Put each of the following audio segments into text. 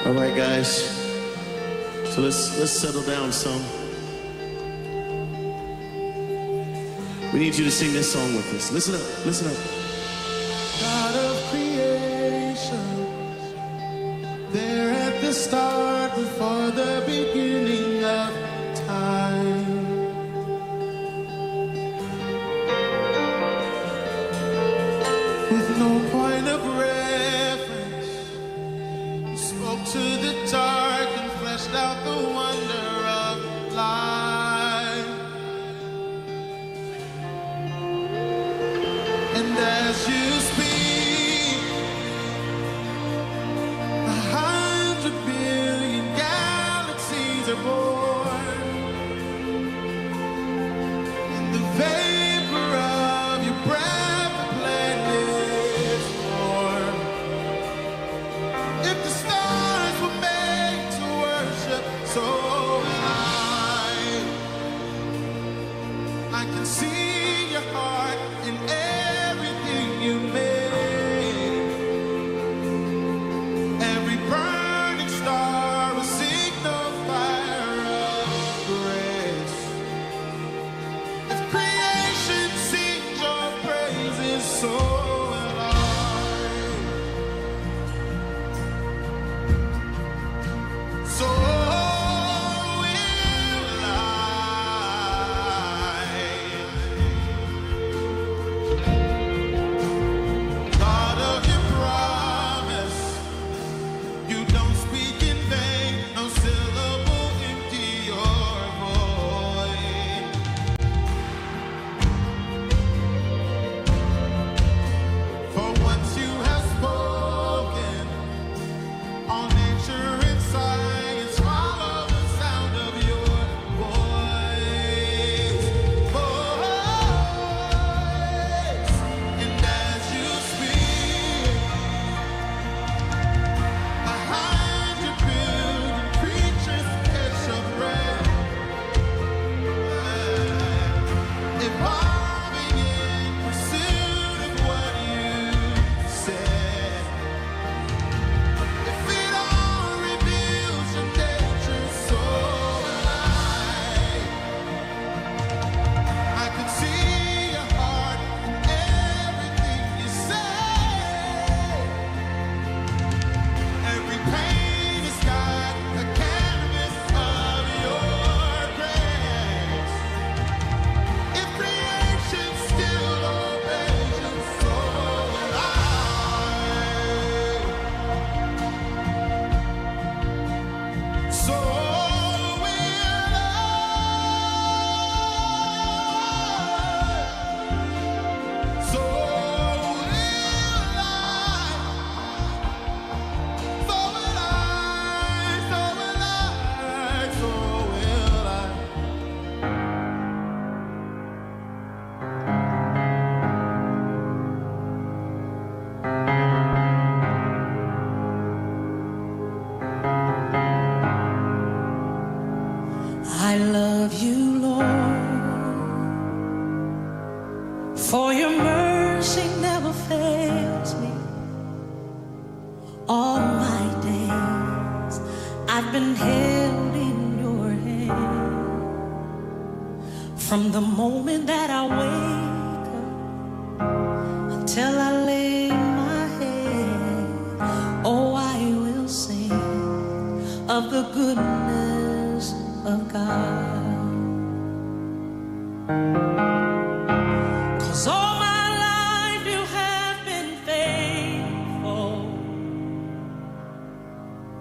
All right, guys. So let's settle down some. We need you to sing this song with us. Listen up, listen up. God of creation, there at the start, before the beginning of time. With no point of reference, you spoke to the dark and fleshed out the wonder of life. And as you speak, 100 billion galaxies are born. In the vapor of your breath, the planets form. If the stars were made to worship, so I can see your heart in everything you made. Every burning star a signal fire of grace. If creation sings your praises, so will I. So I love you, Lord, for your mercy never fails me. All my days I've been held in your hand. From the moment that I wake up until I lay my head, oh, I will sing of the goodness of God. 'Cause all my life you have been faithful,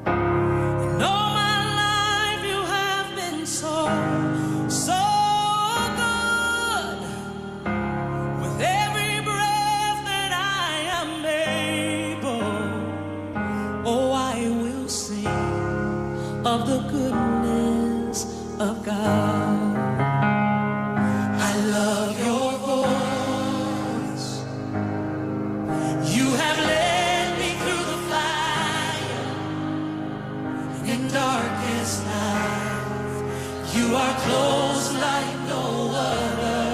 and all my life you have been so, so good. With every breath that I am able, oh, I will sing of the goodness of God. I love your voice. You have led me through the fire in darkest night. You are close like no other.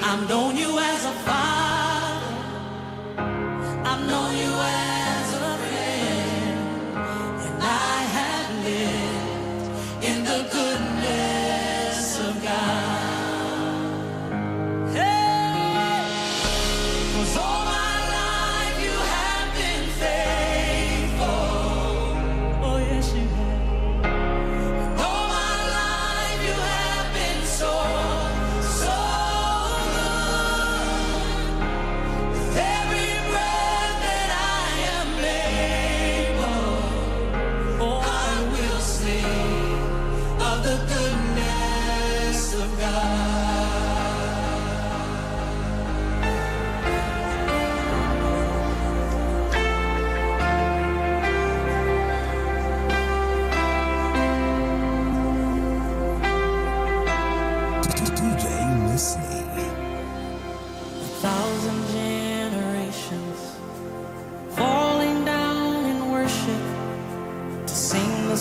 I've known you as a father. I've known you as a friend.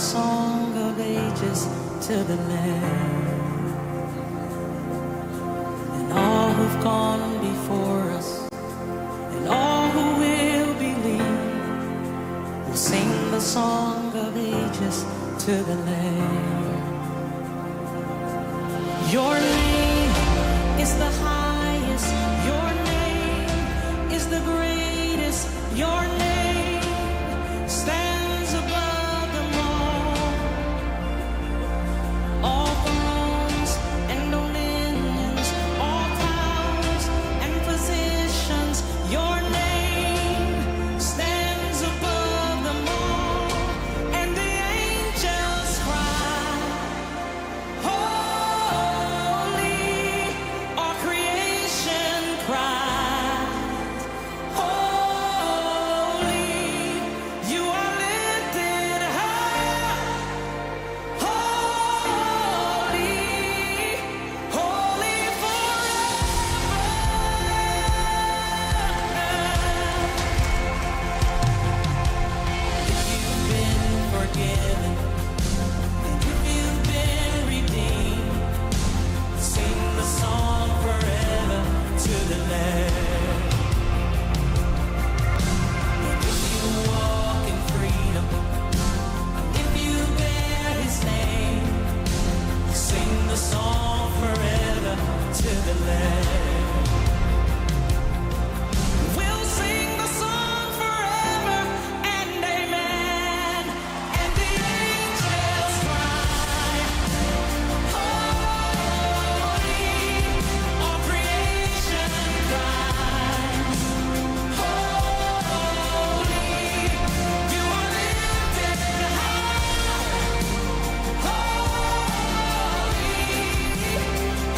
song of ages to the Lamb. And all who've gone before us, and all who will believe, will sing the song of ages to the Lamb. Your name is the highest, your name is the greatest, your name stands above them all thrones and dominions, all powers and positions, your name stands above them all, and the angels cry, holy, all creation cries, holy, you are lifted high, holy, holy forever. If you've been forgiven, and if you've been redeemed, sing the song forever to the Lamb. And if you walk in freedom, and if you bear His name, sing the song forever to the Lamb. We'll sing the song forever and amen. And the angels cry, holy, all creation cries, holy, you are lifted high, holy,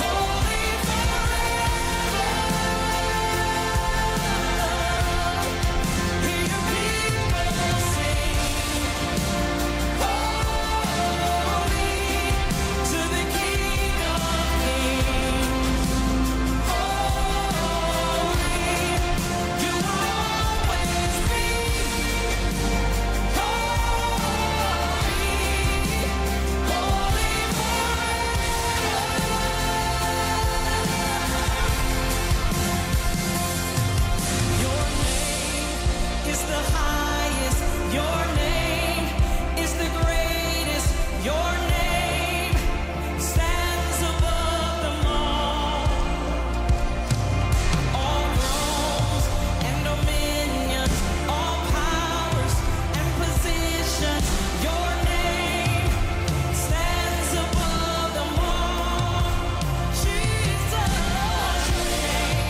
holy forever. Hear your people sing, holy, to the King of Kings, holy, you will always be, holy, holy forever. Your name is the highest, your name is the greatest, your name stands above them all thrones and dominions, all powers and positions, your name stands above them all. Jesus, your name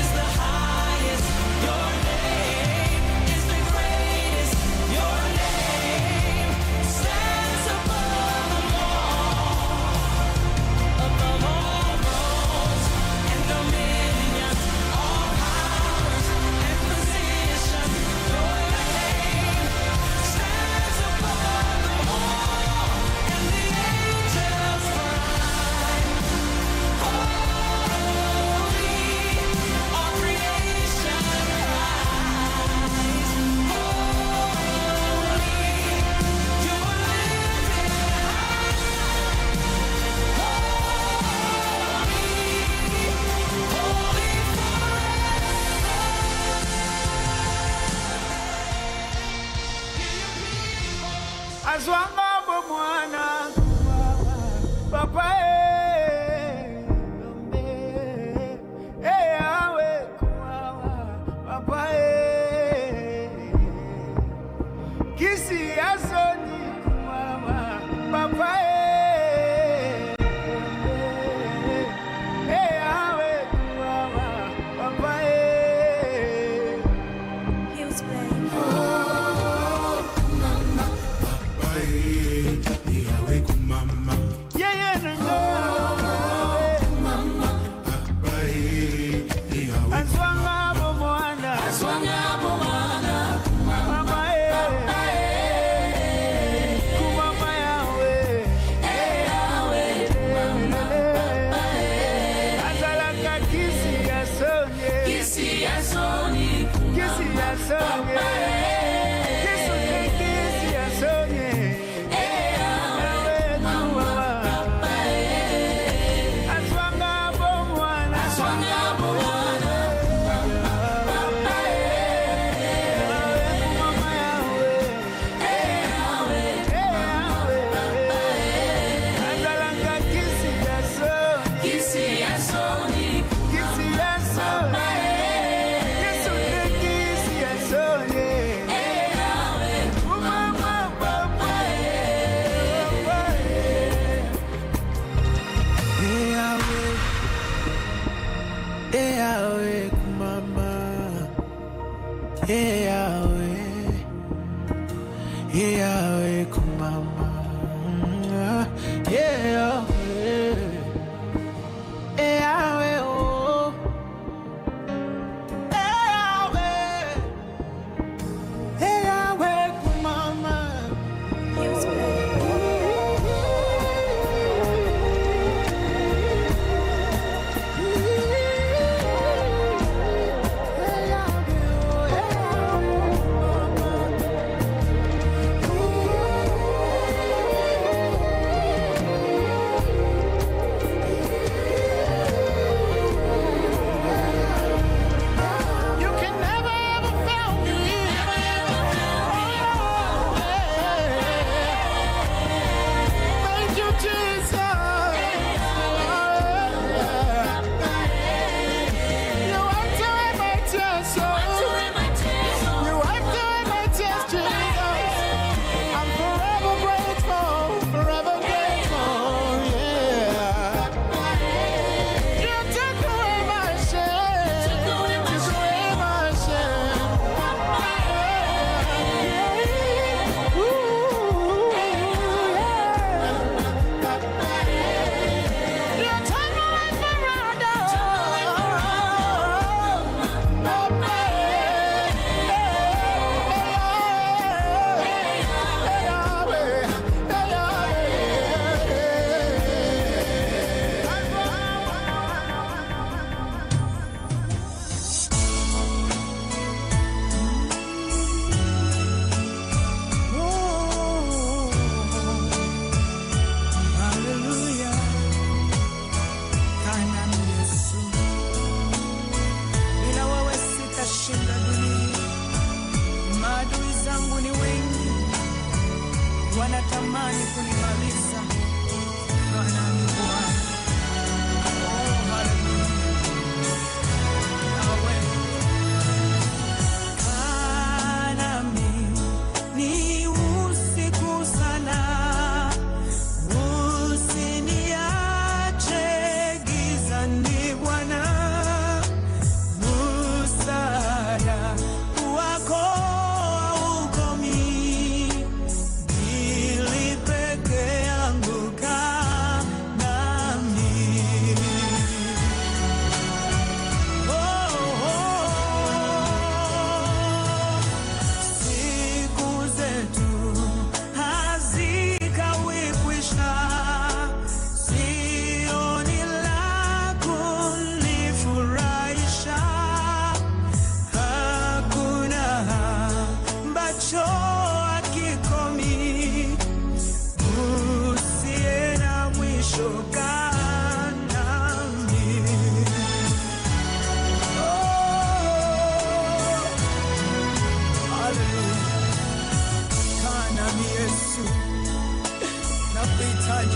is the highest, your name is the greatest, your name stands above them all thrones and dominions, all powers and positions, your name stands above them all, and the angels cry, holy, all creation cries, holy, you are lifted high, holy, Azwanga bomwana papa awe kuwawa papa kisi asoni kuwawa papa awe kuwawa papa He was playing. yeah, yeah, Yahweh kumama, Yahweh, Yahweh, oh, Yahweh, Yahweh kumama. Wanatamani kunimaliza, Bwana ni Bwana. Oh, hallelujah. Nawe kanami ni usiku sana, usiniache gizani Bwana, msaada wako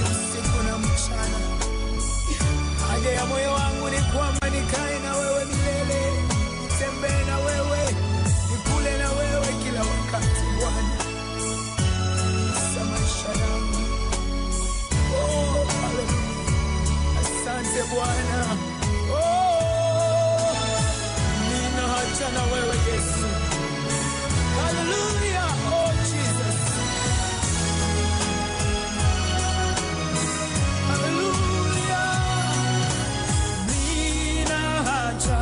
usiku na mchana. Haja ya moyo wangu ni kwamba nikae na wewe milele, nitembee na wewe, nikule na wewe kila wakati Bwana. Sa maisha yangu. Oh, hallelujah. Asante Bwana. Oh, nina haja na wewe Yesu. Hallelujah. Oh Jesus. Hallelujah. Nina haja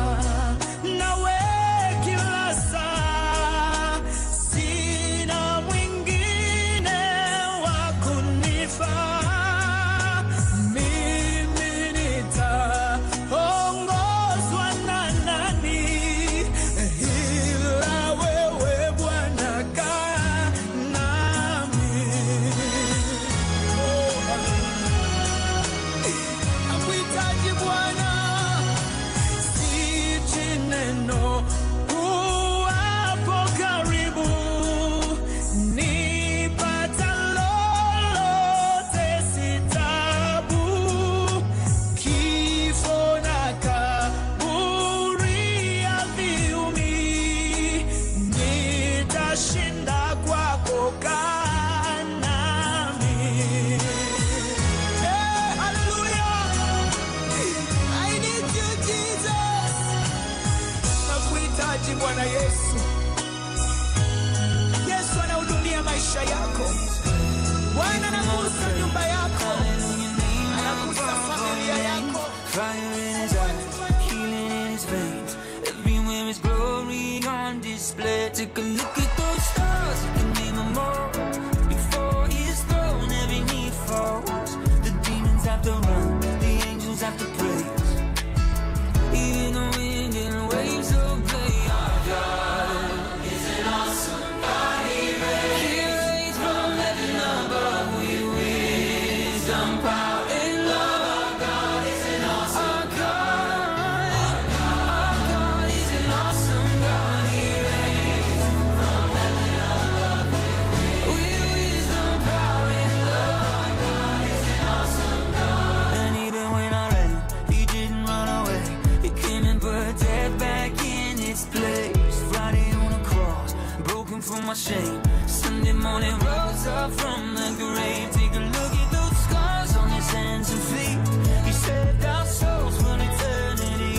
Sunday morning rose up from the grave. Take a look at those scars on his hands and feet. He saved our souls for eternity.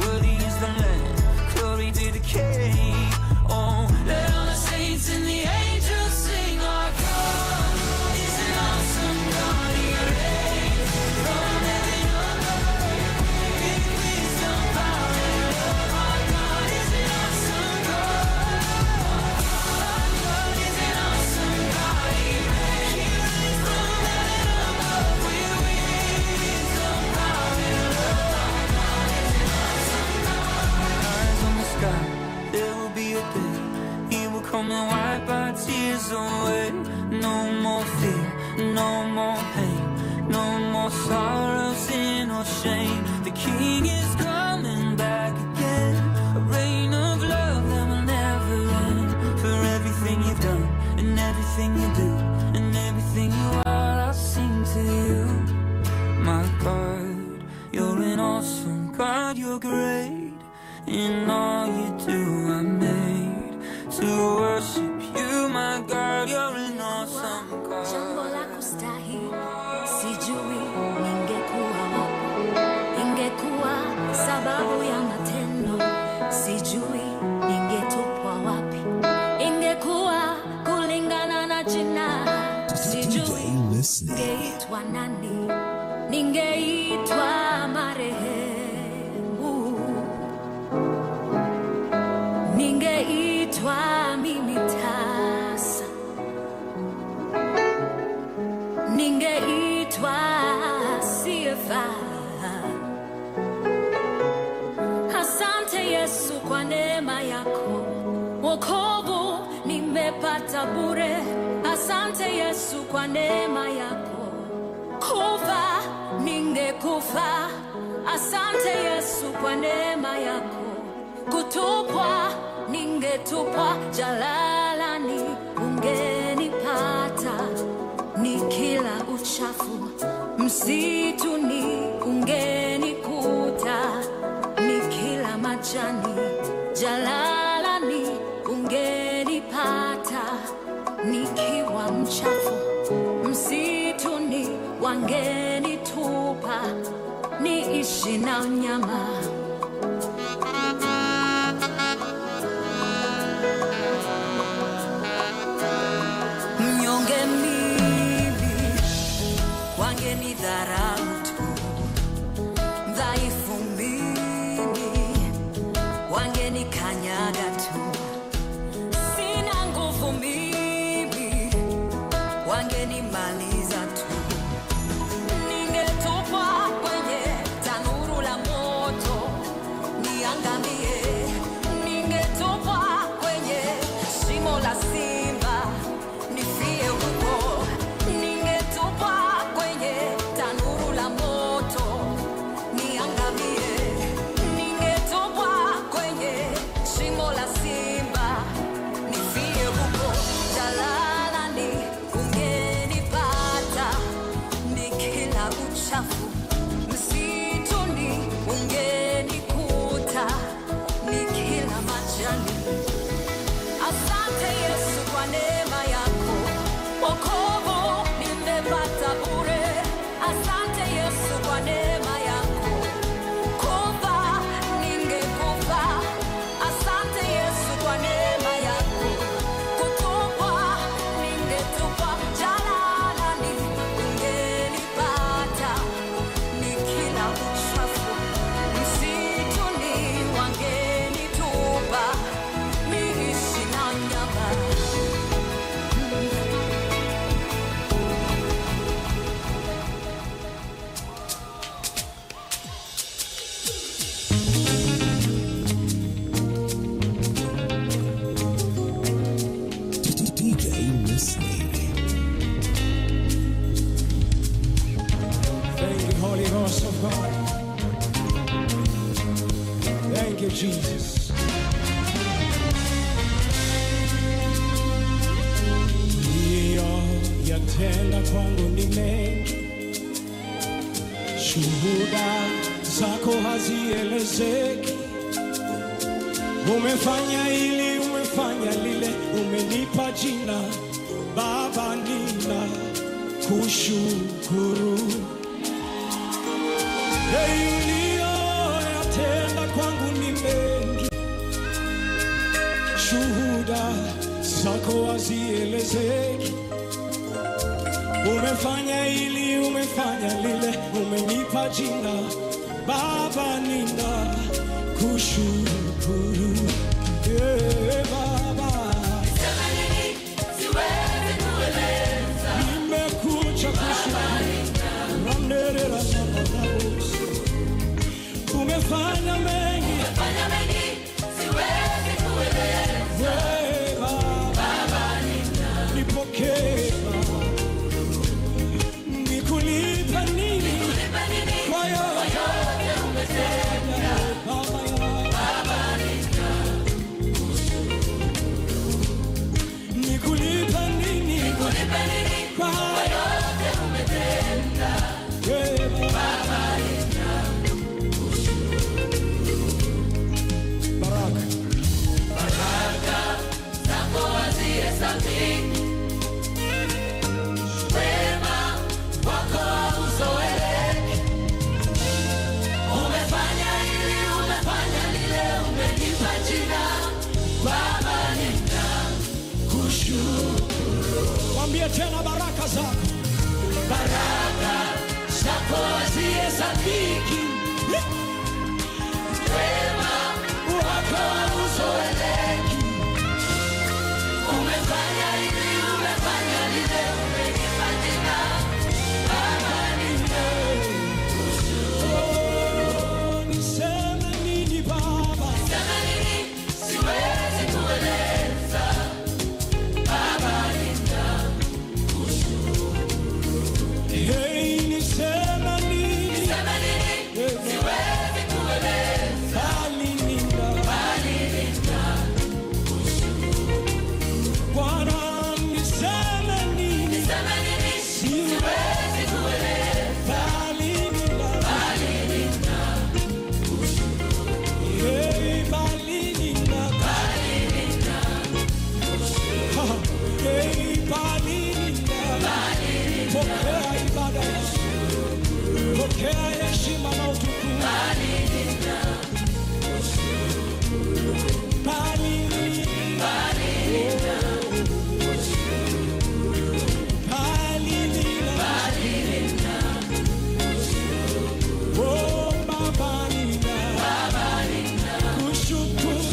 Worthy is the Lamb, glory to the King. Oh, let all the saints and the angels sing. Our God is an awesome God. He reigns from heaven above. In wisdom, power, and love. Our God is an awesome God. Our God is an awesome God. He reigns from heaven above. With wisdom, power, and love. Our God is an awesome God. Eyes on the sky, there will be a day. He will come and wipe our tears away. No more fear, no more pain, no more sorrow, sin or shame. The King is coming back again. A reign of love that will never end. For everything you've done, and everything you do, and everything you are, I'll sing to you. My God, you're an awesome God, you're great. In all you do, I'm made to worship you, my God, you're an awesome God. Jambo la kustahili, sijui ningekuwa wapi. Ingekuwa sababu ya matendo, sijui ningetupwa wapi. Ingekuwa kulingana na jina, sijui ningeitwa nani. Ningeitwa marehemu, ningeitwa mimi tasa, ningeitwa siyefaa. Asante Yesu kwa neema yako, wokovu nimepata bure. Asante Yesu kwa neema yako, kufa ningekufa. Asante Yesu kwa neema yako, kutupwa ningetupwa jalalani. Ungenipata nikila uchafu msituni, ungenikuta nikila majani jalalani. Ungenipata nikiwa mchafu msituni, wangenitupa niishi na nyama. Mnyonge mimi wangenidharau tu, dhaifu mimi wangenikanyaga tu, sina nguvu mimi wangenimaliza tu. Ningetupwa kwenye tanuru la moto niangamie. Ningetupwa kwenye shimo la simba nifie huko. Ningetupwa kwenye tanuru la moto niangamie. Ningetupwa kwenye shimo la simba nifie huko. Jalalani ungenipata nikila uchafu msituni, ungenikuta nikila majani. Asante Yesu kwa neema yako, wokovu nimepata bure. Asante Yesu kwa neema yako, kufa ningekufa. Asante Yesu kwa neema yako, kutupwa ningetupwa jalalani. Ungenipata nikila uchafu msituni, wangenitupa niishi na nyama. DJ listening. Thank you, Holy Ghost of God. Thank you, Jesus. Yatenda kwangu ni mengi, shuhuda zako hazielezeki. Umefanya hili, umefanya umefanya lile, umenipa jina Baba, nina kushukuru. Uliyoyatenda kwangu ni mengi, shuhuda zako hazielezeki. Umefanya hili, umefanya lile, umenipa jina Baba, nina kushukuru. Baba, nimekuja kushukuru. Umefanya mengi, siwezi kueleza. Baba, nipokee. Nikulipa nini kwa yote umetenda? Baba, nikulipa nini kwa yote umetenda? Baba, baraka zako hazihesabiki, wema wako hauzoeleki. Umefanya hili, umefanya lile, umenipa jina Baba, ninakushukuru. Mwambie tena, baraka zako hazihesabiki, wema wako hauzoeleki. Umefanya hili, umefanya lile, umenipa jina Baba, ninakushukuru. Niseme nini Baba? Niseme nini? Siwezi kueleza. Baba, ninakushukuru. Hey, niseme nini? Niseme nini? Siwezi kueleza. Bali ninakushukuru. Bwana, niseme nini? Niseme nini? Siwezi kueleza. Bali ninakushukuru. Hey, bali ninakushukuru. Hey, bali ninakushukuru. Pokea ibada yangu, pokea heshima na utukufu. Bali ninakushukuru. Bali oh Baba, ninakushukuru.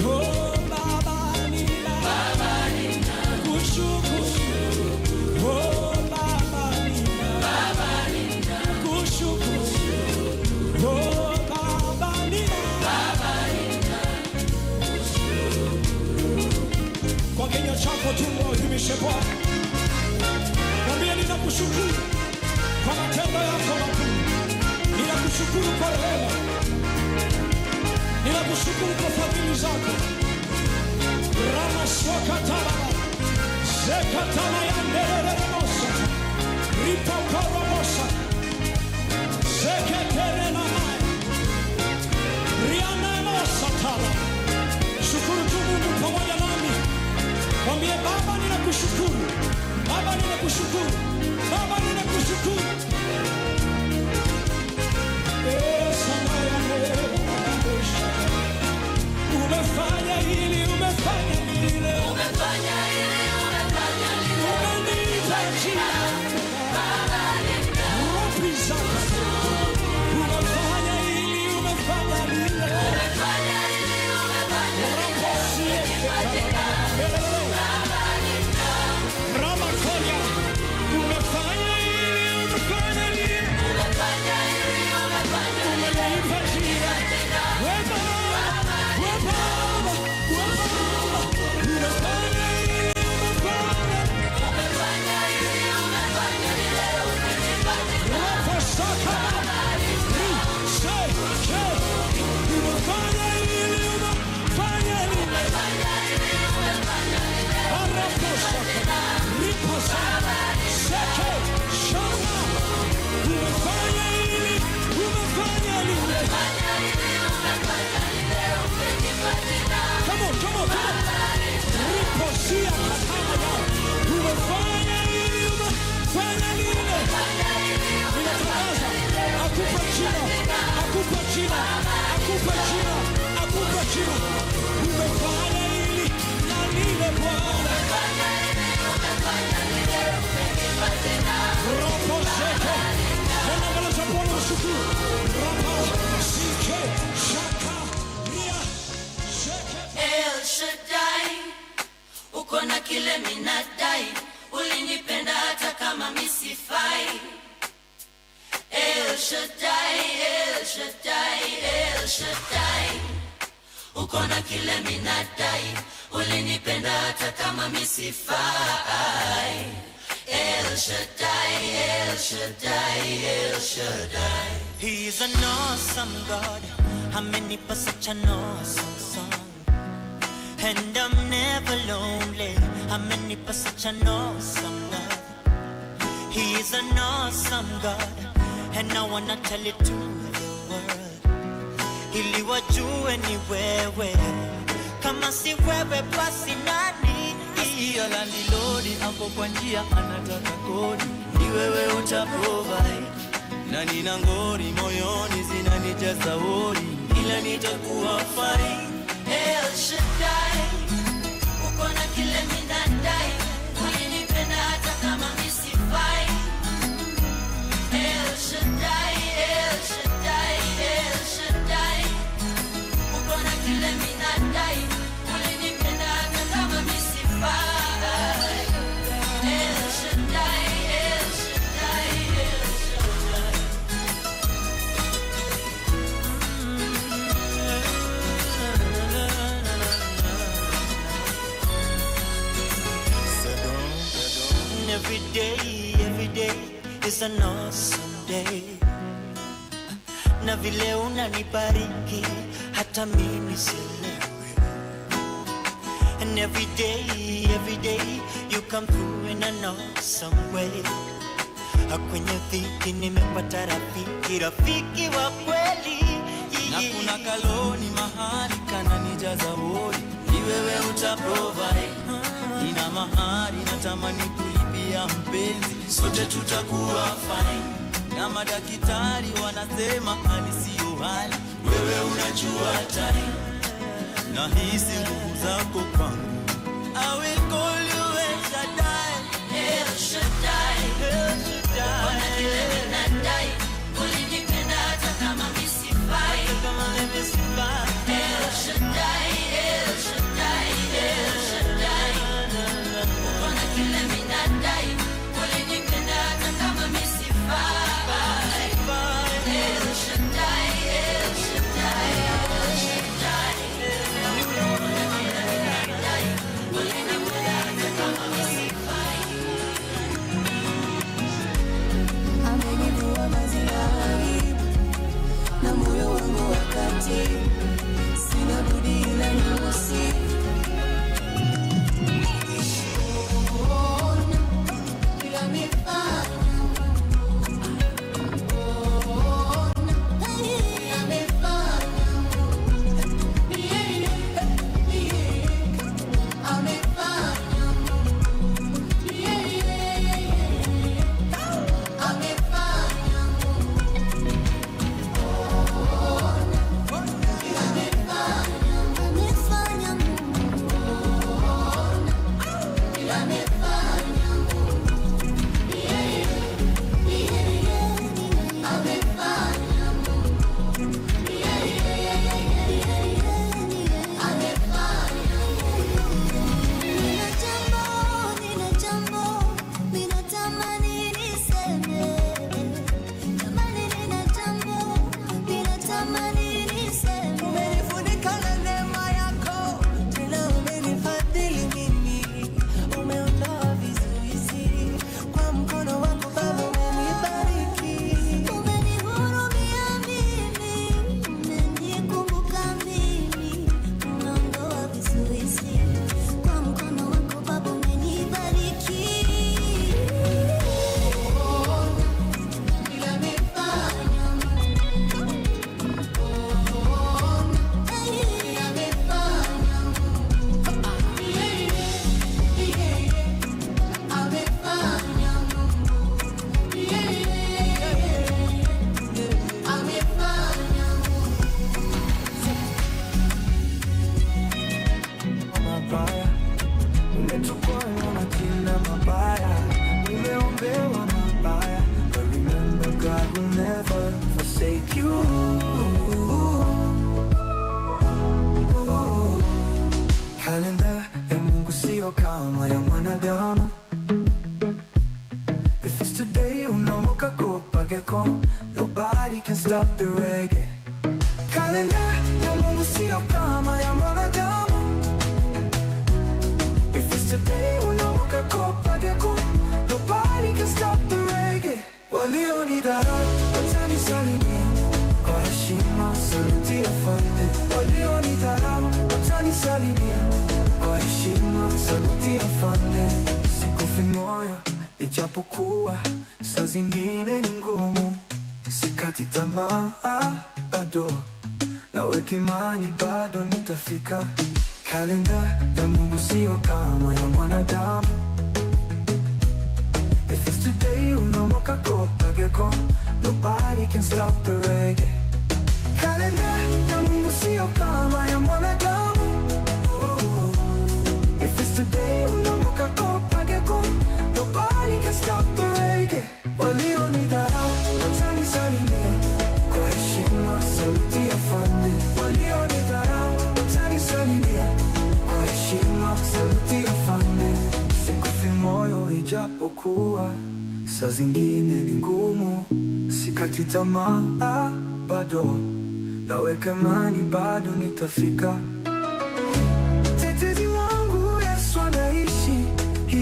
Oh Baba, ninakushukuru. Oh Baba, ninakushukuru. Oh Baba, kwa kinywa chako tu mwadhimishe Bwana. Mwambie, ninakushukuru kwa matendo yako makuu. Ninakushukuru kwa rehema. Ninakushukuru kwa fadhili zako. Rama soka talaba, zeka tala ya nderere mosa, ripa koro mosa, zeke tere na maya, riana mosa tala. Shukuru tu Mungu pamoja nami. Mwambie, Baba, ninakushukuru. Baba, ninakushukuru. Baba, ninakushukuru. Umefanya hili, umefanya lile, umefanya hili, umefanya lile, umenipa jina Baba, ninakushukuru. Umefanya hili, umefanya lile, umefanya hili, umefanya lile, umenipa jina Baba, Ramakoya. Umefanya hili, umefanya lile, umefanya hili, umefanya lile, umenipa jina Baba, Come on. come on. Riposia kataya. Umefanya nini? Umefanya nini? Ninatangaza. Akupa jina. Akupa jina. Akupa jina. Akupa jina. Umefanya nini? Na nile Bwana. Ropo zeke. Tena mbele za Bwana ushukuru. Ropo zike. Shaka. Ria. Zeke. El Shaddai, uko na kile minadai, ulinipenda hata kama misifai. El Shaddai, El Shaddai, El Shaddai, uko na kile minadai, ulinipenda hata kama misifai. El Shaddai, El Shaddai, El Shaddai. He's an awesome God. Amenipa such an awesome song. And I'm never lonely. Amenipa such an awesome love. He's an awesome God. And I wanna tell it to the world. Ili wajue ni wewe. Kama si wewe basi nani? Nasikia landlord hapo kwa njia anataka kodi. Ni wewe utaprovide. Na nina ngori moyoni zinanijaza hori. Ila nitakuwa fine. El Shaddai, uko na kile minadai, ulinipenda hata kama misifai. El Shaddai, El Shaddai, El Shaddai, uko na kile minadai, ulinipenda hata kama misifai. El Shaddai, El Shaddai, El Shaddai. Every day is an awesome day. Na vile unanibariki hata mimi sielewi. And every day you come through in an awesome way. Kwenye dhiki nimepata rafiki wa kweli. Na kuna kaloni mahali kananijaza hori. Ni wewe utaprovide. Nina mahari natamani kulipia mpenzi. Sote tutakuwa fine. Na madaktari wanasema hali sio hali. Wewe unajua time. Na hisi nguvu zako kwangu. I will call you El Shaddai. El Shaddai, El Shaddai. uko na kile minadai, ulinipenda hata kama misifai. Kama mimi sifai. El Shaddai, El Shaddai, El Shaddai, uko na kile minadai, ulinipenda hata kama misifai. El Shaddai, El Shaddai, El Shaddai, uko na kile minadai, ulinipenda hata kama misifai. Amenivua maziwa na moyo wangu wakati sina budi ila nimsifu. Bila mifano umenifunika na neema yako, tena umenifadhili mimi, umeondoa tukoe majina mabaya, umeombewa mabaya, but remember God will never forsake you. Kalenda ya Mungu sio kama ya mwanadamu. If it's today unaamka kupageko, nobody can stop the reggae. Kalenda ya Mungu sio kama ya mwanadamu. If it's today unaamka kupageko, nobody can stop the reggae. Walionidharau watanisalimia kwa heshima, saluti afande. Walionidharau watanisalimia kwa heshima, saluti afande. Sikufi moyo ijapokuwa saa zingine ni ngumu, sikati tamaa bado, naweka imani bado nitafika. Kalenda ya Mungu sio kama ya mwanadamu. If it's today unaamka kupageko, nobody can stop the reggae. Kalenda ya Mungu sio kama ya mwanadamu. If it's today unaamka kupageko, nobody can stop the reggae. Walionidharau watanisalimia kwa heshima, saluti afande. Walionidharau watanisalimia kwa heshima, saluti afande. Sikufi moyo ijapokuwa saa zingine ni ngumu, sikati tamaa bado, naweka imani bado nitafika. Tetezi wangu Yesu anaishi,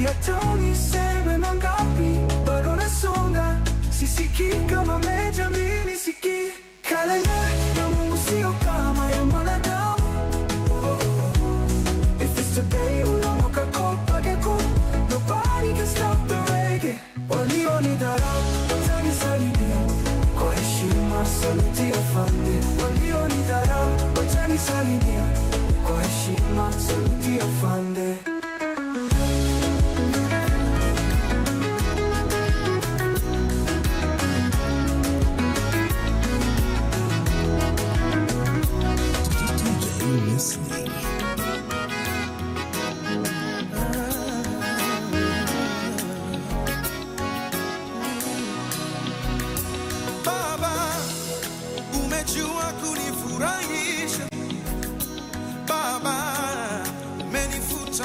hata uniseme mangapi, bado nasonga, sisikii kama meja mimi sikii. Kalenda ya Mungu sio kama ya mwanadamu. If it's today unaamka kupageko, nobody can stop the reggae. Walionidharau watanisalimia kwa heshima, saluti afande. Walionidharau watanisalimia kwa heshima, saluti afande.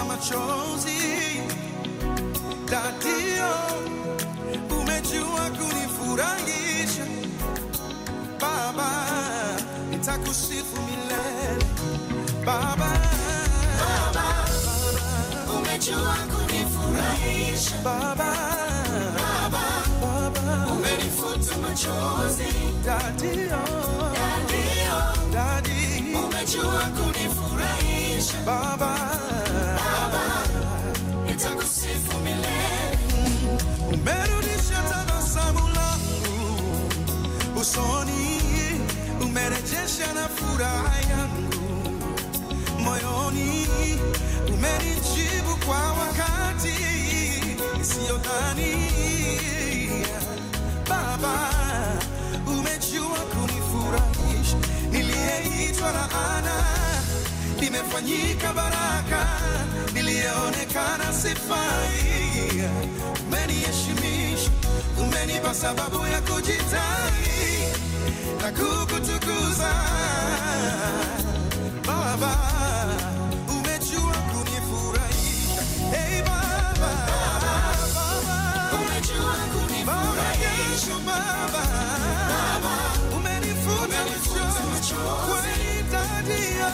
Machozi Dadio, umejua kunifurahisha Baba, nitakusifu milele Baba. Baba, umejua kunifurahisha Baba. Baba, umenifuta machozi Dadio, Dadi, umejua kunifurahisha Baba. Nitakusifu milele. Umerudisha tabasamu langu usoni, umerejesha na furaha yangu moyoni, umenijibu kwa wakati isiyodhania. Baba, umejua kunifurahisha, niliyeitwa laana nimefanyika baraka, niliyeonekana sifai. Umeniheshimisha, umenipa sababu ya kujitai na kukutukuza. Baba, umejua kunifurahisha. Hey Baba, Baba, umejua kunifurahisha. Baba, umenifuta machozi kweli Dadio.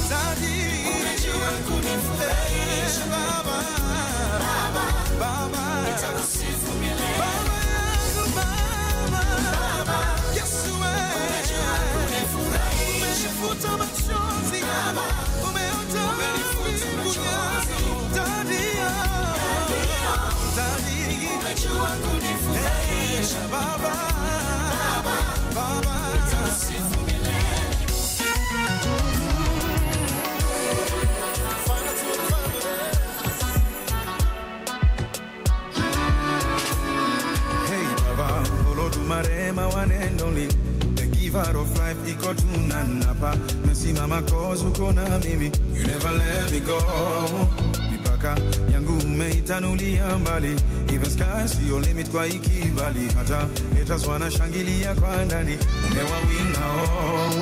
Daddy, umejua kunifurahisha Baba. Baba, nitakusifu milele Baba yangu Baba. Yesu umejua kunifurahisha, umenifuta machozi Baba, umeondoa machozi Daddy, Daddy, umejua kunifurahisha Baba. Baba, nitakusifu milele. Marema one and only, the giver of life, iko tunanapa. Mesimama cause uko na mimi, you never let me go. nitanulia mbali. Even sky see your limit kwa ikibali. Hata haters wanashangilia kwa ndani. Umewawinga oh.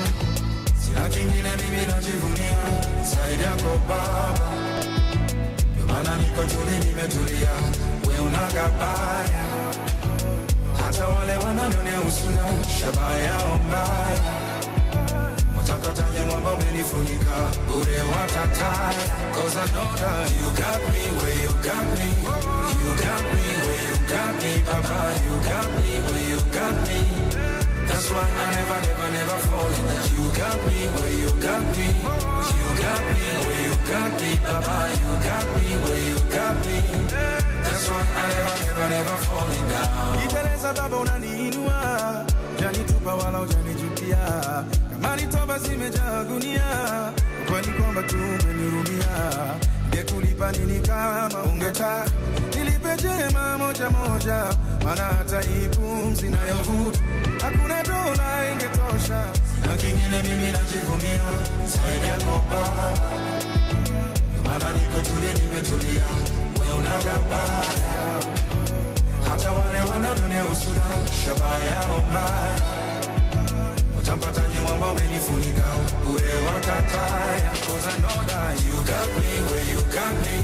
Sina kingine mimi najivunia zaidi yako Baba. Ndio maana niko tuli nimetulia. Wewe unagabaya. Hata wale wananionea usuna shabaha yao mbaya. Watakataje mwamba umenifunika ure watataya. Cause I know that you got me where you got me. You got me where you got me, Papa. You got me where you got me. That's why I never fall in love. You got me where you got me. You got me where you got me, Papa. You got me where you got me. That's why I never fall in love. Iteleza baba unaniinua, janitupa wala ujanijupia. Kama ni toba zimejaa gunia, kwani kwamba tu umenirumia. Ngekulipa nini kama ungetaka nilipe jema moja moja, maana hata hii pumzi nayovuta hakuna dola ingetosha. Na kingine mimi najivunia zaidi yako Baba. Maana niko tuli nimetulia, wewe unagabaya. Hata wale wanadonea usuna shabaha yao mbaya. Utampataje mwamba umenifunika ure watataya. Cause I know that you got me where you got me.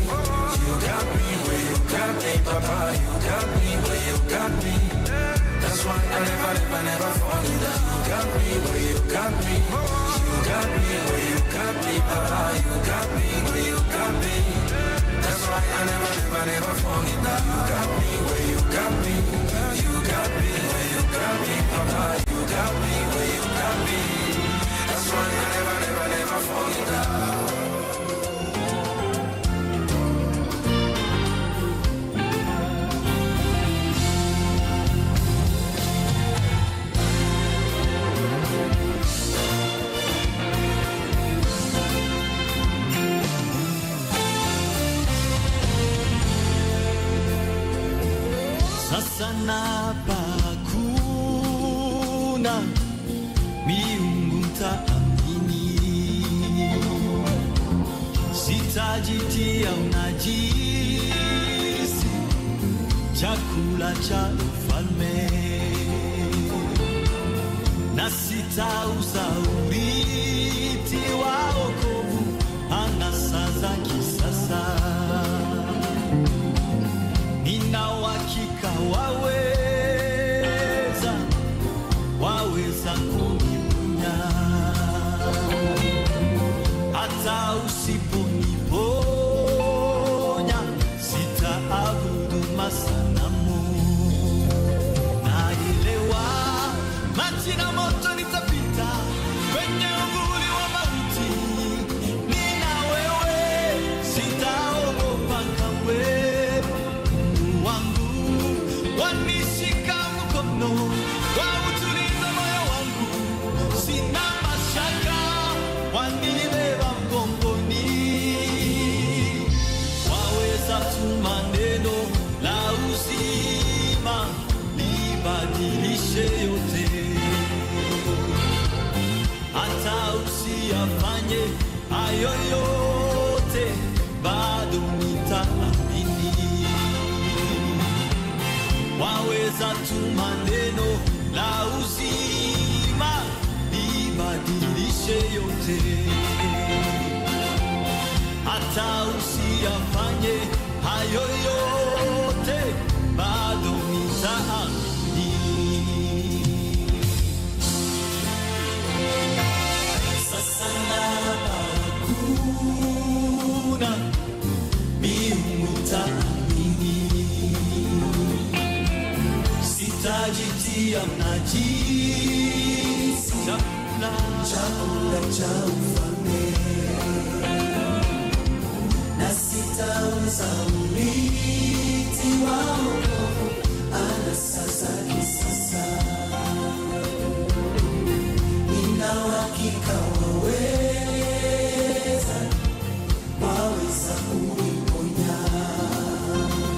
You got me where you got me, Papa. You got me where you got me. That's why I never fall in love. You got me where you got me. You got me where you got me, Papa. You got me where you got me. That's why I never fall in love. You got me where you got me. You got me where you got me, Papa. You got me where you got me. That's why I never fall in love. Sasa napakuna miungu mtaamini. Sitajitia unajisi chakula cha ufalme, na sitauza urithi wa wokovu anasa za kisasa. Nina uhakika waweza kuniponya. Hata usiponiponya sitaabudu masanamu. Naelewa maji na moto nitapita kwenye uvuli wa mauti. Nina wewe sitaogopa kamwe. Wanishika mkono, wautuliza moyo wangu. Sina mashaka, wanibeba mgongoni. Waweza tuma neno la uzima libadilishe yote. Hata usiyafanye hayo yote, bado nitaamini. Waweza tuma neno la uzima libadilishe yote. Hata usiyafanye hayo yote, bado nitaamini. Sasa napakuna miungu mtaamini. Sitajitia mnajisi chakula cha ufalme, na sitauza urithi wa wokovu anasa za kisasa. Nina uhakika waweza kuniponya.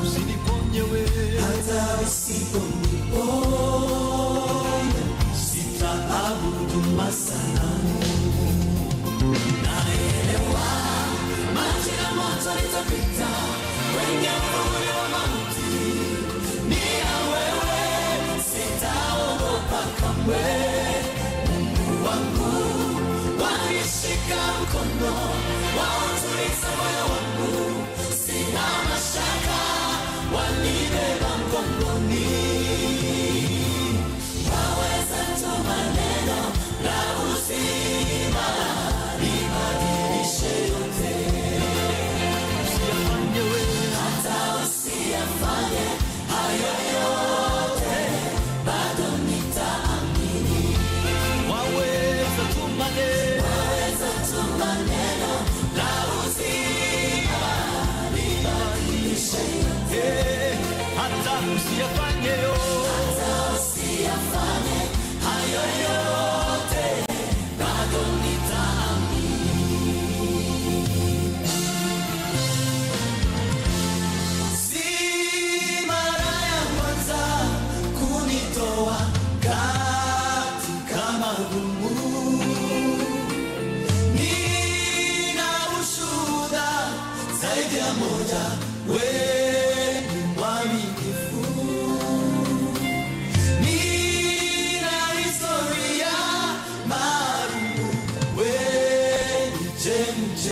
Usiniponye wewe, hata usiponiponya sitaabudu masanamu. Naelewa maji na moto nitapita kwenye uvuli usiyafanye yo, hata usiyafanye hayo yote, bado nitaamini. Si mara ya kwanza kunitoa katika magumu, nina ushuhuda zaidi ya moja, wewe ni mwaminifu. Nina historia maalum, wewe ni chemchemi.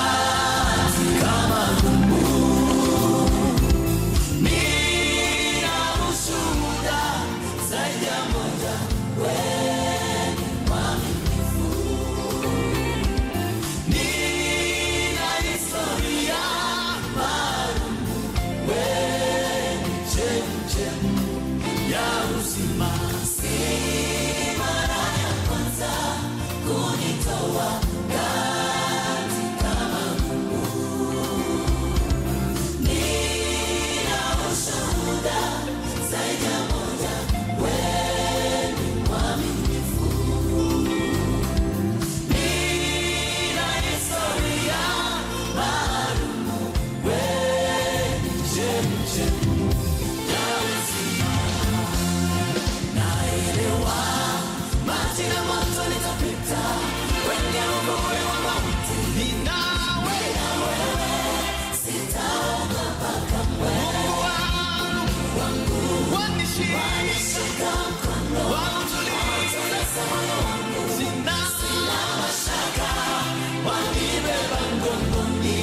Katika magumu, nina ushuhuda zaidi ya moja, wewe ni mwaminifu. Nina historia maalum, wewe ni chemchemi ya uzima. Si mara ya kwanza kunitoa katika magumu, nina ushuhuda zaidi ya moja, wewe ni mwaminifu. Nina historia maalum, wewe ni chemchemi ya uzima. Naelewa maji na moto nitapita, kwenye uvuli wa mauti ni nawe, sitaogopa kamwe. Mungu wangu wanishika mkono, wautuliza moyo wangu, sina mashaka, wanibeba mgongoni.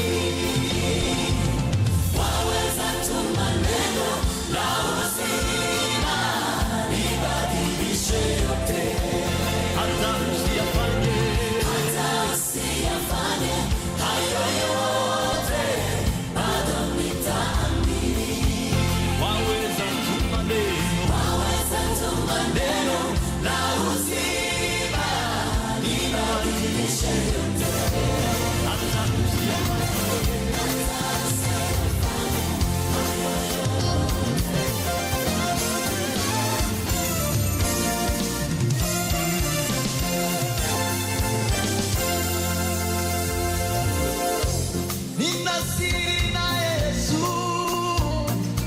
Waweza tu maneno la uzima libadilishe yote, hata usiyafanye hayo yote, bado nitaamini. Waweza tu maneno la uzima libadilishe yote, hata usiyafanye nina siri na Yesu,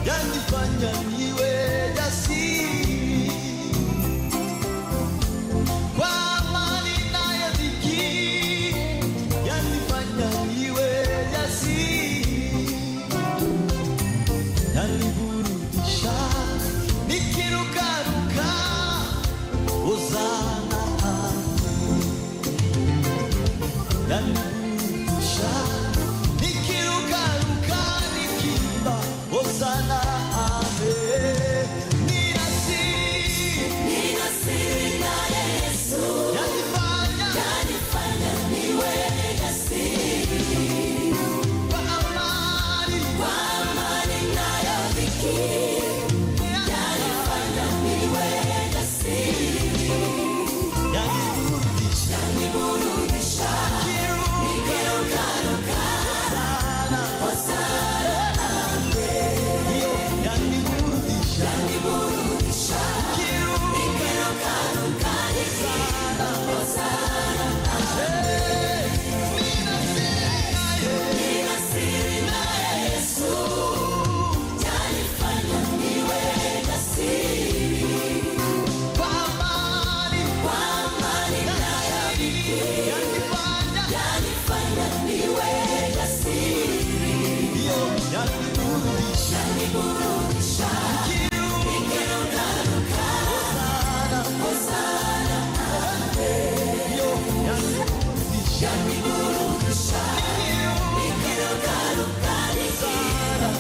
yanifanya niwe jasiri. Kwa amani nayo dhiki, yanifanya niwe jasiri. Yaniburudisha nikirukaruka, hosana yaniburudisha nikirukaruka, nikimba hosana ame. Nina siri na Yesu, yanifanya niwe jasiri. Kwa amani nayo dhiki, yanifanya niwe jasiri. Yaniburudisha nikirukaruka, hosana ame. Yaniburudisha nikirukaruka, hosana ame. Nina siri na Yesu, yanifanya niwe jasiri. Kwa amani nayo dhiki, yanifanya niwe jasiri. Yaniburudisha nikirukaruka, hosana ame. Yaniburudisha nikirukaruka,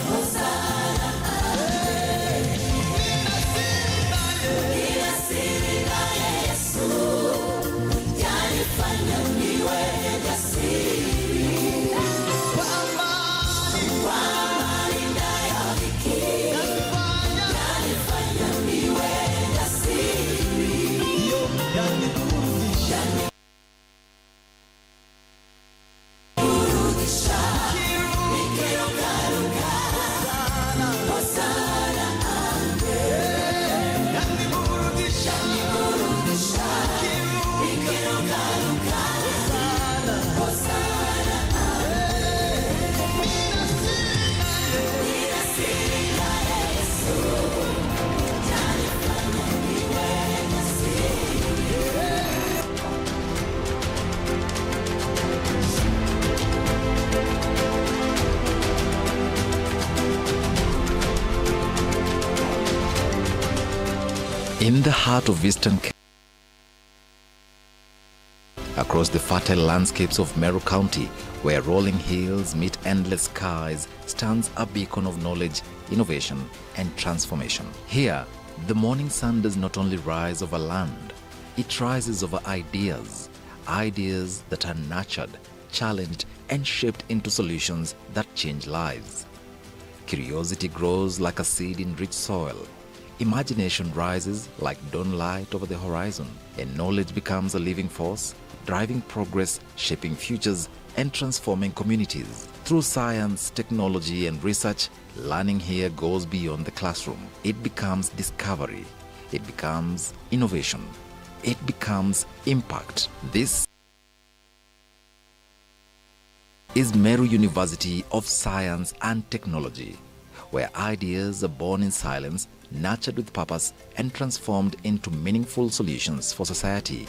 hosana ame. Nina siri na Yesu, yanifanya niwe jasiri. Kwa amani nayo dhiki, yanifanya niwe jasiri. やってくる the heart of Eastern Kenya, across the fertile landscapes of Meru County, where rolling hills meet endless skies, stands a beacon of knowledge, innovation, and transformation. Here, the morning sun does not only rise over land, it rises over ideas, ideas that are nurtured, challenged, and shaped into solutions that change lives. Curiosity grows like a seed in rich soil. Imagination rises like dawn light over the horizon, and knowledge becomes a living force, driving progress, shaping futures, and transforming communities. Through science, technology, and research, learning here goes beyond the classroom. It becomes discovery. It becomes innovation. It becomes impact. This is Meru University of Science and Technology, where ideas are born in silence, nurtured with purpose, and transformed into meaningful solutions for society.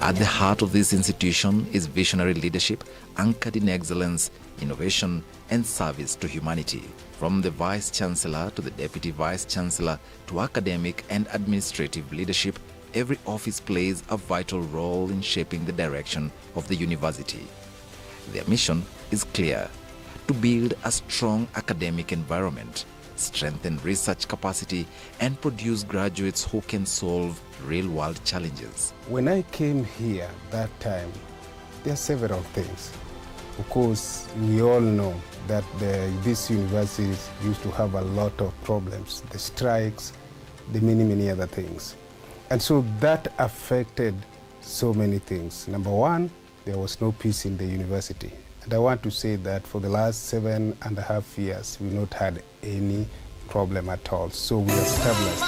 At the heart of this institution is visionary leadership anchored in excellence, innovation, and service to humanity. From the Vice Chancellor to the Deputy Vice Chancellor to academic and administrative leadership, every office plays a vital role in shaping the direction of the university. Their mission is clear: to build a strong academic environment, strengthen research capacity, and produce graduates who can solve real-world challenges. When I came here that time, there are several things. Of course, we all know that these universities used to have a lot of problems, the strikes, the many other things. And so that affected so many things. Number one, there was no peace in the university. And I want to say that for the last 7.5 years, we've not had any problem at all. So we are stabilized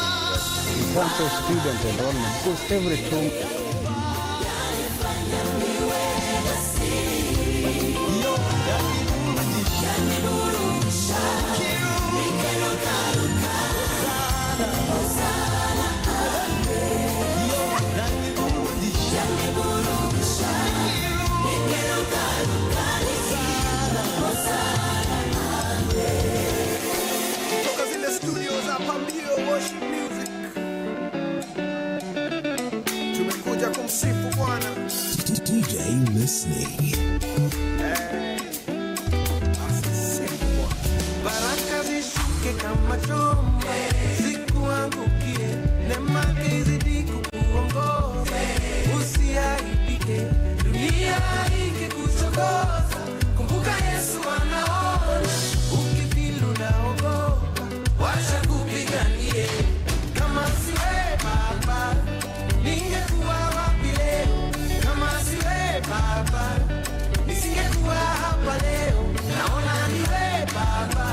in the university. In terms of student enrollment, because every term, DJ listening. Baraka zishuke kama chomba, zikuangukie, neema izidi kukuongoza, usiaibike, dunia ikikuchokoza, kumbuka Yesu anaona, ukifilu naogopa, wacha kupiganie, kama siwe Baba, ningekuwa wapi leo, kama siwe Baba, nisingekuwa hapa leo, naona niwe Baba,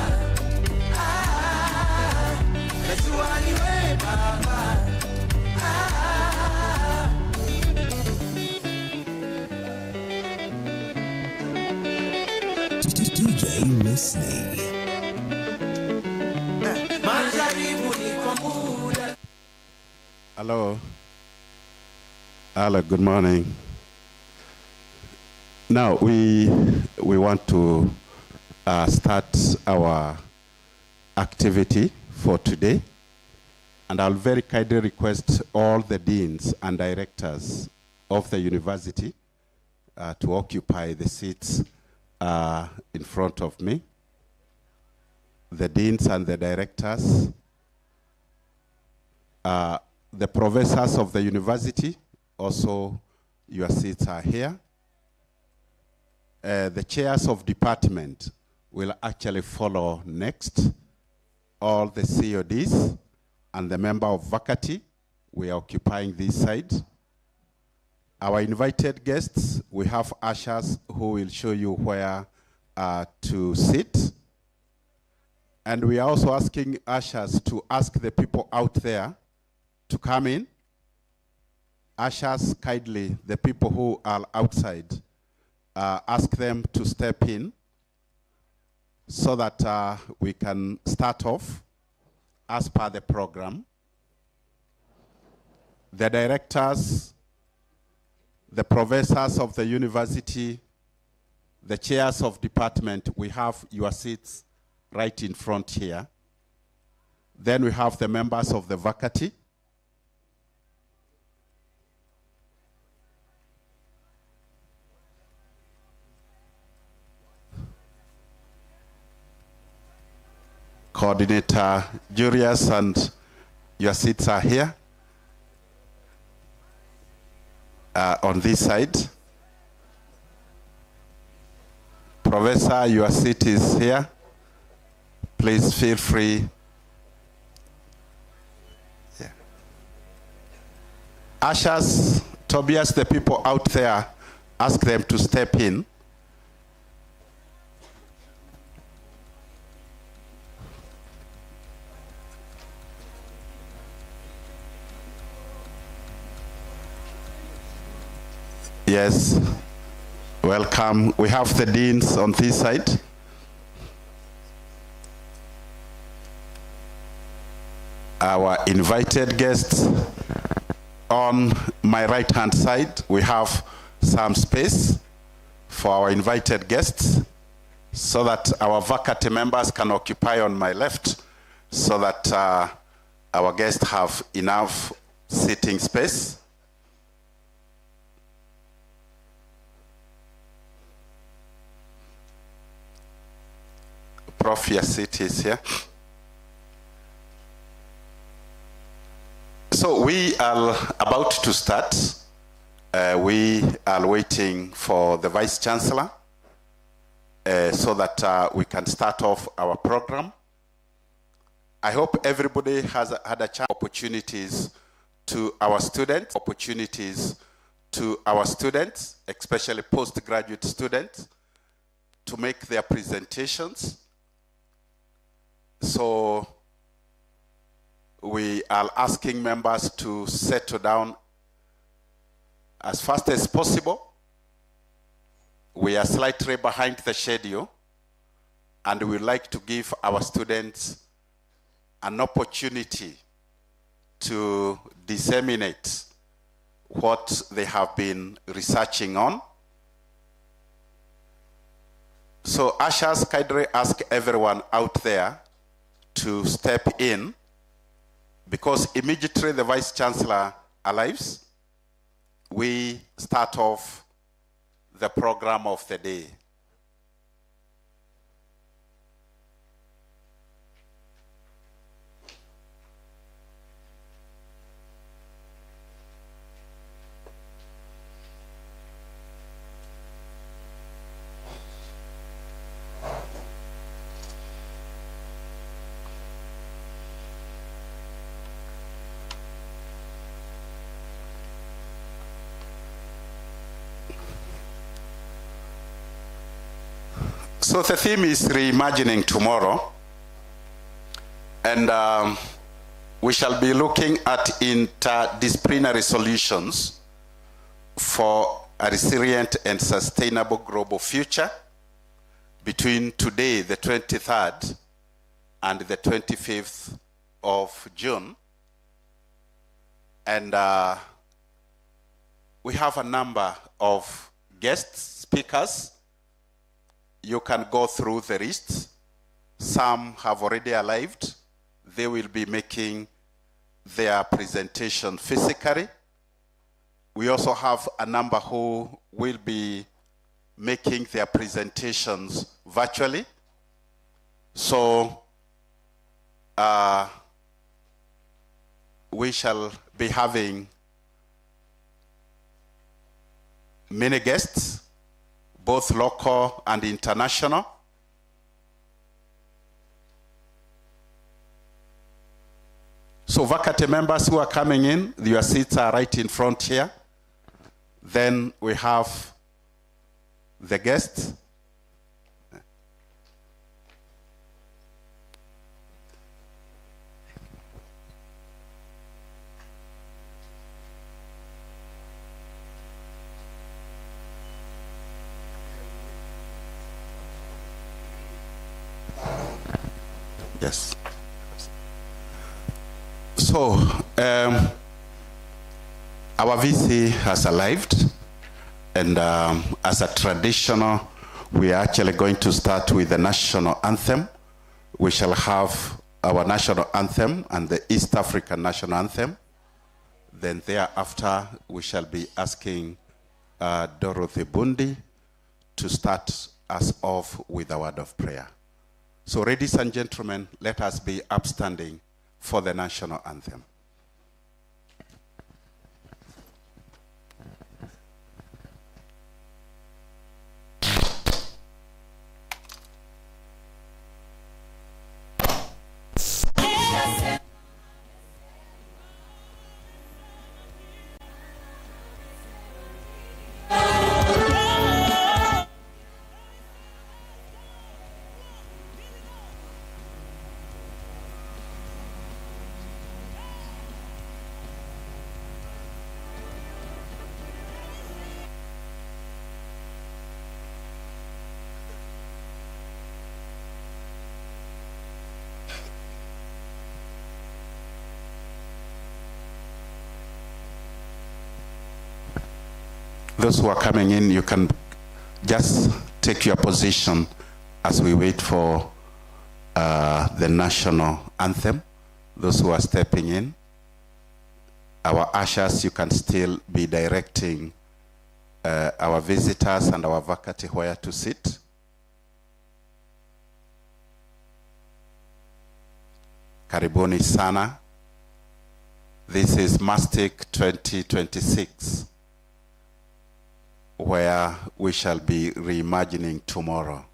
najua niwe Baba, DJ listening. majaribu ni kwa muda. Hello. Hello, good morning. Now we want to start our activity for today, and I'll very kindly request all the deans and directors of the university to occupy the seats in front of me. The deans and the directors, the professors of the university, also your seats are here. The chairs of department will actually follow next. All the CODs and the member of faculty, we are occupying this side. Our invited guests, we have ushers who will show you where to sit. And we are also asking ushers to ask the people out there to come in. Ushers, kindly, the people who are outside, ask them to step in so that we can start off as per the program. The directors, the professors of the university, the chairs of department, we have your seats right in front here. Then we have the members of the faculty. Coordinator Julius and your seats are here. On this side. Professor, your seat is here. Please feel free. Yeah. Ushers, Tobias, the people out there, ask them to step in. Yes, welcome. We have the deans on this side. Our invited guests. On my right-hand side, we have some space for our invited guests so that our faculty members can occupy on my left so that our guests have enough seating space. Prof, your seat is here. So we are about to start. We are waiting for the Vice Chancellor so that we can start off our program. I hope everybody has had a chance opportunities to our students, especially postgraduate students, to make their presentations. So we are asking members to settle down as fast as possible. We are slightly behind the schedule, and we would like to give our students an opportunity to disseminate what they have been researching on. So ushers, kindly ask everyone out there to step in, because immediately the Vice Chancellor arrives, we start off the program of the day. So the theme is reimagining tomorrow, and we shall be looking at interdisciplinary solutions for a resilient and sustainable global future between today, the 23rd, and the 25th of June. And we have a number of guest speakers. You can go through the list. Some have already arrived. They will be making their presentation physically. We also have a number who will be making their presentations virtually. So we shall be having many guests, both local and international. So faculty members who are coming in, your seats are right in front here. Then we have the guests. Yes. So, our VC has arrived, and as a traditional, we are actually going to start with the national anthem we shall have our national anthem and the East African national anthem. Then thereafter, we shall be asking Dorothy Bundi to start us off with a word of prayer. So ladies and gentlemen, let us be upstanding for the national anthem. Those who are coming in, you can just take your position as we wait for the national anthem. Those who are stepping in, our ushers, you can still be directing our visitors and our vacati where to sit. Karibuni sana. This is Mastic 2026. Where we shall be reimagining tomorrow.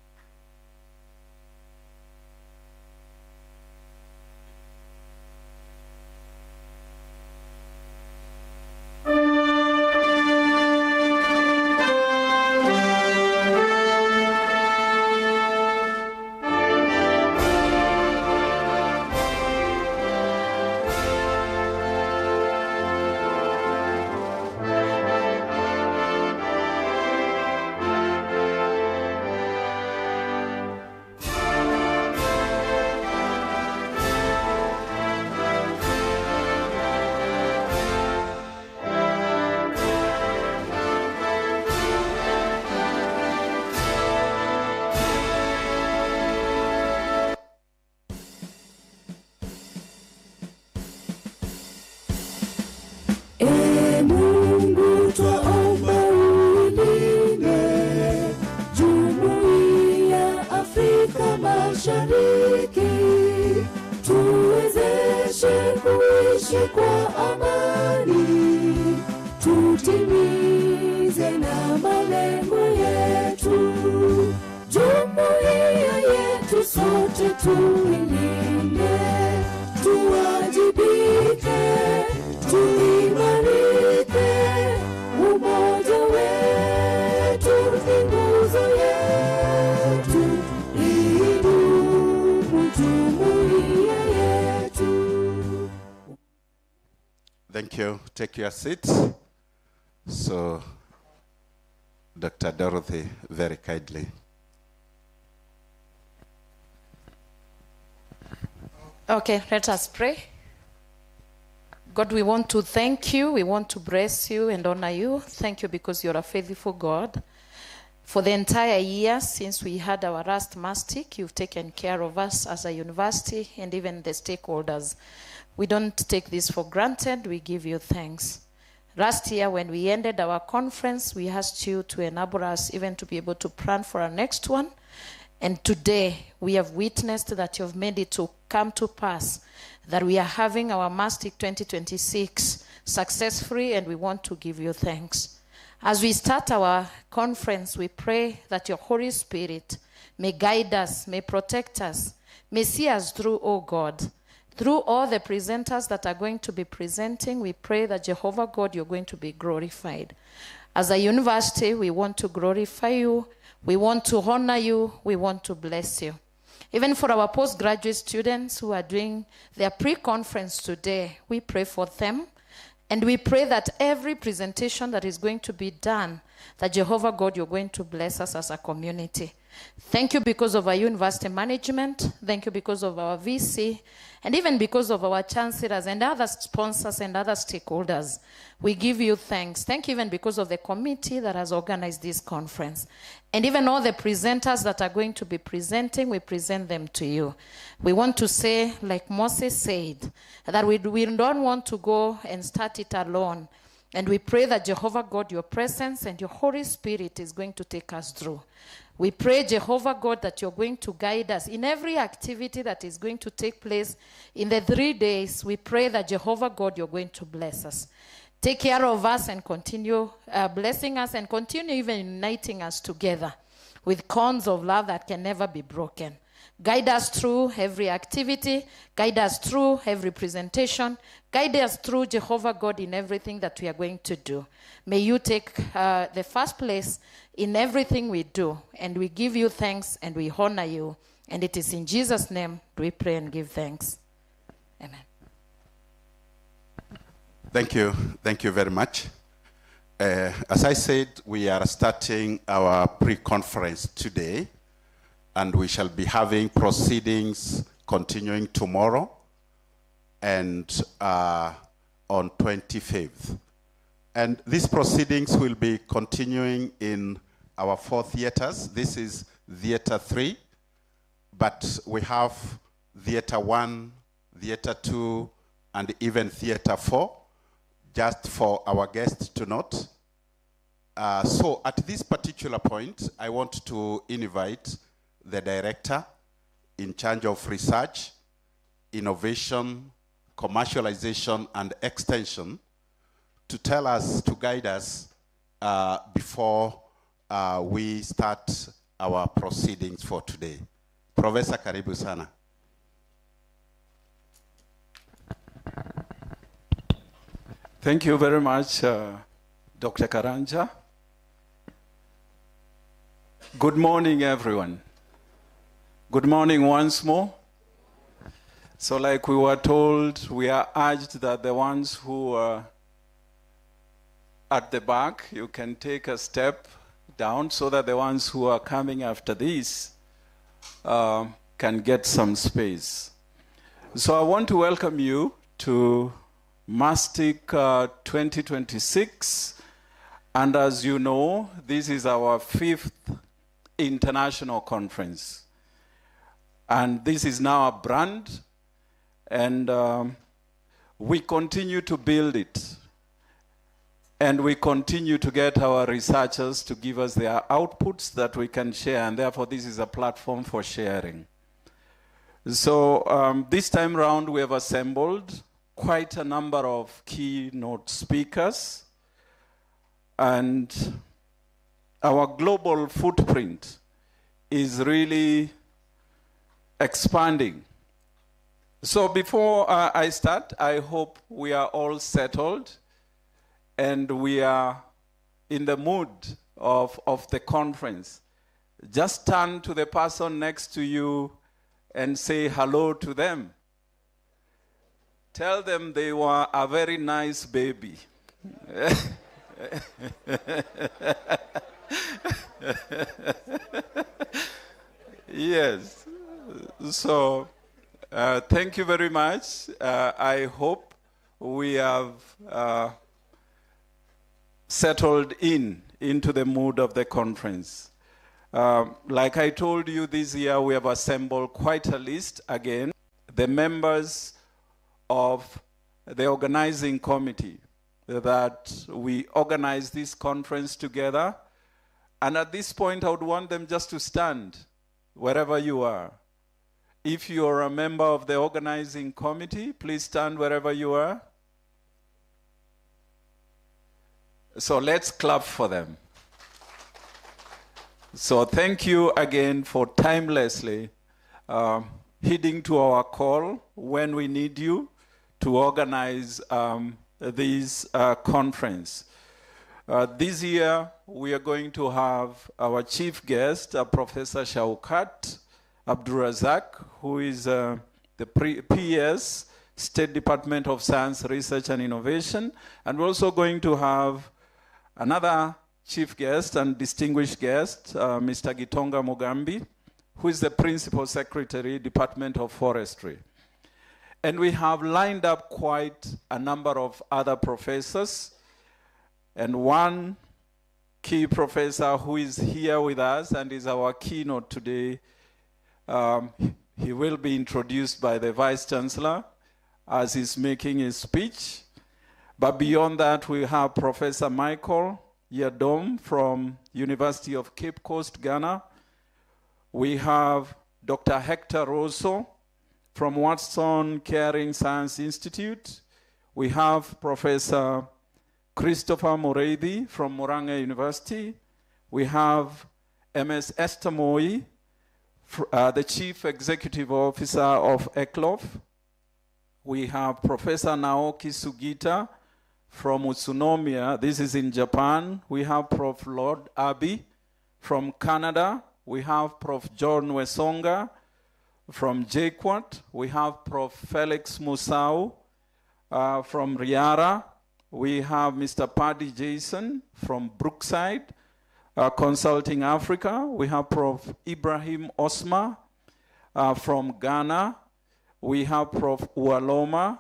Thank you. Take your seats. So, Dr. Dorothy, very kindly. Okay, let us pray. God, we want to thank you. We want to bless you and honor you. Thank you because you're a faithful God. For the entire year since we had our last mastic, you've taken care of us as a university and even the stakeholders. We don't take this for granted. We give you thanks. Last year when we ended our conference, we asked you to enable us even to be able to plan for our next one. And today we have witnessed that you've made it to come to pass, that we are having our Mastic 2026 successfully, and we want to give you thanks. As we start our conference, we pray that your Holy Spirit may guide us, may protect us, may see us through, oh God. Through all the presenters that are going to be presenting, we pray that Jehovah God, you're going to be glorified. As a university, we want to glorify you. We want to honor you. We want to bless you. Even for our postgraduate students who are doing their pre-conference today, we pray for them. And we pray that every presentation that is going to be done, that Jehovah God, you're going to bless us as a community. Thank you because of our university management. Thank you because of our VC, and even because of our chancellors and other sponsors and other stakeholders. We give you thanks. Thank you even because of the committee that has organized this conference. And even all the presenters that are going to be presenting, we present them to you. We want to say, like Moses said, that we don't want to go and start it alone. And we pray that Jehovah God, your presence and your Holy Spirit is going to take us through. We pray, Jehovah God, that you're going to guide us in every activity that is going to take place in the 3 days. We pray that, Jehovah God, you're going to bless us. Take care of us and continue blessing us and continue even uniting us together with cords of love that can never be broken. Guide us through every activity. Guide us through every presentation. Guide us through, Jehovah God, in everything that we are going to do. May you take the first place in everything we do. And we give you thanks and we honor you. And it is in Jesus' name we pray and give thanks. Amen. Thank you. Thank you very much. As I said, we are starting our pre-conference today, and we shall be having proceedings continuing tomorrow and on 25th. And these proceedings will be continuing in our 4 theaters. This is Theater 3, but we have Theater 1, Theater 2, and even Theater 4. Just for our guests to note. So at this particular point, I want to invite the director in charge of research, innovation, commercialization, and extension to tell us, to guide us before we start our proceedings for today. Professor Karibu Sana. Thank you very much, Dr. Karanja. Good morning, everyone. Good morning once more. So like we were told, we are urged that the ones who are at the back, you can take a step down so that the ones who are coming after this can get some space. So I want to welcome you to Mastic 2026, and as you know, this is our 5th international conference, and this is now a brand, and we continue to build it, and we continue to get our researchers to give us their outputs that we can share, and therefore this is a platform for sharing. So this time round we have assembled quite a number of keynote speakers, and our global footprint is really expanding. So before I start, I hope we are all settled and we are in the mood of the conference. Just turn to the person next to you and say hello to them. Tell them they were a very nice baby. Yes. So, thank you very much. I hope we have settled into the mood of the conference. Like I told you, this year we have assembled quite a list again. The members of the organizing committee that we organize this conference together. And at this point, I would want them just to stand wherever you are. If you are a member of the organizing committee, please stand wherever you are. So let's clap for them. So thank you again for timelessly heeding to our call when we need you to organize this conference. This year, we are going to have our chief guest, Professor Shaukat Abdurazak, who is the PS, State Department of Science, Research and Innovation. And we're also going to have another chief guest and distinguished guest, Mr. Gitonga Mugambi, who is the Principal Secretary, Department of Forestry. And we have lined up quite a number of other professors, and one key professor who is here with us and is our keynote today. He will be introduced by the Vice Chancellor as he's making his speech. But beyond that, we have Professor Michael Yadom from University of Cape Coast, Ghana. We have Dr. Hector Rosso from Watson Caring Science Institute. We have Professor Christopher Moreidi from Moranga University. We have MS Esther Moi, the Chief Executive Officer of ECLOF. We have Professor Naoki Sugita from Utsunomiya. This is in Japan. We have Prof. Lord Abbey from Canada. We have Prof. John Wesonga from JQuat. We have Prof. Felix Musau from Riara. We have Mr. Paddy Jason from Brookside Consulting Africa. We have Prof. Ibrahim Osma from Ghana. We have Prof. Ualoma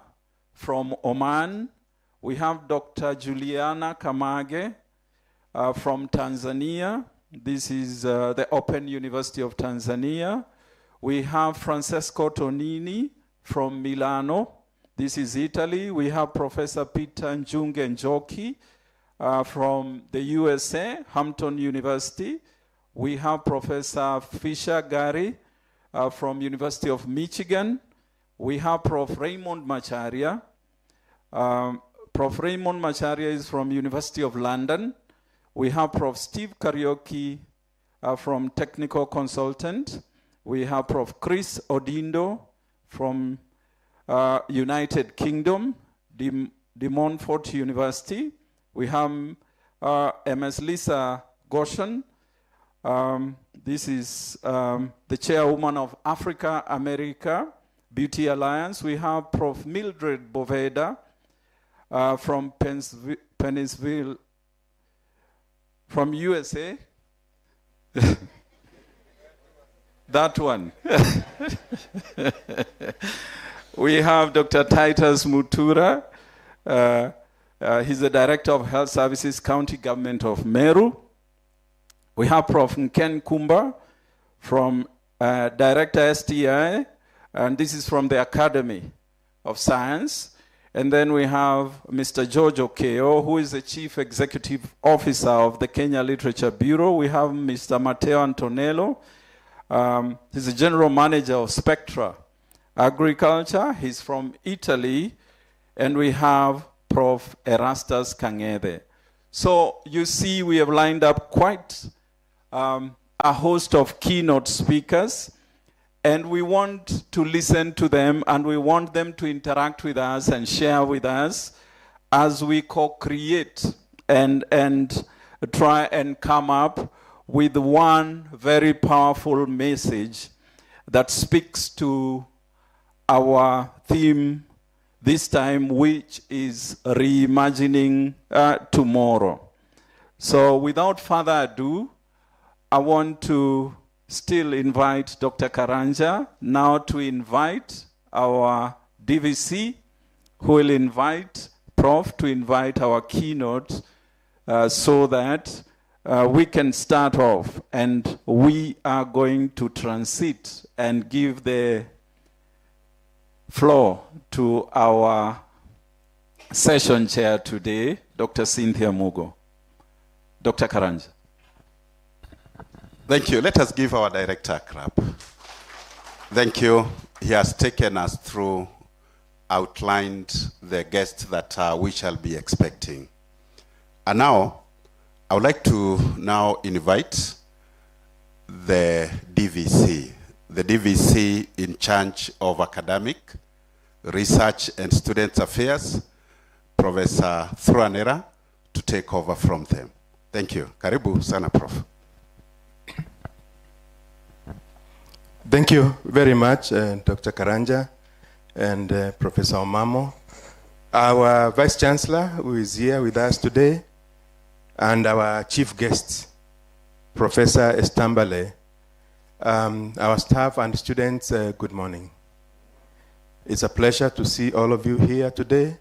from Oman. We have Dr. Juliana Kamage from Tanzania. This is the Open University of Tanzania. We have Francesco Tonini from Milano. This is Italy. We have Professor Peter Njunge Njoki from the USA, Hampton University. We have Professor Fisher Gary from University of Michigan. We have Prof. Raymond Macharia. Prof. Raymond Macharia is from University of London. We have Prof. Steve Karaoke from Technical Consultant. We have Prof. Chris Odindo from United Kingdom, De Montfort University. We have Ms. Lisa Goshen. This is the chairwoman of Africa America Beauty Alliance. We have Prof. Mildred Boveda from Pennsylvania, from USA. That one. We have Dr. Titus Mutura. He's the Director of Health Services, County Government of Meru. We have Prof. Ken Kumba from Director STI, and this is from the Academy of Science. And then we have Mr. George Okeo, who is the Chief Executive Officer of the Kenya Literature Bureau. We have Mr. Matteo Antonello. He's the General Manager of Spectra Agriculture. He's from Italy. And we have Prof. Erastus Kangede. So you see, we have lined up quite a host of keynote speakers. And we want to listen to them, and we want them to interact with us and share with us as we co-create and try and come up with one very powerful message that speaks to our theme this time, which is reimagining tomorrow. So without further ado, I want to still invite Dr. Karanja now to invite our DVC, who will invite Prof. to invite our keynote so that we can start off, and we are going to transit and give the floor to our session chair today, Dr. Cynthia Mugo. Dr. Karanja. Thank you. Let us give our director a clap. Thank you. He has taken us through, outlined the guests that we shall be expecting. And now, I would like to now invite the DVC in charge of academic, research and student affairs, Professor Thruanera, to take over from them. Thank you. Karibu sana, Prof. Thank you very much, Dr. Karanja and Professor Omamo. Our Vice Chancellor, who is here with us today, and our chief guest, Professor Estambale, our staff and students, good morning. It's a pleasure to see all of you here today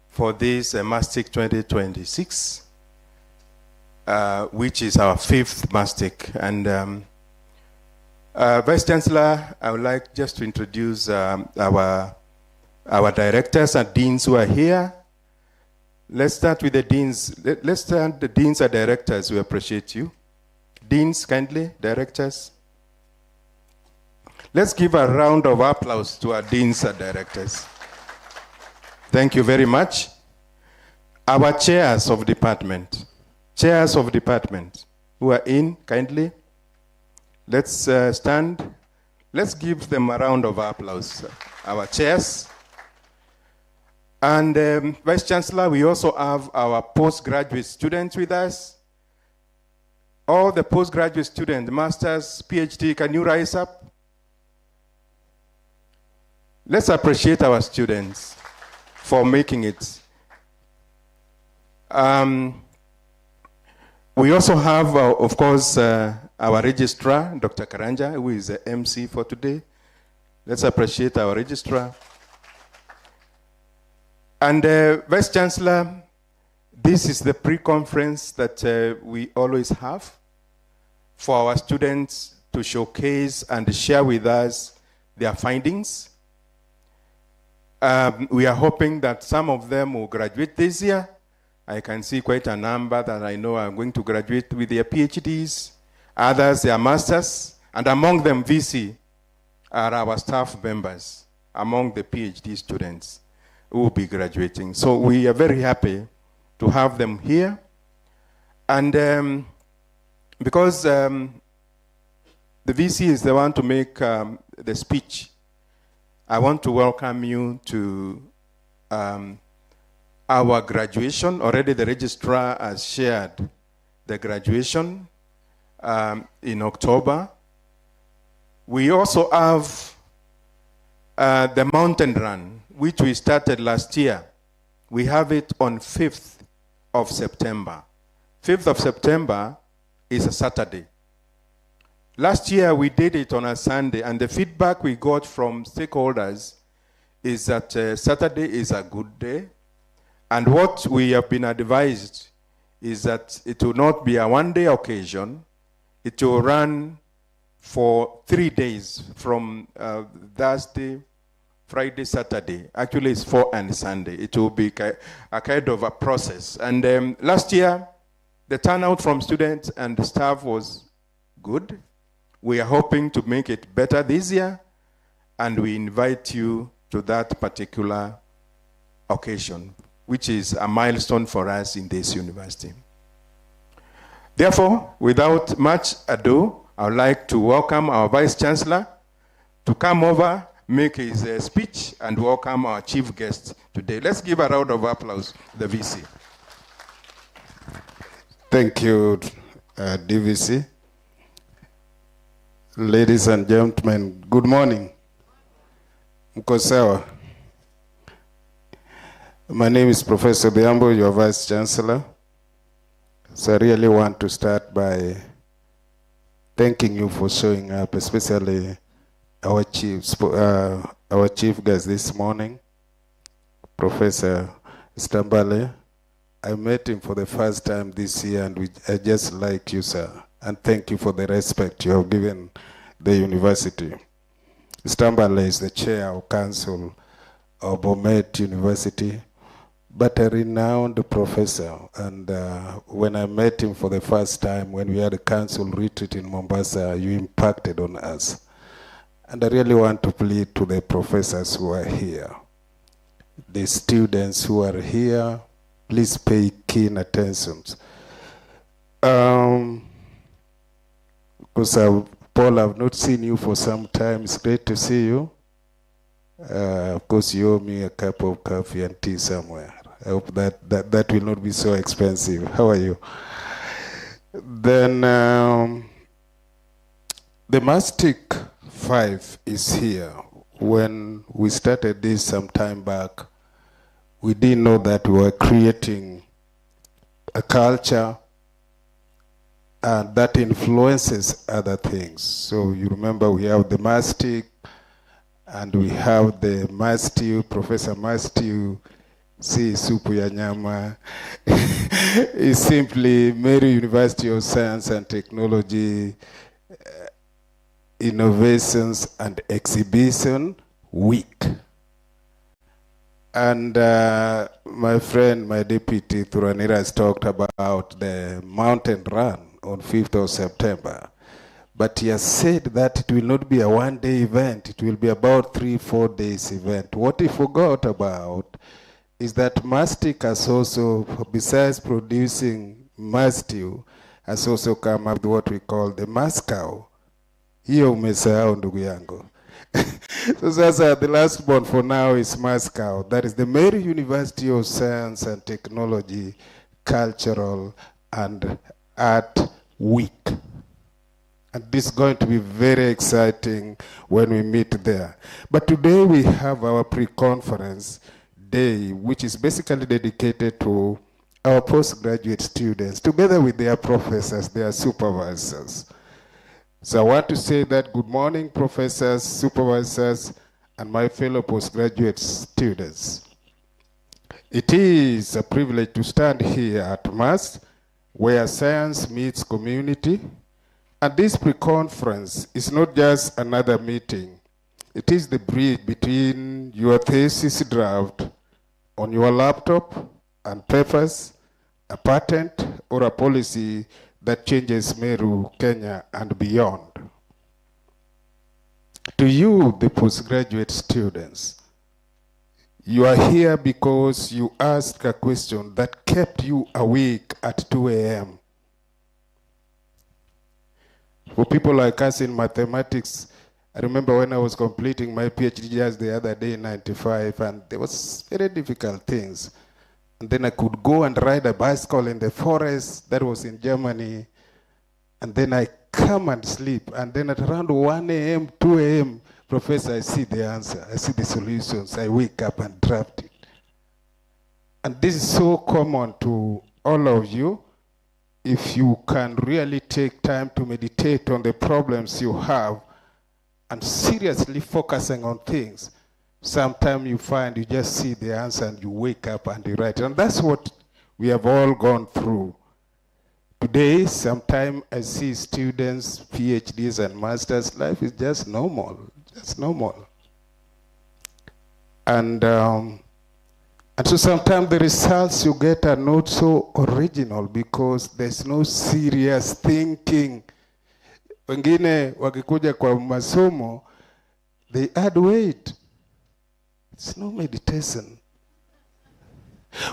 for this Mastic 2026, which is our 5th Mastic. And Vice Chancellor, I would like just to introduce our directors and deans who are here. Let's start with the deans. Let's start the deans and directors. We appreciate you. Deans, kindly, directors. Let's give a round of applause to our deans and directors. Thank you very much. Our chairs of department who are in, kindly. Let's stand. Let's give them a round of applause. Our chairs. And Vice Chancellor, we also have our postgraduate students with us. All the postgraduate students, masters, PhD, can you rise up? Let's appreciate our students for making it. We also have, of course, our registrar, Dr. Karanja, who is the MC for today. Let's appreciate our registrar. And Vice Chancellor, this is the pre-conference that we always have for our students to showcase and share with us their findings. We are hoping that some of them will graduate this year. I can see quite a number that I know are going to graduate with their PhDs, others their masters, and among them VC are our staff members among the PhD students who will be graduating. So we are very happy to have them here. And because the VC is the one to make the speech, I want to welcome you to our graduation. Already the registrar has shared the graduation in October. We also have the mountain run, which we started last year. We have it on 5th of September. 5th of September is a Saturday. Last year we did it on a Sunday, and the feedback we got from stakeholders is that Saturday is a good day. And what we have been advised is that it will not be a one-day occasion. It will run for 3 days from Thursday, Friday, Saturday. Actually, it's 4 and Sunday. It will be a kind of a process. And last year, the turnout from students and staff was good. We are hoping to make it better this year, and we invite you to that particular occasion, which is a milestone for us in this university. Therefore, without much ado, I would like to welcome our Vice Chancellor to come over, make his speech, and welcome our chief guest today. Let's give a round of applause to the VC. Thank you, DVC. Ladies and gentlemen, good morning. Mko sawa? My name is Professor Biambo, your Vice Chancellor. So I really want to start by thanking you for showing up, especially our chief guest this morning, Professor Stambale. I met him for the first time this year, and I just like you, sir. And thank you for the respect you have given the university. Stambale is the chair of council of Bomet University, but a renowned professor. And when I met him for the first time, when we had a council retreat in Mombasa, you impacted on us. And I really want to plead to the professors who are here, the students who are here, please pay keen attention. Because Paul, I've not seen you for some time. It's great to see you. Of course, you owe me a cup of coffee and tea somewhere. I hope that will not be so expensive. How are you? Then the Mastic 5 is here. When we started this some time back, we didn't know that we were creating a culture, and that influences other things. So you remember we have the mastic, and we have the mastiu, Professor Mastiu, si supu ya nyama, is simply Meru University of Science and Technology Innovations and Exhibition Week. And my friend, my deputy, Thuranira, has talked about the mountain run on 5th of September. But he has said that it will not be a one-day event. It will be about 3-4 days event. What he forgot about is that Mastic has also, besides producing Mastiu, has also come up with what we call the Mascow. Hiyo umesahau ndugu yangu. So sasa the last one for now is Mascow. That is the Meru University of Science and Technology Cultural and Art Week. And this is going to be very exciting when we meet there. But today we have our pre-conference day, which is basically dedicated to our postgraduate students, together with their professors, their supervisors. So I want to say that good morning, professors, supervisors, and my fellow postgraduate students. It is a privilege to stand here at Mass, where science meets community. And this pre-conference is not just another meeting. It is the bridge between your thesis draft on your laptop and papers, a patent, or a policy that changes Meru, Kenya, and beyond. To you, the postgraduate students, you are here because you asked a question that kept you awake at 2 a.m. For people like us in mathematics, I remember when I was completing my PhD just the other day in 95, and there was very difficult things. And then I could go and ride a bicycle in the forest that was in Germany, and then I come and sleep. And then at around 1 a.m., 2 a.m., Professor, I see the answer, I see the solutions, I wake up and draft it. And this is so common to all of you. If you can really take time to meditate on the problems you have and seriously focusing on things, sometimes you find you just see the answer and you wake up and you write. And that's what we have all gone through. Today, sometimes I see students, PhDs and masters, life is just normal, just normal. And so sometimes the results you get are not so original because there's no serious thinking. Wengine wakikuja kwa masomo, they add weight. It's no meditation.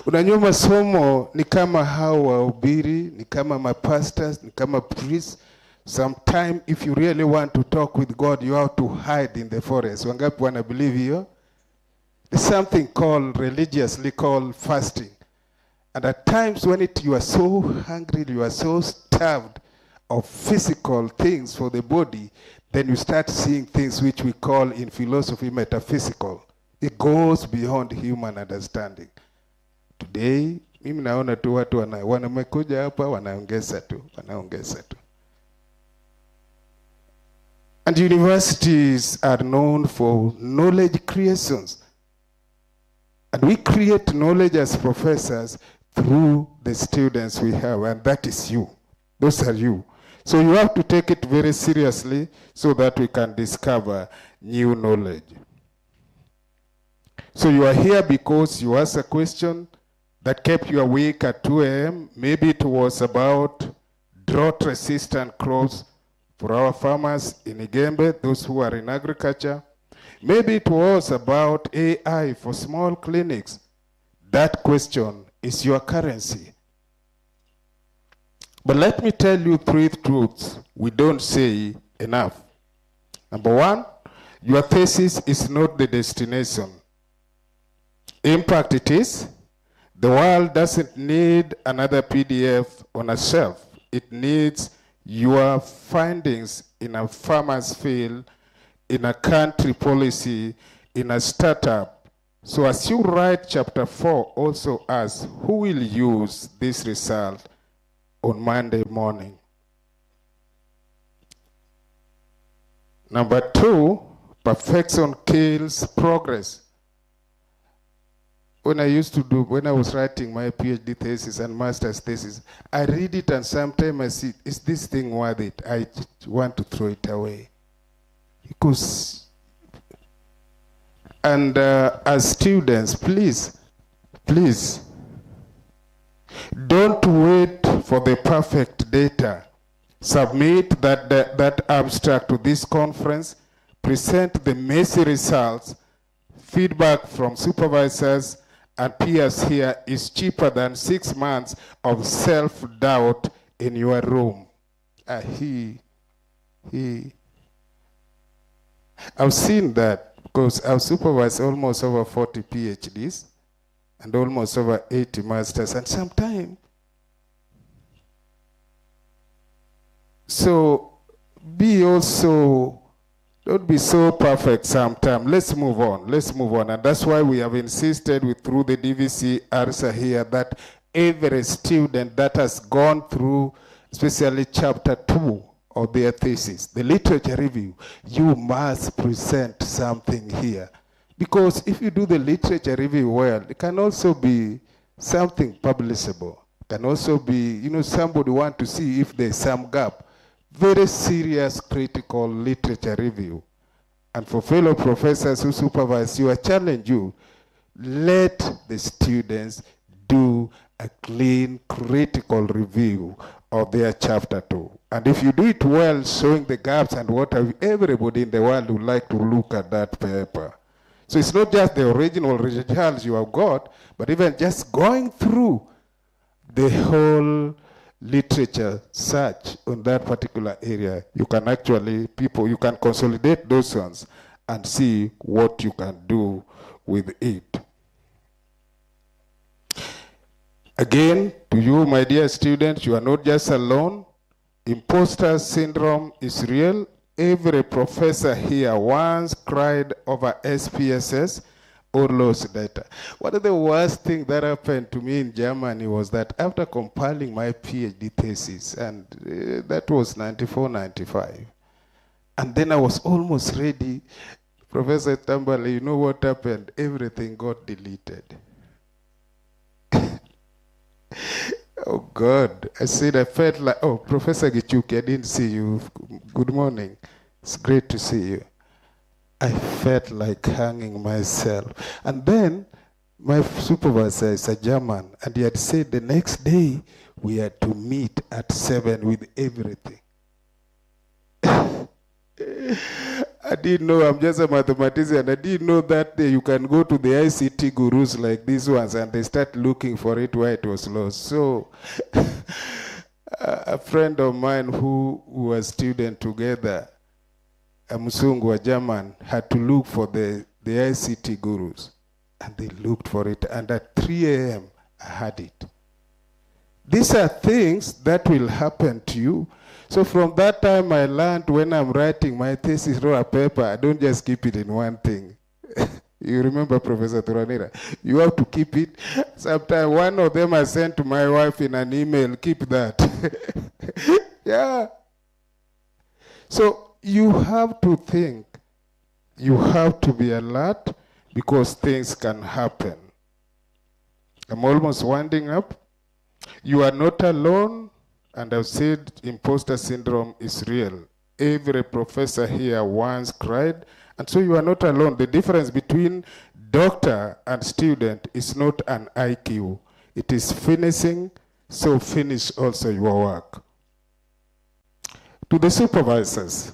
Unajua masomo ni kama hao wahubiri, ni kama mapastors, ni kama priests. Sometimes if you really want to talk with God, you have to hide in the forest. Wangapi wana believe hiyo? There's something called, religiously called fasting. And at times when you are so hungry, you are so starved of physical things for the body, then you start seeing things which we call in philosophy metaphysical. It goes beyond human understanding. Today, mimi naona tu watu wanakuja hapa wanaongeza tu. And universities are known for knowledge creations. And we create knowledge as professors through the students we have, and that is you. Those are you. So you have to take it very seriously so that we can discover new knowledge. So you are here because you asked a question that kept you awake at 2 a.m. Maybe it was about drought-resistant crops for our farmers in Igembe, those who are in agriculture. Maybe it was about AI for small clinics. That question is your currency. But let me tell you 3 truths we don't say enough. Number 1, your thesis is not the destination. Impact it is. The world doesn't need another PDF on a shelf. It needs your findings in a farmer's field, in a country policy, in a startup, So as you write chapter 4, also ask, who will use this result on Monday morning? Number 2, perfection kills progress. When I was writing my PhD thesis and master's thesis, I read it and sometimes I see, is this thing worth it? I want to throw it away. Because, and as students, please, don't wait for the perfect data. Submit that abstract to this conference, present the messy results, feedback from supervisors and peers here is cheaper than 6 months of self-doubt in your room. I've seen that because I've supervised almost over 40 PhDs and almost over 80 masters, and sometimes. So don't be so perfect sometimes. Let's move on. And that's why we have insisted through the DVC ARSA here that every student that has gone through, especially chapter 2 of their thesis, the literature review, you must present something here. Because if you do the literature review well, it can also be something publishable. It can also be, somebody want to see if there's some gap. Very serious, critical literature review. And for fellow professors who supervise you, I challenge you, let the students do a clean, critical review of their chapter 2. And if you do it well, showing the gaps and what everybody in the world would like to look at that paper. So it's not just the original results you have got, but even just going through the whole literature search on that particular area, you can actually, you can consolidate those ones and see what you can do with it. Again, to you, my dear students, you are not just alone. Imposter syndrome is real. Every professor here once cried over SPSS or lost data. One of the worst things that happened to me in Germany was that after compiling my PhD thesis, and that was 94, 95, and then I was almost ready, Professor Tambale, you know what happened? Everything got deleted. Oh God, I felt like, oh, Professor Gichuki, I didn't see you. Good morning. It's great to see you. I felt like hanging myself. And then my supervisor is a German, and he had said the next day we had to meet at 7 with everything. I didn't know, I'm just a mathematician. I didn't know that you can go to the ICT gurus like these ones and they start looking for it where it was lost. So a friend of mine who was student together, a Musungu, a German, had to look for the ICT gurus. And they looked for it. And at 3 a.m., I had it. These are things that will happen to you. So from that time, I learned when I'm writing my thesis or a paper, I don't just keep it in one thing. You remember Professor Turanira? You have to keep it. Sometimes one of them I sent to my wife in an email, keep that. Yeah. So you have to think. You have to be alert because things can happen. I'm almost winding up. You are not alone. And I've said imposter syndrome is real. Every professor here once cried, and so you are not alone. The difference between doctor and student is not an IQ. It is finishing, so finish also your work. To the supervisors,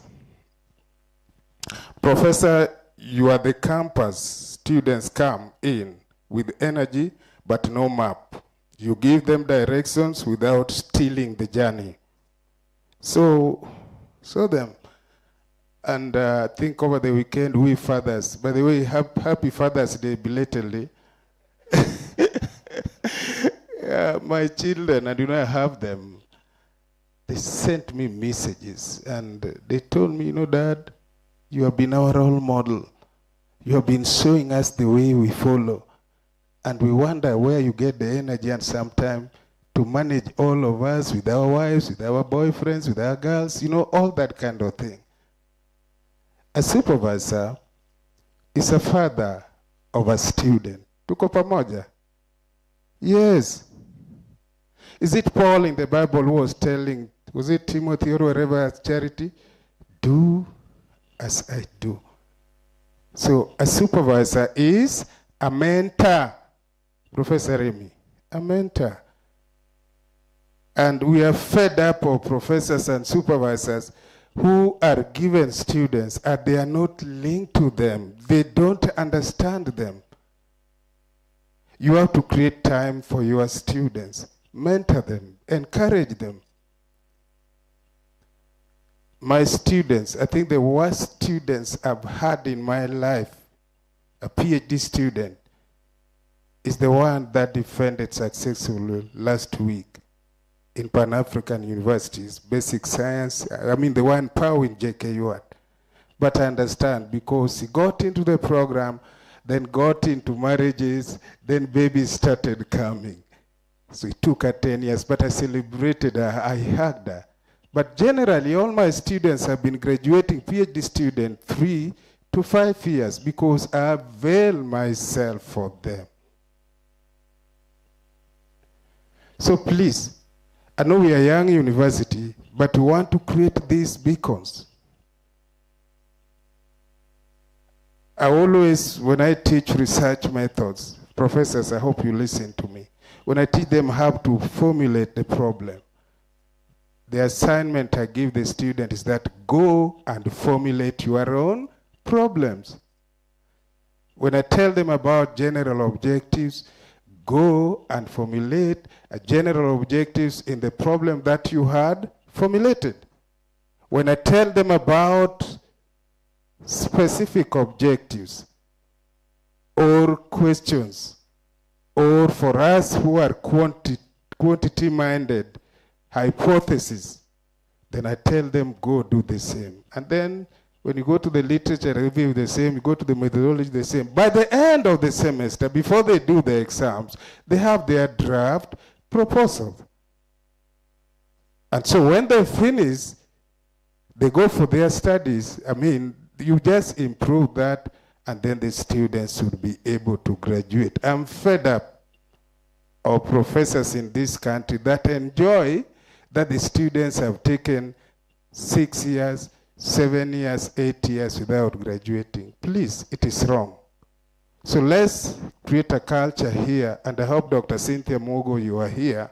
Professor, you are the campus. Students come in with energy, but no map. You give them directions without stealing the journey. So them. And I think over the weekend, we fathers, by the way, happy Father's Day belatedly. Yeah, my children, I do not have them. They sent me messages and they told me, Dad, you have been our role model. You have been showing us the way we follow. And we wonder where you get the energy and sometimes to manage all of us with our wives, with our boyfriends, with our girls, all that kind of thing. A supervisor is a father of a student. Tuko pamoja? Yes. Is it Paul in the Bible who was telling, was it Timothy or wherever, charity? Do as I do. So a supervisor is a mentor. Professor Remy, a mentor. And we are fed up of professors and supervisors who are given students and they are not linked to them. They don't understand them. You have to create time for your students. Mentor them, encourage them. My students, I think the worst students I've had in my life, a PhD student, is the one that defended successfully last week in Pan-African universities, basic science, the one powering JKU. But I understand because he got into the program, then got into marriages, then babies started coming. So it took her 10 years, but I celebrated her, I hugged her. But generally, all my students have been graduating, PhD student, 3 to 5 years because I avail myself for them. So please, I know we are a young university, but we want to create these beacons. I always, when I teach research methods, professors, I hope you listen to me. When I teach them how to formulate the problem, the assignment I give the student is that go and formulate your own problems. When I tell them about general objectives, go and formulate a general objectives in the problem that you had formulated. When I tell them about specific objectives or questions, or for us who are quantity-minded, hypothesis, then I tell them go do the same. And then when you go to the literature review the same, you go to the methodology the same. By the end of the semester, before they do the exams, they have their draft proposal. And so when they finish, they go for their studies. You just improve that, and then the students will be able to graduate. I'm fed up of professors in this country that enjoy that the students have taken 6 years, 7 years, 8 years without graduating. Please, it is wrong. So let's create a culture here, and I hope Dr. Cynthia Mogo, you are here.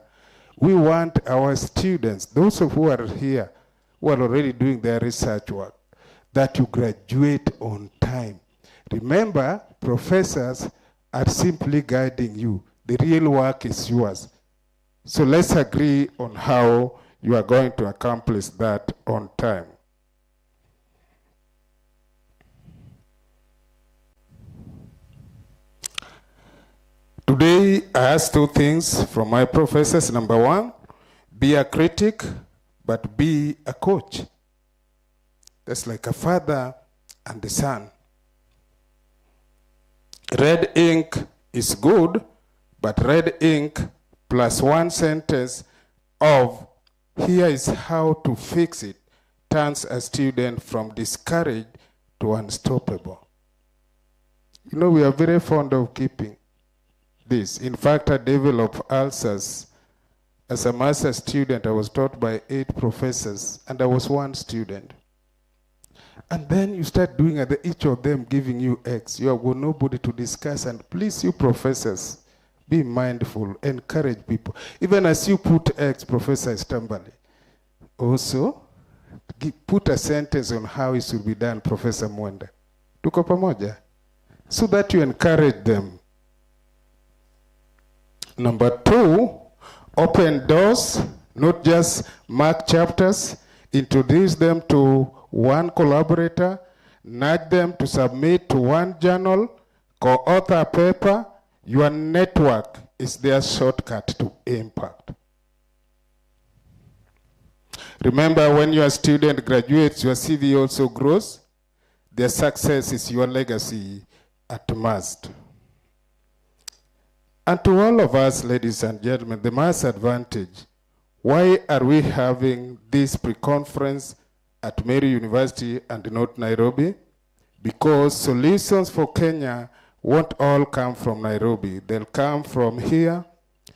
We want our students, those who are here, who are already doing their research work, that you graduate on time. Remember, professors are simply guiding you. The real work is yours. So let's agree on how you are going to accomplish that on time. Today, I asked 2 things from my professors. Number 1, be a critic, but be a coach. That's like a father and the son. Red ink is good, but red ink plus 1 sentence of here is how to fix it turns a student from discouraged to unstoppable. We are very fond of keeping this. In fact, I developed ulcers. As a master's student, I was taught by 8 professors, and I was 1 student. And then you start doing each of them giving you X. You have got nobody to discuss. And please, you professors, be mindful, encourage people. Even as you put X, Professor Stambali, also put a sentence on how it should be done, Professor Mwenda. Tuko pamoja? So that you encourage them. Number 2, open doors, not just mark chapters, introduce them to 1 collaborator, nudge them to submit to 1 journal, co-author a paper. Your network is their shortcut to impact. Remember, when your student graduates, your CV also grows. Their success is your legacy. at must. And to all of us, ladies and gentlemen, the mass advantage, why are we having this pre-conference at Meru University and North Nairobi? Because solutions for Kenya won't all come from Nairobi. They'll come from here,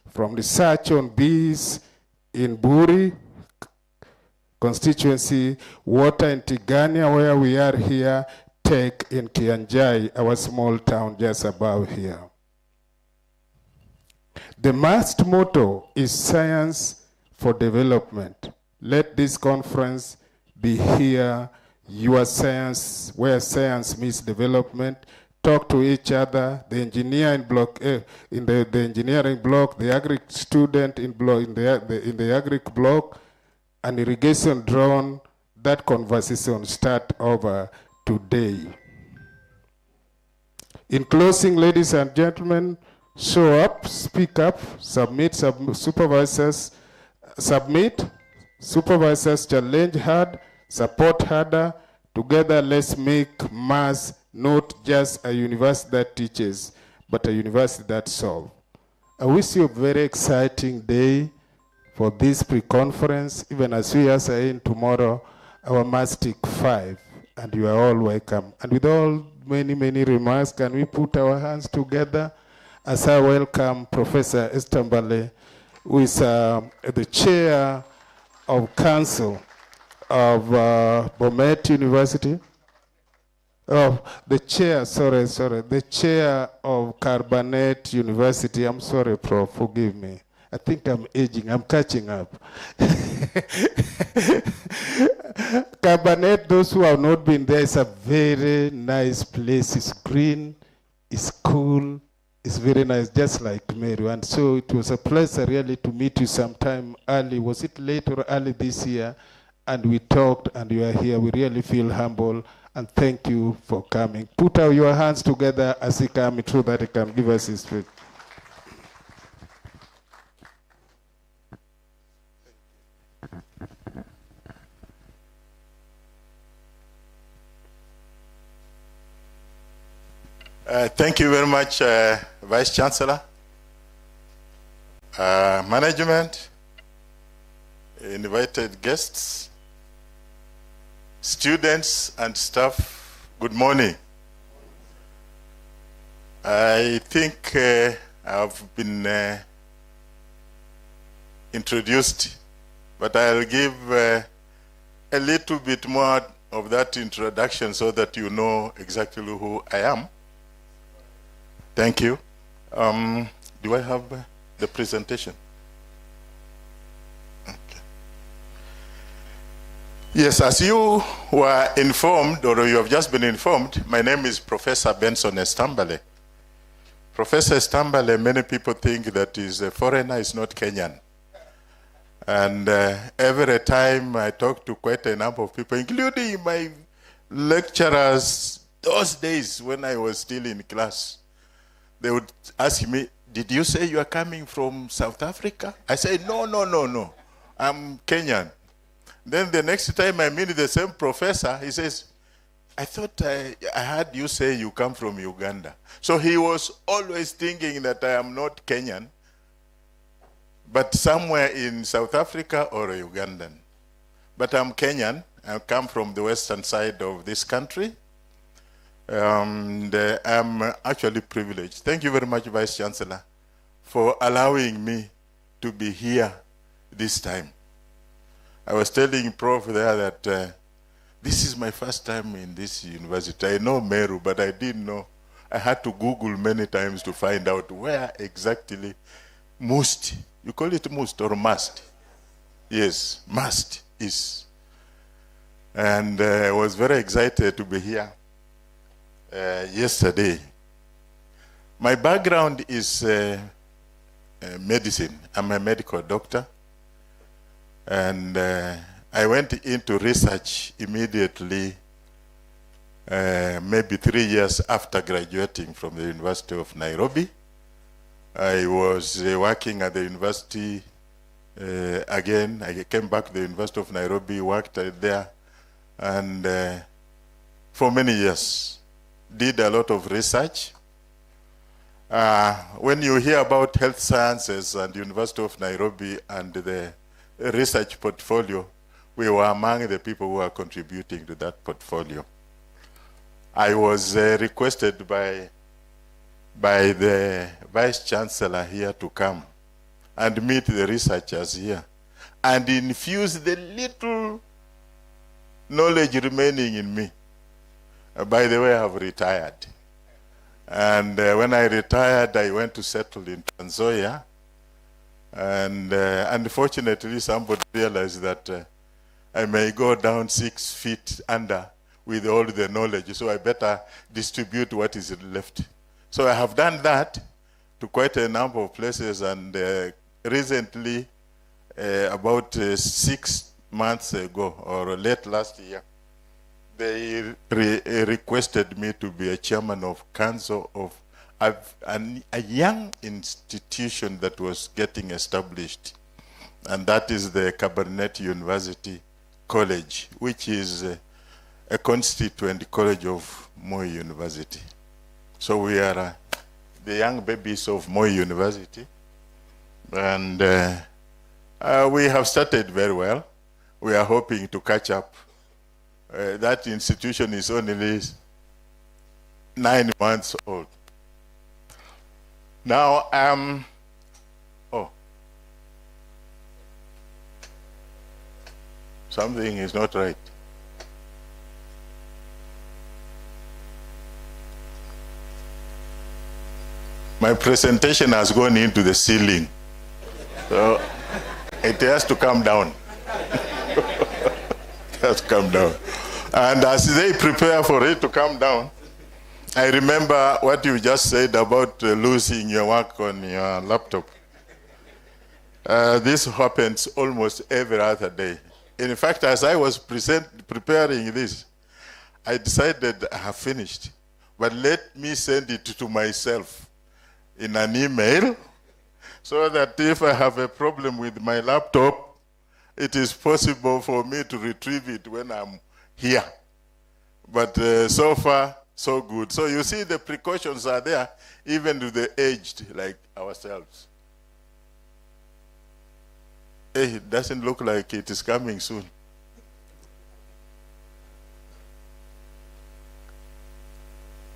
from research on bees in Buri constituency, water in Tigania, where we are here, tech in Kianjai, our small town just above here. The MAST motto is science for development. Let this conference be here, your science, where science meets development. Talk to each other, the engineer in block A, in the engineering block, the agri student in the agri block, an irrigation drone. That conversation start over today. In closing, ladies and gentlemen, show up, speak up, submit, supervisors challenge hard, support harder. Together, let's make mass not just a university that teaches, but a university that solves. I wish you a very exciting day for this pre-conference, even as we are saying tomorrow, our Mastic 5, and you are all welcome. And with all many remarks, can we put our hands together as I welcome Professor Estambale, who is the chair of council of Bomet University. Oh, the chair, the chair of Carbonet University. I'm sorry, Prof, forgive me. I think I'm aging, I'm catching up. Carbonet, those who have not been there, is a very nice place. It's green, it's cool, it's very nice, just like Meru. And so it was a pleasure really to meet you sometime early. Was it late or early this year? And we talked and you are here. We really feel humble and thank you for coming. Put out your hands together as he comes through that he can give us his speech. Thank you very much, Vice Chancellor, management, invited guests, students and staff, good morning. I think I've been introduced, but I'll give a little bit more of that introduction so that you know exactly who I am. Thank you. Do I have the presentation? Okay. Yes, as you were informed, or you have just been informed, my name is Professor Benson Estambale. Professor Estambale, many people think that he's a foreigner, he's not Kenyan. And every time I talk to quite a number of people, including my lecturers, those days when I was still in class, they would ask me, did you say you are coming from South Africa? I say, no, I'm Kenyan. Then the next time I meet the same professor, he says, I thought I heard you say you come from Uganda. So he was always thinking that I am not Kenyan, but somewhere in South Africa or Ugandan. But I'm Kenyan. I come from the western side of this country. And I'm actually privileged. Thank you very much, Vice Chancellor, for allowing me to be here this time. I was telling Prof there that this is my first time in this university. I know Meru, but I didn't know. I had to Google many times to find out where exactly MUST, you call it MUST or MUST? Yes, MUST is. And I was very excited to be here. Yesterday. My background is medicine. I'm a medical doctor. And I went into research immediately, maybe 3 years after graduating from the University of Nairobi. I was working at the university again. I came back to the University of Nairobi, worked there, and for many years. did a lot of research. When you hear about health sciences and University of Nairobi and the research portfolio, we were among the people who are contributing to that portfolio. I was requested by the Vice Chancellor here to come and meet the researchers here and infuse the little knowledge remaining in me. By the way, I have retired. And when I retired, I went to settle in Tanzania. And unfortunately, somebody realized that I may go down 6 feet under with all the knowledge, so I better distribute what is left. So I have done that to quite a number of places, and recently, about 6 months ago, or late last year, they requested me to be a chairman of council of a young institution that was getting established, and that is the Cabernet University College, which is a constituent college of Moi University. So we are the young babies of Moi University, and we have started very well. We are hoping to catch up. That institution is only 9 months old. Now, something is not right. My presentation has gone into the ceiling, so it has to come down. It has to come down. And as they prepare for it to come down, I remember what you just said about losing your work on your laptop. This happens almost every other day. In fact, as I was preparing this, I decided I have finished, but let me send it to myself in an email so that if I have a problem with my laptop, it is possible for me to retrieve it when I'm here. But so far, so good. So you see the precautions are there, even to the aged like ourselves. Hey, it doesn't look like it is coming soon.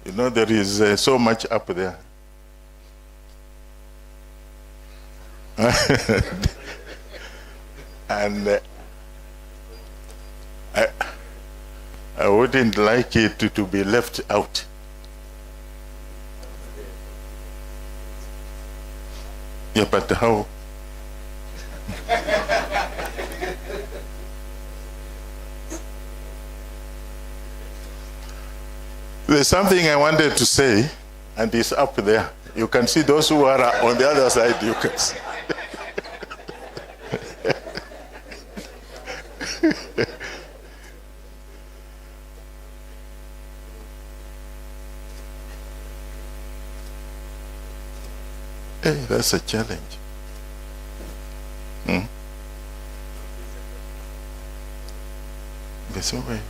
You know, there is so much up there. And I wouldn't like it to be left out. Yeah, but how? There's something I wanted to say, and it's up there. You can see those who are on the other side, you can see. Hey, that's a challenge. This way.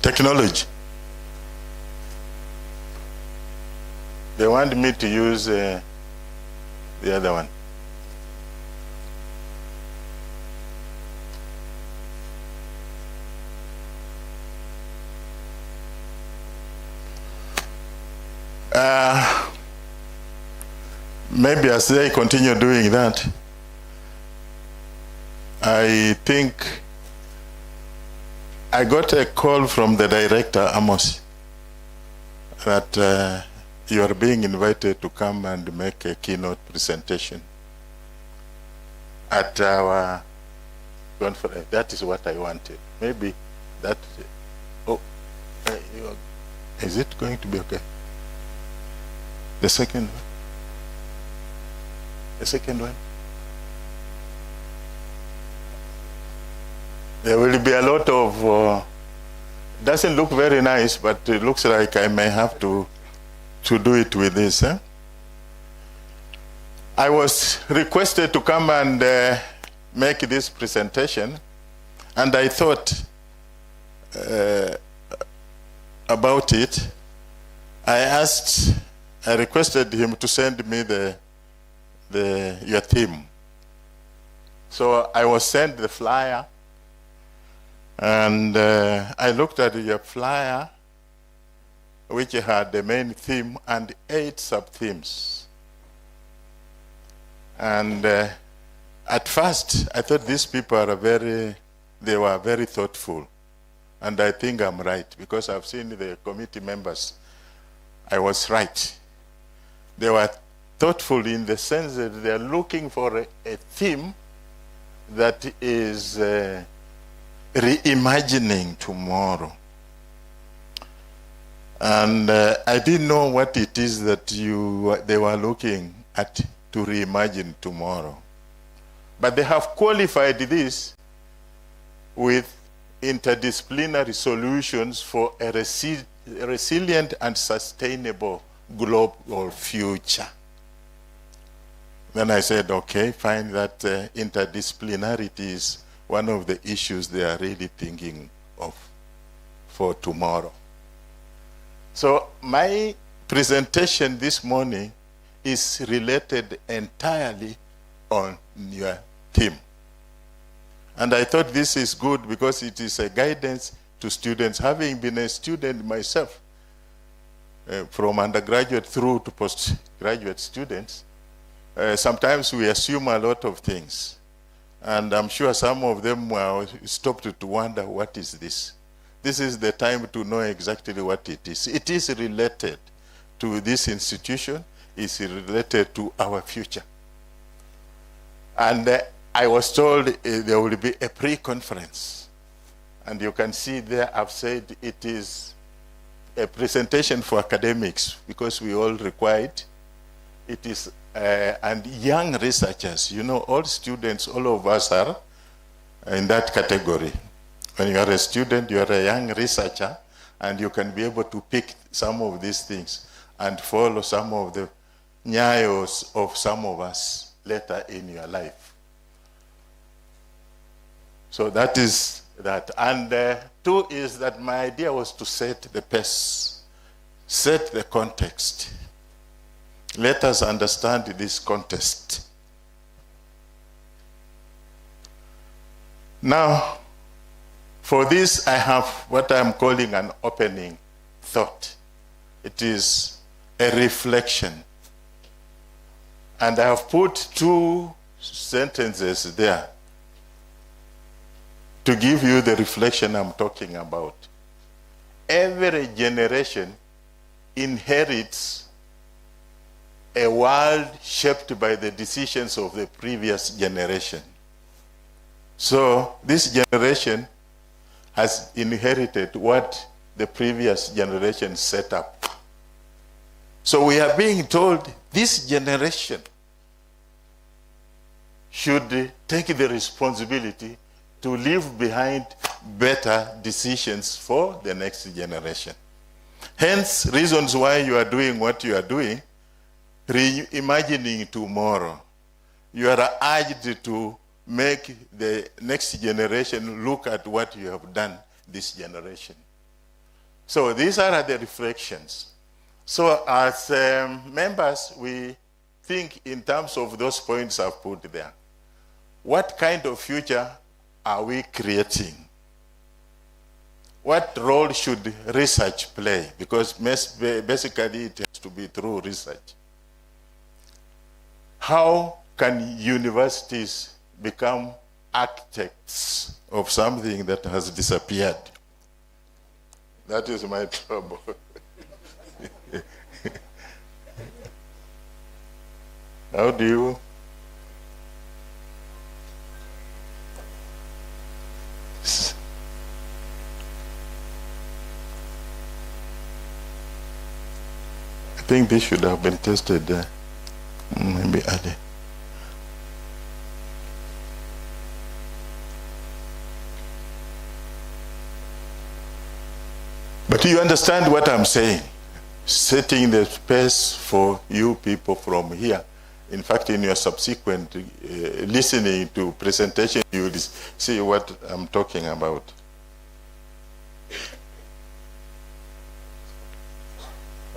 Technology. They want me to use the other one. Maybe as they continue doing that, I think I got a call from the director, Amos, that you are being invited to come and make a keynote presentation at our conference. That is what I wanted. Maybe that, is it going to be okay? The second one? The second one? There will be a lot of, doesn't look very nice, but it looks like I may have to do it with this. I was requested to come and make this presentation, and I thought about it, I requested him to send me your theme. So I was sent the flyer, and I looked at your flyer, which had the main theme and 8 sub-themes. And at first, I thought these people are they were very thoughtful. And I think I'm right, because I've seen the committee members. I was right. They were thoughtful in the sense that they're looking for a theme that is reimagining tomorrow. And I didn't know what it is that they were looking at to reimagine tomorrow. But they have qualified this with interdisciplinary solutions for a resilient and sustainable global future. Then I said, okay, fine, that interdisciplinarity is one of the issues they are really thinking of for tomorrow. So my presentation this morning is related entirely on your theme. And I thought this is good because it is a guidance to students. Having been a student myself, from undergraduate through to postgraduate students, sometimes we assume a lot of things. And I'm sure some of them stopped to wonder, what is this? This is the time to know exactly what it is. It is related to this institution. It's related to our future. And I was told there will be a pre-conference. And you can see there I've said it is a presentation for academics, because we all require it. It is, and young researchers, you know, all students, all of us are in that category. When you are a student, you are a young researcher, and you can be able to pick some of these things and follow some of the nyayos of some of us later in your life. So that is that. And 2 is that my idea was to set the pace, set the context. Let us understand this context. Now, for this, I have what I'm calling an opening thought. It is a reflection. And I have put 2 sentences there to give you the reflection I'm talking about. Every generation inherits a world shaped by the decisions of the previous generation. So this generation has inherited what the previous generation set up. So we are being told this generation should take the responsibility to leave behind better decisions for the next generation. Hence, reasons why you are doing what you are doing, reimagining tomorrow. You are urged to make the next generation look at what you have done this generation. So these are the reflections. So as members, we think in terms of those points I've put there. What kind of future are we creating? What role should research play? Because basically it has to be through research. How can universities become architects of something that has disappeared? That is my trouble. How do you? I think this should have been tested maybe early. But you understand what I'm saying? Setting the pace for you people from here. In fact, in your subsequent listening to presentation, you will see what I'm talking about.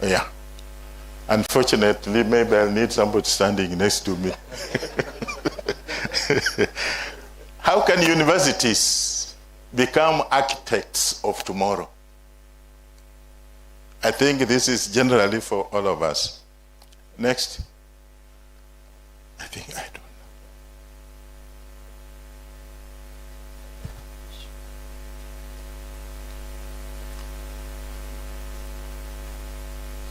Yeah. Unfortunately, maybe I'll need somebody standing next to me. How can universities become architects of tomorrow? I think this is generally for all of us. Next. I don't know.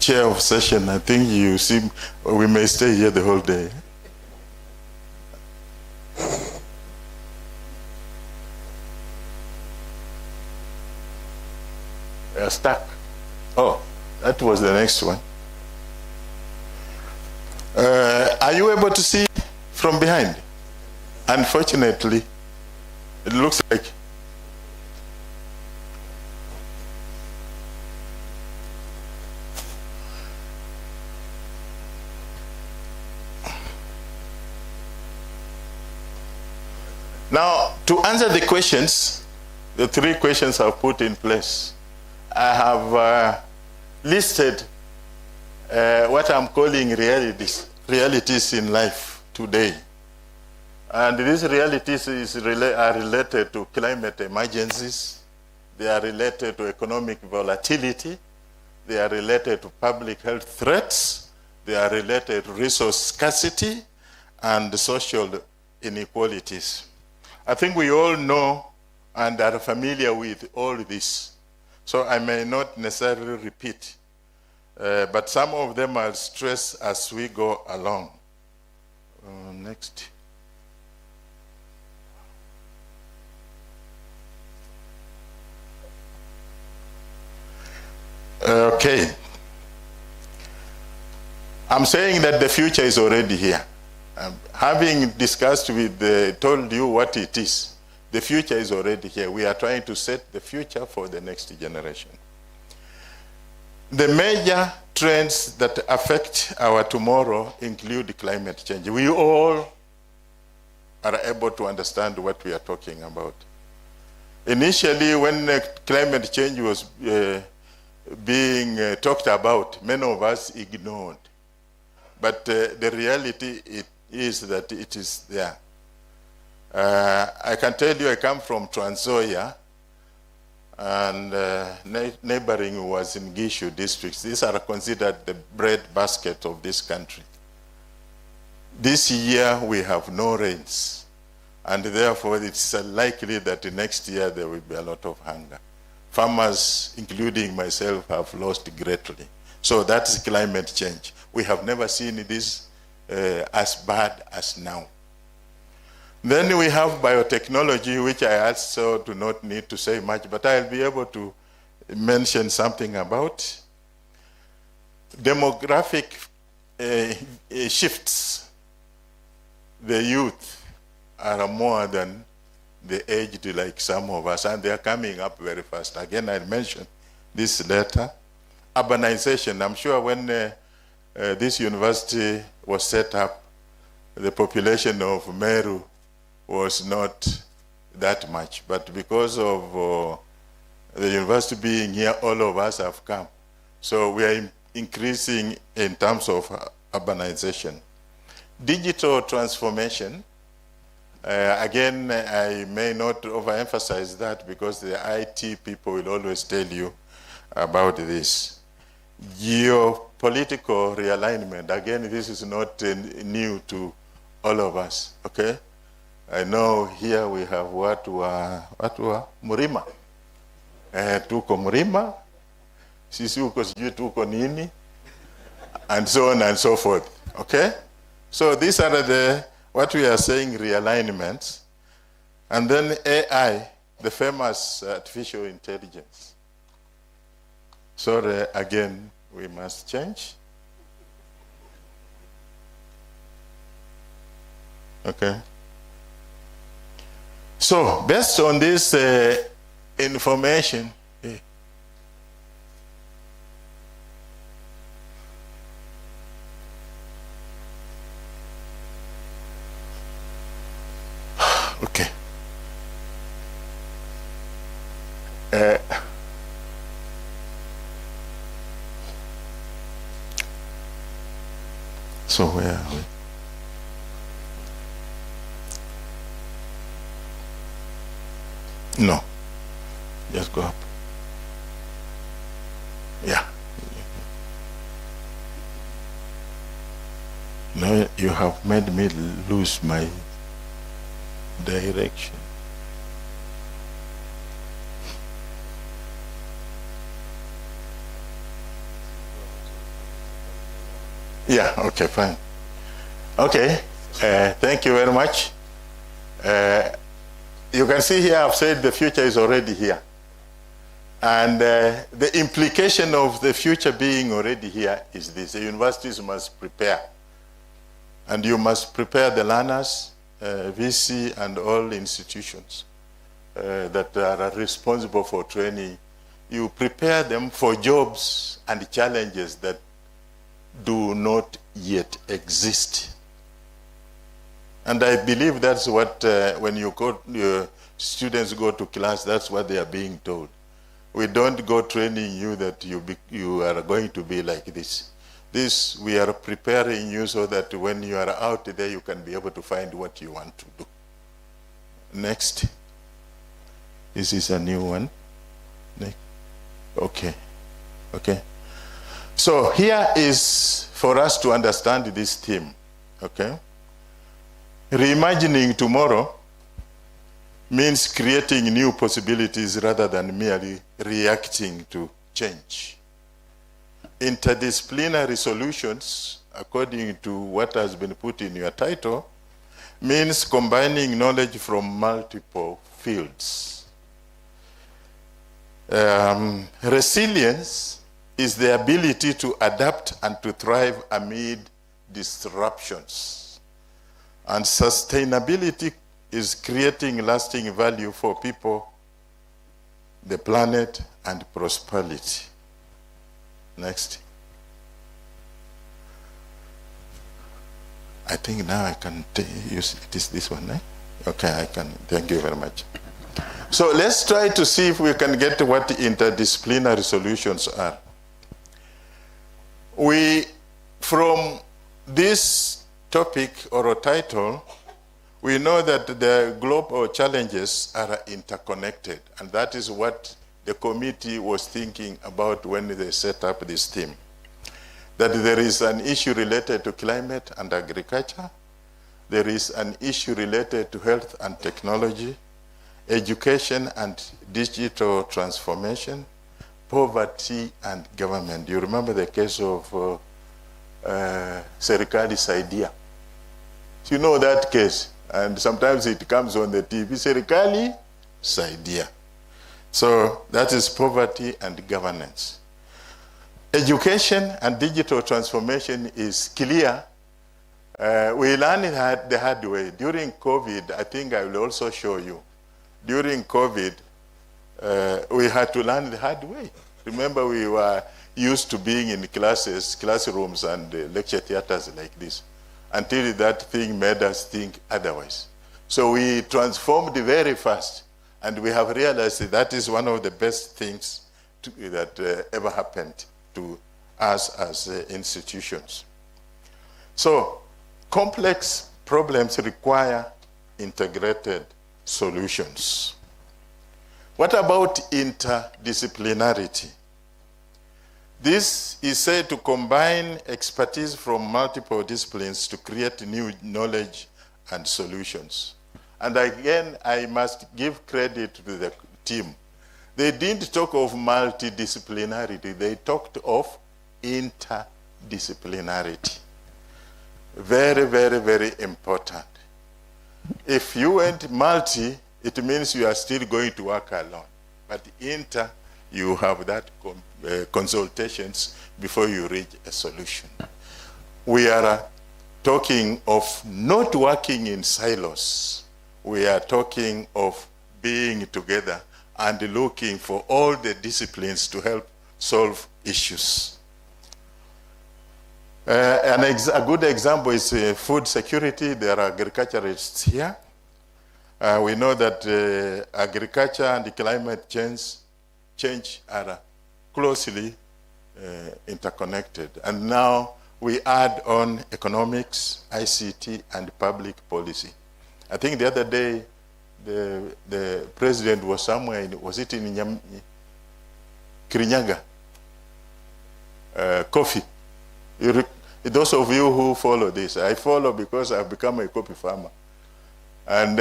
Chair of session, I think you seem, we may stay here the whole day. We are stuck. Oh, that was the next one. Are you able to see from behind? Unfortunately, it looks like now, to answer the questions, the 3 questions I've put in place, I have listed what I'm calling realities in life today. And these realities are related to climate emergencies, they are related to economic volatility, they are related to public health threats, they are related to resource scarcity and social inequalities. I think we all know and are familiar with all this, so I may not necessarily repeat, but some of them I'll stress as we go along. Next. Okay. I'm saying that the future is already here. Having discussed with, told you what it is, the future is already here. We are trying to set the future for the next generation. The major trends that affect our tomorrow include climate change. We all are able to understand what we are talking about. Initially, when climate change was being talked about, many of us ignored. But the reality is that it is there. I can tell you I come from Trans Nzoia, and neighboring was in Gishu districts. These are considered the bread basket of this country. This year we have no rains, and therefore it's likely that next year there will be a lot of hunger. Farmers, including myself, have lost greatly. So that's climate change. We have never seen this as bad as now. Then we have biotechnology, which I also do not need to say much, but I'll be able to mention something about. Demographic shifts. The youth are more than the aged, like some of us, and they are coming up very fast. Again, I mentioned this later. Urbanization. I'm sure when this university was set up, the population of Meru was not that much. But because of the university being here, all of us have come. So we are increasing in terms of urbanization. Digital transformation. Again, I may not overemphasize that because the IT people will always tell you about this. Geopolitical realignment. Again, this is not new to all of us, okay? I know here we have watu wa Murima. Tuko Murima, sisi uko sijui tuko nini, and so on and so forth, okay? So these are what we are saying, realignments. And then AI, the famous artificial intelligence. So again, we must change. Okay. So based on this information, okay. So where are we? No. Just go up. Yeah. No, you have made me lose my direction. Yeah, okay, fine. Okay, thank you very much. You can see here I've said the future is already here. And the implication of the future being already here is this: the universities must prepare. And you must prepare the learners, VC and all institutions that are responsible for training. You prepare them for jobs and challenges that do not yet exist. And I believe that's what, when you go, students go to class, that's what they are being told. We don't go training you that you are going to be like this. This, we are preparing you so that when you are out there, you can be able to find what you want to do. Next. This is a new one. Next. Okay. Okay. So here is for us to understand this theme. Okay. Reimagining tomorrow means creating new possibilities rather than merely reacting to change. Interdisciplinary solutions, according to what has been put in your title, means combining knowledge from multiple fields. Resilience is the ability to adapt and to thrive amid disruptions. And sustainability is creating lasting value for people, the planet, and prosperity. Next. I think now I can use this one, eh? Okay, I can. Thank you very much. So let's try to see if we can get what interdisciplinary solutions are. From this topic or a title, we know that the global challenges are interconnected, and that is what the committee was thinking about when they set up this theme. That there is an issue related to climate and agriculture, there is an issue related to health and technology, education and digital transformation, poverty and government. You remember the case of Serikali's idea. You know that case, and sometimes it comes on the TV, Serikali's idea. So that is poverty and governance. Education and digital transformation is clear. We learned it the hard way. During COVID, I think I will also show you. During COVID, we had to learn the hard way. Remember, we were used to being in classrooms and lecture theaters like this, until that thing made us think otherwise. So we transformed very fast. And we have realized that is one of the best things that ever happened to us as institutions. So complex problems require integrated solutions. What about interdisciplinarity? This is said to combine expertise from multiple disciplines to create new knowledge and solutions. And again, I must give credit to the team. They didn't talk of multidisciplinarity, they talked of interdisciplinarity. Very, very, very important. If you went multi, it means you are still going to work alone. But inter, you have that consultations before you reach a solution. We are talking of not working in silos. We are talking of being together and looking for all the disciplines to help solve issues. A good example is food security. There are agriculturists here. We know that agriculture and climate change are closely interconnected. And now we add on economics, ICT, and public policy. I think the other day, the president was somewhere, was it in Kirinyaga? Coffee. Those of you who follow this, I follow because I've become a coffee farmer. And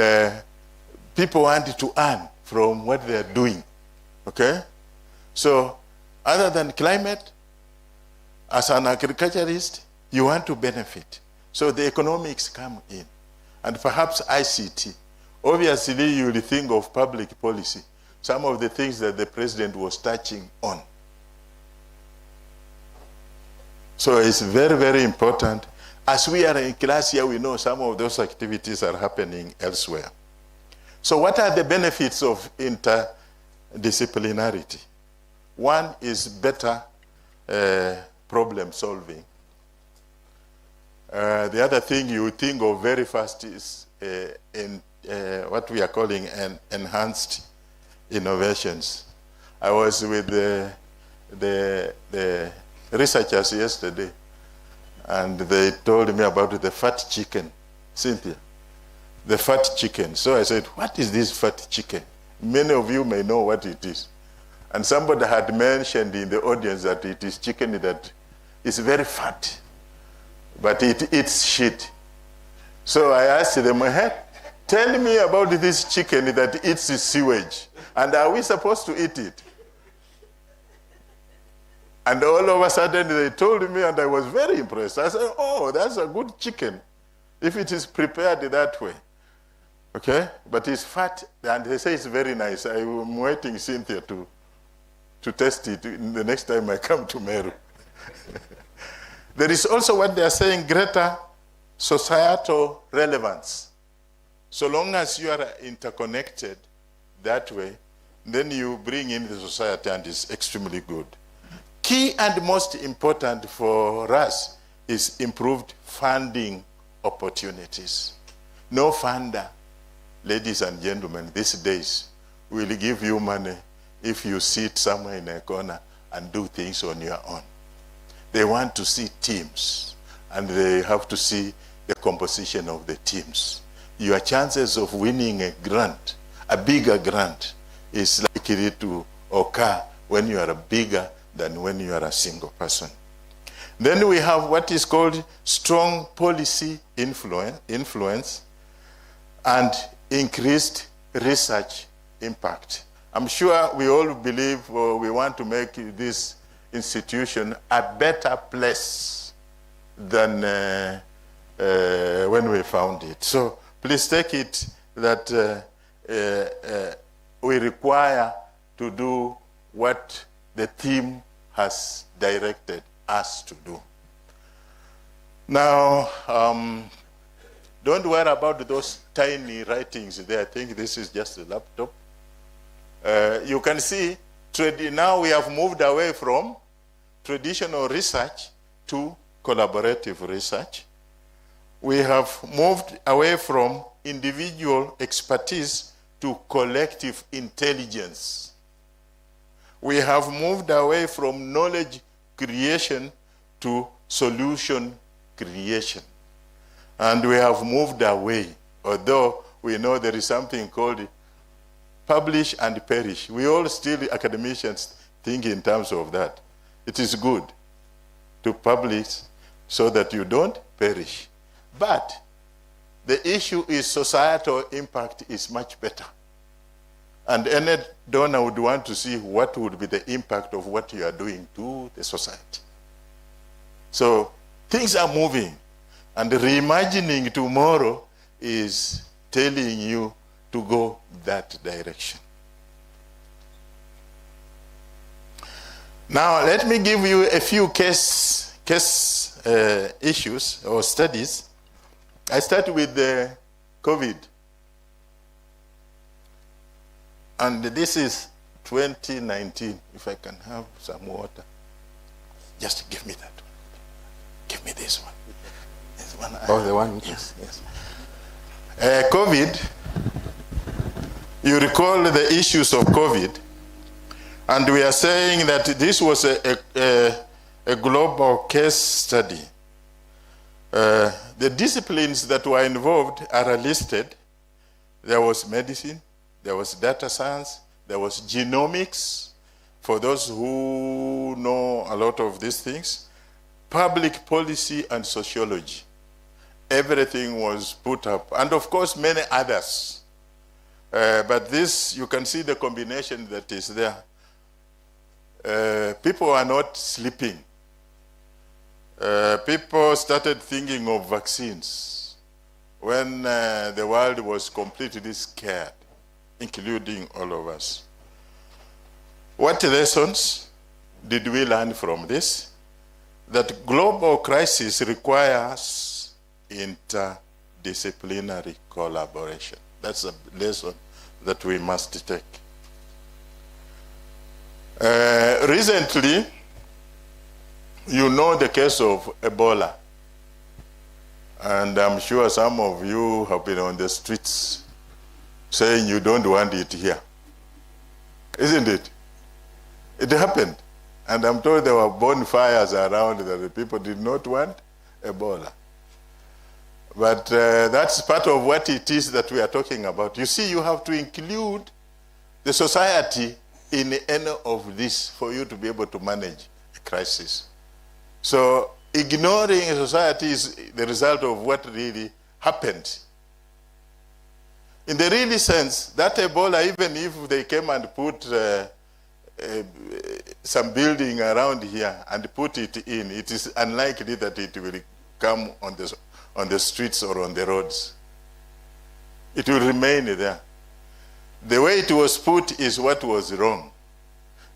people want to earn from what they're doing, okay? So, other than climate, as an agriculturist, you want to benefit. So the economics come in. And perhaps ICT. Obviously, you will think of public policy. Some of the things that the president was touching on. So it's very, very important. As we are in class here, we know some of those activities are happening elsewhere. So what are the benefits of interdisciplinarity? One is better problem solving. The other thing you think of very fast is what we are calling enhanced innovations. I was with the researchers yesterday, and they told me about the fat chicken, Cynthia, the fat chicken. So I said, what is this fat chicken? Many of you may know what it is. And somebody had mentioned in the audience that it is chicken that is very fat, but it eats shit. So I asked them, hey, tell me about this chicken that eats sewage, and are we supposed to eat it? And all of a sudden they told me, and I was very impressed. I said, oh, that's a good chicken, if it is prepared that way. Okay? But it's fat, and they say it's very nice. I'm waiting Cynthia to test it the next time I come to Meru. There is also what they are saying, greater societal relevance. So long as you are interconnected that way, then you bring in the society, and it's extremely good. Key and most important for us is improved funding opportunities. No funder, ladies and gentlemen, these days will give you money if you sit somewhere in a corner and do things on your own. They want to see teams, and they have to see the composition of the teams. Your chances of winning a grant, a bigger grant, is likely to occur when you are bigger than when you are a single person. Then we have what is called strong policy influence and increased research impact. I'm sure we all believe, or we want to make this institution a better place than when we found it. So please take it that we require to do what the theme has directed us to do. Now, don't worry about those tiny writings there. I think this is just a laptop. You can see now we have moved away from traditional research to collaborative research. We have moved away from individual expertise to collective intelligence. We have moved away from knowledge creation to solution creation. And we have moved away, although we know there is something called publish and perish. We all still, academicians, think in terms of that. It is good to publish so that you don't perish. But the issue is societal impact is much better. And any donor would want to see what would be the impact of what you are doing to the society. So things are moving, and reimagining tomorrow is telling you to go that direction. Now, let me give you a few case issues or studies. I start with the COVID. And this is 2019. If I can have some water. Just give me that one. Give me this one. This one. Oh, the one? Yes, yes. COVID, you recall the issues of COVID, and we are saying that this was a global case study The disciplines that were involved are listed. There was medicine, there was data science, there was genomics, for those who know a lot of these things, public policy and sociology. Everything was put up, and of course many others. But this, you can see the combination that is there. People are not sleeping. People started thinking of vaccines when the world was completely scared, including all of us. What lessons did we learn from this? That global crisis requires interdisciplinary collaboration. That's a lesson that we must take. Recently, you know the case of Ebola. And I'm sure some of you have been on the streets saying you don't want it here. Isn't it? It happened. And I'm told there were bonfires around that the people did not want Ebola. But that's part of what it is that we are talking about. You see, you have to include the society in any of this for you to be able to manage a crisis. So ignoring a society is the result of what really happened. In the really sense, that Ebola, even if they came and put some building around here and put it in, it is unlikely that it will come on the streets or on the roads. It will remain there. The way it was put is what was wrong.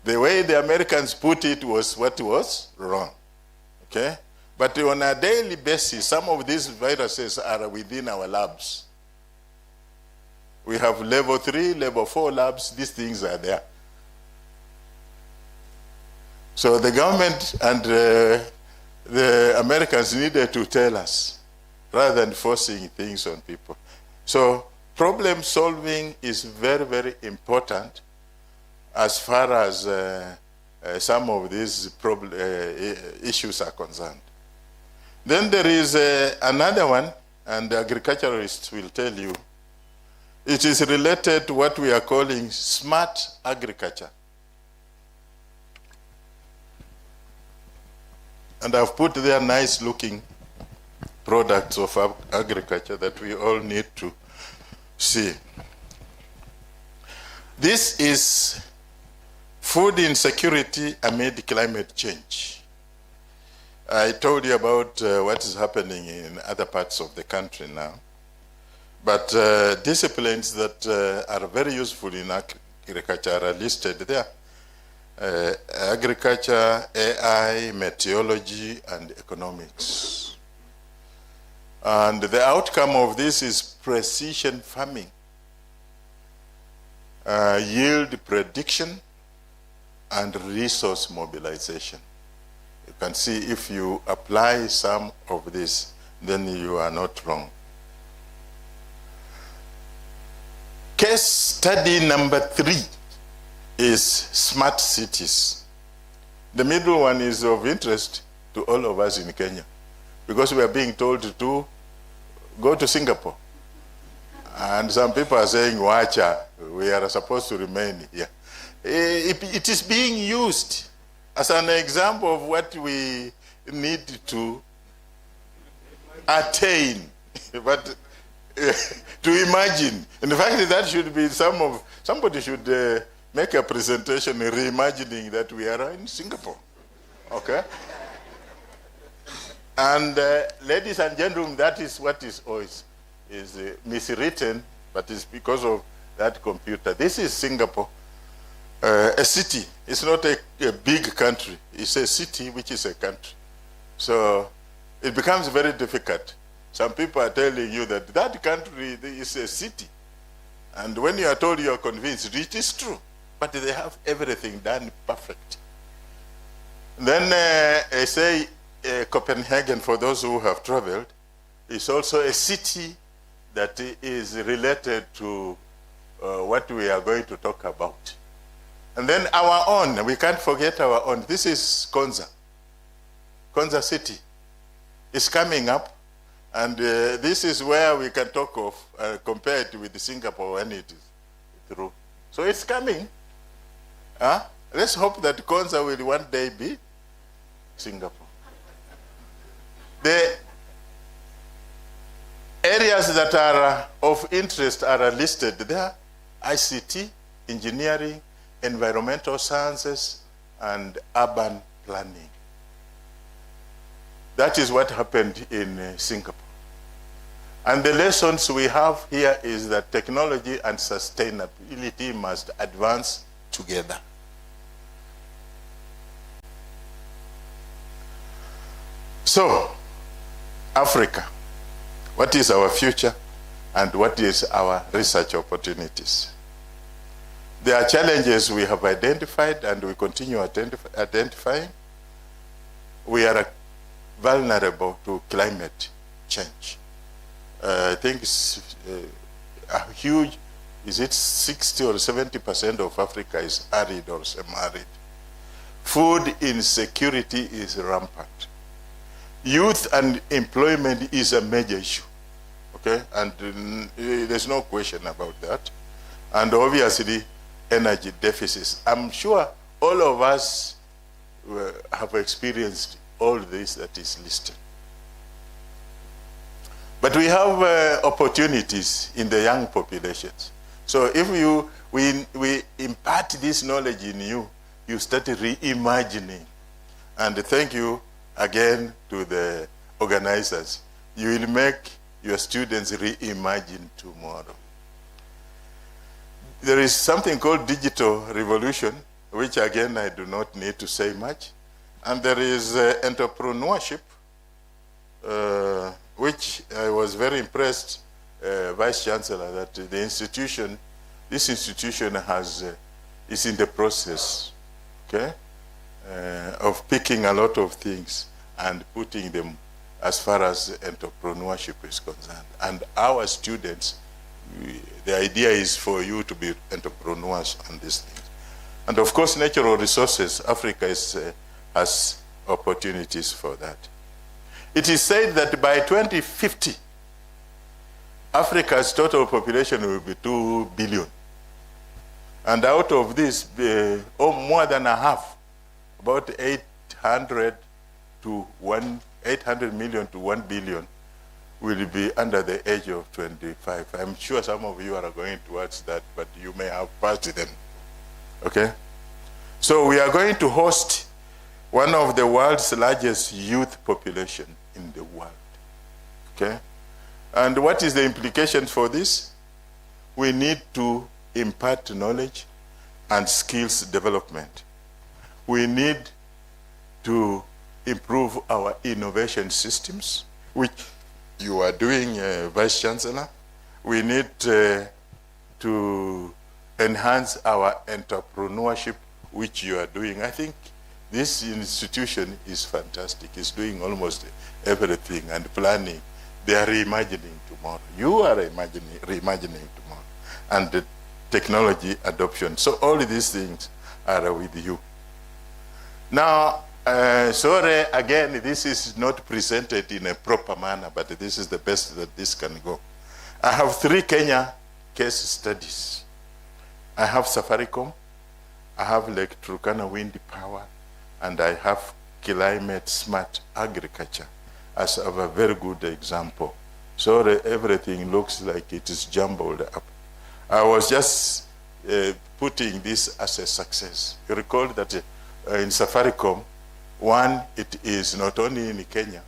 The way the Americans put it was what was wrong. Okay? But on a daily basis, some of these viruses are within our labs. We have level 3, level 4 labs. These things are there. So the government and the Americans needed to tell us rather than forcing things on people. So problem solving is very, very important as far as some of these issues are concerned. Then there is another one, and the agriculturalists will tell you. It is related to what we are calling smart agriculture. And I've put there nice looking products of agriculture that we all need to see. This is food insecurity amid climate change. I told you about what is happening in other parts of the country now. But disciplines that are very useful in agriculture are listed there. Agriculture, AI, meteorology, and economics. And the outcome of this is precision farming, yield prediction, and resource mobilization. You can see if you apply some of this, then you are not wrong. Case study number 3 is smart cities. The middle one is of interest to all of us in Kenya because we are being told to go to Singapore. And some people are saying, Wacha, we are supposed to remain here. It is being used as an example of what we need to attain, but to imagine. In fact, that should be somebody should make a presentation reimagining that we are in Singapore. Okay? And ladies and gentlemen, that is what is always miswritten, but it's because of that computer. This is Singapore, a city. It's not a big country. It's a city which is a country. So it becomes very difficult. Some people are telling you that that country is a city. And when you are told, you are convinced, it is true. But they have everything done perfect. Then I say Copenhagen, for those who have traveled, is also a city that is related to what we are going to talk about. And then our own, we can't forget our own. This is Konza. Konza City is coming up And this is where we can talk of, compare it with Singapore when it is through. So it's coming. Let's hope that Konza will one day be Singapore. The areas that are of interest are listed there: ICT, engineering, environmental sciences, and urban planning. That is what happened in Singapore. And the lessons we have here is that technology and sustainability must advance together. So, Africa, what is our future and what is our research opportunities? There are challenges we have identified and we continue identifying. We are vulnerable to climate change. I think it's a huge, is it 60 or 70% of Africa is arid or semi-arid. Food insecurity is rampant. Youth and employment is a major issue, okay? And there's no question about that. And obviously, energy deficits. I'm sure all of us have experienced all this that is listed. But we have opportunities in the young populations. So if we impart this knowledge in you, you start reimagining. And thank you again to the organizers. You will make your students reimagine tomorrow. There is something called digital revolution, which again I do not need to say much. And there is entrepreneurship, which I was very impressed, Vice Chancellor, that the institution, this institution is in the process, okay, of picking a lot of things and putting them as far as entrepreneurship is concerned. And our students, the idea is for you to be entrepreneurs on these things. And of course, natural resources, Africa has opportunities for that. It is said that by 2050, Africa's total population will be 2 billion. And out of this, more than a half, about 800 million to 1 billion will be under the age of 25. I'm sure some of you are going towards that, but you may have passed them. Okay? So we are going to host one of the world's largest youth population in the world. Okay? And what is the implication for this? We need to impart knowledge and skills development. We need to improve our innovation systems, which you are doing, Vice Chancellor. We need to enhance our entrepreneurship, which you are doing. I think this institution is fantastic. It's doing almost everything and planning. They are reimagining tomorrow. You are reimagining tomorrow. And the technology adoption. So all these things are with you. Now, sorry, again, this is not presented in a proper manner, but this is the best that this can go. I have 3 Kenya case studies. I have Safaricom, I have Lake Turkana wind power, and I have climate smart agriculture as of a very good example. So everything looks like it is jumbled up. I was just putting this as a success. You recall that in Safaricom, one, it is not only in Kenya,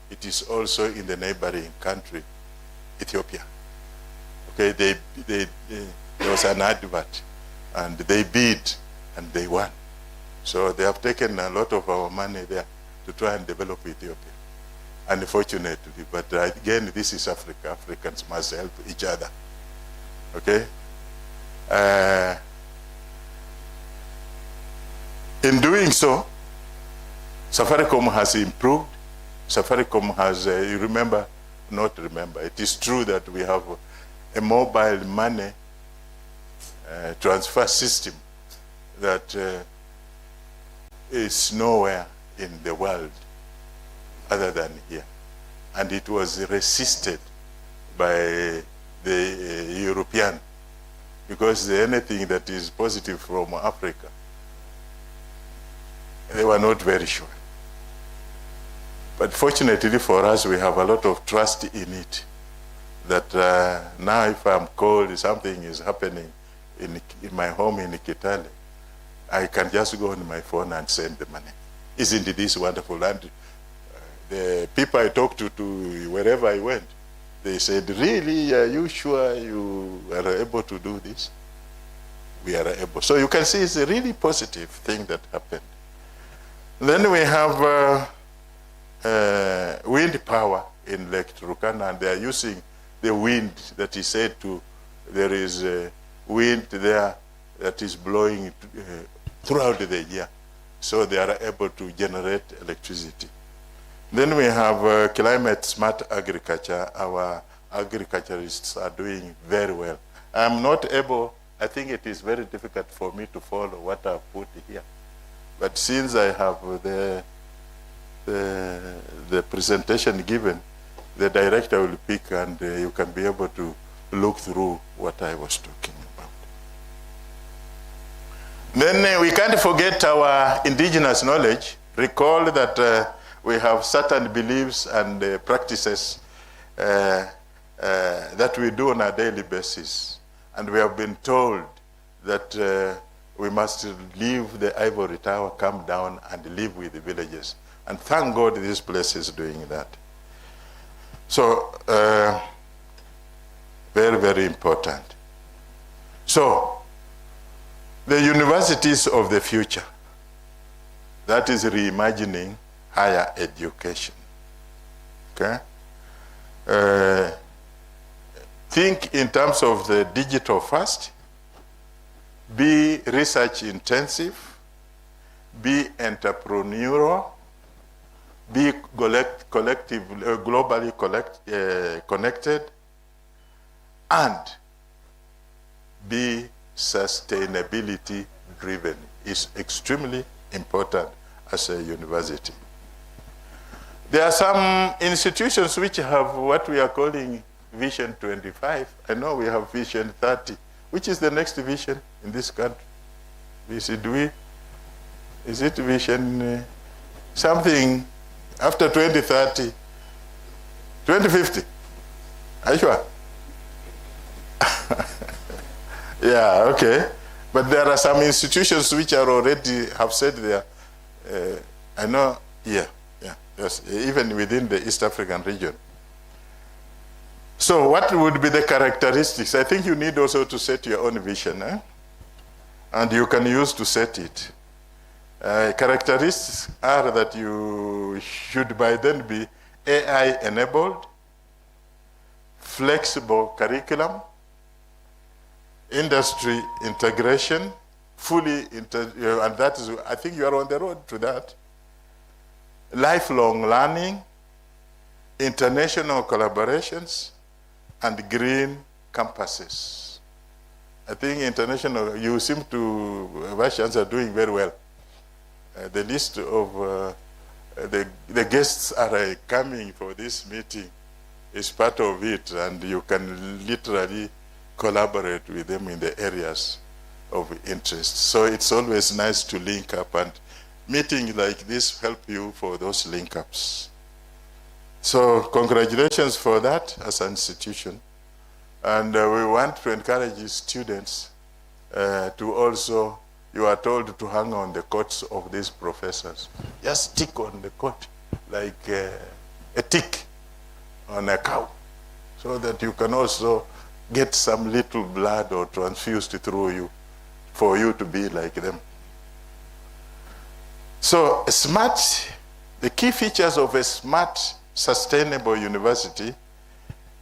it is also in the neighboring country, Ethiopia. Okay, there was an advert, and they bid, and they won. So they have taken a lot of our money there to try and develop Ethiopia. Unfortunately, but again, this is Africa. Africans must help each other. Okay? In doing so, Safaricom has improved. Safaricom has, it is true that we have a mobile money transfer system that is nowhere in the world other than here. and it was resisted by the European, because anything that is positive from Africa, they were not very sure. But fortunately for us, we have a lot of trust in it, that now if I'm called, something is happening in my home in Kitale, I can just go on my phone and send the money. Isn't this wonderful? And the people I talked to wherever I went, they said, really, are you sure you are able to do this? We are able. So you can see it's a really positive thing that happened. Then we have wind power in Lake Turkana, and they are using the wind that is said to, there is wind there that is blowing throughout the year. So they are able to generate electricity. Then we have climate smart agriculture. Our agriculturists are doing very well. I'm not able, I think it is very difficult for me to follow what I've put here. But since I have the presentation given, the director will pick and you can be able to look through what I was talking about. Then we can't forget our indigenous knowledge. Recall that we have certain beliefs and practices that we do on a daily basis. And we have been told that we must leave the ivory tower, come down and live with the villagers. And thank God this place is doing that. So, very, very important. So, the universities of the future, that is reimagining higher education. Okay? Think in terms of the digital first, be research intensive, be entrepreneurial, be globally connected, and be sustainability driven. Is extremely important as a university. There are some institutions which have what we are calling Vision 25. I know we have Vision 30. Which is the next vision in this country? Is it Vision something after 2030? 2050? Are you sure? Yeah, okay. But there are some institutions which are already have said there. I know, yes, even within the East African region. So what would be the characteristics? I think you need also to set your own vision, and you can use to set it. Characteristics are that you should by then be AI enabled, flexible curriculum, industry integration, and that is, I think you are on the road to that. Lifelong learning, international collaborations, and green campuses. I think international, you seem to, Russians are doing very well. The list of the guests are coming for this meeting is part of it, and you can literally collaborate with them in the areas of interest. So it's always nice to link up, and meetings like this help you for those link-ups. So congratulations for that as an institution. And we want to encourage students to also, you are told to hang on the coats of these professors. Just stick on the coat like a tick on a cow, so that you can also get some little blood or transfused through you for you to be like them. So the key features of a smart, sustainable university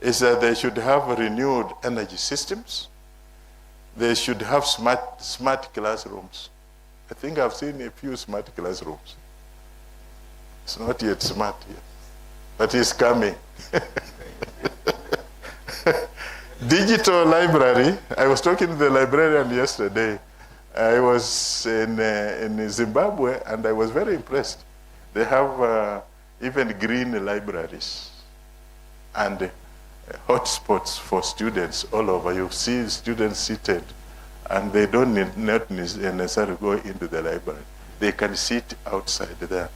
is that they should have renewed energy systems. They should have smart classrooms. I think I've seen a few smart classrooms. It's not yet smart yet, but it's coming. Digital library. I was talking to the librarian yesterday. I was in Zimbabwe, and I was very impressed. They have even green libraries. and hotspots for students all over. You see students seated, and they don't not necessarily go into the library. They can sit outside there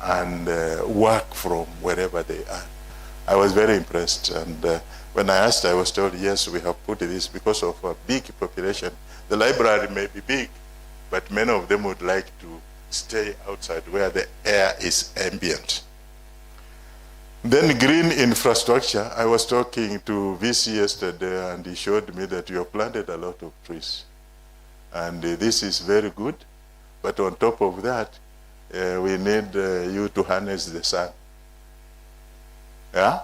and work from wherever they are. I was very impressed, and when I asked, I was told, yes, we have put this because of a big population. The library may be big, but many of them would like to stay outside where the air is ambient. Then green infrastructure. I was talking to VC yesterday, and he showed me that you have planted a lot of trees. And this is very good. But on top of that, we need you to harness the sun. Yeah?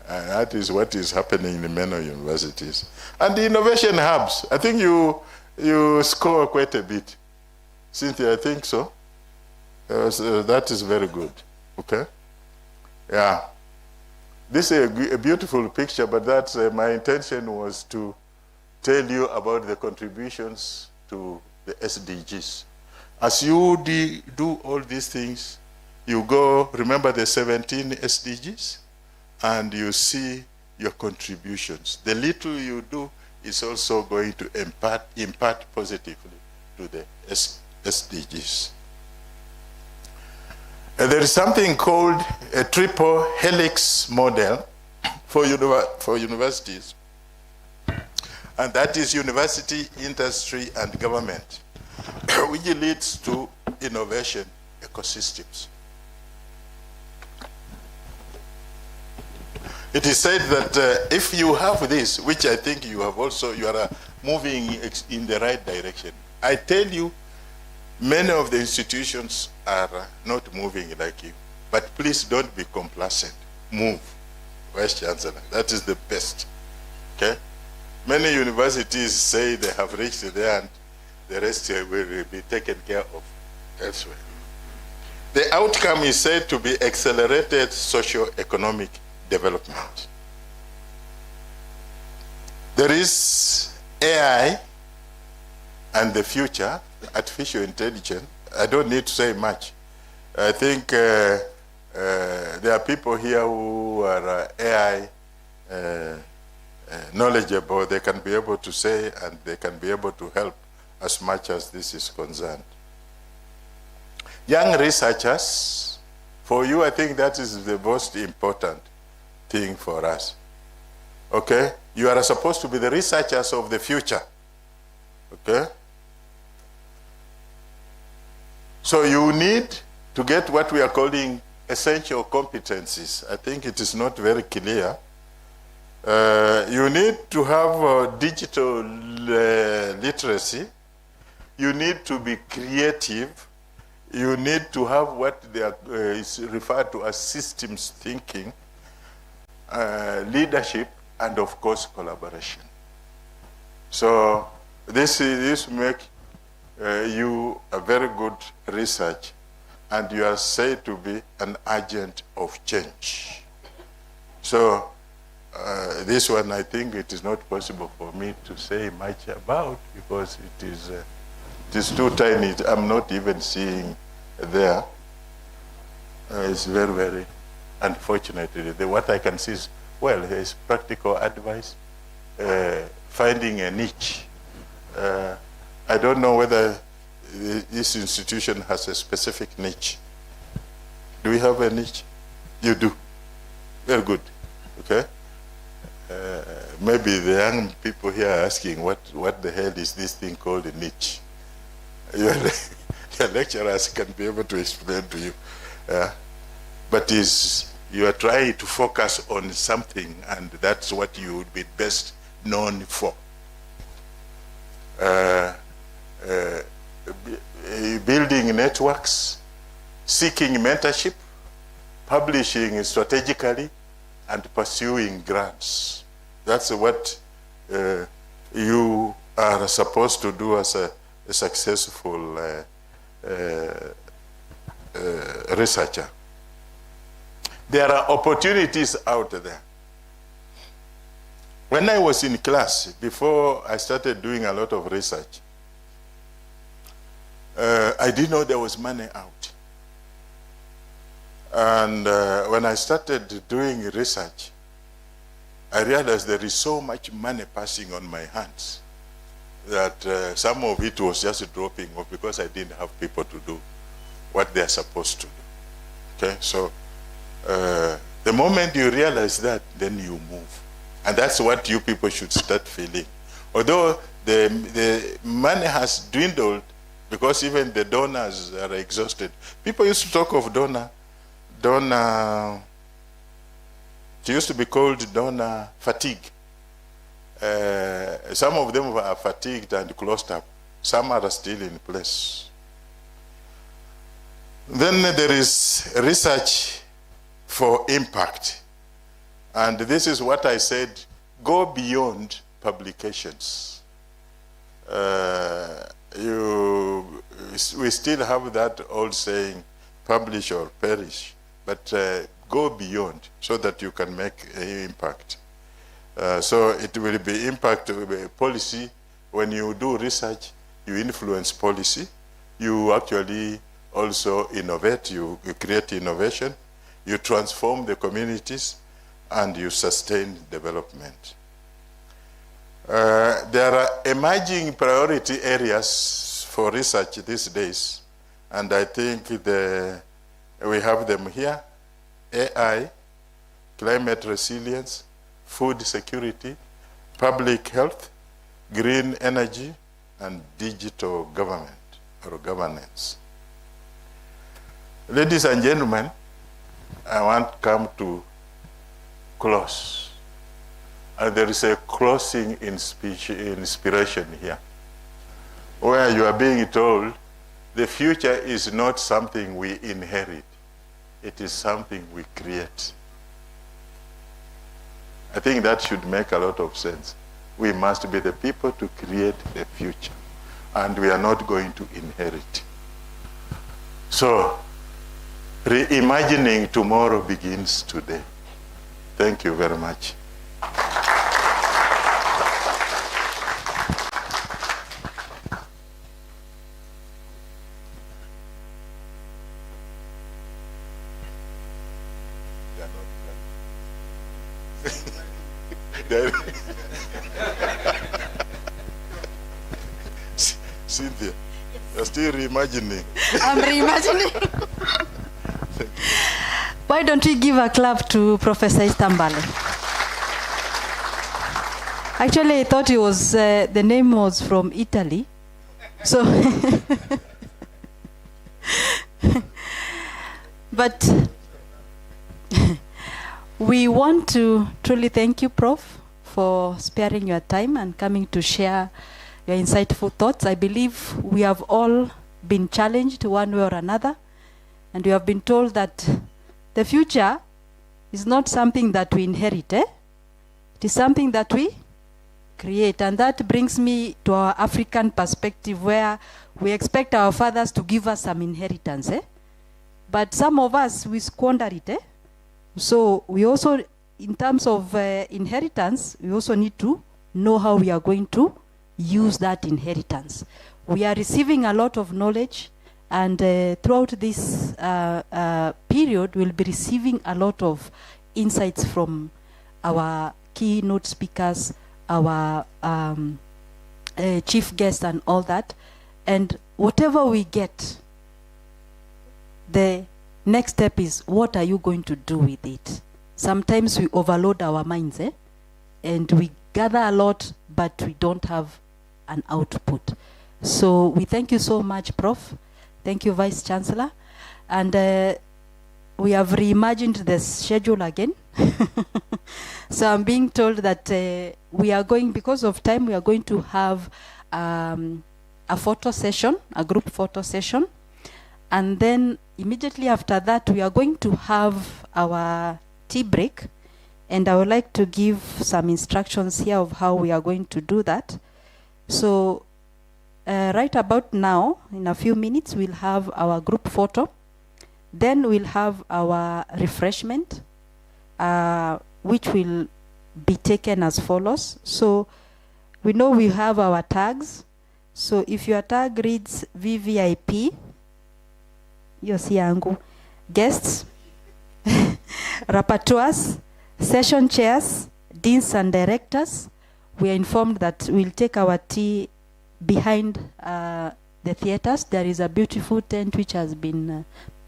And that is what is happening in many universities. And the innovation hubs, I think you score quite a bit. Cynthia, I think so. That is very good. Okay? Yeah. This is a beautiful picture, but that's my intention was to tell you about the contributions to the SDGs. As you do all these things, you go, remember the 17 SDGs, and you see your contributions. The little you do is also going to impact positively to the SDGs. There is something called a triple helix model for universities, and that is university, industry, and government, which leads to innovation ecosystems. It is said that if you have this, which I think you have also, you are moving in the right direction. I tell you, many of the institutions are not moving like you. But please don't be complacent. Move, Vice Chancellor. That is the best. Okay? Many universities say they have reached there and the rest will be taken care of elsewhere. The outcome is said to be accelerated socio-economic development. There is AI and the future, artificial intelligence. I don't need to say much. I think there are people here who are AI knowledgeable. They can be able to say and they can be able to help as much as this is concerned. Young researchers, for you, I think that is the most important thing for us. Okay? You are supposed to be the researchers of the future. Okay? So you need to get what we are calling essential competencies. I think it is not very clear. You need to have digital literacy. You need to be creative. You need to have what is referred to as systems thinking, leadership, and of course collaboration. So this makes you a very good research, and you are said to be an agent of change. So this one, I think it is not possible for me to say much about because it is too tiny. I'm not even seeing there. It's very, very unfortunate. What I can see is, well, is practical advice, finding a niche. I don't know whether this institution has a specific niche. Do we have a niche? You do. Very good. Okay. Maybe the young people here are asking, what the hell is this thing called a niche? Your lecturers can be able to explain to you. But you are trying to focus on something, and that's what you would be best known for. Building networks, seeking mentorship, publishing strategically, and pursuing grants. That's what you are supposed to do as a successful researcher. There are opportunities out there. When I was in class, before I started doing a lot of research, I didn't know there was money out. And when I started doing research, I realized there is so much money passing on my hands that some of it was just dropping off because I didn't have people to do what they are supposed to do. Okay, so the moment you realize that, then you move. And that's what you people should start feeling. Although the money has dwindled because even the donors are exhausted. People used to talk of donor, it used to be called donor fatigue. Some of them are fatigued and closed up. Some are still in place. Then there is research for impact. And this is what I said, go beyond publications. We still have that old saying, publish or perish, but go beyond so that you can make an impact. So it will be impact policy. When you do research, you influence policy. You actually also innovate, you create innovation, you transform the communities, and you sustain development. There are emerging priority areas for research these days, and I think we have them here: AI, climate resilience, food security, public health, green energy, and digital government or governance. Ladies and gentlemen, I want to come to close. And there is a closing inspiration here, where you are being told the future is not something we inherit, it is something we create. I think that should make a lot of sense. We must be the people to create the future, and we are not going to inherit. So, reimagining tomorrow begins today. Thank you very much. Cynthia, you're still reimagining. I'm reimagining. Why don't we give a clap to Professor Istambale? Actually, I thought it was the name was from Italy, so. But we want to truly thank you, Prof, for sparing your time and coming to share your insightful thoughts. I believe we have all been challenged one way or another, and we have been told that the future is not something that we inherit, It is something that we create. And that brings me to our African perspective, where we expect our fathers to give us some inheritance, But some of us, we squander it, So we also, in terms of inheritance, we also need to know how we are going to use that inheritance. We are receiving a lot of knowledge, and throughout this period, we'll be receiving a lot of insights from our keynote speakers, our chief guests, and all that. And whatever we get, the next step is, what are you going to do with it? Sometimes we overload our minds, and we gather a lot, but we don't have an output. So we thank you so much, Prof. Thank you, Vice Chancellor. And we have reimagined the schedule again. So I'm being told that we are going, because of time, we are going to have a photo session, a group photo session. And then immediately after that, we are going to have our tea break. And I would like to give some instructions here of how we are going to do that. So right about now, in a few minutes, we'll have our group photo. Then we'll have our refreshment, which will be taken as follows. So we know we have our tags. So if your tag reads VVIP, Yosiangu, guests, rapporteurs, session chairs, deans and directors, we are informed that we'll take our tea behind the theaters. There is a beautiful tent which has been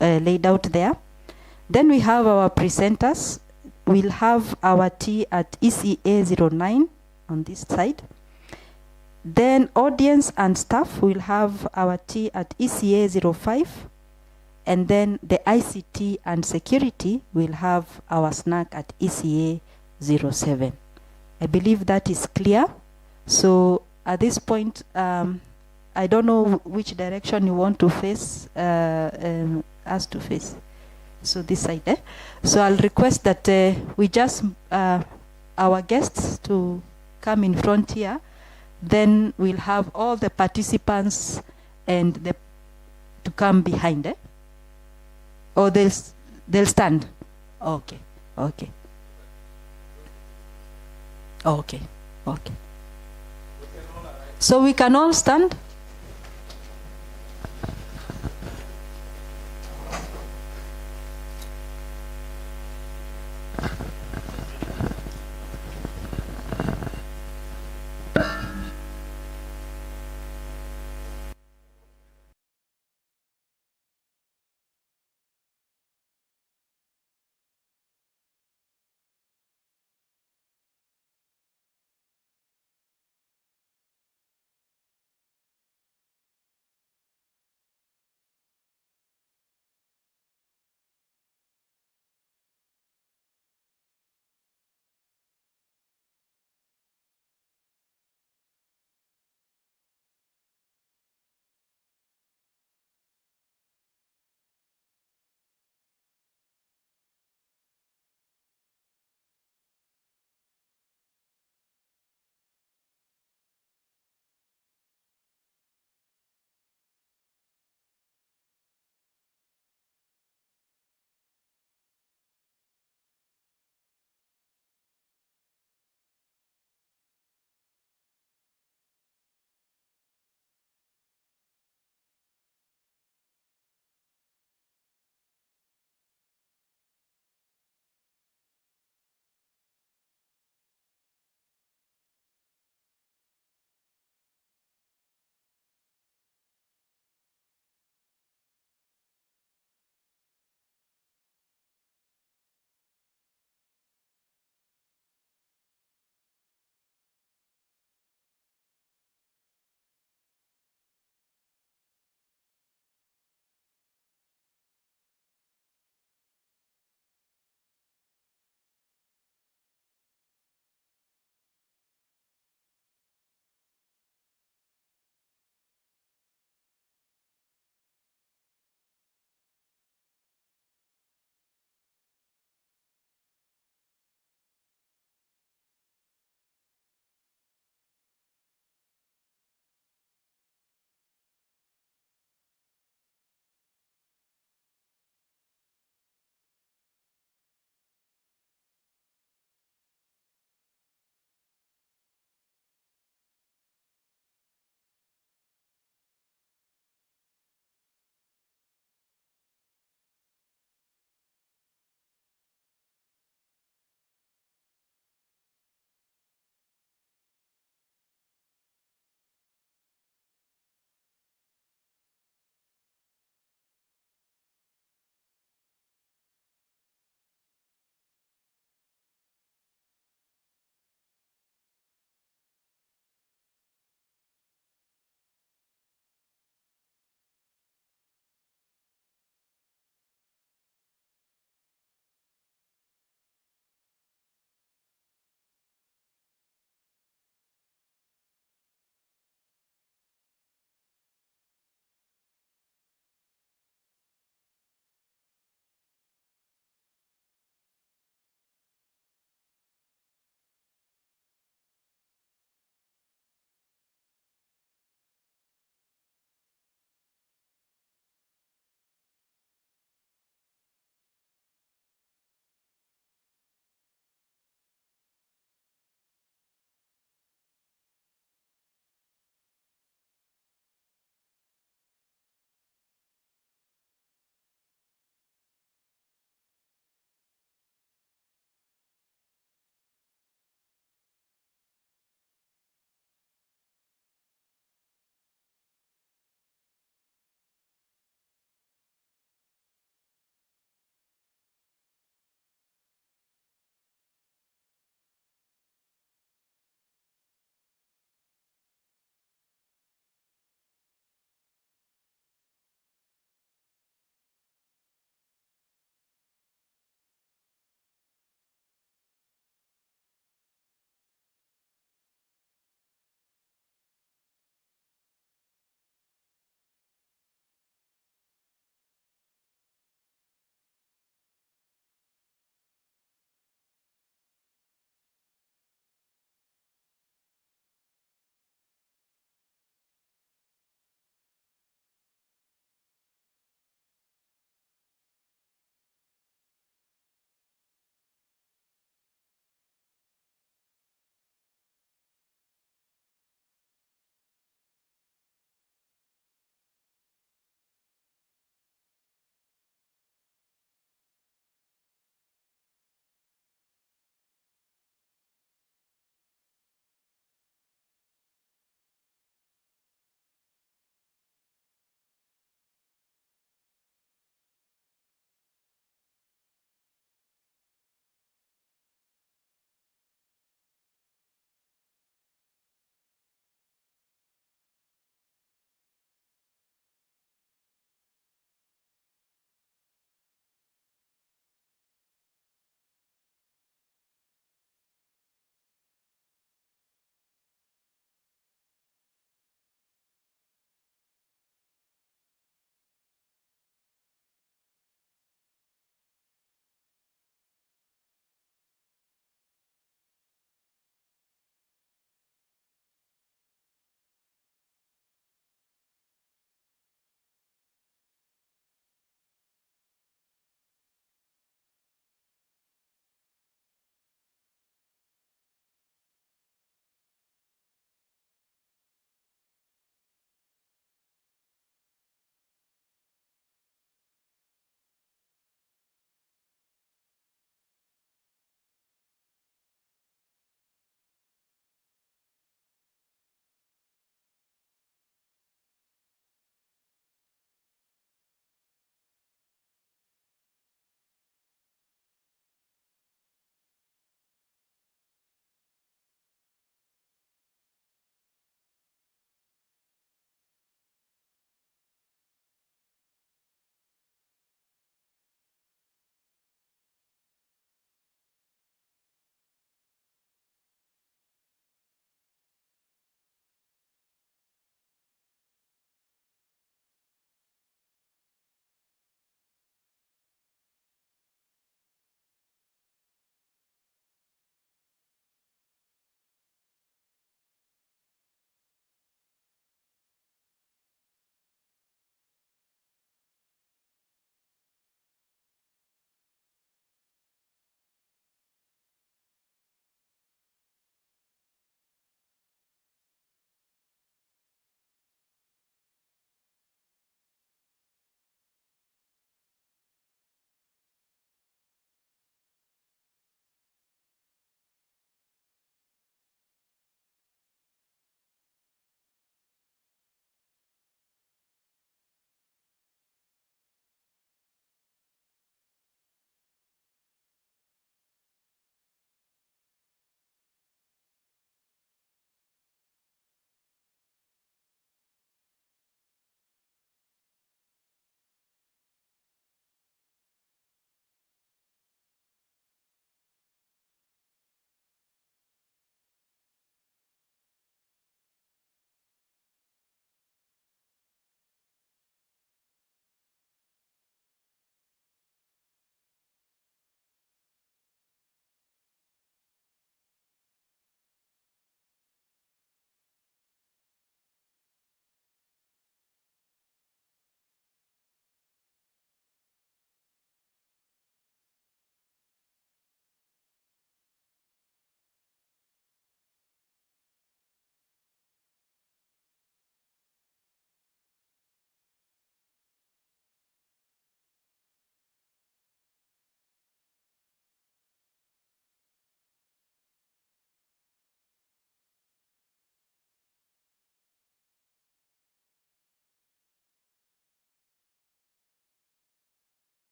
laid out there. Then we have our presenters. We'll have our tea at ECA 09 on this side. Then audience and staff will have our tea at ECA 05. And then the ICT and security will have our snack at ECA 07. I believe that is clear. So at this point, I don't know which direction you want to face, us to face. So this side, eh? So I'll request that we just, our guests to come in front here. Then we'll have all the participants and to come behind, eh? Or they'll stand. Okay, okay. Okay, okay. So we can all stand.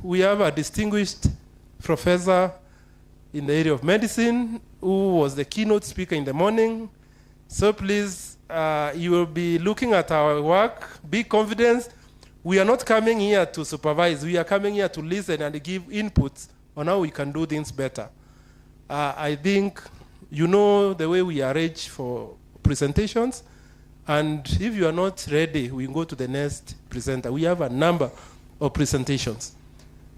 We have a distinguished professor in the area of medicine who was the keynote speaker in the morning. So please, you will be looking at our work. Be confident. We are not coming here to supervise. We are coming here to listen and give inputs on how we can do things better. I think you know the way we arrange for presentations. And if you are not ready, we go to the next presenter. We have a number of presentations.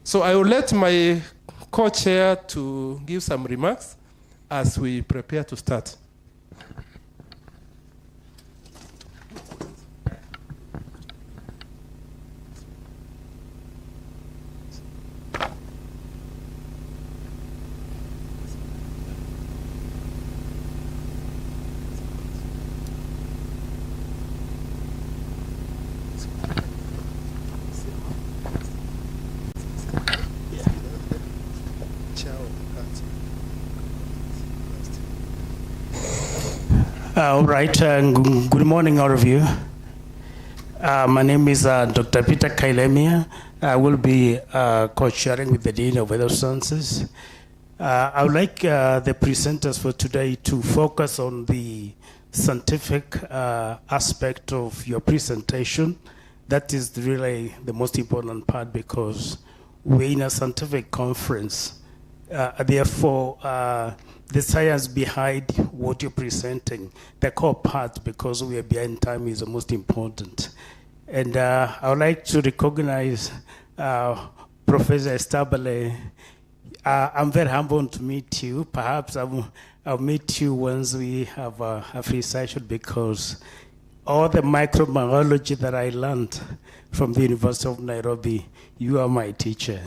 So I will let my co-chair to give some remarks as we prepare to start. All right, good morning, all of you. My name is Dr. Peter Kailemia. I will be co-chairing with the Dean of Health Sciences. I would like the presenters for today to focus on the scientific aspect of your presentation. That is really the most important part because we're in a scientific conference. Therefore, the science behind what you're presenting, the core part, because we are behind time, is the most important. And I would like to recognize Professor Estabale. I'm very humbled to meet you. Perhaps I'll meet you once we have a free session, because all the microbiology that I learned from the University of Nairobi, you are my teacher.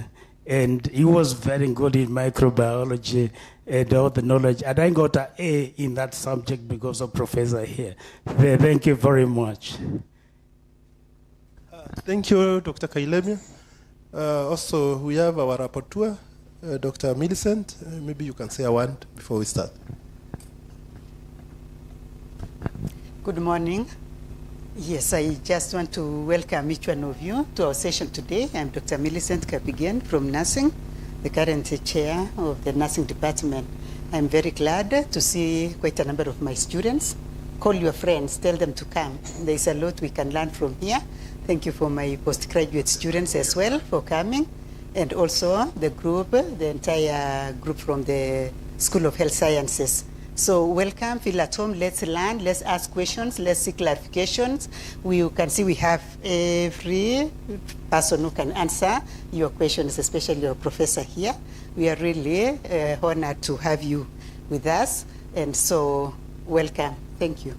And he was very good in microbiology and all the knowledge. And I got an A in that subject because of Professor here. Thank you very much. Thank you, Dr. Kailemia. Also, we have our rapporteur, Dr. Millicent. Maybe you can say a word before we start. Good morning. Yes, I just want to welcome each one of you to our session today. I'm Dr. Millicent Kapigen from Nursing, the current chair of the Nursing Department. I'm very glad to see quite a number of my students. Call your friends, tell them to come. There's a lot we can learn from here. Thank you for my postgraduate students as well for coming, and also the group, the entire group from the School of Health Sciences. So welcome, feel at home, let's learn, let's ask questions, let's seek clarifications. You can see we have every person who can answer your questions, especially your professor here. We are really honored to have you with us, and so welcome. Thank you.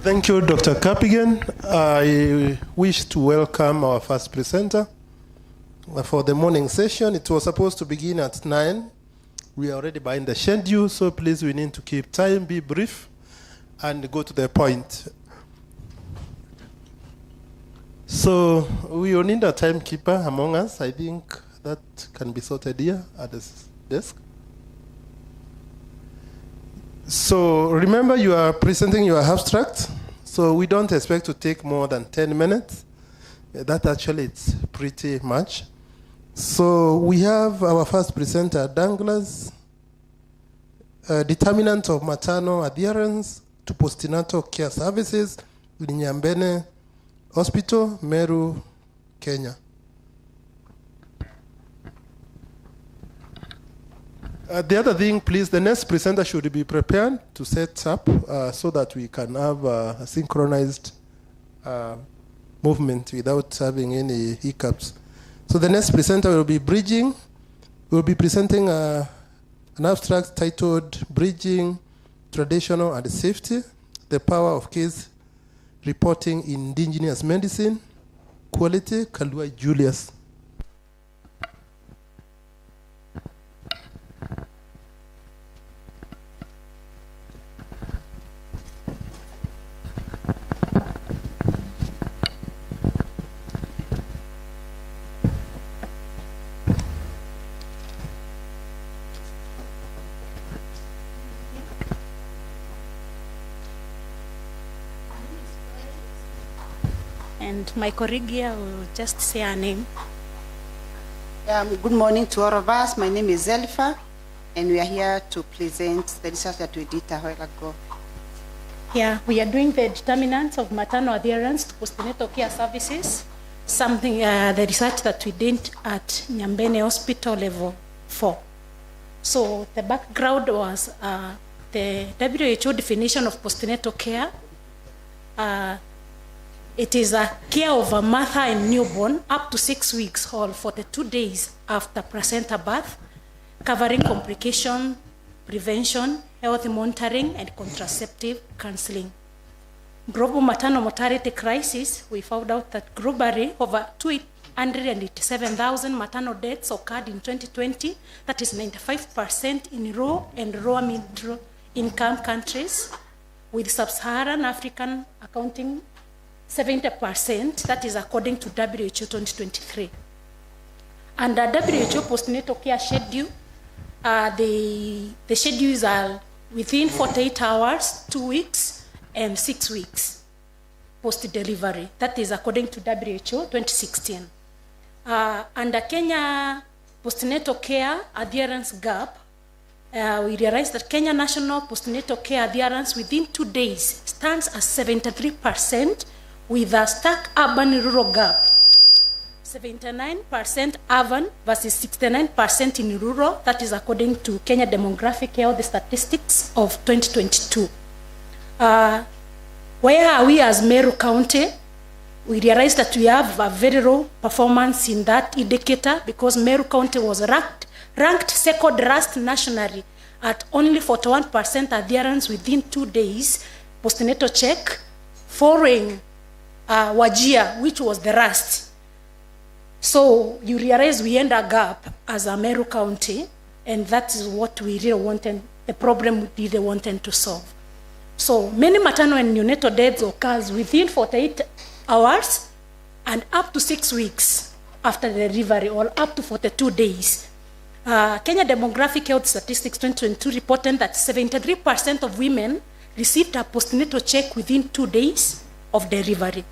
Thank you, Dr. Kapigen. I wish to welcome our first presenter for the morning session. It was supposed to begin at 9. We are already behind the schedule, so please, we need to keep time, be brief, and go to the point. So we will need a timekeeper among us. I think that can be sorted here at this desk. So remember, you are presenting your abstract, so we don't expect to take more than 10 minutes. That actually it's pretty much. So we have our first presenter, Douglas, determinant of maternal adherence to postnatal care services in Nyambene Hospital, Meru, Kenya. The other thing, please, the next presenter should be prepared to set up so that we can have a synchronized movement without having any hiccups. So the next presenter will be Bridging. We'll be presenting an abstract titled Bridging Traditional and Safety, the Power of Case Reporting in Indigenous Medicine, Quality, Kalua Julius. and my colleague here will just say her name. Good morning to all of us. My name is Elifa, and we are here to present the research that we did a while ago. Yeah, we are doing the determinants of maternal adherence to postnatal care services, something, the research that we did at Nyambene Hospital level 4. So the background was the WHO definition of postnatal care. It is a care of a mother and newborn up to 6 weeks or 42 days after placenta birth, covering complication, prevention, health monitoring, and contraceptive counseling. Global maternal mortality crisis, we found out that globally over 287,000 maternal deaths occurred in 2020. That is 95% in rural and lower middle income countries, with sub-Saharan African accounting 70%, that is according to WHO 2023. Under WHO postnatal care schedule, the schedules are within 48 hours, 2 weeks, and 6 weeks post-delivery. That is according to WHO 2016. Under Kenya postnatal care adherence gap, we realized that Kenya national postnatal care adherence within 2 days stands at 73%, with a stark urban-rural gap. 79% urban versus 69% in rural. That is according to Kenya Demographic Health Statistics of 2022. Where are we as Meru County? We realized that we have a very low performance in that indicator because Meru County was ranked second last nationally at only 41% adherence within 2 days postnatal check, following Wajir, which was the last. So you realize we end a gap as a Meru County, and that is what we really wanted, the problem we really wanted to solve. So many maternal and neonatal deaths occurs within 48 hours and up to 6 weeks after the delivery, or up to 42 days. Kenya Demographic Health Statistics 2022 reported that 73% of women received a postnatal check within 2 days of delivery.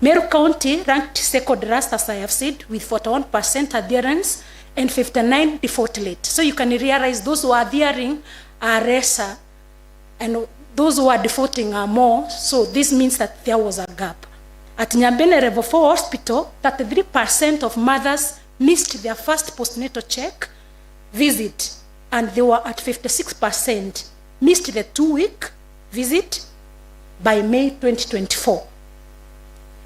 Meru County ranked second last, as I have said, with 41% adherence and 59 default rate. So you can realize those who are adhering are lesser and those who are defaulting are more. So this means that there was a gap. At Nyambene Level 4 Hospital, 33% of mothers missed their first postnatal check visit, and they were at 56% missed the 2-week visit by May 2024.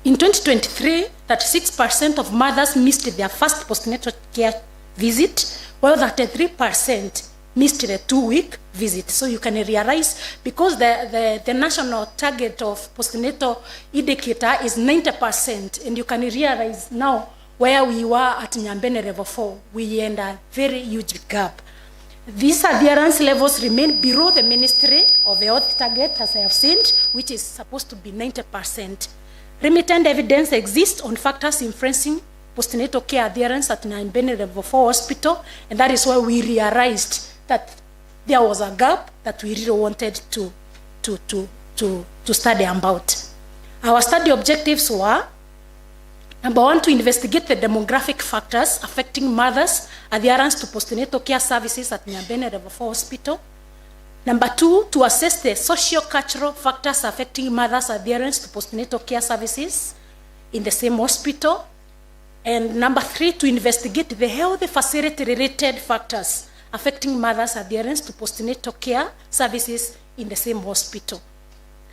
In 2023, 36% of mothers missed their first postnatal care visit, while 33% missed the 2-week visit. So you can realize, because the national target of postnatal indicator is 90%, and you can realize now where we were at Nyambene Level 4, we end a very huge gap. These adherence levels remain below the Ministry of Health target, as I have said, which is supposed to be 90%. Limited evidence exists on factors influencing postnatal care adherence at Nyambene Level 4 Hospital, and that is why we realized that there was a gap that we really wanted to study about. Our study objectives were: number one, to investigate the demographic factors affecting mothers' adherence to postnatal care services at Nyambene Level 4 Hospital. Number two, to assess the socio-cultural factors affecting mothers' adherence to postnatal care services in the same hospital. And number three, to investigate the health facility-related factors affecting mothers' adherence to postnatal care services in the same hospital.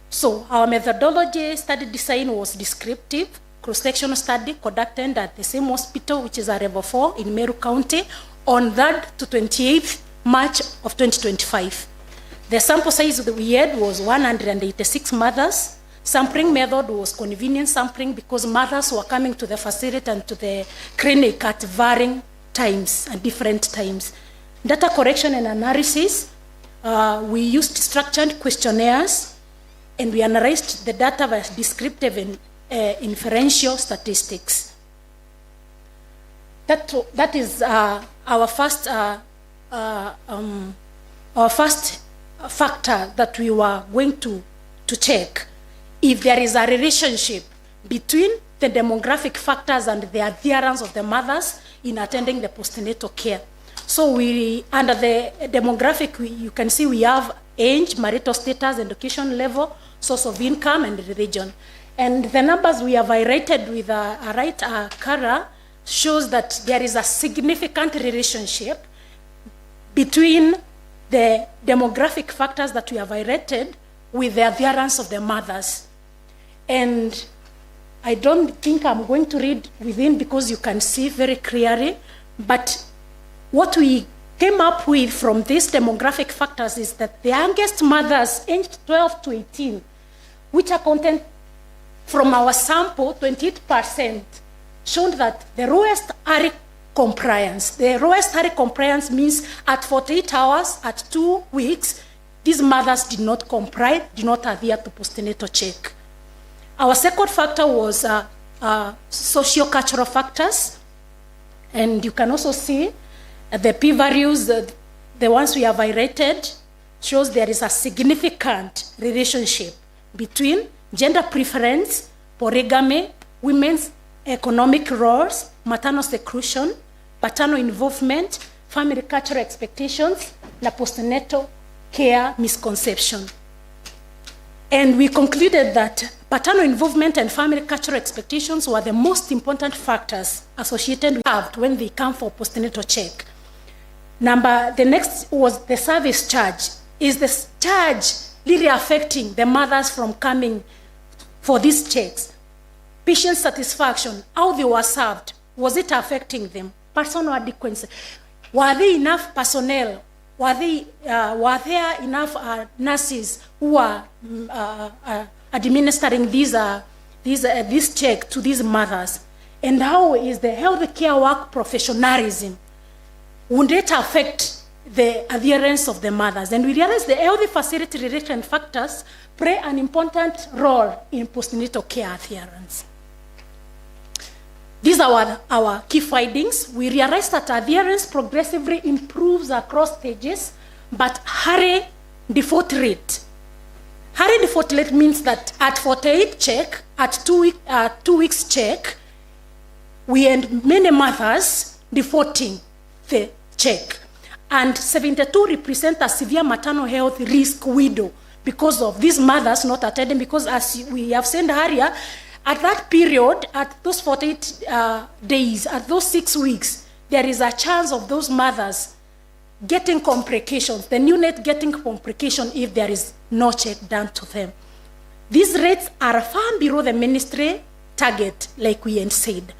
So our methodology study design was descriptive, cross-sectional study conducted at the same hospital, which is a Level 4 in Meru County, on 3rd to 28th March of 2025. The sample size that we had was 186 mothers. Sampling method was convenient sampling because mothers were coming to the facility and to the clinic at varying times and different times. Data collection and analysis, we used structured questionnaires, and we analyzed the data by descriptive and inferential statistics. That is our first factor that we were going to check if there is a relationship between the demographic factors and the adherence of the mothers in attending the postnatal care. So we, under the demographic, you can see we have age, marital status, education level, source of income, and religion. And the numbers we have highlighted with a right color shows that there is a significant relationship between the demographic factors that we have highlighted with the adherence of the mothers. And I don't think I'm going to read within because you can see very clearly, but what we came up with from these demographic factors is that the youngest mothers aged 12 to 18, which accounted from our sample, 28%, showed that the lowest early compliance. The lowest early compliance means at 48 hours, at 2 weeks, these mothers did not comply, did not adhere to postnatal check. Our second factor was socio-cultural factors. And you can also see the p-values, the ones we have highlighted, shows there is a significant relationship between gender preference, polygamy, women's economic roles, maternal seclusion, paternal involvement, family cultural expectations, and postnatal care misconception. And we concluded that paternal involvement and family cultural expectations were the most important factors associated with when they come for postnatal check. The next was the service charge. Is the charge really affecting the mothers from coming for these checks? Patient satisfaction, how they were served, was it affecting them? Personal adequacy, were there enough personnel? Were there enough nurses who are administering this check to these mothers? And how is the healthcare work professionalism? Would it affect the adherence of the mothers? And we realize the healthy facility related factors play an important role in postnatal care adherence. These are our key findings. We realized that adherence progressively improves across stages, but high default rate. High default rate means that at 48 check, at 2 weeks check, we had many mothers defaulting the check. And 72 represent a severe maternal health risk window because of these mothers not attending, because as we have said earlier, at that period, at those 48 days, at those 6 weeks, there is a chance of those mothers getting complications, the neonate getting complication if there is no check done to them. These rates are far below the ministry target, like we had said.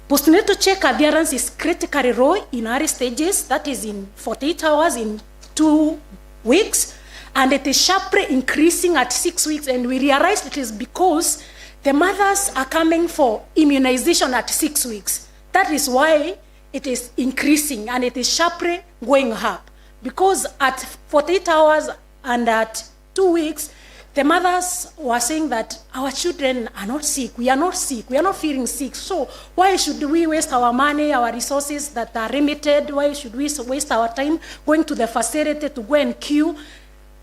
Postnatal check adherence is critically low in early stages, that is in 48 hours, in 2 weeks, and it is sharply increasing at 6 weeks, and we realized it is because the mothers are coming for immunization at 6 weeks. That is why it is increasing and it is sharply going up. Because at 48 hours and at 2 weeks, the mothers were saying that our children are not sick, we are not sick, we are not feeling sick. So why should we waste our money, our resources that are limited? Why should we waste our time going to the facility to go and queue?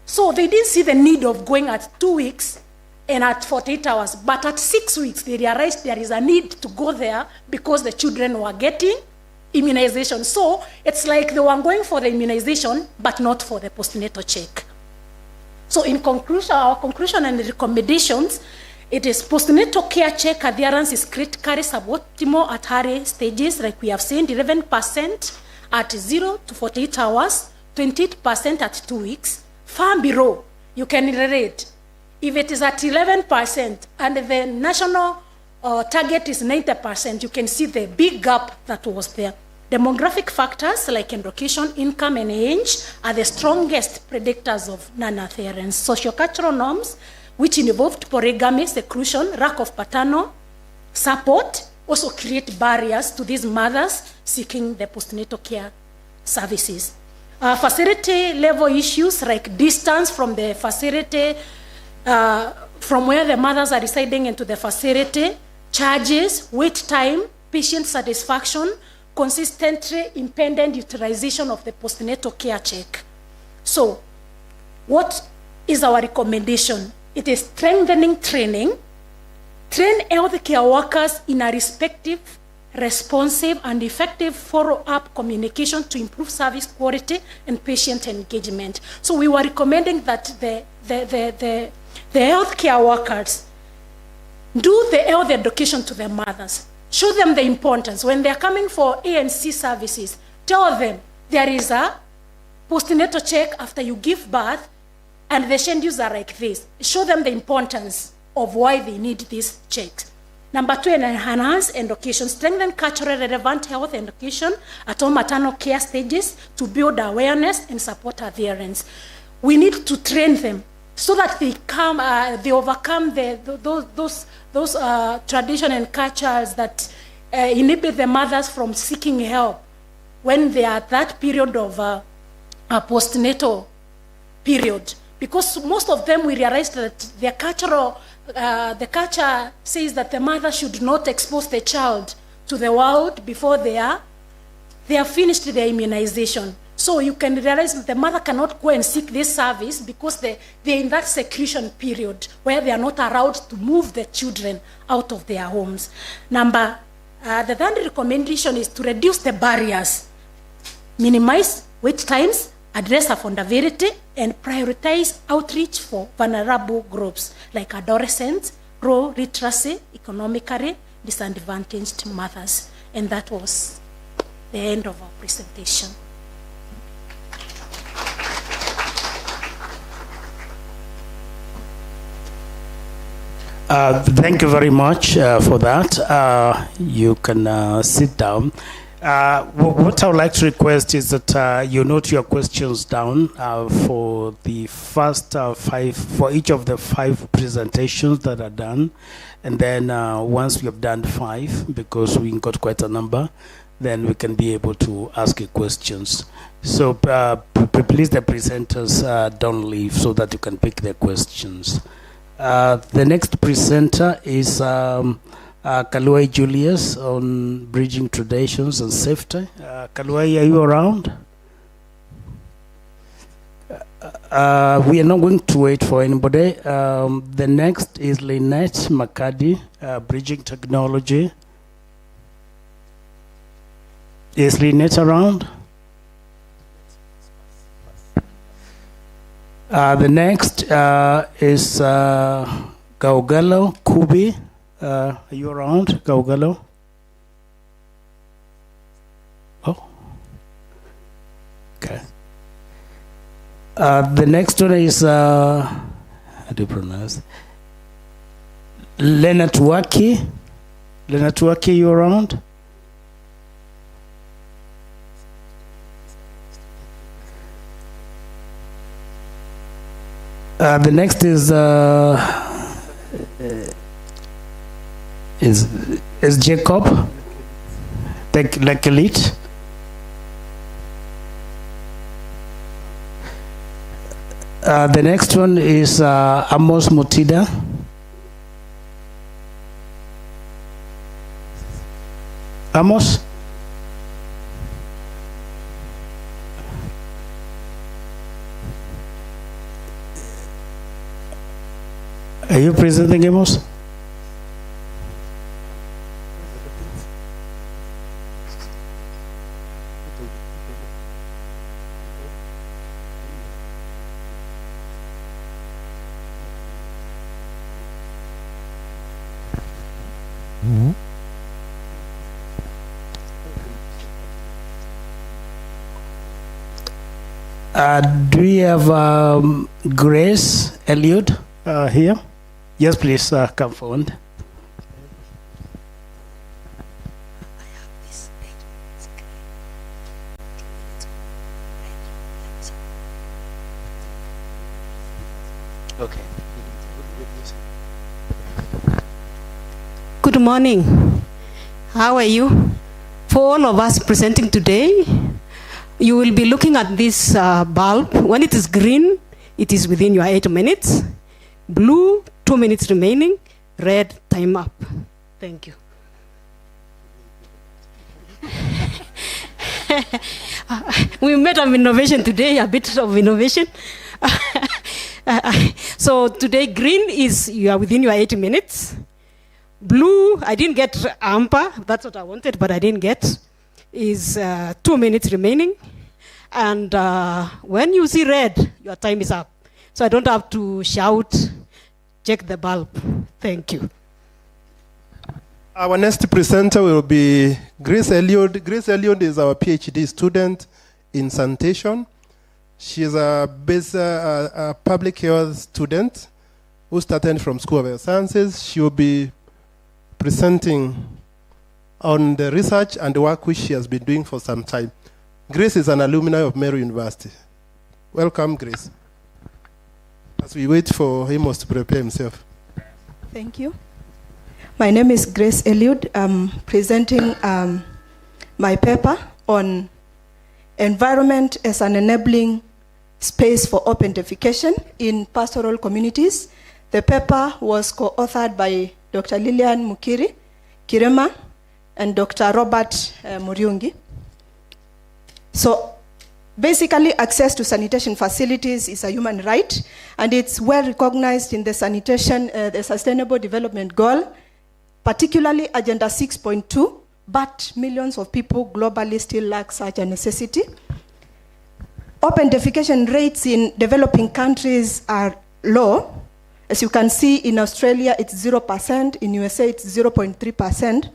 So they didn't see the need of going at 2 weeks and at 48 hours. But at 6 weeks, they realized there is a need to go there because the children were getting immunization. So it's like they were going for the immunization, but not for the postnatal check. So in conclusion, our conclusion and recommendations, it is postnatal care check adherence is critically suboptimal at early stages, like we have seen, 11% at 0 to 48 hours, 28% at 2 weeks, far below. You can relate. If it is at 11% and the national target is 90%, you can see the big gap that was there. Demographic factors like education, income, and age are the strongest predictors of non-adherence. Sociocultural norms, which involved polygamy, seclusion, lack of paternal support, also create barriers to these mothers seeking the postnatal care services. Facility level issues like distance from the facility, from where the mothers are residing into the facility, charges, wait time, patient satisfaction, consistently impeded utilization of the postnatal care check. So, what is our recommendation? It is strengthening training Train healthcare workers in a respective, responsive, and effective follow-up communication to improve service quality and patient engagement. So we were recommending that the healthcare workers do the health education to the mothers. Show them the importance. When they're coming for ANC services, tell them there is a postnatal check after you give birth, and the schedules are like this. Show them the importance of why they need these checks. Number 2, enhance education. Strengthen culturally relevant health education at all maternal care stages to build awareness and support adherence. We need to train them so that they overcome those tradition and cultures that inhibit the mothers from seeking help when they are at that period of a postnatal period. Because most of them, we realized that their the culture says that the mother should not expose the child to the world before they are finished their immunization. So you can realize that the mother cannot go and seek this service because they're in that seclusion period where they are not allowed to move the children out of their homes. The third recommendation is to reduce the barriers, minimize wait times, address affordability, and prioritize outreach for vulnerable groups like adolescents, low literacy, economically disadvantaged mothers. And that was the end of our presentation. Thank you very much for that. You can sit down. What I would like to request is that you note your questions down for the first 5, for each of the 5 presentations that are done. And then once we have done 5, because we got quite a number, then we can be able to ask you questions. So please, the presenters don't leave so that you can pick their questions. The next presenter is Kaluai Julius on bridging traditions and safety. Kaluai, are you around? We are not going to wait for anybody. The next is Lynette McCarty, bridging technology. Is Lynette around? The next is Gaugalo Kubi. Are you around, Gaugalo? Oh. Okay. The next one is, how do you pronounce? Leonard Waki. Leonard Waki, you around? The next is Jacob, like elite. The next one is Amos Mutida. Amos? Are you presenting Amos? Do we have Grace Elliott here? Yes, please come forward. Okay. Good morning. How are you? For all of us presenting today, you will be looking at this bulb. When it is green, it is within your 8 minutes. Blue, 2 minutes remaining. Red, time up. Thank you. We made an innovation today, a bit of innovation. So today, green is you are within your 8 minutes. Blue, I didn't get amber. That's what I wanted, but I didn't get. Is 2 minutes remaining. And when you see red, your time is up. So I don't have to shout, check the bulb. Thank you. Our next presenter will be Grace Elliott. Grace Elliott is our PhD student in sanitation. She is a public health student who started from School of Health Sciences. She will be presenting on the research and the work which she has been doing for some time. Grace is an alumni of Meru University. Welcome, Grace. As we wait for Amos to prepare himself. Thank you. My name is Grace Elliott. I'm presenting my paper on environment as an enabling space for open defecation in pastoral communities. The paper was co-authored by Dr. Lilian Mukiri Kirema and Dr. Robert Muriungi. So basically, access to sanitation facilities is a human right, and it's well recognized in the sanitation, the Sustainable Development Goal, particularly Agenda 6.2, but millions of people globally still lack such a necessity. Open defecation rates in developing countries are low. As you can see, in Australia, it's 0%. In USA, it's 0.3%.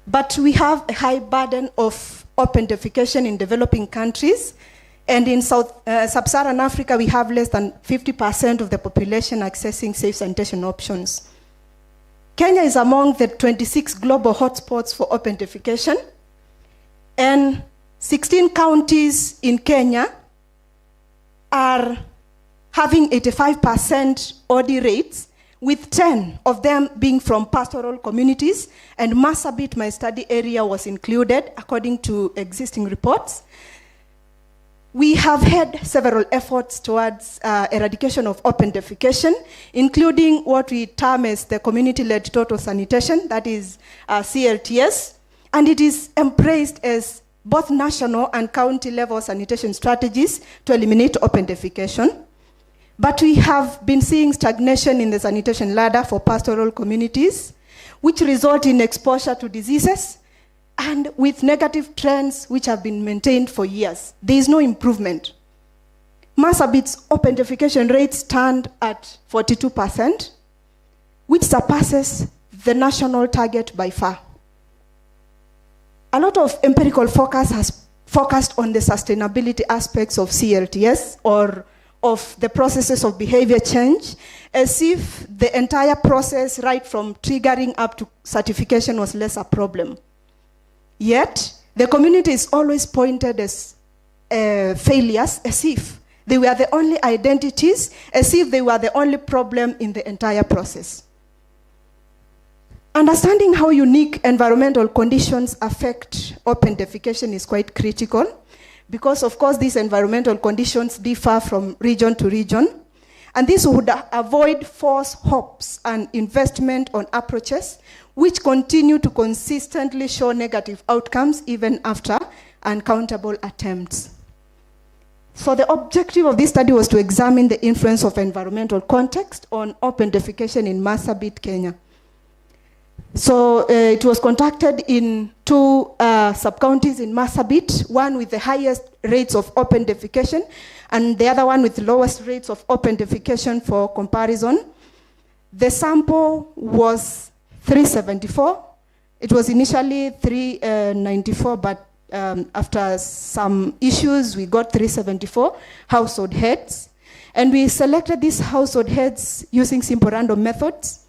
But we have a high burden of open defecation in developing countries. And in sub-Saharan Africa, we have less than 50% of the population accessing safe sanitation options. Kenya is among the 26 global hotspots for open defecation. And 16 counties in Kenya are having 85% OD rates, with 10 of them being from pastoral communities, and Marsabit, my study area, was included according to existing reports. We have had several efforts towards eradication of open defecation, including what we term as the community-led total sanitation, that is CLTS, and it is embraced as both national and county-level sanitation strategies to eliminate open defecation. But we have been seeing stagnation in the sanitation ladder for pastoral communities, which result in exposure to diseases, and with negative trends which have been maintained for years. There is no improvement. Marsabit's open defecation rate stand at 42%, which surpasses the national target by far. A lot of empirical focus has focused on the sustainability aspects of CLTS, or of the processes of behavior change, as if the entire process, right from triggering up to certification, was less a problem. Yet, the community is always pointed as failures, as if they were the only identities, as if they were the only problem in the entire process. Understanding how unique environmental conditions affect open defecation is quite critical, because of course these environmental conditions differ from region to region, and this would avoid false hopes and investment on approaches which continue to consistently show negative outcomes even after uncountable attempts. So the objective of this study was to examine the influence of environmental context on open defecation in Marsabit, Kenya. So it was conducted in 2 sub-counties in Marsabit, one with the highest rates of open defecation, and the other one with the lowest rates of open defecation for comparison. The sample was 374. It was initially 394, but after some issues, we got 374 household heads. And we selected these household heads using simple random methods.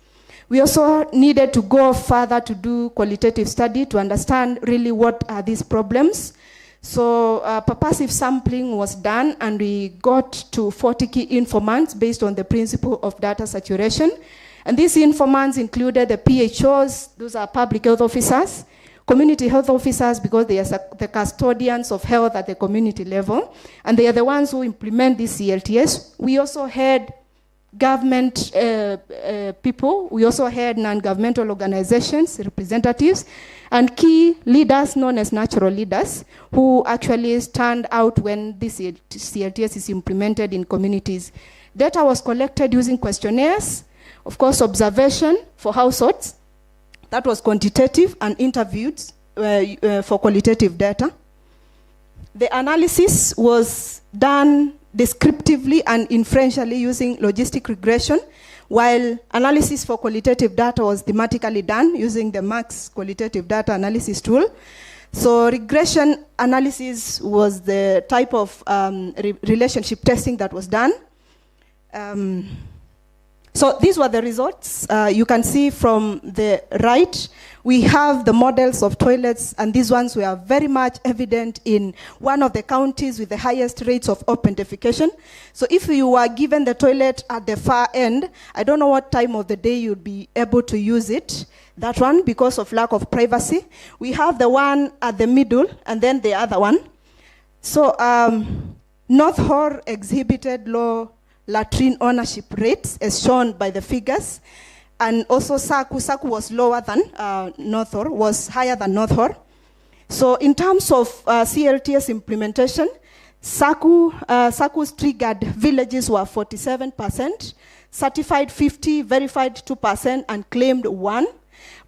We also needed to go further to do qualitative study to understand really what are these problems. So purposive sampling was done, and we got to 40 key informants based on the principle of data saturation. And these informants included the PHOs, those are public health officers, community health officers, because they are the custodians of health at the community level, and they are the ones who implement these CLTS. We also had government people, we also had non-governmental organizations, representatives, and key leaders known as natural leaders who actually stand out when this CLTS is implemented in communities. Data was collected using questionnaires, of course observation for households, That was quantitative and interviewed for qualitative data. The analysis was done descriptively and inferentially using logistic regression, while analysis for qualitative data was thematically done using the Max qualitative data analysis tool. So regression analysis was the type of relationship testing that was done. So these were the results. You can see from the right, we have the models of toilets, and these ones were very much evident in one of the counties with the highest rates of open defecation. So if you were given the toilet at the far end, I don't know what time of the day you'd be able to use it, that one, because of lack of privacy. We have the one at the middle, and then the other one. So North Hor exhibited low latrine ownership rates, as shown by the figures. And also Saku was lower than North Hor, was higher than North Hor. So in terms of CLTS implementation, Saku's triggered villages were 47%, certified 50%, verified 2%, and claimed 1%.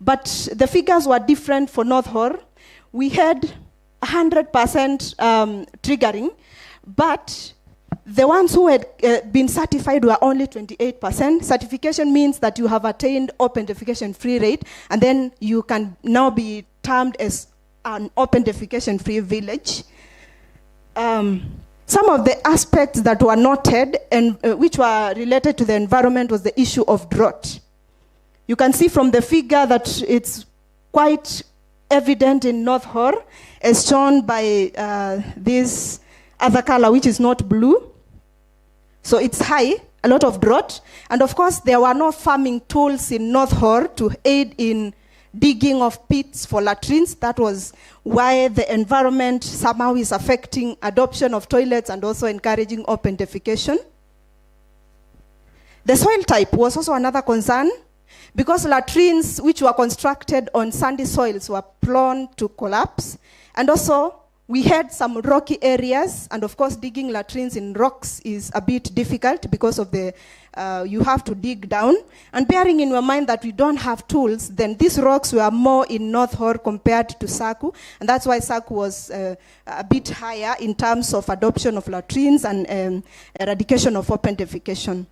But the figures were different for North Hor. We had 100% triggering, but the ones who had been certified were only 28%. Certification means that you have attained open defecation free rate, and then you can now be termed as an open defecation free village. Some of the aspects that were noted and which were related to the environment was the issue of drought. You can see from the figure that it's quite evident in North Hor, as shown by this other color, which is not blue. So it's high, a lot of drought. And of course, there were no farming tools in North Hor to aid in digging of pits for latrines. That was why the environment somehow is affecting adoption of toilets and also encouraging open defecation. The soil type was also another concern, because latrines which were constructed on sandy soils were prone to collapse. And also, we had some rocky areas, and of course digging latrines in rocks is a bit difficult because of the, you have to dig down. And bearing in your mind that we don't have tools, then these rocks were more in North Hor compared to Saku, and that's why Saku was a bit higher in terms of adoption of latrines and eradication of open defecation.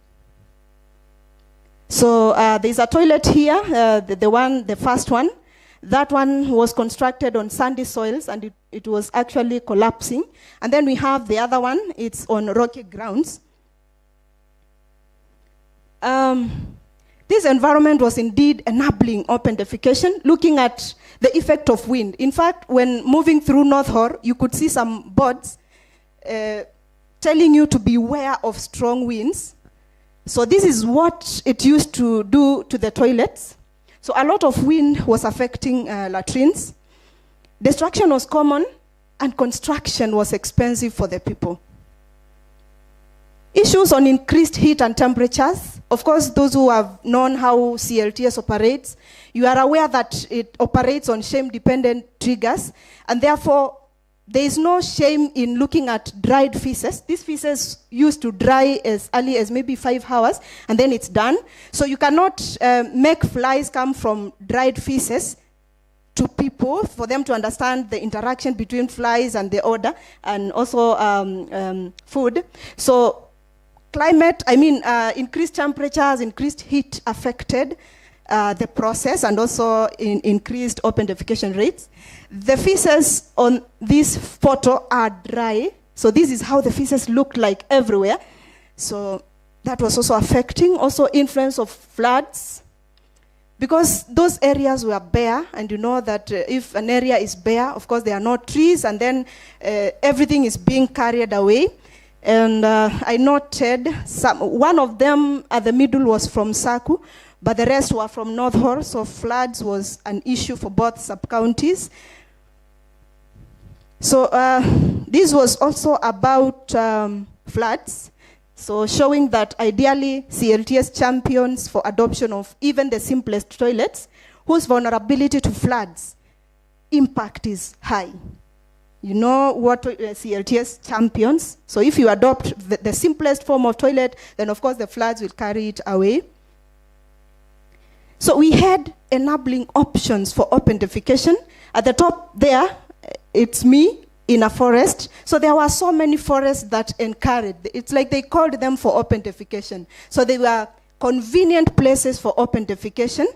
So there's a toilet here, the first one. That one was constructed on sandy soils, and it was actually collapsing. And then we have the other one, it's on rocky grounds. This environment was indeed enabling open defecation, looking at the effect of wind. In fact, when moving through North Hor, you could see some boards telling you to beware of strong winds. So this is what it used to do to the toilets. So a lot of wind was affecting latrines. Destruction was common, and construction was expensive for the people. Issues on increased heat and temperatures. Of course, those who have known how CLTS operates, you are aware that it operates on shame-dependent triggers, and therefore, there is no shame in looking at dried feces. These feces used to dry as early as maybe 5 hours, and then it's done. So you cannot make flies come from dried feces to people for them to understand the interaction between flies and the odor, and also food. So climate, increased temperatures, increased heat affected the process, and also increased open defecation rates. The feces on this photo are dry. So this is how the feces looked like everywhere. So that was also affecting. Also influence of floods, because those areas were bare, and you know that if an area is bare, of course there are no trees, and then everything is being carried away. And I noted one of them at the middle was from Saku, but the rest were from North Hor, so floods was an issue for both sub-counties. So this was also about floods, so showing that ideally CLTS champions for adoption of even the simplest toilets, whose vulnerability to floods impact is high. You know what CLTS champions, so if you adopt the simplest form of toilet, then of course the floods will carry it away. So we had enabling options for open defecation. At the top there, it's me in a forest. So there were so many forests that encouraged. It's like they called them for open defecation. So they were convenient places for open defecation.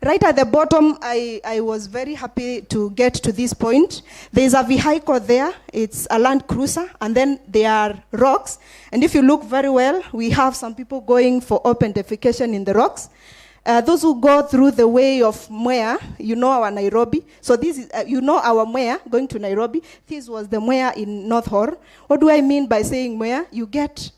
Right at the bottom, I was very happy to get to this point. There's a vehicle there. It's a Land Cruiser, and then there are rocks. And if you look very well, we have some people going for open defecation in the rocks. Those who go through the way of Meru, you know our Nairobi. So this is, you know our Meru going to Nairobi. This was the Meru in North Horr. What do I mean by saying Meru? You get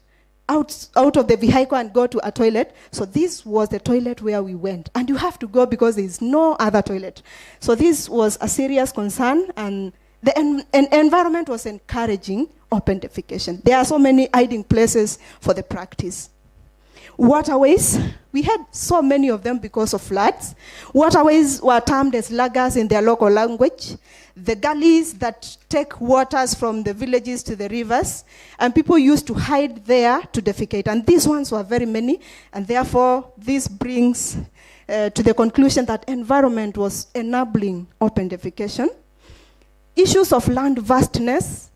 out of the vehicle and go to a toilet. So this was the toilet where we went. And you have to go because there is no other toilet. So this was a serious concern, and the environment was encouraging open defecation. There are so many hiding places for the practice. Waterways, we had so many of them because of floods. Waterways were termed as lagers in their local language. The gullies that take waters from the villages to the rivers, and people used to hide there to defecate. And these ones were very many, and therefore this brings to the conclusion that environment was enabling open defecation. Issues of land vastness.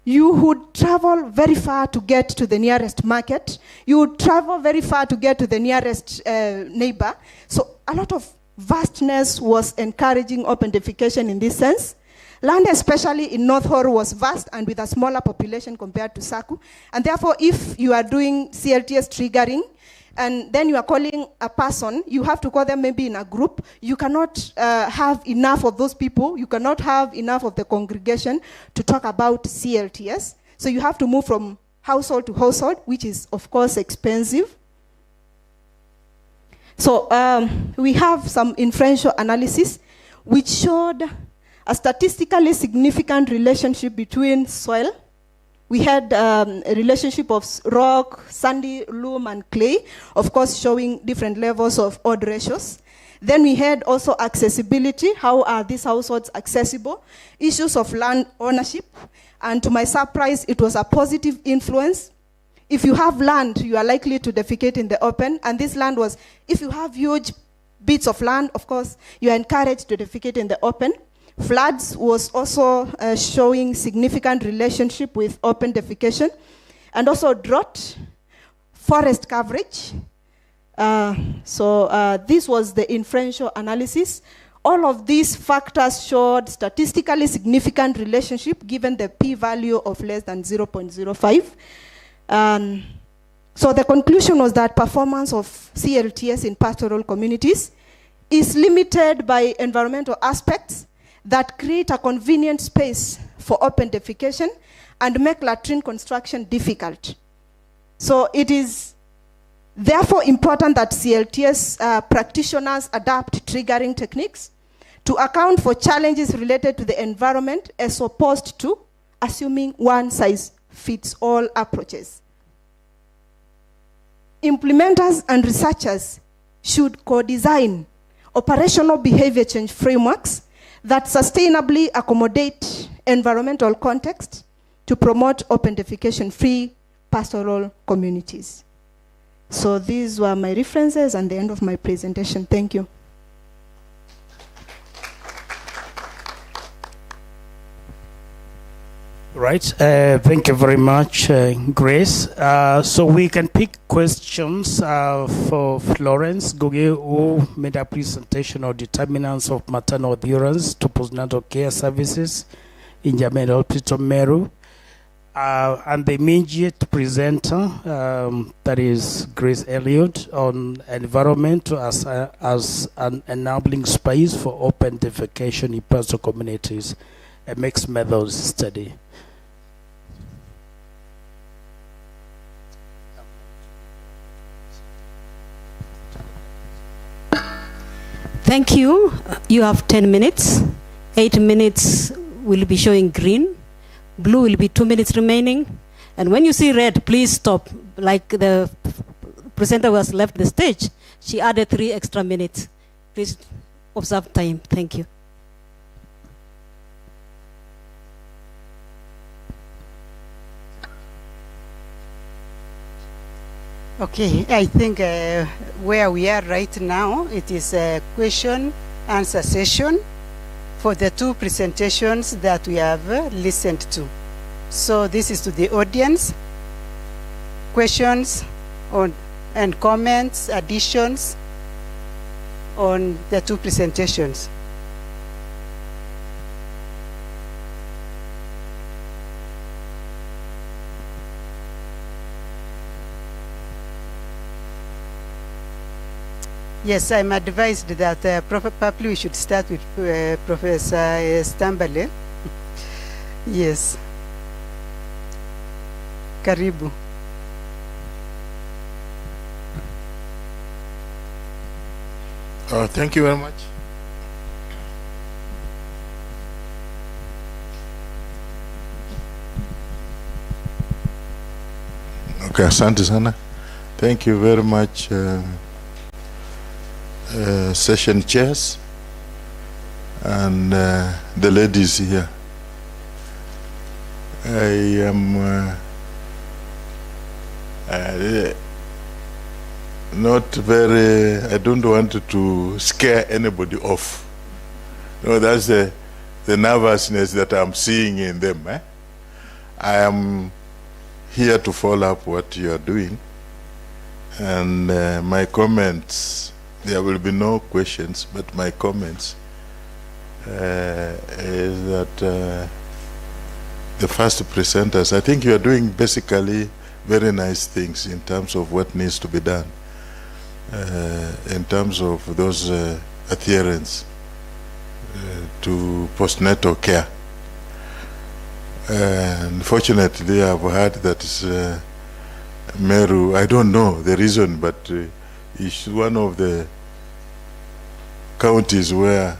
You would travel very far to get to the nearest market. You would travel very far to get to the nearest neighbor. So a lot of vastness was encouraging open defecation in this sense. Land, especially in North Horr, was vast and with a smaller population compared to Saku. And therefore, if you are doing CLTS triggering, and then you are calling a person, you have to call them maybe in a group. You cannot have enough of those people. You cannot have enough of the congregation to talk about CLTS. So you have to move from household to household, which is, of course, expensive. So we have some inferential analysis which showed a statistically significant relationship between soil. We had a relationship of rock, sandy, loam, and clay, of course showing different levels of odd ratios. Then we had also accessibility. How are these households accessible? Issues of land ownership. And to my surprise, it was a positive influence. If you have land, you are likely to defecate in the open. And this land was, if you have huge bits of land, of course, you are encouraged to defecate in the open. Floods was also showing significant relationship with open defecation, and also drought, forest coverage. This was the inferential analysis. All of these factors showed statistically significant relationship given the p-value of less than 0.05. So the conclusion was that performance of CLTS in pastoral communities is limited by environmental aspects that create a convenient space for open defecation and make latrine construction difficult. So it is therefore important that CLTS practitioners adopt triggering techniques to account for challenges related to the environment as opposed to assuming one-size-fits-all approaches. Implementers and researchers should co-design operational behavior change frameworks that sustainably accommodate environmental context to promote open defecation-free pastoral communities. So these were my references and the end of my presentation. Thank you. Right. Thank you very much, Grace. So we can pick questions for Florence Goge, who made a presentation on determinants of maternal adherence to postnatal care services in Jamaica Hospital Meru. And the immediate presenter, that is Grace Elliott, on environment as an enabling space for open defecation in pastoral communities, a mixed methods study. Thank you. You have 10 minutes. 8 minutes will be showing green. Blue will be 2 minutes remaining. And when you see red, please stop. Like the presenter was left the stage, she added 3 extra minutes. Please observe time. Thank you. Okay, I think where we are right now, it is a question answer session for the two presentations that we have listened to. So this is to the audience. Questions on and comments, additions on the two presentations. Yes, I'm advised that probably we should start with Professor Stambale. Yes. Karibu. Oh, thank you very much. Okay, asante sana. Thank you very much, session chairs and the ladies here. I am not very, I don't want to scare anybody off. No, that's the nervousness that I'm seeing in them. I am here to follow up what you are doing. And my comments, there will be no questions, but my comments is that the first presenters, I think you are doing basically very nice things in terms of what needs to be done. In terms of those adherence to postnatal care. Unfortunately, I've heard that Meru, I don't know the reason, but it's one of the counties where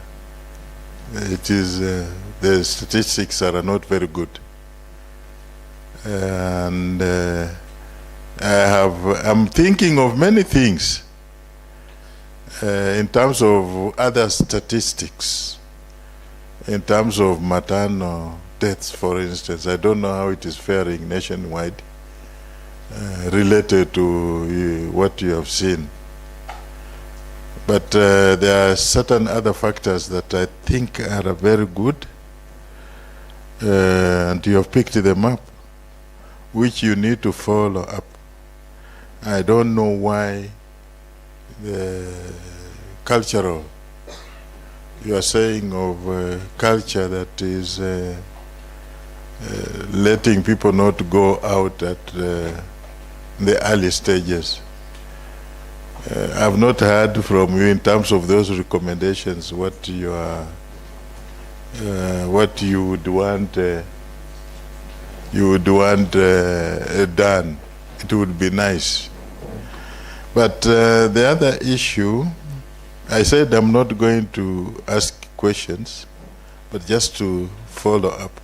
it is the statistics are not very good. And I'm thinking of many things. In terms of other statistics, in terms of maternal deaths, for instance, I don't know how it is faring nationwide related to what you have seen. But there are certain other factors that I think are very good, and you have picked them up, which you need to follow up. I don't know why the cultural, you are saying of culture that is letting people not go out at the early stages. I've not heard from you in terms of those recommendations what you are, what you would want done. It would be nice. But the other issue, I said I'm not going to ask questions, but just to follow up.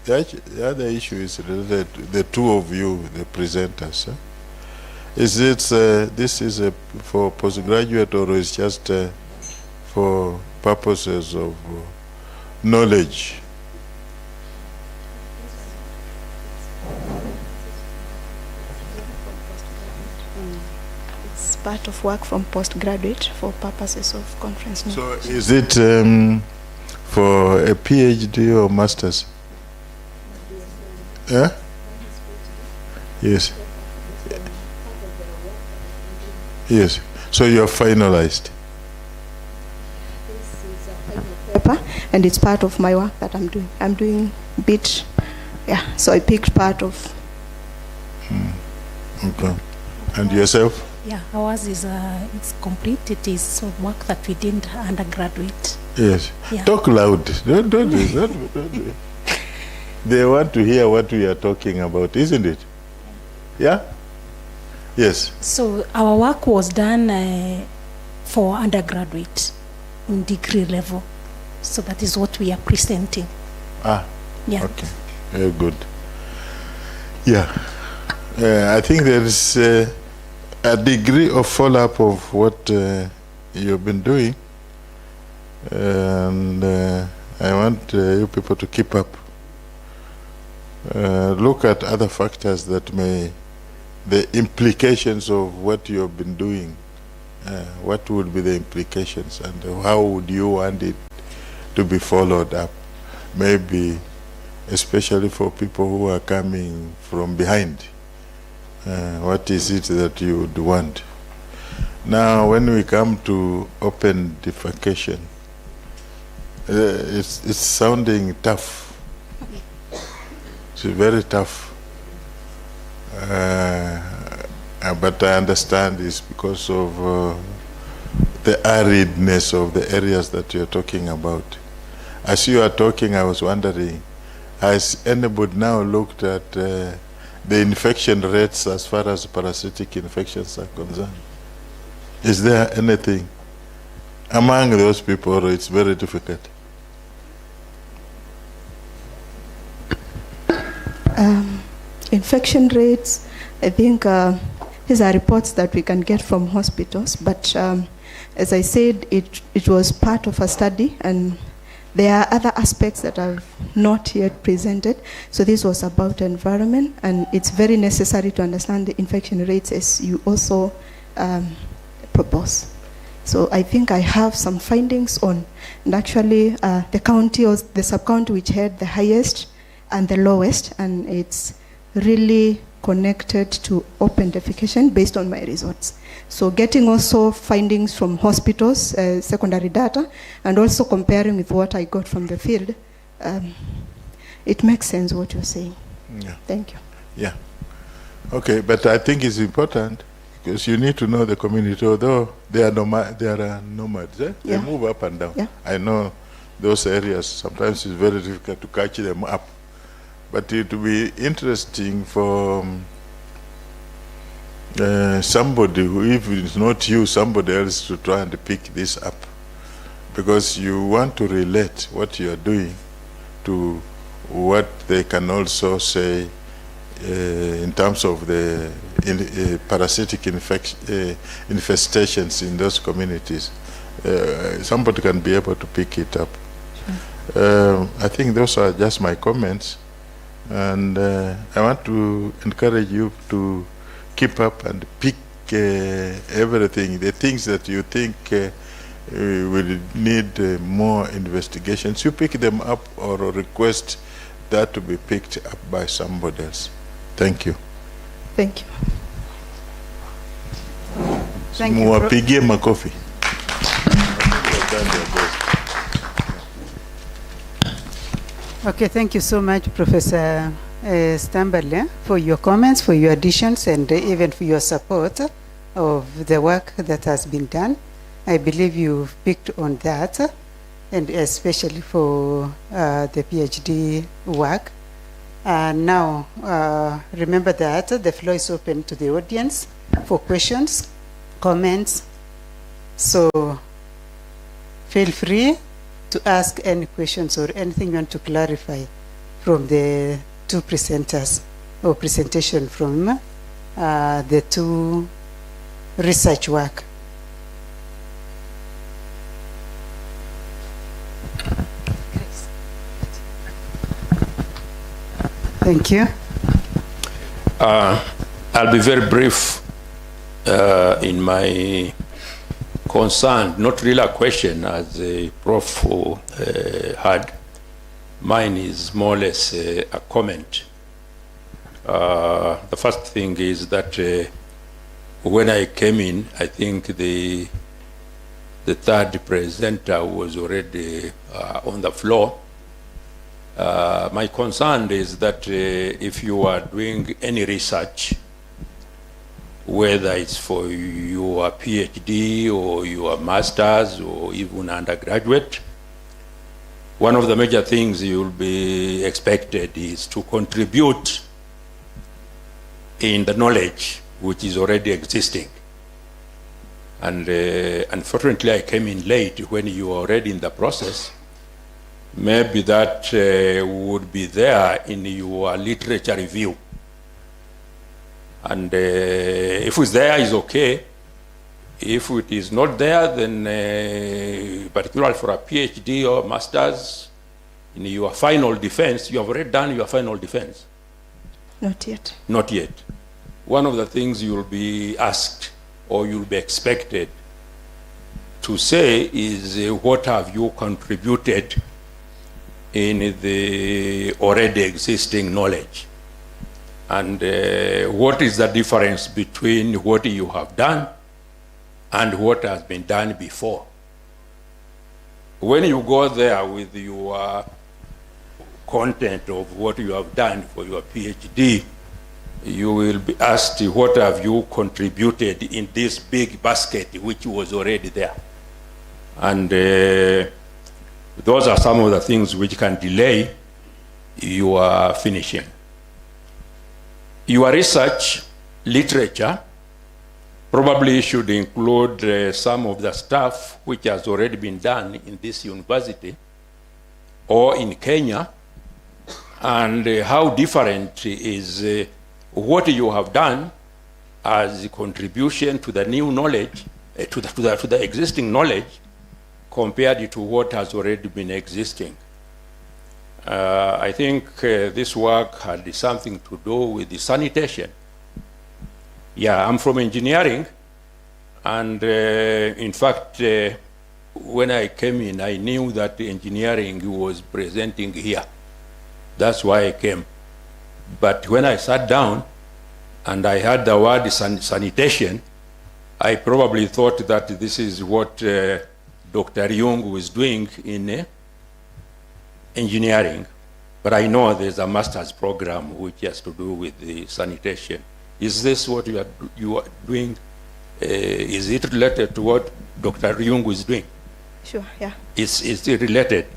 The other issue is related to the two of you, the presenters. Is it this is for postgraduate, or is just for purposes of knowledge? It's part of work from postgraduate for purposes of conference knowledge. So is it for a PhD or master's? Yeah? Yes. Yes. So you are finalized. Paper, and it's part of my work that I'm doing. I'm doing a bit, yeah. So I picked part of. Okay. And yourself? Yeah, ours is it's complete. It is work that we did undergraduate. Yes. Yeah. Talk loud. Don't do it. They want to hear what we are talking about, isn't it? Yeah? Yes. So our work was done for undergraduate in degree level. So that is what we are presenting. Ah. Yeah. Okay. Very good. Yeah. I think there is a degree of follow-up of what you've been doing. And I want you people to keep up. Look at other factors that may the implications of what you have been doing. What would be the implications, and how would you want it to be followed up? Maybe especially for people who are coming from behind. What is it that you would want? Now, when we come to open defecation, it's sounding tough. It's very tough. But I understand it's because of the aridness of the areas that you're talking about. As you are talking, I was wondering, has anybody now looked at the infection rates as far as parasitic infections are concerned? Is there anything among those people, or it's very difficult? Infection rates, I think these are reports that we can get from hospitals, but as I said, it was part of a study, and there are other aspects that are not yet presented. So this was about environment, and it's very necessary to understand the infection rates as you also propose. So I think I have some findings on, and actually the county or the sub-county which had the highest and the lowest, and it's really connected to open defecation based on my results. So getting also findings from hospitals, secondary data, and also comparing with what I got from the field, it makes sense what you're saying. Yeah. Thank you. Yeah. Okay, but I think it's important because you need to know the community, although they are nomads. Eh? Yeah. They move up and down. Yeah. I know those areas, sometimes it's very difficult to catch them up. But it will be interesting for somebody who, if it's not you, somebody else to try and pick this up. Because you want to relate what you are doing to what they can also say in terms of the parasitic infestations in those communities. Somebody can be able to pick it up. I think those are just my comments. And I want to encourage you to keep up and pick everything, the things that you think will need more investigations. You pick them up or request that to be picked up by somebody else. Thank you. Thank you. Thank you. Muwapigie makofi. Okay, thank you so much, Professor Stambale, for your comments, for your additions, and even for your support of the work that has been done. I believe you've picked on that, and especially for the PhD work. Now, remember that the floor is open to the audience for questions, comments. So feel free to ask any questions or anything you want to clarify from the two presenters or presentation from the two research work. Thank you. I'll be very brief in my concern, not really a question as a prof had. Mine is more or less a comment. The first thing is that when I came in, I think the third presenter was already on the floor. My concern is that if you are doing any research, whether it's for your PhD or your master's or even undergraduate, one of the major things you'll be expected is to contribute in the knowledge which is already existing. And unfortunately, I came in late when you were already in the process. Maybe that would be there in your literature review. And if it's there, it's okay. If it is not there, then particularly for a PhD or master's, in your final defense, you have already done your final defense. Not yet. Not yet. one of the things you'll be asked or you'll be expected to say is what have you contributed in the already existing knowledge? And what is the difference between what you have done and what has been done before? When you go there with your content of what you have done for your PhD, you will be asked what have you contributed in this big basket which was already there. And those are some of the things which can delay your finishing. Your research literature probably should include some of the stuff which has already been done in this university or in Kenya, and how different is what you have done as a contribution to the new knowledge, to the existing knowledge, compared to what has already been existing. I think this work had something to do with the sanitation. Yeah, I'm from engineering, and in fact, when I came in, I knew that engineering was presenting here. That's why I came. But when I sat down and I heard the word sanitation, I probably thought that this is what Dr. Jung was doing in engineering. But I know there's a master's program which has to do with the sanitation. Is this what you are doing? Is it related to what Dr. Jung was doing? Sure, yeah. Is it related?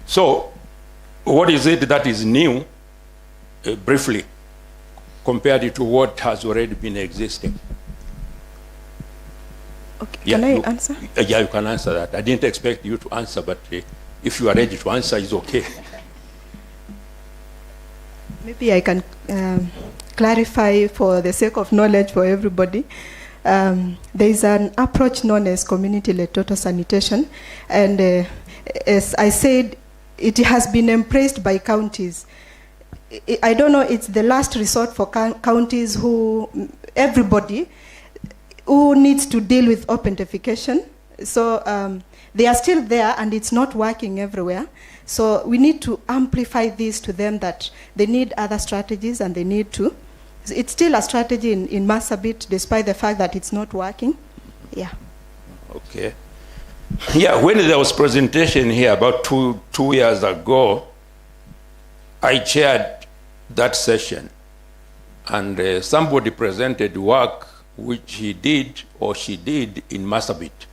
So, what is it that is new, briefly, compared to what has already been existing? Okay, Yeah, can I answer? Yeah, you can answer that. I didn't expect you to answer, but if you are ready to answer, it's okay. Maybe I can clarify for the sake of knowledge for everybody. There is an approach known as community-led total sanitation, and as I said, it has been embraced by counties. I don't know, it's the last resort for counties everybody who needs to deal with open defecation. So they are still there and it's not working everywhere. So we need to amplify this to them that they need other strategies and they need to. It's still a strategy in Marsabit despite the fact that it's not working. Yeah. Okay. Yeah, when there was presentation here about two years ago, I chaired that session, and somebody presented work which he did or she did in Marsabit,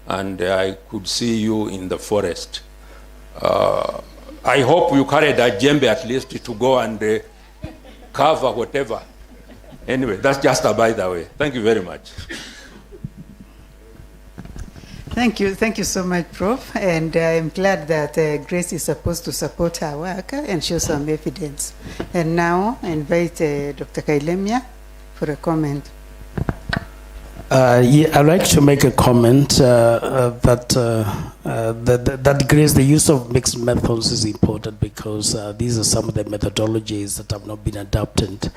and I could see you in the forest. I hope you carried a djembe at least to go and cover whatever. Anyway, that's just a by the way. Thank you very much. Thank you so much, Prof. And I'm glad that Grace is supposed to support her work and show some evidence. And now I invite Dr. Kailemia for a comment. Yeah, I'd like to make a comment that Grace, the use of mixed methods is important because these are some of the methodologies that have not been adopted.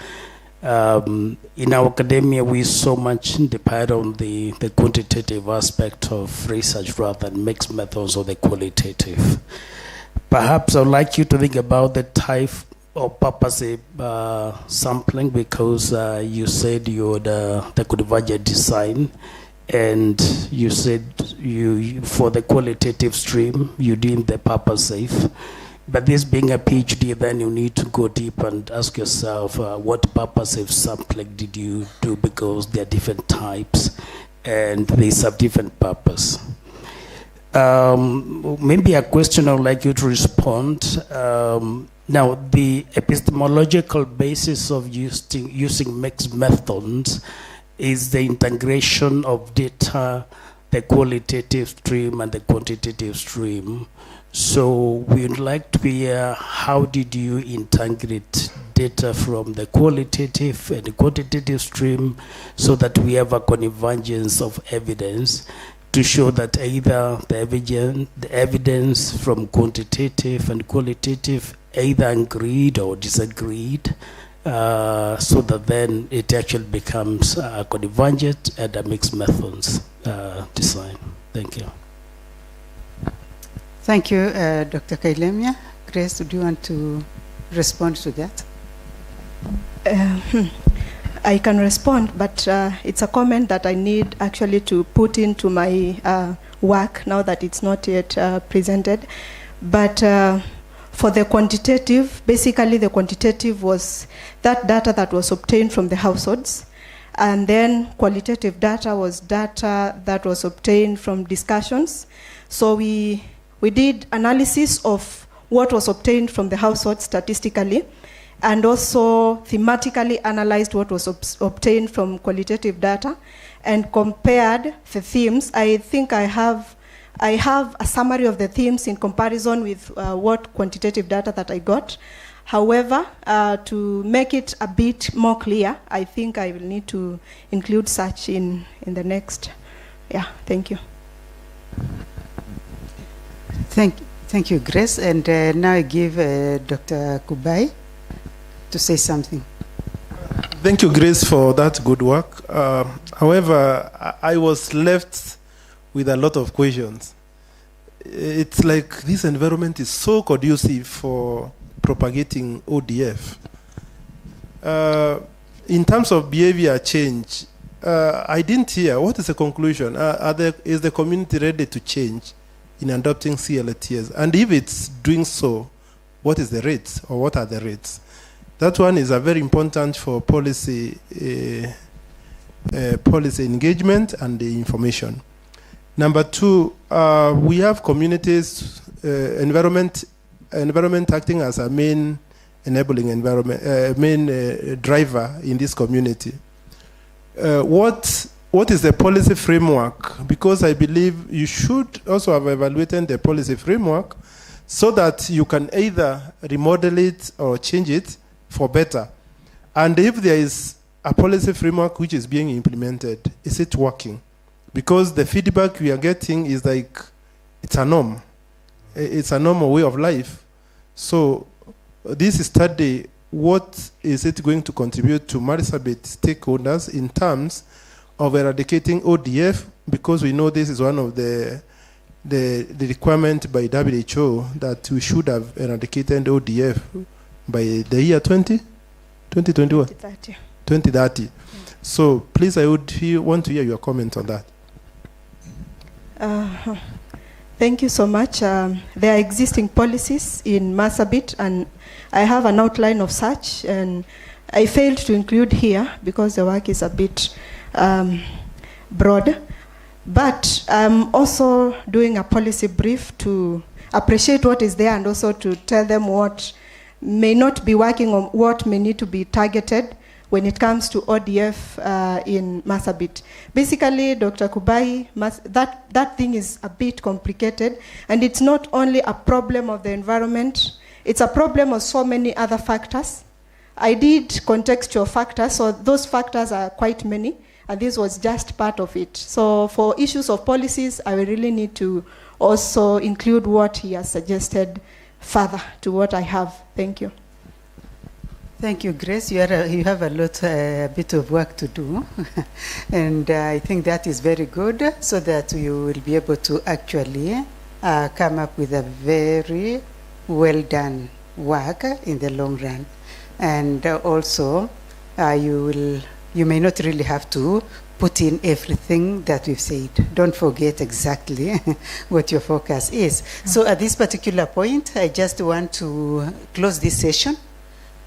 In our academia, we so much depend on the quantitative aspect of research rather than mixed methods or the qualitative. Perhaps I would like you to think about the type of purposive sampling because you said you would the convergent design, and you said you for the qualitative stream you deemed the purposive. But this being a PhD, then you need to go deep and ask yourself, what purposive sampling did you do? Because there are different types, and they serve different purpose. Maybe a question I would like you to respond. Now, the epistemological basis of using mixed methods is the integration of data, the qualitative stream and the quantitative stream. So we would like to hear how did you integrate data from the qualitative and the quantitative stream so that we have a convergence of evidence to show that either the evidence from quantitative and qualitative either agreed or disagreed, so that then it actually becomes a convergent and a mixed methods design. Thank you. Thank you, Dr. Kailemia. Grace, do you want to respond to that? I can respond, but it's a comment that I need actually to put into my work now that it's not yet presented. But for the quantitative, basically the quantitative was that data that was obtained from the households, and then qualitative data was data that was obtained from discussions. So we did analysis of what was obtained from the household statistically, and also thematically analyzed what was obtained from qualitative data, and compared the themes. I think I have a summary of the themes in comparison with what quantitative data that I got. However, to make it a bit more clear, I think I will need to include such in the next. Yeah, thank you. Thank you, Grace. And now I give Dr. Kubai to say something. Thank you, Grace, for that good work. However, I was left with a lot of questions. It's like this environment is so conducive for propagating ODF. In terms of behavior change, I didn't hear, what is the conclusion? Is the community ready to change in adopting CLTS? And if it's doing so, what is the rates, or what are the rates? That one is a very important for policy policy engagement and the information. Number two, we have communities, environment acting as a main enabling environment, main driver in this community. What is the policy framework? Because I believe you should also have evaluated the policy framework so that you can either remodel it or change it for better. And if there is a policy framework which is being implemented, is it working? Because the feedback we are getting is like, it's a norm. It's a normal way of life. So this study, what is it going to contribute to Marsabit stakeholders in terms of eradicating ODF? Because we know this is one of the requirement by WHO that we should have eradicated ODF by the year 2021? 2030. 2030. So please, I would want to hear your comment on that. Thank you so much. There are existing policies in Marsabit, and I have an outline of such, and I failed to include here because the work is a bit broad. But I'm also doing a policy brief to appreciate what is there and also to tell them what may not be working or what may need to be targeted when it comes to ODF in Marsabit. Basically, Dr. Kubai, that thing is a bit complicated, and it's not only a problem of the environment, it's a problem of so many other factors. I did contextual factors, so those factors are quite many, and this was just part of it. So for issues of policies, I will really need to also include what he has suggested further to what I have. Thank you. Thank you, Grace. You have a bit of work to do. And I think that is very good, so that you will be able to actually come up with a very well done work in the long run. And also, you may not really have to put in everything that we've said. Don't forget exactly what your focus is. So at this particular point, I just want to close this session.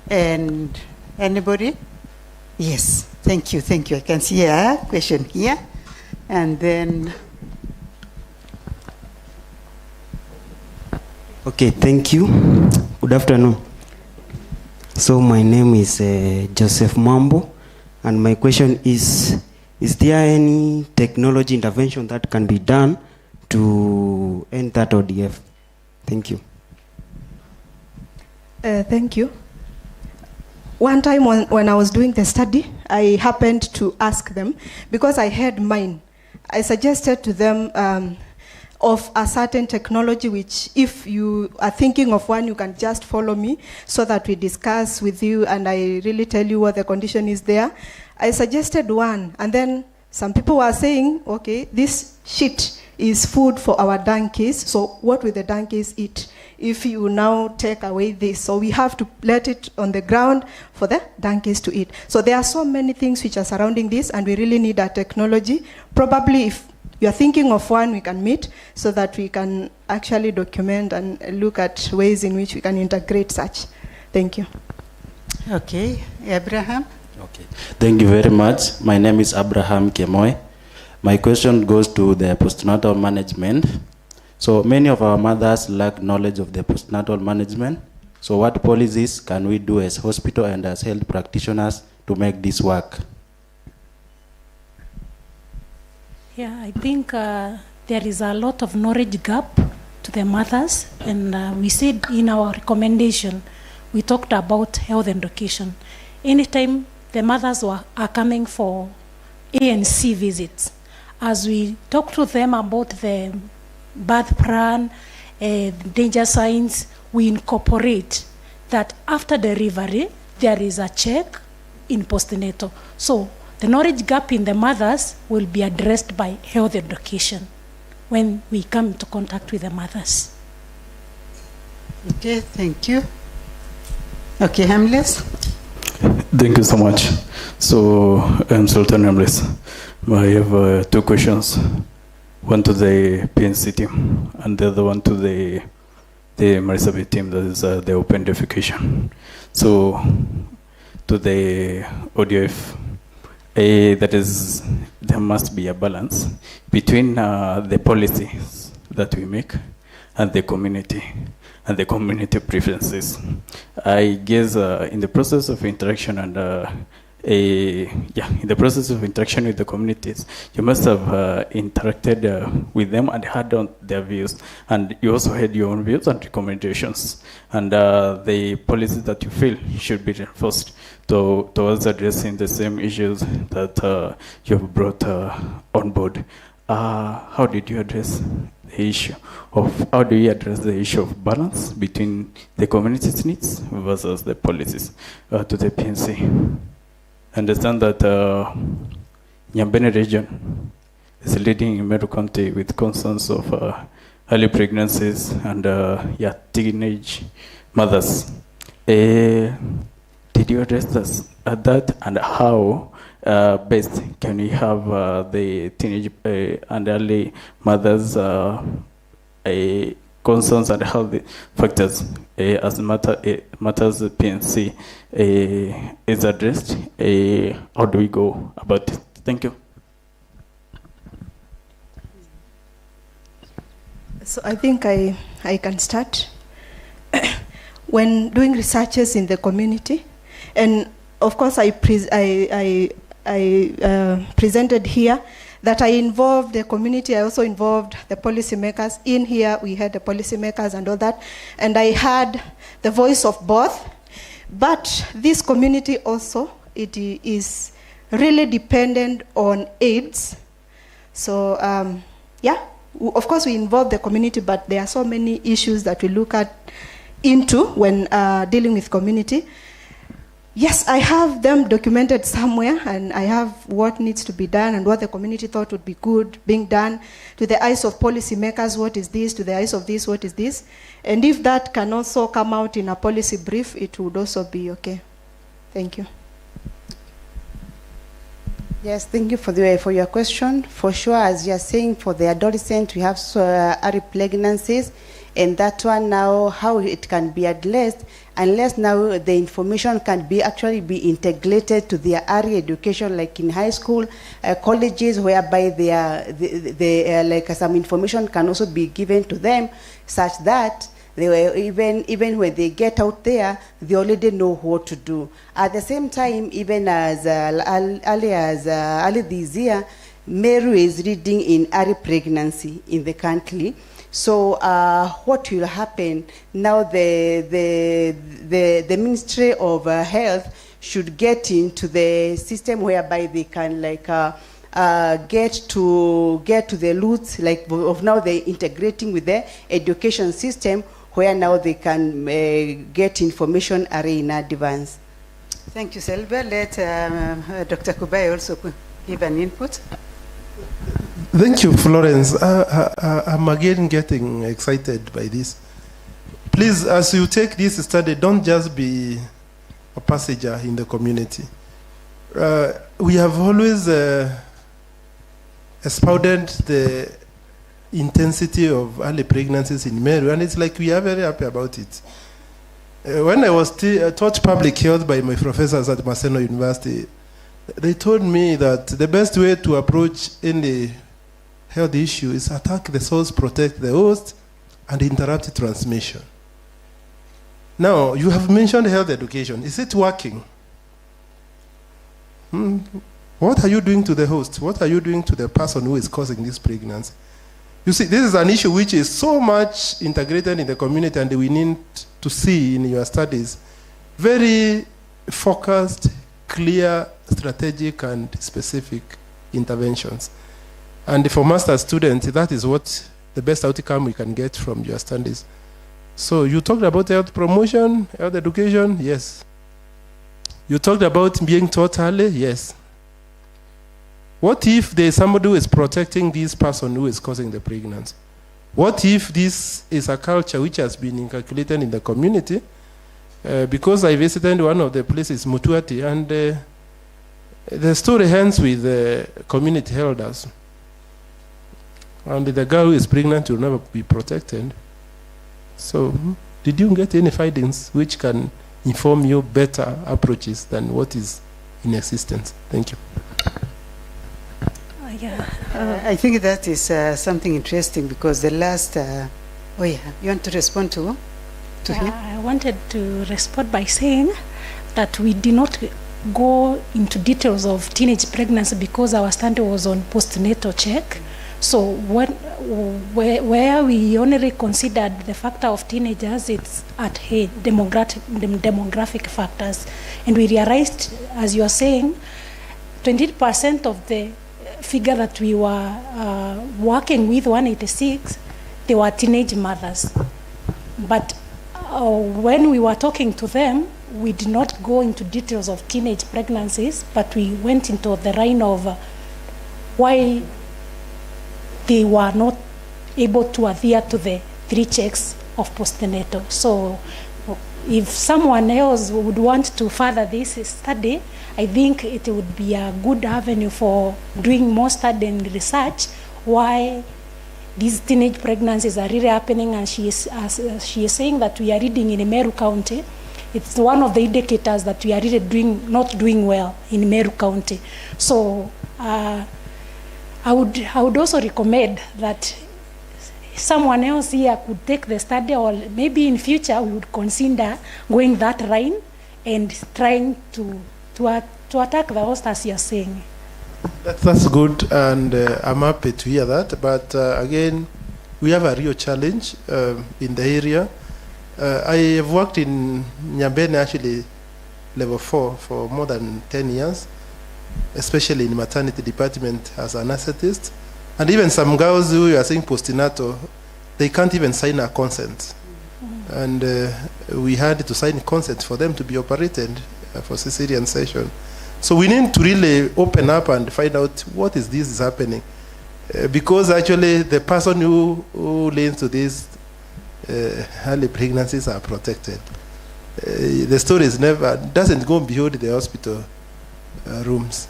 And anybody? Yes, thank you. I can see a question here. And then... Okay, thank you. Good afternoon. So my name is Joseph Mambo, and my question is there any technology intervention that can be done to end that ODF? Thank you. Thank you. One time when I was doing the study, I happened to ask them, because I had mine, I suggested to them, of a certain technology, which if you are thinking of one, you can just follow me so that we discuss with you and I really tell you what the condition is there. I suggested one, and then some people were saying, okay, this shit is food for our donkeys, so what will the donkeys eat if you now take away this? So we have to let it on the ground for the donkeys to eat. So there are so many things which are surrounding this, and we really need a technology. Probably if you are thinking of one, we can meet so that we can actually document and look at ways in which we can integrate such. Thank you. Okay, Abraham. Okay, thank you very much. My name is Abraham Kemoy. My question goes to the postnatal management. So many of our mothers lack knowledge of the postnatal management. So what policies can we do as hospital and as health practitioners to make this work? Yeah, I think there is a lot of knowledge gap to the mothers, and we said in our recommendation, we talked about health education. Anytime the mothers are coming for ANC visits, as we talk to them about the birth plan, danger signs, we incorporate that after delivery, there is a check in postnatal. So the knowledge gap in the mothers will be addressed by health education when we come into contact with the mothers. Okay, thank you. Okay, Hamlet. Thank you so much. So I'm Sultan Hamlet. I have two questions. One to the PNC team and the other one to the Marisabit team, that is the open defecation. So to the ODF, that is, there must be a balance between the policies that we make and the community preferences. I guess in the process of interaction and in the process of interaction with the communities, you must have interacted with them and heard on their views, and you also had your own views and recommendations, and the policies that you feel should be reinforced towards addressing the same issues that you have brought on board. How did you address the issue of, how do you address the issue of balance between the community's needs versus the policies to the PNC? Understand that Nyambene region is leading in Meru County with concerns of early pregnancies and teenage mothers. Did you address this, that, and how best can we have the teenage and early mothers concerns and health factors as matters PNC is addressed? How do we go about it? Thank you. So I think I can start. When doing researches in the community, and of course I presented here that I involved the community, I also involved the policymakers. In here, we had the policymakers and all that, and I had the voice of both. But this community also, it is really dependent on AIDS. So, of course we involve the community, but there are so many issues that we look into when dealing with community. Yes, I have them documented somewhere, and I have what needs to be done and what the community thought would be good being done. To the eyes of policymakers, what is this? To the eyes of this, what is this? And if that can also come out in a policy brief, it would also be okay. Thank you. Yes, thank you for your question. For sure, as you are saying, for the adolescent, we have early pregnancies, and that one now, how it can be addressed, unless now the information can actually be integrated to their early education, like in high school, colleges, whereby like some information can also be given to them, such that they were even when they get out there, they already know what to do. At the same time, even as early this year, Meru is leading in early pregnancy in the country. So what will happen now? The Ministry of Health should get into the system whereby they can get to the roots, like of now they're integrating with the education system, where now they can get information array in advance. Thank you, Selva. Let Dr. Kubai also give an input. Thank you, Florence. I'm again getting excited by this. Please, as you take this study, don't just be a passenger in the community. We have always expounded the intensity of early pregnancies in Meru, and it's like we are very happy about it. When I was taught public health by my professors at Maseno University, they told me that the best way to approach any health issue is attack the source, protect the host, and interrupt transmission. Now, you have mentioned health education. Is it working? What are you doing to the host? What are you doing to the person who is causing this pregnancy? You see, this is an issue which is so much integrated in the community, and we need to see in your studies very focused, clear, strategic, and specific interventions. And for master students, that is what the best outcome we can get from your studies. So you talked about health promotion, health education, yes. You talked about being taught early, yes. What if there's somebody who is protecting this person who is causing the pregnancy? What if this is a culture which has been inculcated in the community? Because I visited one of the places, Mutuati, and the story ends with the community elders. And the girl who is pregnant will never be protected. So, did you get any findings which can inform you better approaches than what is in existence? Thank you. I think that is something interesting, because the last, you want to respond to him? I wanted to respond by saying that we did not go into details of teenage pregnancy because our study was on postnatal check. So where we only considered the factor of teenagers, it's at age, demographic factors. And we realized, as you are saying, 20% of the figure that we were working with, 186, they were teenage mothers. But when we were talking to them, we did not go into details of teenage pregnancies, but we went into the line of why they were not able to adhere to the 3 checks of postnatal. So if someone else would want to further this study, I think it would be a good avenue for doing more study and research why these teenage pregnancies are really happening. And she is saying that we are reading in Meru County. It's one of the indicators that we are really not doing well in Meru County. So I would also recommend that someone else here could take the study, or maybe in future we would consider going that line and trying to attack the host, as you're saying. That's good, and I'm happy to hear that. But again, we have a real challenge in the area. I have worked in Nyambene, actually, level 4 for more than 10 years, especially in maternity department as an anesthetist. And even some girls who are saying postnatal, they can't even sign a consent. And we had to sign consent for them to be operated for cesarean section. So we need to really open up and find out what is this is happening. Because actually the person who leads to these early pregnancies are protected. The story is doesn't go beyond the hospital rooms.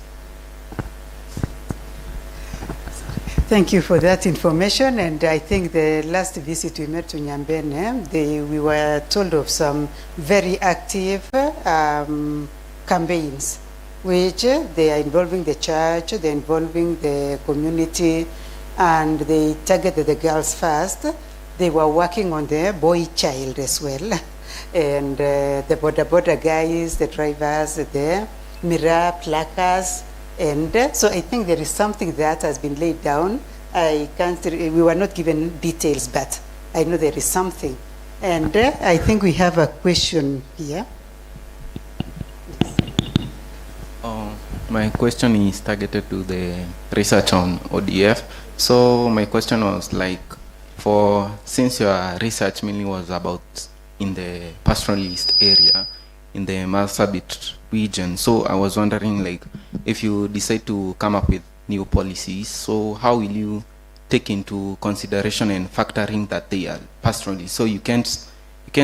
Thank you for that information. And I think the last visit we made to Nyambene, we were told of some very active campaigns, which they are involving the church, they're involving the community, and they targeted the girls first. They were working on the boy child as well. And the border guys, the drivers, the mirror placards. And so I think there is something that has been laid down. We were not given details, but I know there is something. And I think we have a question here. My question is targeted to the research on ODF. So my question was like, since your research mainly was about in the pastoralist area, in the Marsabit region, so I was wondering, like, if you decide to come up with new policies, so how will you take into consideration and factoring that they are pastoralists? So you can't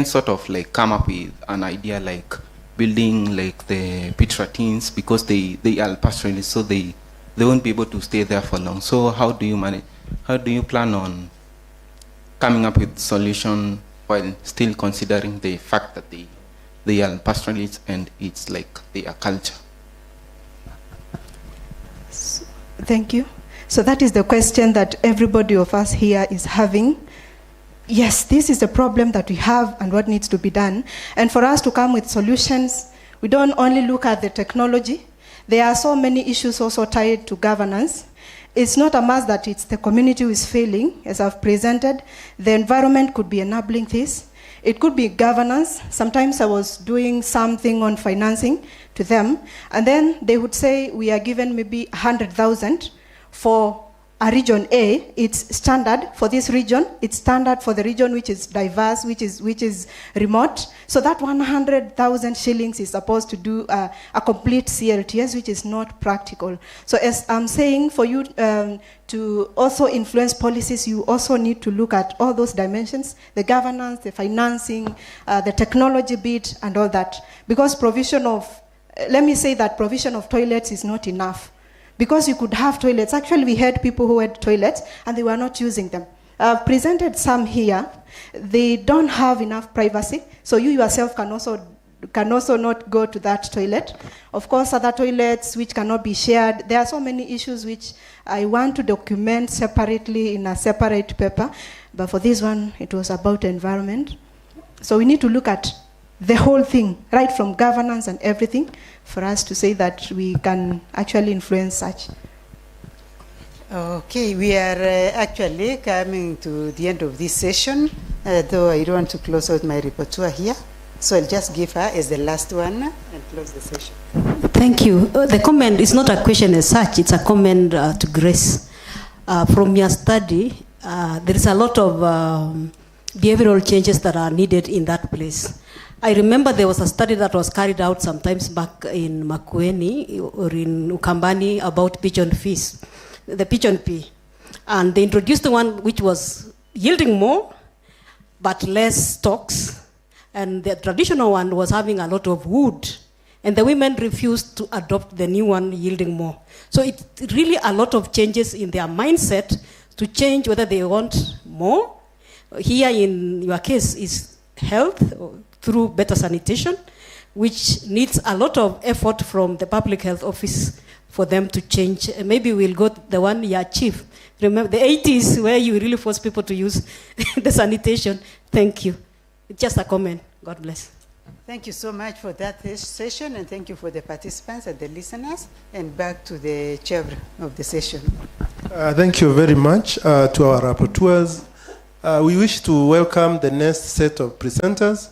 sort of like come up with an idea like building like the Petra teens because they are pastoralists, so they won't be able to stay there for long. So how do you manage? How do you plan on coming up with solution while still considering the fact that they are pastoralists and it's like their culture? Thank you. So that is the question that everybody of us here is having. Yes, this is the problem that we have and what needs to be done. And for us to come with solutions, we don't only look at the technology. There are so many issues also tied to governance. It's not a must that it's the community who is failing, as I've presented. The environment could be enabling this. It could be governance. Sometimes I was doing something on financing to them, and then they would say, we are given maybe 100,000 for a region A. It's standard for this region. It's standard for the region which is diverse, which is remote. So that 100,000 shillings is supposed to do a complete CLTS, which is not practical. So as I'm saying, for you to also influence policies, you also need to look at all those dimensions, the governance, the financing, the technology bit, and all that. Because provision of, let me say that provision of toilets is not enough. Because you could have toilets. Actually, we had people who had toilets and they were not using them. I've presented some here. They don't have enough privacy, so you yourself can also not go to that toilet. Of course, other toilets which cannot be shared. There are so many issues which I want to document separately in a separate paper, but for this one, it was about environment. So we need to look at the whole thing, right from governance and everything, for us to say that we can actually influence such. Okay, we are actually coming to the end of this session, though I don't want to close out my repertoire here. So I'll just give her as the last one and close the session. Thank you. The comment is not a question as such, it's a comment to Grace. From your study, there is a lot of behavioral changes that are needed in that place. I remember there was a study that was carried out sometimes back in Makueni or in Ukambani about pigeon fees, the pigeon pea. And they introduced the one which was yielding more, but less stocks. And the traditional one was having a lot of wood. And the women refused to adopt the new one yielding more. So it's really a lot of changes in their mindset to change whether they want more. Here in your case is health, through better sanitation, which needs a lot of effort from the public health office for them to change. Maybe we'll go the one you achieved. Remember the 80s where you really force people to use the sanitation. Thank you. It's just a comment. God bless. Thank you so much for that session, and thank you for the participants and the listeners. And back to the chair of the session. Thank you very much to our rapporteurs. We wish to welcome the next set of presenters.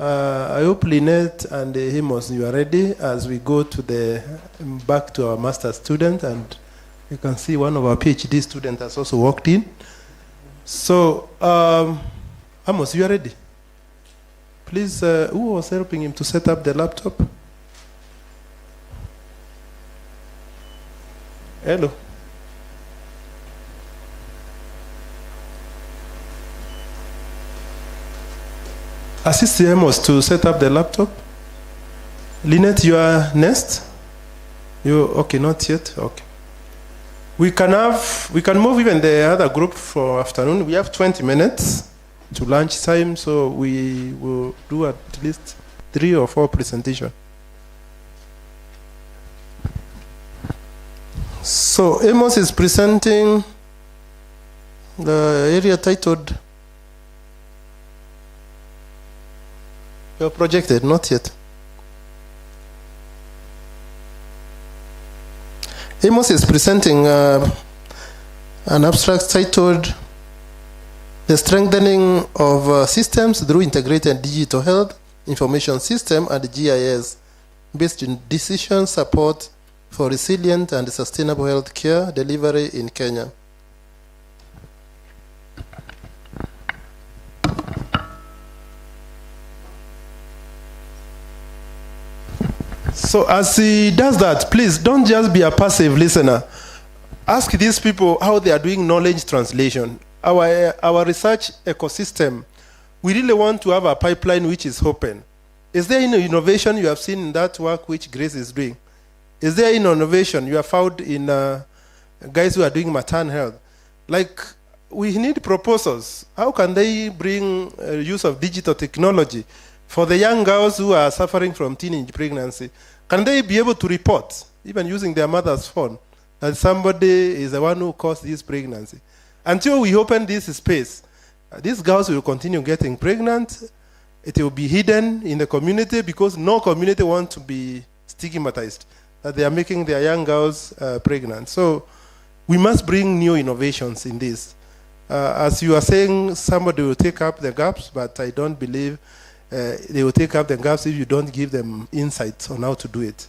I hope Lynette and Hemos, you are ready as we go to back to our master student, and you can see one of our PhD students has also walked in. So, Amos, you are ready? Please, who was helping him to set up the laptop? Hello. Assist Amos to set up the laptop. Lynette, you are next? Okay, not yet? Okay. We can move even the other group for afternoon. We have 20 minutes to lunch time, so we will do at least 3 or 4 presentations. So Amos is presenting the area titled, you're projected, not yet. Amos is presenting an abstract titled The Strengthening of Systems Through Integrated Digital Health Information System and GIS, based in decision support for resilient and sustainable health care delivery in Kenya. So as he does that, please don't just be a passive listener. Ask these people how they are doing knowledge translation. Our research ecosystem, we really want to have a pipeline which is open. Is there any innovation you have seen in that work which Grace is doing? Is there any innovation you have found in guys who are doing maternal health? Like, we need proposals. How can they bring use of digital technology for the young girls who are suffering from teenage pregnancy? Can they be able to report, even using their mother's phone, that somebody is the one who caused this pregnancy? Until we open this space, these girls will continue getting pregnant. It will be hidden in the community because no community wants to be stigmatized that they are making their young girls pregnant. So we must bring new innovations in this. As you are saying, somebody will take up the gaps, but I don't believe they will take up the gaps if you don't give them insights on how to do it.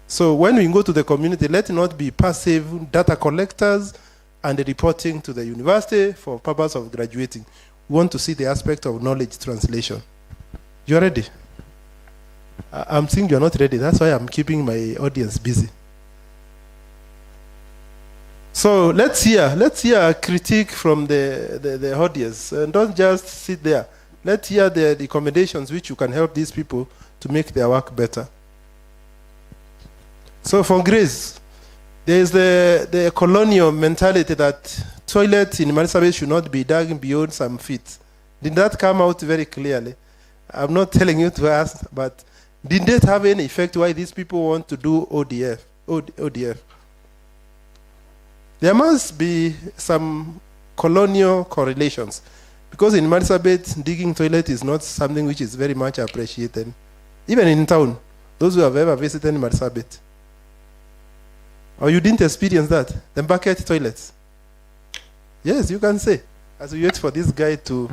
So when we go to the community, let it not be passive data collectors and reporting to the university for purpose of graduating. We want to see the aspect of knowledge translation. You're ready? I'm saying you're not ready. That's why I'm keeping my audience busy. So let's hear a critique from the audience. And don't just sit there. Let's hear the recommendations which you can help these people to make their work better. So for Grace, there is the colonial mentality that toilets in Marsabit should not be dug beyond some feet. Did that come out very clearly? I'm not telling you to ask, but did that have any effect why these people want to do ODF? There must be some colonial correlations, because in Marsabit, digging toilet is not something which is very much appreciated. Even in town, those who have ever visited Marsabit. Or you didn't experience that? The bucket toilets. Yes, you can say. As we wait for this guy to...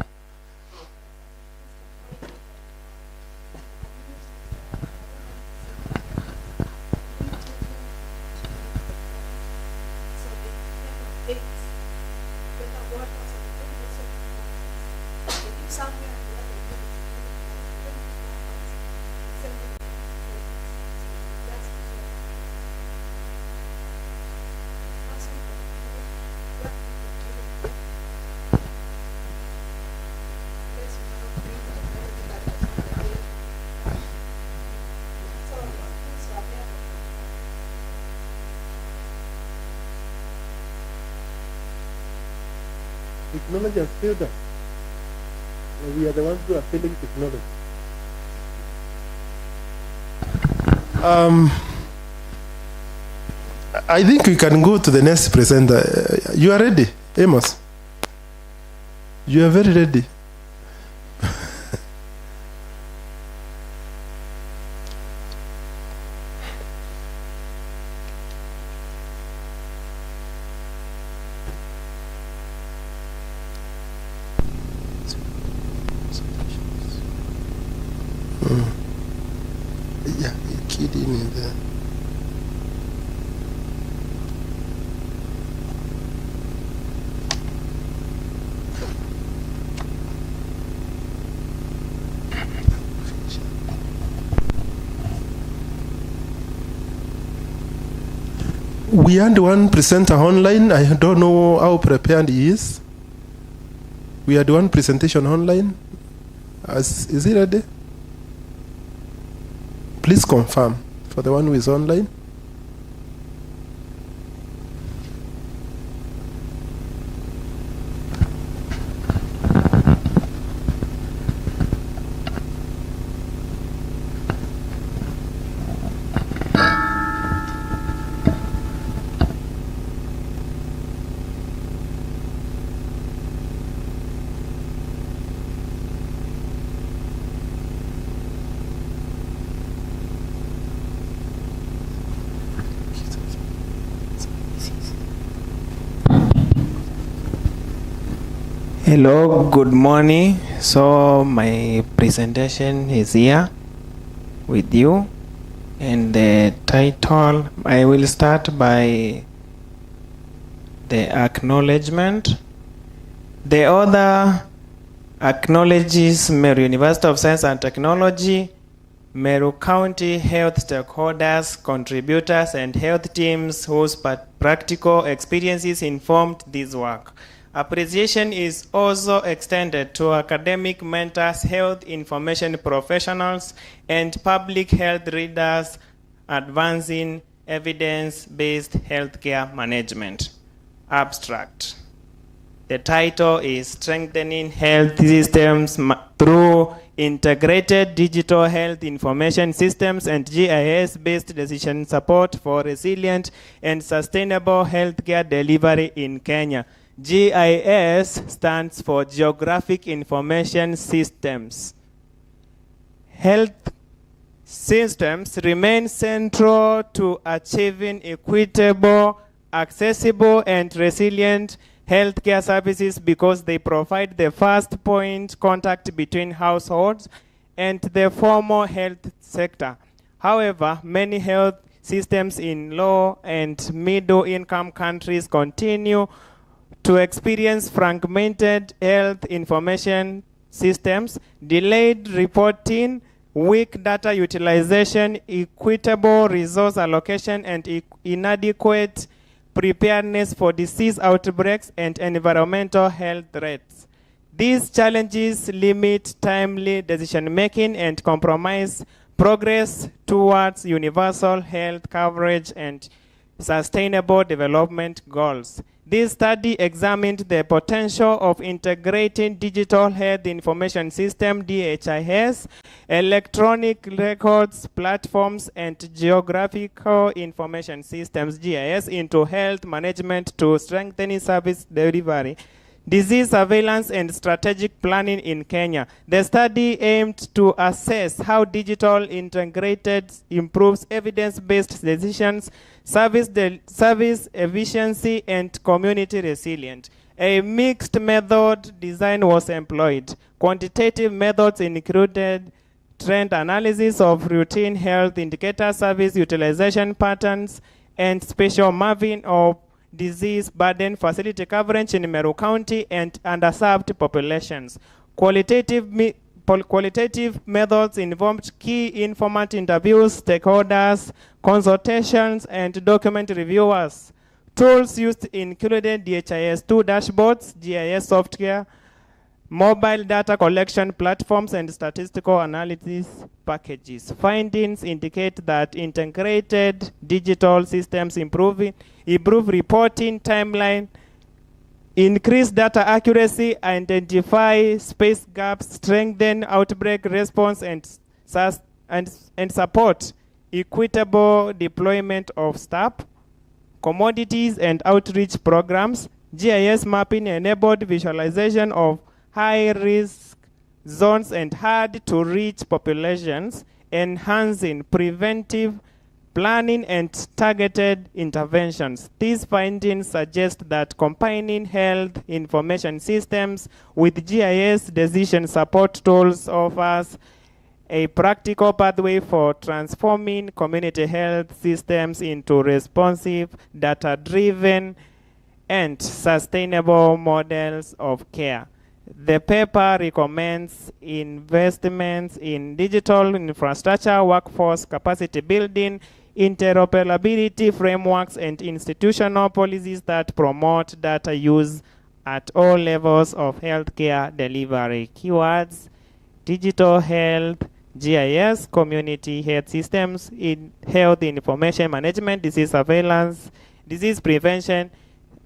Technology has failed us. We are the ones who are failing technology. I think we can go to the next presenter. You are ready, Amos? You are very ready. Yeah, you're kidding me there. We had one presenter online. I don't know how prepared he is. We had one presentation online. Is he ready? Please confirm for the one who is online. Hello, good morning. So my presentation is here with you. And the title, I will start by the acknowledgement. The author acknowledges Meru University of Science and Technology, Meru County health stakeholders, contributors, and health teams whose practical experiences informed this work. Appreciation is also extended to academic mentors, health information professionals, and public health leaders advancing evidence-based healthcare management. Abstract. The title is Strengthening Health Systems Through Integrated Digital Health Information Systems and GIS-Based Decision Support for Resilient and Sustainable Healthcare Delivery in Kenya. GIS stands for Geographic Information Systems. Health systems remain central to achieving equitable, accessible, and resilient healthcare services because they provide the first point contact between households and the formal health sector. However, many health systems in low and middle income countries continue to experience fragmented health information systems, delayed reporting, weak data utilization, equitable resource allocation, and inadequate preparedness for disease outbreaks and environmental health threats. These challenges limit timely decision-making and compromise progress towards universal health coverage and sustainable development goals. This study examined the potential of integrating digital health information system, DHIS, electronic records platforms, and geographical information systems, GIS, into health management to strengthen service delivery, disease surveillance, and strategic planning in Kenya. The study aimed to assess how digital integrated improves evidence-based decisions, service efficiency, and community resilience. A mixed method design was employed. Quantitative methods included trend analysis of routine health indicators, service utilization patterns, and spatial mapping of disease burden, facility coverage in Meru County, and underserved populations. Qualitative methods involved key informant interviews, stakeholders, consultations, and document reviewers. Tools used included DHIS2 dashboards, GIS software, mobile data collection platforms, and statistical analysis packages. Findings indicate that integrated digital systems improve reporting timeline, increase data accuracy, identify space gaps, strengthen outbreak response, and support equitable deployment of staff, commodities, and outreach programs. GIS mapping enabled visualization of high-risk zones and hard-to-reach populations, enhancing preventive planning and targeted interventions. These findings suggest that combining health information systems with GIS decision support tools offers a practical pathway for transforming community health systems into responsive, data-driven, and sustainable models of care. The paper recommends investments in digital infrastructure, workforce capacity building, interoperability frameworks, and institutional policies that promote data use at all levels of healthcare delivery. Keywords: digital health, GIS, community health systems, in health information management, disease surveillance, disease prevention,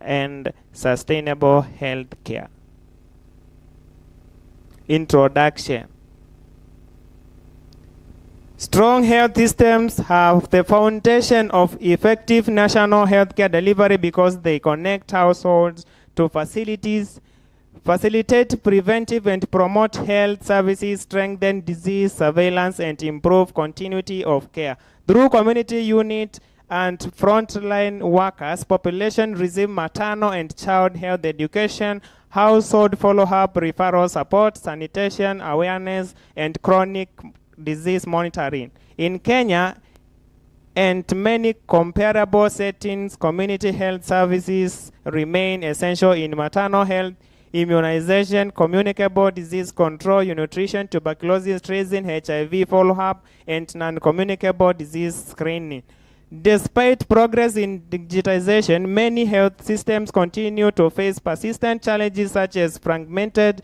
and sustainable healthcare. Introduction. Strong health systems have the foundation of effective national healthcare delivery because they connect households to facilities, facilitate preventive and promote health services, strengthen disease surveillance, and improve continuity of care. Through community unit and frontline workers, population receive maternal and child health education, household follow-up, referral support, sanitation, awareness, and chronic disease monitoring. In Kenya, and many comparable settings, community health services remain essential in maternal health, immunization, communicable disease control, nutrition, tuberculosis tracing, HIV follow-up, and non-communicable disease screening. Despite progress in digitization, many health systems continue to face persistent challenges such as fragmented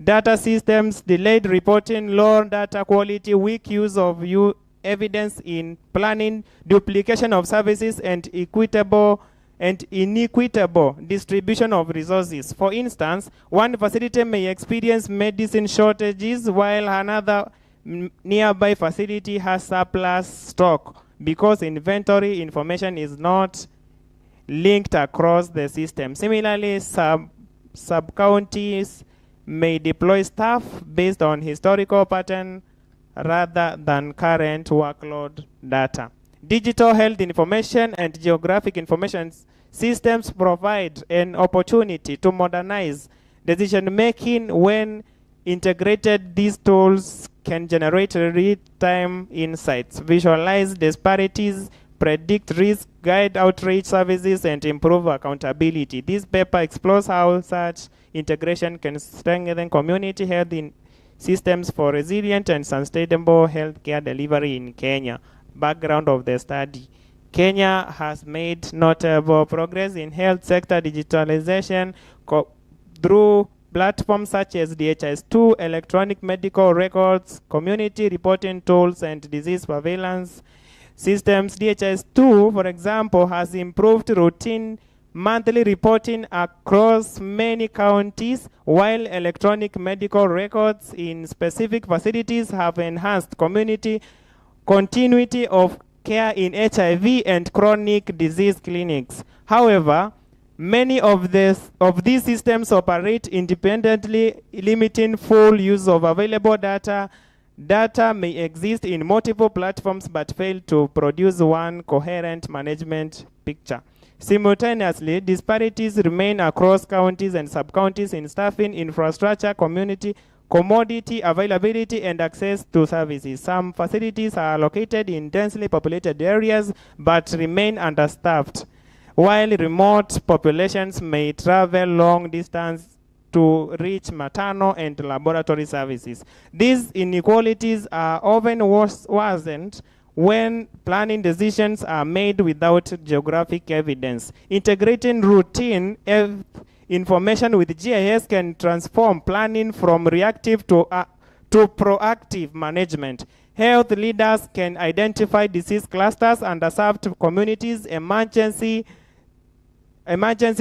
data systems, delayed reporting, low data quality, weak use of evidence in planning, duplication of services, and inequitable distribution of resources. For instance, one facility may experience medicine shortages while another nearby facility has surplus stock because inventory information is not linked across the system. Similarly, sub-counties may deploy staff based on historical pattern rather than current workload data. Digital health information and geographic information systems provide an opportunity to modernize decision-making. When integrated, these tools can generate real-time insights, visualize disparities, predict risk, guide outreach services, and improve accountability. This paper explores how such integration can strengthen community health in systems for resilient and sustainable healthcare delivery in Kenya. Background of the study. Kenya has made notable progress in health sector digitalization through platforms such as DHIS2, electronic medical records, community reporting tools, and disease surveillance systems. DHIS2, for example, has improved routine monthly reporting across many counties, while electronic medical records in specific facilities have enhanced community continuity of care in HIV and chronic disease clinics. However, many of these systems operate independently, limiting full use of available data. Data may exist in multiple platforms but fail to produce one coherent management picture. Simultaneously, disparities remain across counties and sub-counties in staffing, infrastructure, community, commodity availability, and access to services. Some facilities are located in densely populated areas but remain understaffed, while remote populations may travel long distance to reach maternal and laboratory services. These inequalities are often worsened when planning decisions are made without geographic evidence. Integrating routine information with GIS can transform planning from reactive to proactive management. Health leaders can identify disease clusters, underserved communities, emergency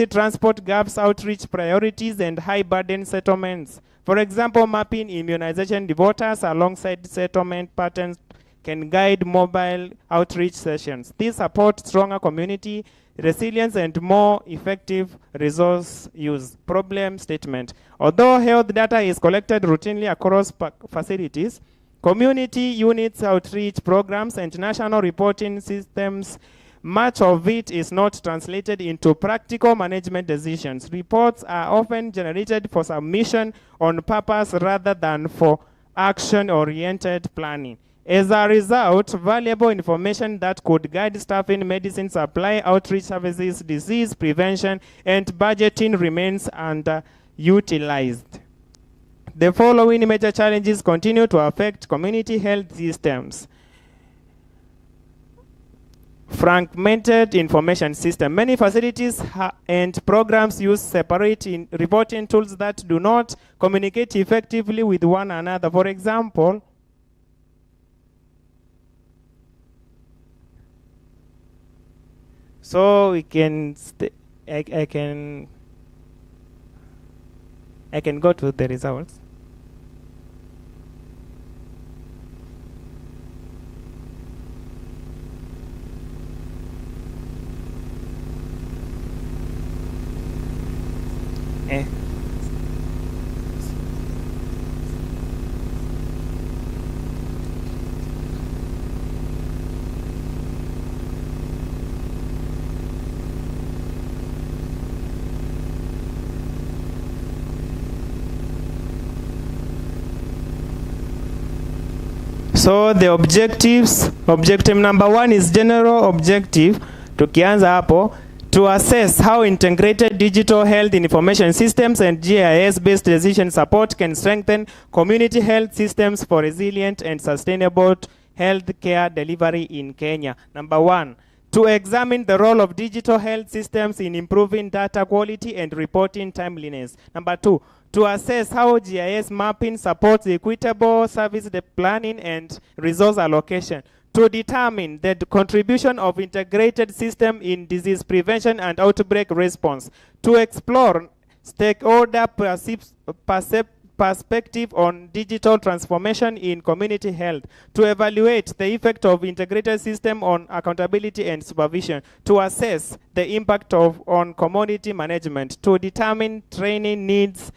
transport gaps, outreach priorities, and high-burden settlements. For example, mapping immunization devotees alongside settlement patterns can guide mobile outreach sessions. This supports stronger community resilience and more effective resource use. Problem statement. Although health data is collected routinely across facilities, community units, outreach programs, and national reporting systems, much of it is not translated into practical management decisions. Reports are often generated for submission on purpose rather than for action-oriented planning. As a result, valuable information that could guide staffing, medicine supply, outreach services, disease prevention, and budgeting remains underutilized. The following major challenges continue to affect community health systems. Fragmented information system. Many facilities and programs use separate reporting tools that do not communicate effectively with one another. For example, so we can I can go to the results. So the objectives, objective number 1 is general objective. Tukianza hapo, to assess how integrated digital health information systems and GIS-based decision support can strengthen community health systems for resilient and sustainable health care delivery in Kenya. Number 1, to examine the role of digital health systems in improving data quality and reporting timeliness. Number 2, to assess how GIS mapping supports equitable service planning and resource allocation. To determine the contribution of integrated system in disease prevention and outbreak response. To explore stakeholder perspective on digital transformation in community health. To evaluate the effect of integrated system on accountability and supervision. To assess the impact on community management. To determine training needs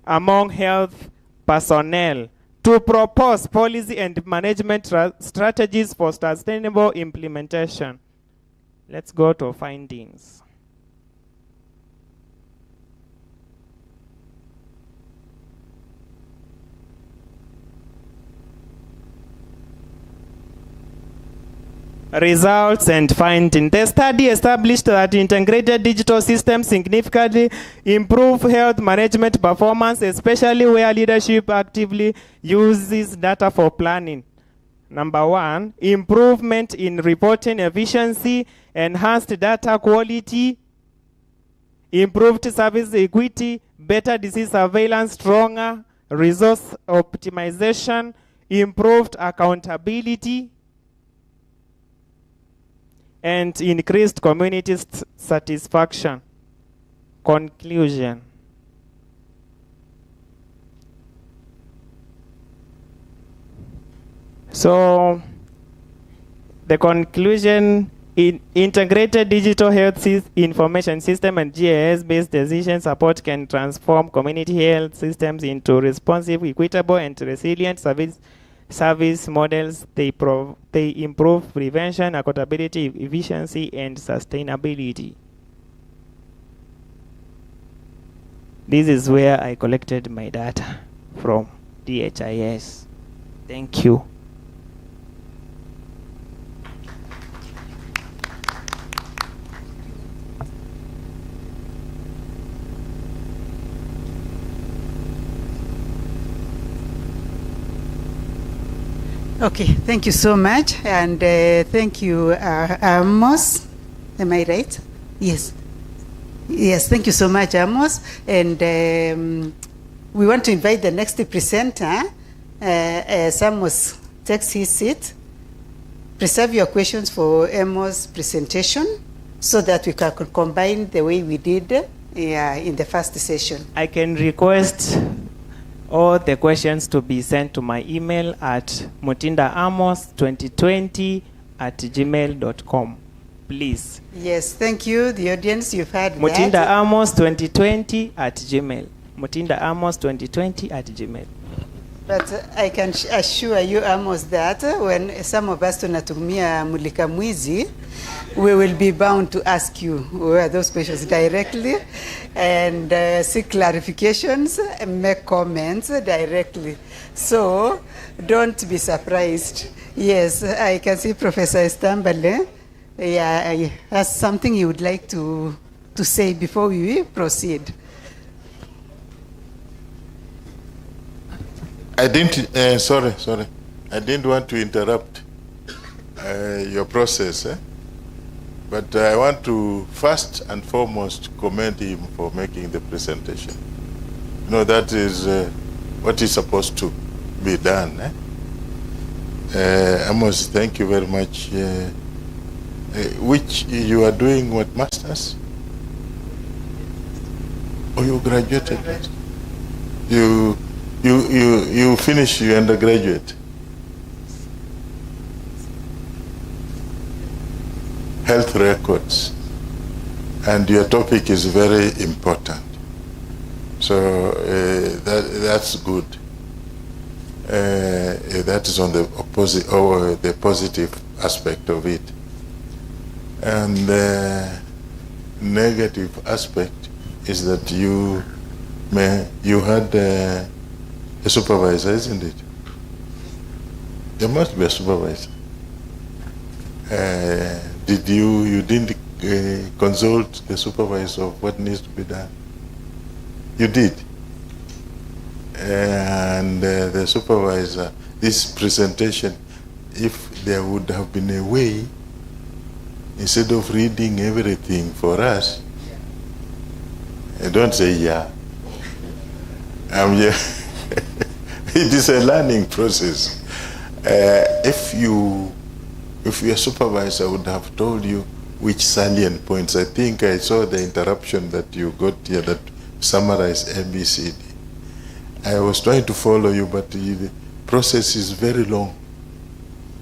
among health personnel. To propose policy and management strategies for sustainable implementation. Let's go to findings. Results and findings. The study established that integrated digital systems significantly improve health management performance, especially where leadership actively uses data for planning. Number 1, improvement in reporting efficiency, enhanced data quality, improved service equity, better disease surveillance, stronger resource optimization, improved accountability, and increased community satisfaction. Conclusion. So, the conclusion, in integrated digital health information system and GIS-based decision support can transform community health systems into responsive, equitable, and resilient service models. They improve prevention, accountability, efficiency, and sustainability. This is where I collected my data from DHIS. Thank you. Okay, thank you so much, and thank you, Amos. Am I right? Yes. Yes, thank you so much, Amos. And we want to invite the next presenter, as Amos takes his seat. Preserve your questions for Amos' presentation so that we can combine the way we did in the first session. I can request all the questions to be sent to my email at mutindaamos2020@gmail.com. Please. Yes, thank you. The audience, you've heard that. mutindaamos2020@gmail. mutindaamos2020@gmail. But I can assure you, Amos, that when some of us tunatumia mulika mwizi, we will be bound to ask you those questions directly and seek clarifications and make comments directly. So don't be surprised. Yes, I can see Professor Estambale. Yeah, he has something he would like to say before we proceed. I didn't, sorry. I didn't want to interrupt your process, but I want to first and foremost commend him for making the presentation. You know, that is what is supposed to be done. Amos, thank you very much. Which you are doing what, masters? Oh, you graduated? You finish your undergraduate. Health records. And your topic is very important. So that's good. That is on the opposite, or the positive aspect of it. And the negative aspect is that you had a supervisor, isn't it? There must be a supervisor. Did you didn't consult the supervisor of what needs to be done? You did. And the supervisor, this presentation, if there would have been a way, instead of reading everything for us, don't say yeah. It is a learning process. If your supervisor would have told you which salient points, I think I saw the interruption that you got here that summarized ABCD. I was trying to follow you, but the process is very long.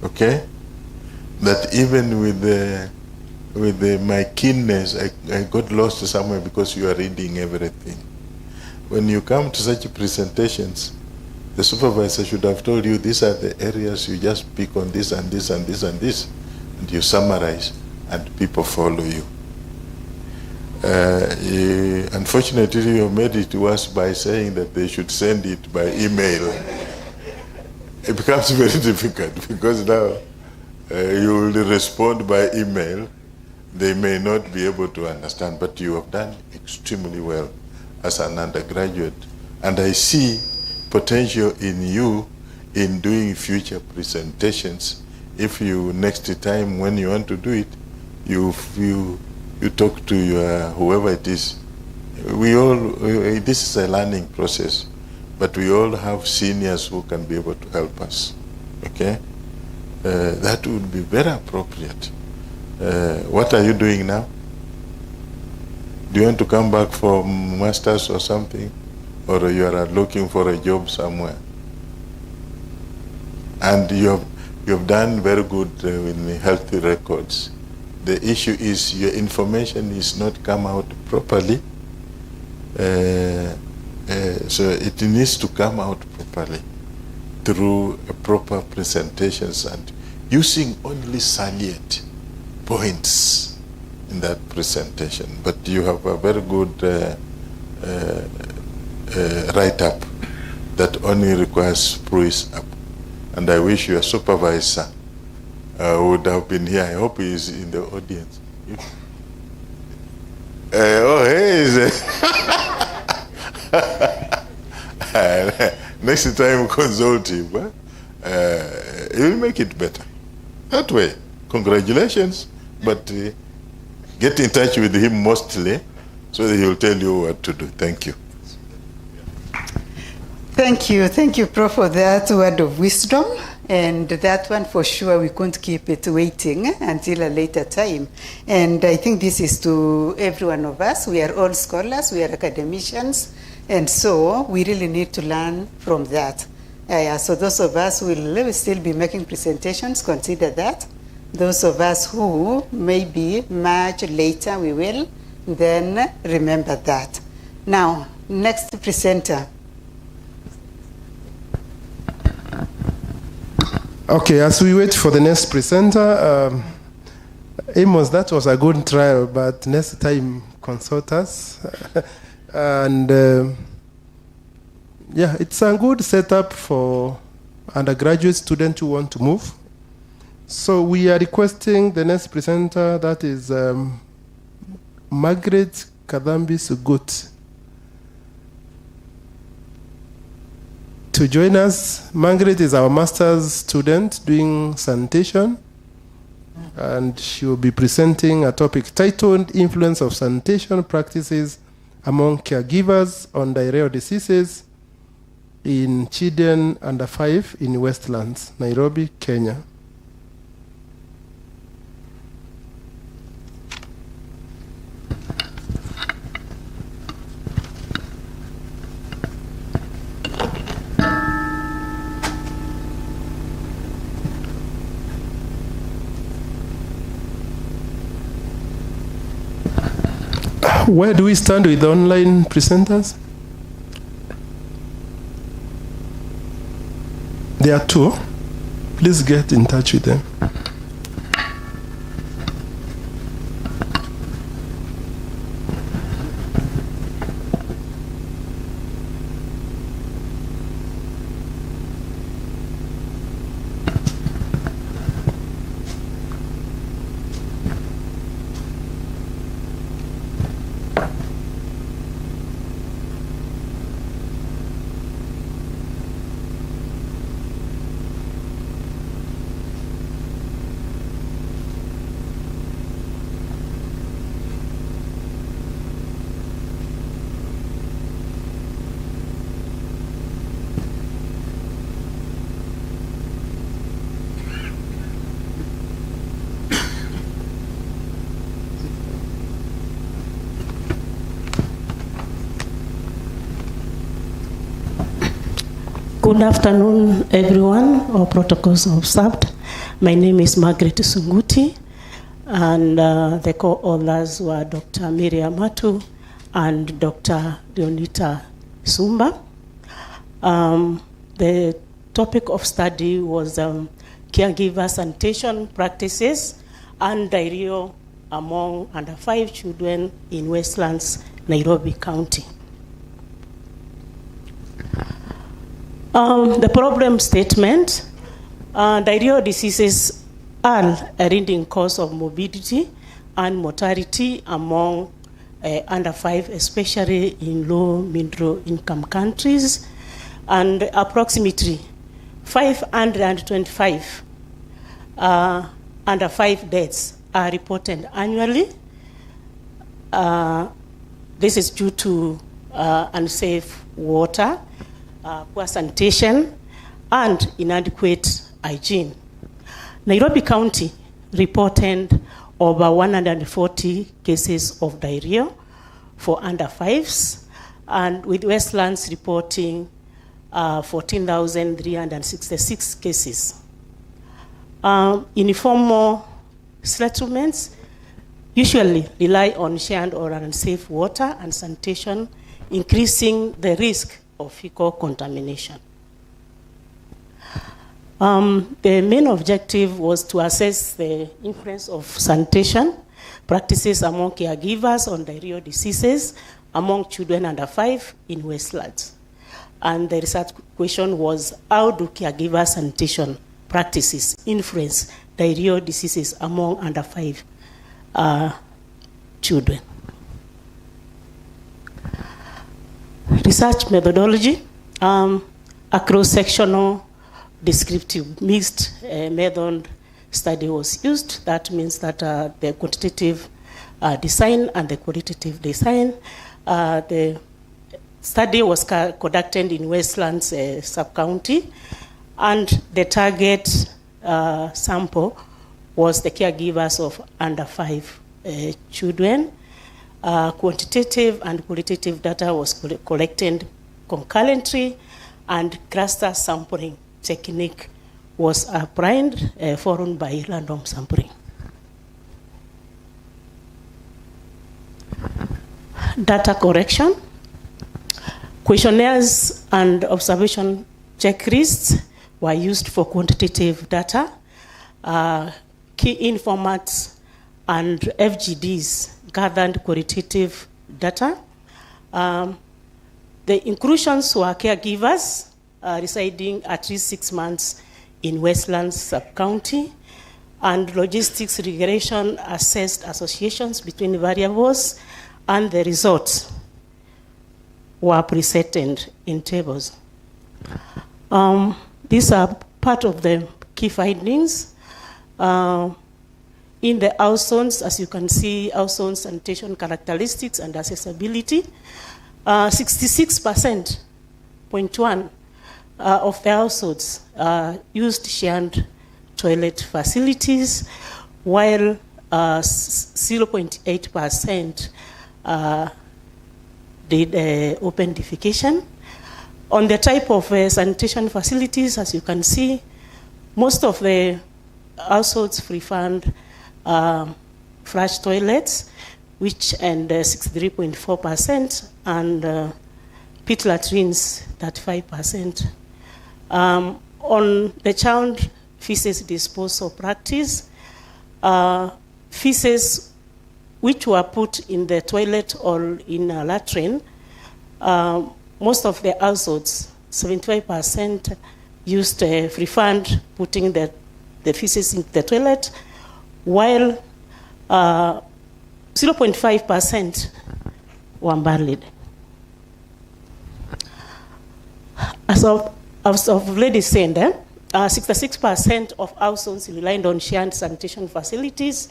Okay? That even with my keenness, I got lost somewhere because you are reading everything. When you come to such presentations, the supervisor should have told you these are the areas, you just pick on this and this and this and this, and you summarize, and people follow you. Unfortunately, you made it worse by saying that they should send it by email. It becomes very difficult because now you will respond by email. They may not be able to understand, but you have done extremely well as an undergraduate. And I see potential in you in doing future presentations. If you, next time when you want to do it, you talk to your, whoever it is. This is a learning process, but we all have seniors who can be able to help us, okay? That would be very appropriate. What are you doing now? Do you want to come back for masters or something? Or you are looking for a job somewhere? And you have done very good with healthy records. The issue is your information is not come out properly. So it needs to come out properly through proper presentations and using only salient points in that presentation. But you have a very good write-up that only requires spruce up. And I wish your supervisor would have been here. I hope he is in the audience. Oh, hey. Next time consult him. He will make it better. That way, congratulations. But get in touch with him mostly so that he will tell you what to do. Thank you. Thank you, Prof, for that word of wisdom. And that one, for sure, we couldn't keep it waiting until a later time. And I think this is to every one of us. We are all scholars, we are academicians, and so we really need to learn from that. So those of us who will still be making presentations, consider that. Those of us who maybe much later we will, then remember that. Now, next presenter. Okay, as we wait for the next presenter, Amos, that was a good trial, but next time consult us. And yeah, it's a good setup for undergraduate students who want to move. So we are requesting the next presenter, that is Margaret Kadhambi Sugut, to join us. Margaret is our master's student doing sanitation, and she will be presenting a topic titled Influence of Sanitation Practices Among Caregivers on Diarrheal Diseases in Children Under 5 in Westlands, Nairobi, Kenya. Where do we stand with online presenters? There are two. Please get in touch with them. Good afternoon, everyone. All protocols observed. My name is Margaret Sunguti, and the co-authors were Dr. Miriam Matu and Dr. Leonita Sumba. The topic of study was caregiver sanitation practices and diarrhea among under 5 children in Westlands, Nairobi County. The problem statement, diarrhea diseases are a leading cause of morbidity and mortality among under 5, especially in low middle income countries, and approximately 525 under 5 deaths are reported annually. This is due to unsafe water, poor sanitation, and inadequate hygiene. Nairobi County reported over 140 cases of diarrhea for under 5s, and with Westlands reporting 14,366 cases. Informal settlements usually rely on shared or unsafe water and sanitation, increasing the risk of fecal contamination. The main objective was to assess the influence of sanitation practices among caregivers on diarrhea diseases among children under 5 in Westlands. And the research question was, how do caregiver sanitation practices influence diarrhea diseases among under 5 children? Research methodology, a cross-sectional descriptive mixed method study was used. That means that the quantitative design and the qualitative design. The study was conducted in Westlands sub-county, and the target sample was the caregivers of under 5 children. Quantitative and qualitative data was collected concurrently, and cluster sampling technique was applied, followed by random sampling. Data correction. Questionnaires and observation checklists were used for quantitative data. Key informats and FGDs gathered qualitative data. The inclusions were caregivers residing at least 6 months in Westlands sub-county, and logistics regression assessed associations between variables, and the results were presented in tables. These are part of the key findings. In the households, as you can see, household sanitation characteristics and accessibility, 66.1% of the households used shared toilet facilities, while 0.8% did open defecation. On the type of sanitation facilities, as you can see, most of the households preferred flush toilets, which and 63.4%, and pit latrines, 35%. On the child feces disposal practice, feces which were put in the toilet or in a latrine, most of the households, 75%, used preferred putting the feces in the toilet, while 0.5% were buried. As of already said, 66% of households relied on shared sanitation facilities,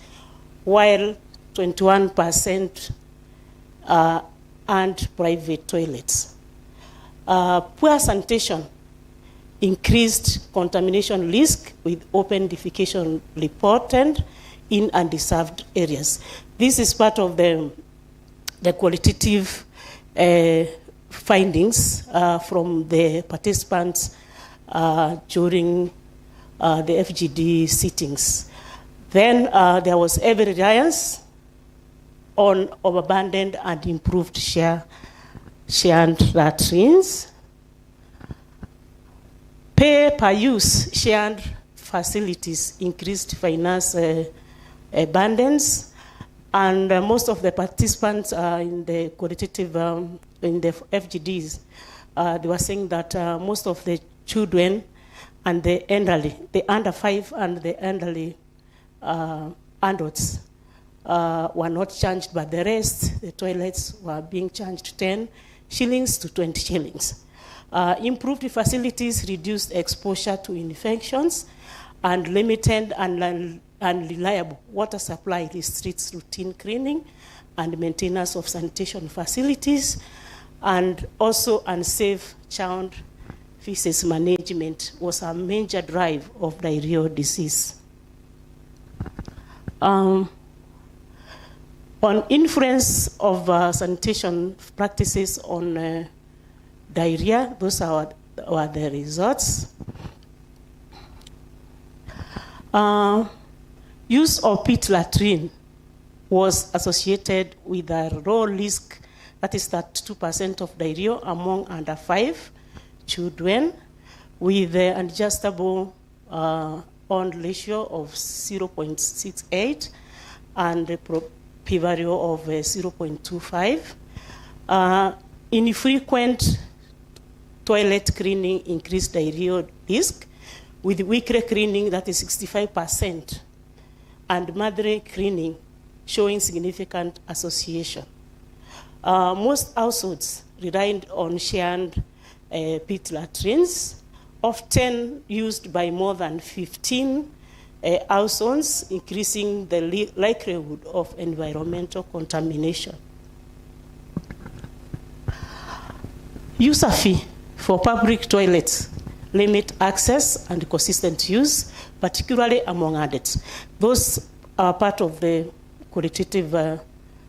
while 21% and private toilets. Poor sanitation increased contamination risk with open defecation reported in undeserved areas. This is part of the qualitative findings from the participants during the FGD sittings. Then there was heavy reliance on abandoned and improved shared latrines. Pay-per-use shared facilities increased finance abundance, and most of the participants in the qualitative, in the FGDs, they were saying that most of the children and the elderly, the under 5 and the elderly adults were not charged, but the rest, the toilets were being charged 10 shillings to 20 shillings. Improved facilities reduced exposure to infections, and limited and unreliable water supply restricts routine cleaning and maintenance of sanitation facilities, and also unsafe child feces management was a major drive of diarrheal disease. On influence of sanitation practices on diarrhea, those were the results. Use of pit latrine was associated with a low risk, that is 32% of diarrhea among under 5 children, with an adjustable bond ratio of 0.68 and a p-value of 0.25. Infrequent toilet cleaning increased diarrhea risk, with weekly cleaning, that is 65%, and monthly cleaning showing significant association. Most households relied on shared pit latrines, often used by more than 15 households, increasing the likelihood of environmental contamination. User fee for public toilets limit access and consistent use, particularly among adults. Those are part of the qualitative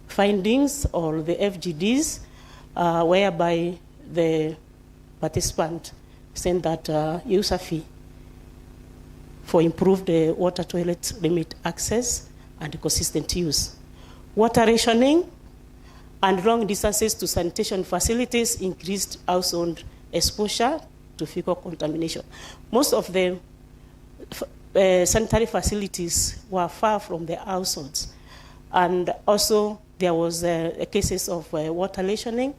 findings or the FGDs, whereby the participant said that user fee for improved water toilets limit access and consistent use. Water rationing and long distances to sanitation facilities increased household exposure to fecal contamination. Most of the sanitary facilities were far from the households. And also there was cases of water rationing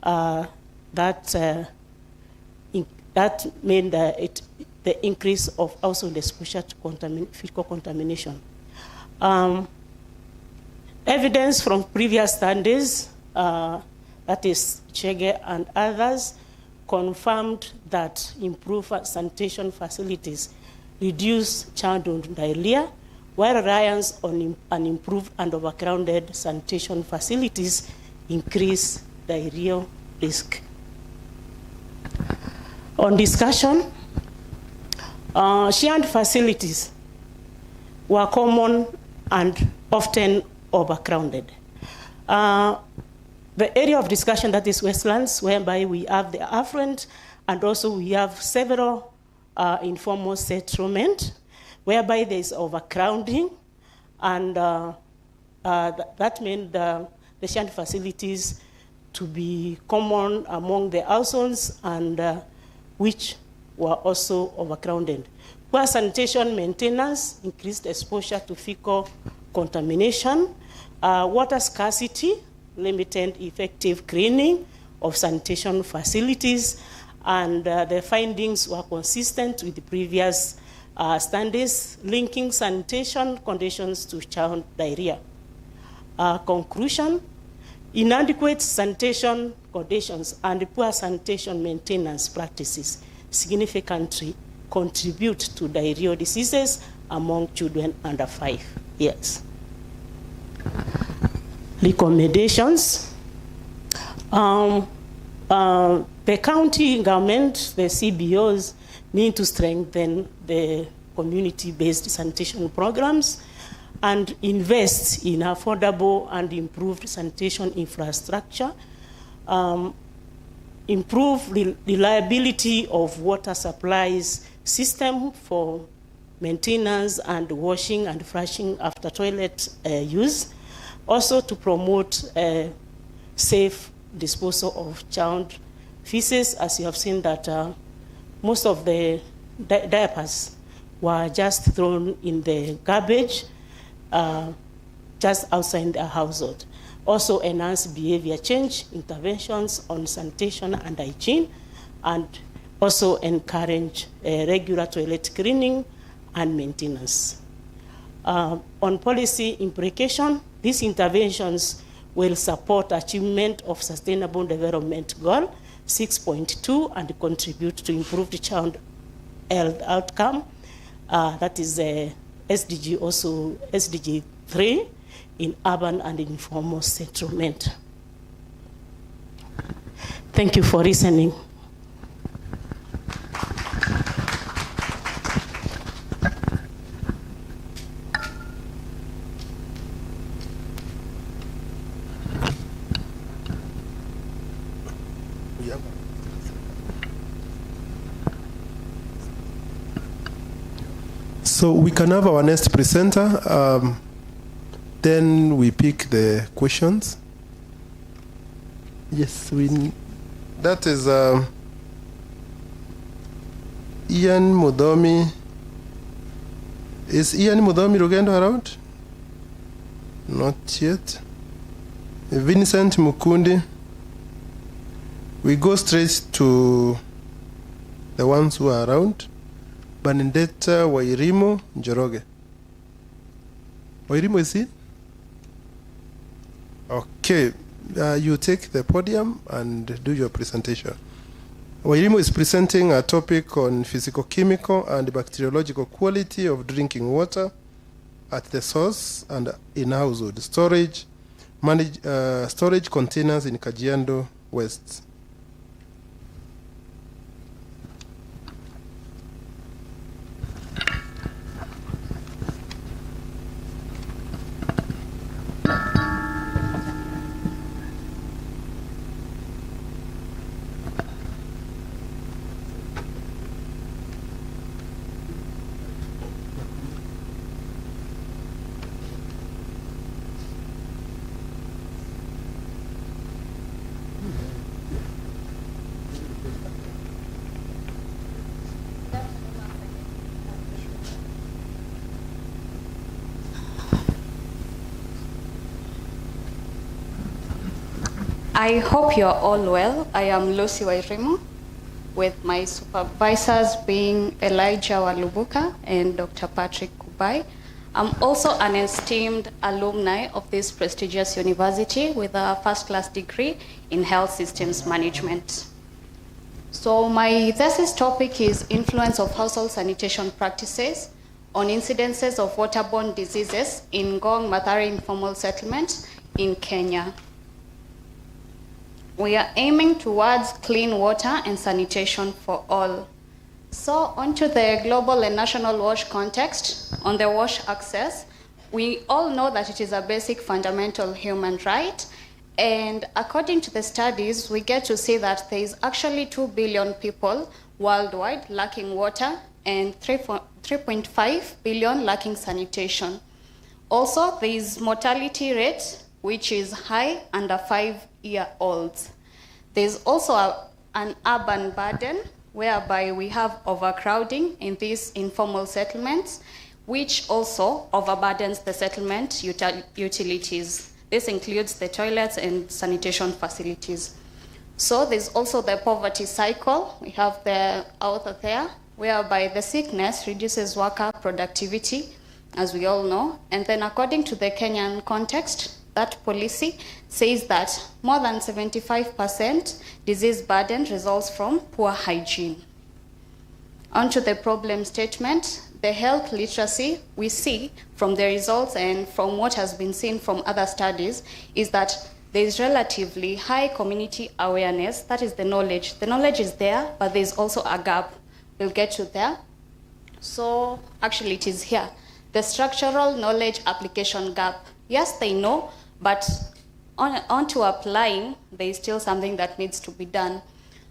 that made the increase of household exposure to fecal contamination. Evidence from previous studies, that is Chege and others, confirmed that improved sanitation facilities reduce childhood diarrhea, while reliance on unimproved and overcrowded sanitation facilities increase diarrhea risk. On discussion, shared facilities were common and often overcrowded. The area of discussion, that is Westlands, whereby we have the affluent, and also we have several informal settlement, whereby there is overcrowding, and that meant the shared facilities to be common among the households, and which were also overcrowded. Poor sanitation maintenance increased exposure to fecal contamination, water scarcity, limited effective cleaning of sanitation facilities, and the findings were consistent with the previous studies linking sanitation conditions to child diarrhea. Conclusion, inadequate sanitation conditions and poor sanitation maintenance practices significantly contribute to diarrheal diseases among children under 5 years. Recommendations. The county government, the CBOs, need to strengthen the community-based sanitation programs and invest in affordable and improved sanitation infrastructure. improve reliability of water supplies system for maintenance and washing and flushing after toilet use. Also to promote safe disposal of child feces, as you have seen that most of the diapers were just thrown in the garbage just outside the household. Also enhance behavior change, interventions on sanitation and hygiene, and also encourage regular toilet cleaning and maintenance. On policy implication, these interventions will support achievement of Sustainable Development Goal 6.2 and contribute to improved child health outcome. That is SDG, also SDG 3 in urban and informal settlement. Thank you for listening. So we can have our next presenter. Then we pick the questions. Yes, that is Ian Mudomi. Is Ian Mudomi Rugendo around? Not yet. Vincent Mukundi. We go straight to the ones who are around. Benedetta Wairimo Njoroge. Wairimo is he? Okay, you take the podium and do your presentation. Wairimo is presenting a topic on physicochemical and bacteriological quality of drinking water at the source and in household storage, storage containers in Kajiado West. I hope you're all well. I am Lucy Wairimo, with my supervisors being Elijah Walubuka and Dr. Patrick Kubai. I'm also an esteemed alumni of this prestigious university with a first-class degree in health systems management. So my thesis topic is influence of household sanitation practices on incidences of waterborne diseases in Ngong Mathare informal settlement in Kenya. We are aiming towards clean water and sanitation for all. So onto the global and national WASH context. On the WASH access, we all know that it is a basic fundamental human right. And according to the studies, we get to see that there is actually 2 billion people worldwide lacking water and 3.5 billion lacking sanitation. Also, there is mortality rate, which is high under 5-year-olds. There's also an urban burden whereby we have overcrowding in these informal settlements, which also overburdens the settlement utilities. This includes the toilets and sanitation facilities. So there's also the poverty cycle. We have the author there, whereby the sickness reduces worker productivity, as we all know. And then according to the Kenyan context, that policy says that more than 75% disease burden results from poor hygiene. Onto the problem statement, the health literacy we see from the results and from what has been seen from other studies is that there is relatively high community awareness. That is the knowledge. The knowledge is there, but there is also a gap. We'll get to there. So actually it is here. The structural knowledge application gap. Yes, they know, but on to applying, there is still something that needs to be done.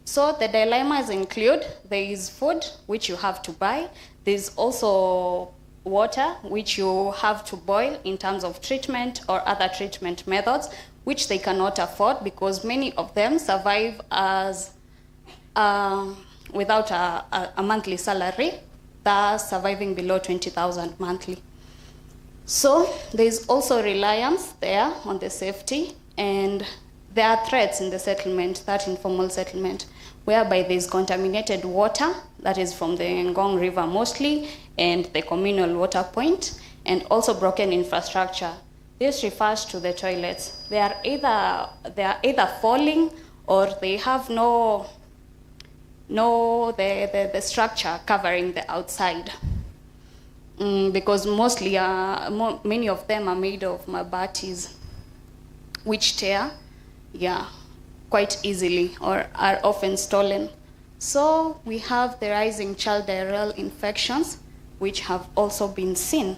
So the dilemmas include, there is food, which you have to buy. There's also water, which you have to boil in terms of treatment or other treatment methods, which they cannot afford because many of them survive as without a monthly salary, thus surviving below 20,000 monthly. So there's also reliance there on the safety, and there are threats in the settlement, that informal settlement, whereby there's contaminated water, that is from the Ngong River mostly, and the communal water point, and also broken infrastructure. This refers to the toilets. They are either falling or they have no the structure covering the outside. Because mostly, many of them are made of mabatis, which tear, quite easily or are often stolen. So we have the rising child diarrheal infections, which have also been seen.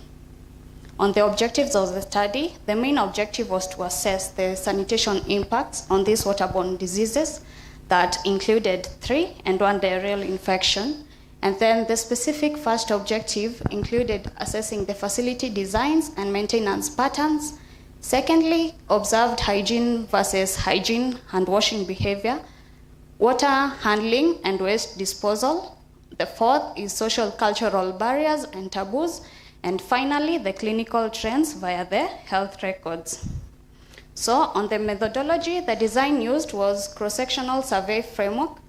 On the objectives of the study, the main objective was to assess the sanitation impacts on these waterborne diseases that included 3 and 1 diarrheal infection. And then the specific first objective included assessing the facility designs and maintenance patterns. Secondly, observed hygiene versus hygiene and washing behavior, water handling and waste disposal. The fourth is social cultural barriers and taboos. And finally, the clinical trends via the health records. So on the methodology, the design used was cross-sectional survey framework,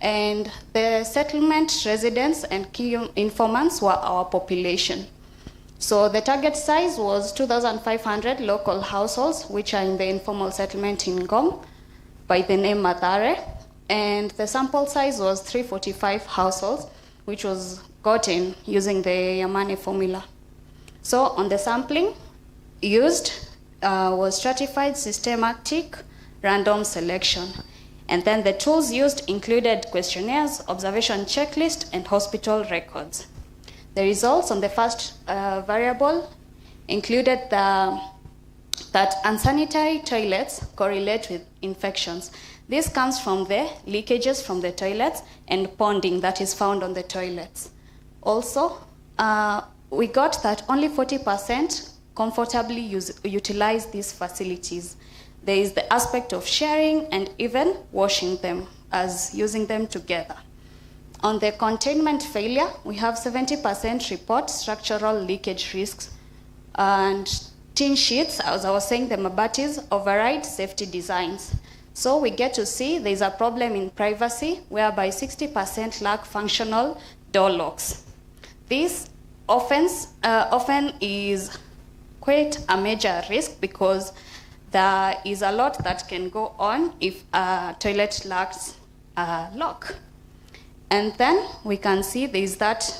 and the settlement residents and key informants were our population. So the target size was 2,500 local households, which are in the informal settlement in Ngong by the name Mathare, and the sample size was 345 households, which was gotten using the Yamane formula. So on the sampling used was stratified systematic random selection. And then the tools used included questionnaires, observation checklist, and hospital records. The results on the first variable included that unsanitary toilets correlate with infections. This comes from the leakages from the toilets and ponding that is found on the toilets. Also, we got that only 40% comfortably utilize these facilities. There is the aspect of sharing and even washing them as using them together. On the containment failure, we have 70% report structural leakage risks, and tin sheets, as I was saying, the mabatis override safety designs. So we get to see there's a problem in privacy whereby 60% lack functional door locks. This often is quite a major risk because there is a lot that can go on if a toilet lacks a lock. And then we can see there is that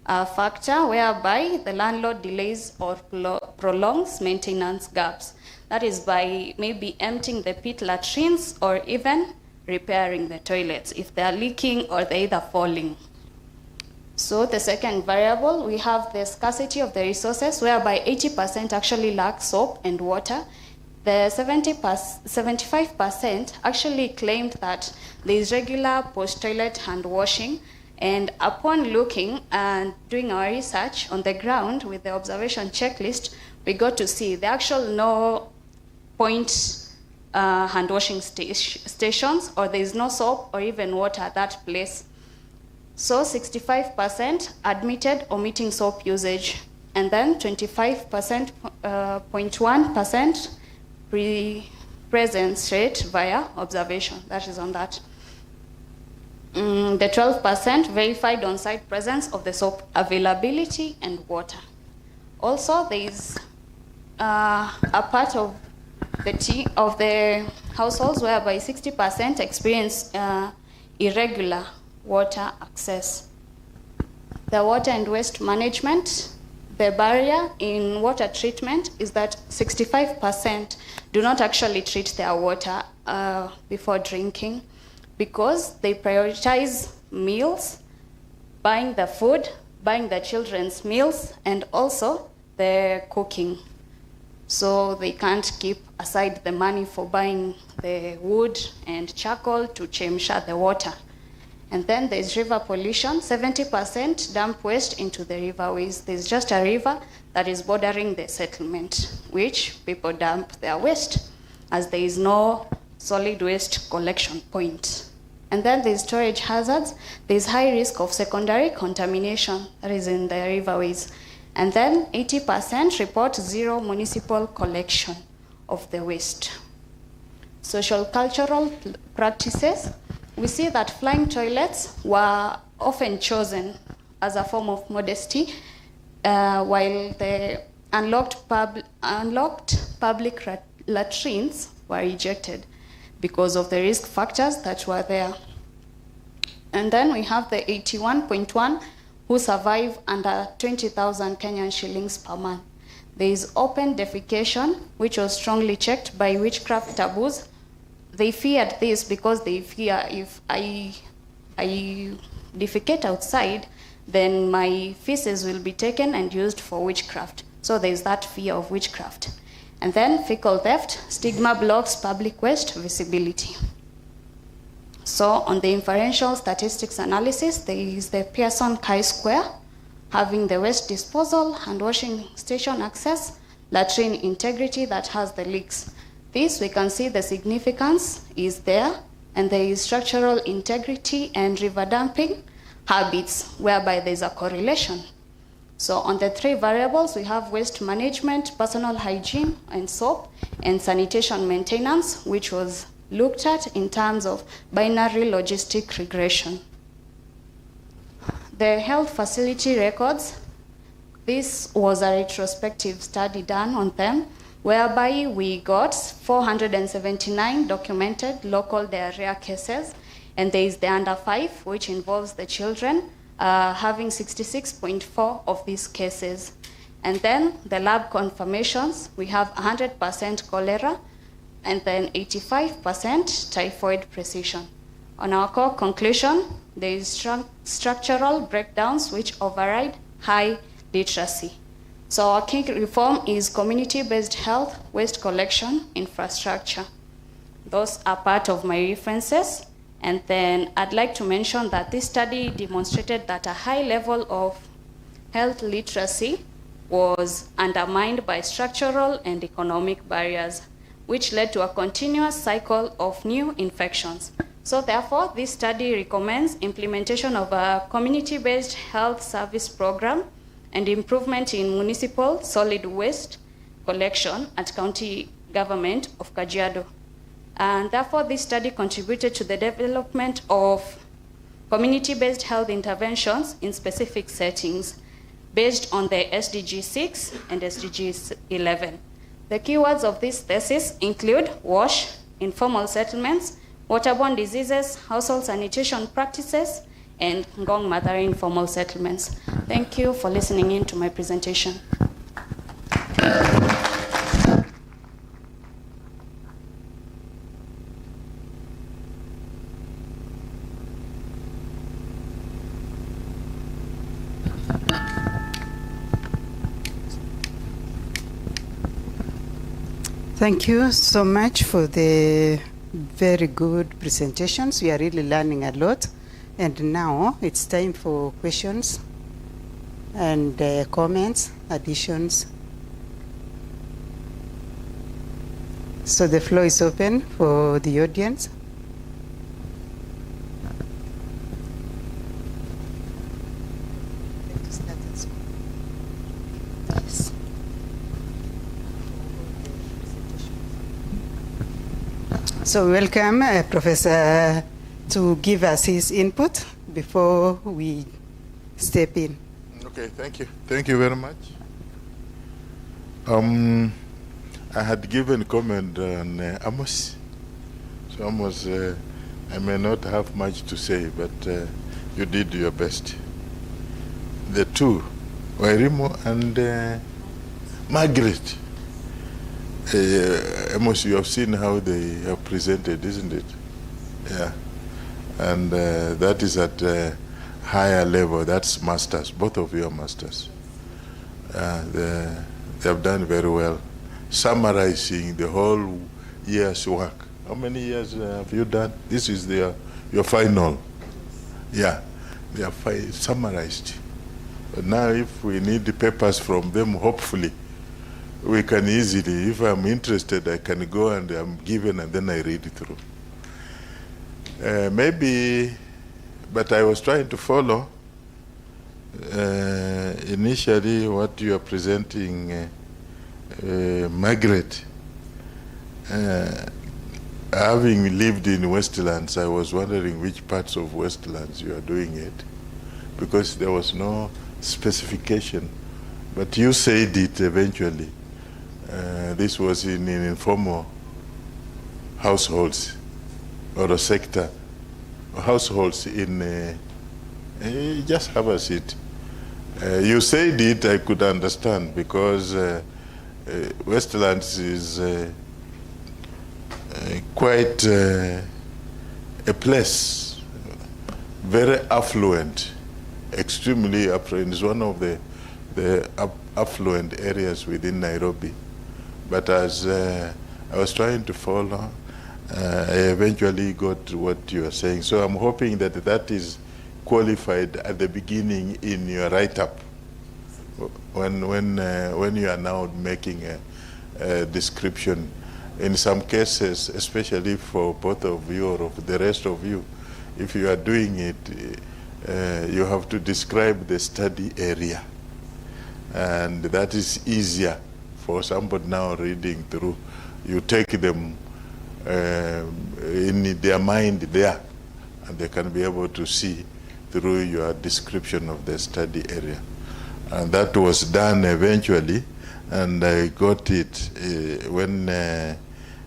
factor whereby the landlord delays or prolongs maintenance gaps. That is by maybe emptying the pit latrines or even repairing the toilets if they are leaking or they're either falling. So the second variable, we have the scarcity of the resources whereby 80% actually lack soap and water. The 75% actually claimed that there is regular post-toilet hand washing, and upon looking and doing our research on the ground with the observation checklist, we got to see the actual no point hand washing stations, or there is no soap or even water at that place. So 65% admitted omitting soap usage, and then 25.1% presence rate via observation. That is on that. The 12% verified on-site presence of the soap availability and water. Also, there is a part of the households whereby 60% experience irregular water access. The water and waste management, the barrier in water treatment is that 65% do not actually treat their water before drinking because they prioritize meals, buying the food, buying the children's meals, and also the cooking. so they can't keep aside the money for buying the wood and charcoal to chemsha the water. And then there's river pollution. 70% dump waste into the riverways. There's just a river that is bordering the settlement, which people dump their waste, as there is no solid waste collection point. And then there's storage hazards. There's high risk of secondary contamination that is in the riverways. And then 80% report zero municipal collection of the waste. Social cultural practices. We see that flying toilets were often chosen as a form of modesty, while the unlocked public latrines were rejected because of the risk factors that were there. And then we have the 81.1 who survive under 20,000 Kenyan shillings per month. There is open defecation, which was strongly checked by witchcraft taboos. They feared this because they fear if I defecate outside, then my feces will be taken and used for witchcraft. So there's that fear of witchcraft. And then fecal theft, stigma blocks public waste visibility. So on the inferential statistics analysis, there is the Pearson chi-square, having the waste disposal and washing station access, latrine integrity that has the leaks. This, we can see the significance is there, and there is structural integrity and river dumping habits, whereby there's a correlation. So on the three variables, we have waste management, personal hygiene and soap, and sanitation maintenance, which was looked at in terms of binary logistic regression. The health facility records, this was a retrospective study done on them, whereby we got 479 documented local diarrhea cases, and there is the under 5, which involves the children, having 66.4 of these cases. And then the lab confirmations, we have 100% cholera, and then 85% typhoid precision. On our core conclusion, there is structural breakdowns which override high literacy. So our key reform is community-based health, waste collection, infrastructure. Those are part of my references. And then I'd like to mention that this study demonstrated that a high level of health literacy was undermined by structural and economic barriers, which led to a continuous cycle of new infections. So therefore, this study recommends implementation of a community-based health service program and improvement in municipal solid waste collection at county government of Kajiado. And therefore, this study contributed to the development of community-based health interventions in specific settings based on the SDG 6 and SDG 11. The keywords of this thesis include WASH, informal settlements, waterborne diseases, household sanitation practices, and Ngong Mother informal settlements. Thank you for listening in to my presentation. Thank you so much for the very good presentations. We are really learning a lot. And now it's time for questions and comments, additions. So the floor is open for the audience. So welcome Professor to give us his input before we step in. Okay, thank you. Thank you very much. I had given comment on Amos. So Amos, I may not have much to say, but you did your best. The two, Wairimo and Margaret. Amos, you have seen how they have presented, isn't it? Yeah. And that is at a higher level. That's masters. Both of you are masters. They have done very well. summarizing the whole year's work. How many years have you done? This is your final. Yeah, they are summarized. But now if we need the papers from them, hopefully, we can easily, if I'm interested, I can go and I'm given and then I read it through. Maybe, but I was trying to follow initially what you are presenting, Margaret. Having lived in Westlands, I was wondering which parts of Westlands you are doing it, because there was no specification. But you said it eventually. This was in informal households, or a sector, households in, just have a seat. You said it, I could understand, because Westlands is quite a place, very affluent, extremely affluent. It's one of the affluent areas within Nairobi. But as I was trying to follow, I eventually got what you are saying. So I'm hoping that that is qualified at the beginning in your write-up, when you are now making a description. In some cases, especially for both of you or of the rest of you, if you are doing it, you have to describe the study area. And that is easier for somebody now reading through. You take them in their mind there, and they can be able to see through your description of the study area. And that was done eventually, and I got it when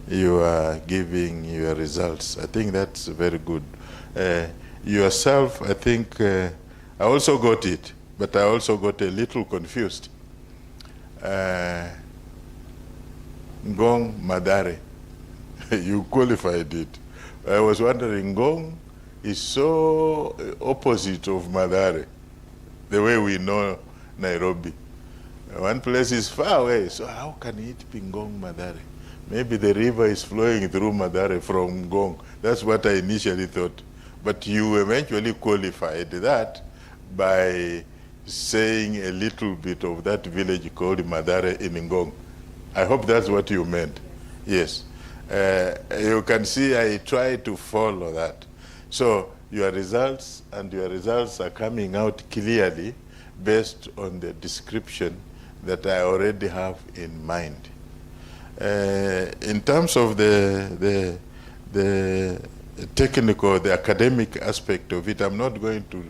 you are giving your results. I think that's very good. Yourself, I think, I also got it, but I also got a little confused. Ngong Madare, you qualified it. I was wondering, Ngong is so opposite of Madare, the way we know Nairobi. One place is far away, so how can it be Ngong Madare? Maybe the river is flowing through Madare from Ngong. That's what I initially thought. But you eventually qualified that by saying a little bit of that village called Madare in Ngong. I hope that's what you meant. Yes. You can see I try to follow that. So your results are coming out clearly based on the description that I already have in mind. In terms of the technical, the academic aspect of it, I'm not going to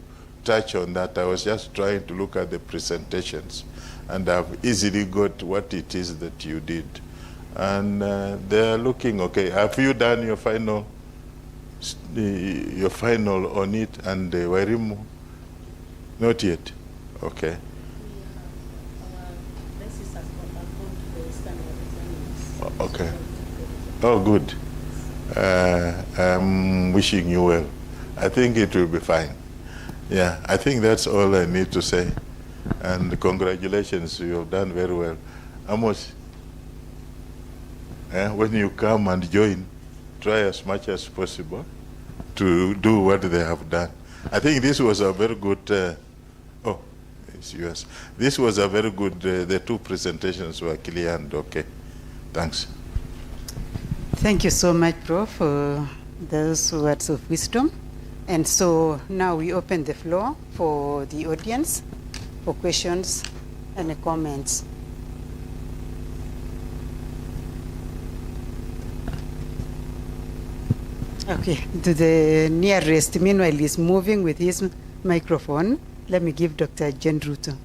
touch on that. I was just trying to look at the presentations, and I've easily got what it is that you did. And they're looking okay. Have you done your final on it? And Wairimu? Not yet. Okay. Okay. Oh, good. I'm wishing you well. I think it will be fine. Yeah, I think that's all I need to say. And congratulations, you have done very well. Amos, when you come and join, try as much as possible to do what they have done. I think this was a very good, oh, it's yours. This was a very good, the two presentations were clear and okay. Thanks. Thank you so much, Prof, for those words of wisdom. And so now we open the floor for the audience for questions and comments. Okay, to the nearest, meanwhile he's moving with his microphone. Let me give Dr. Jen Ruto.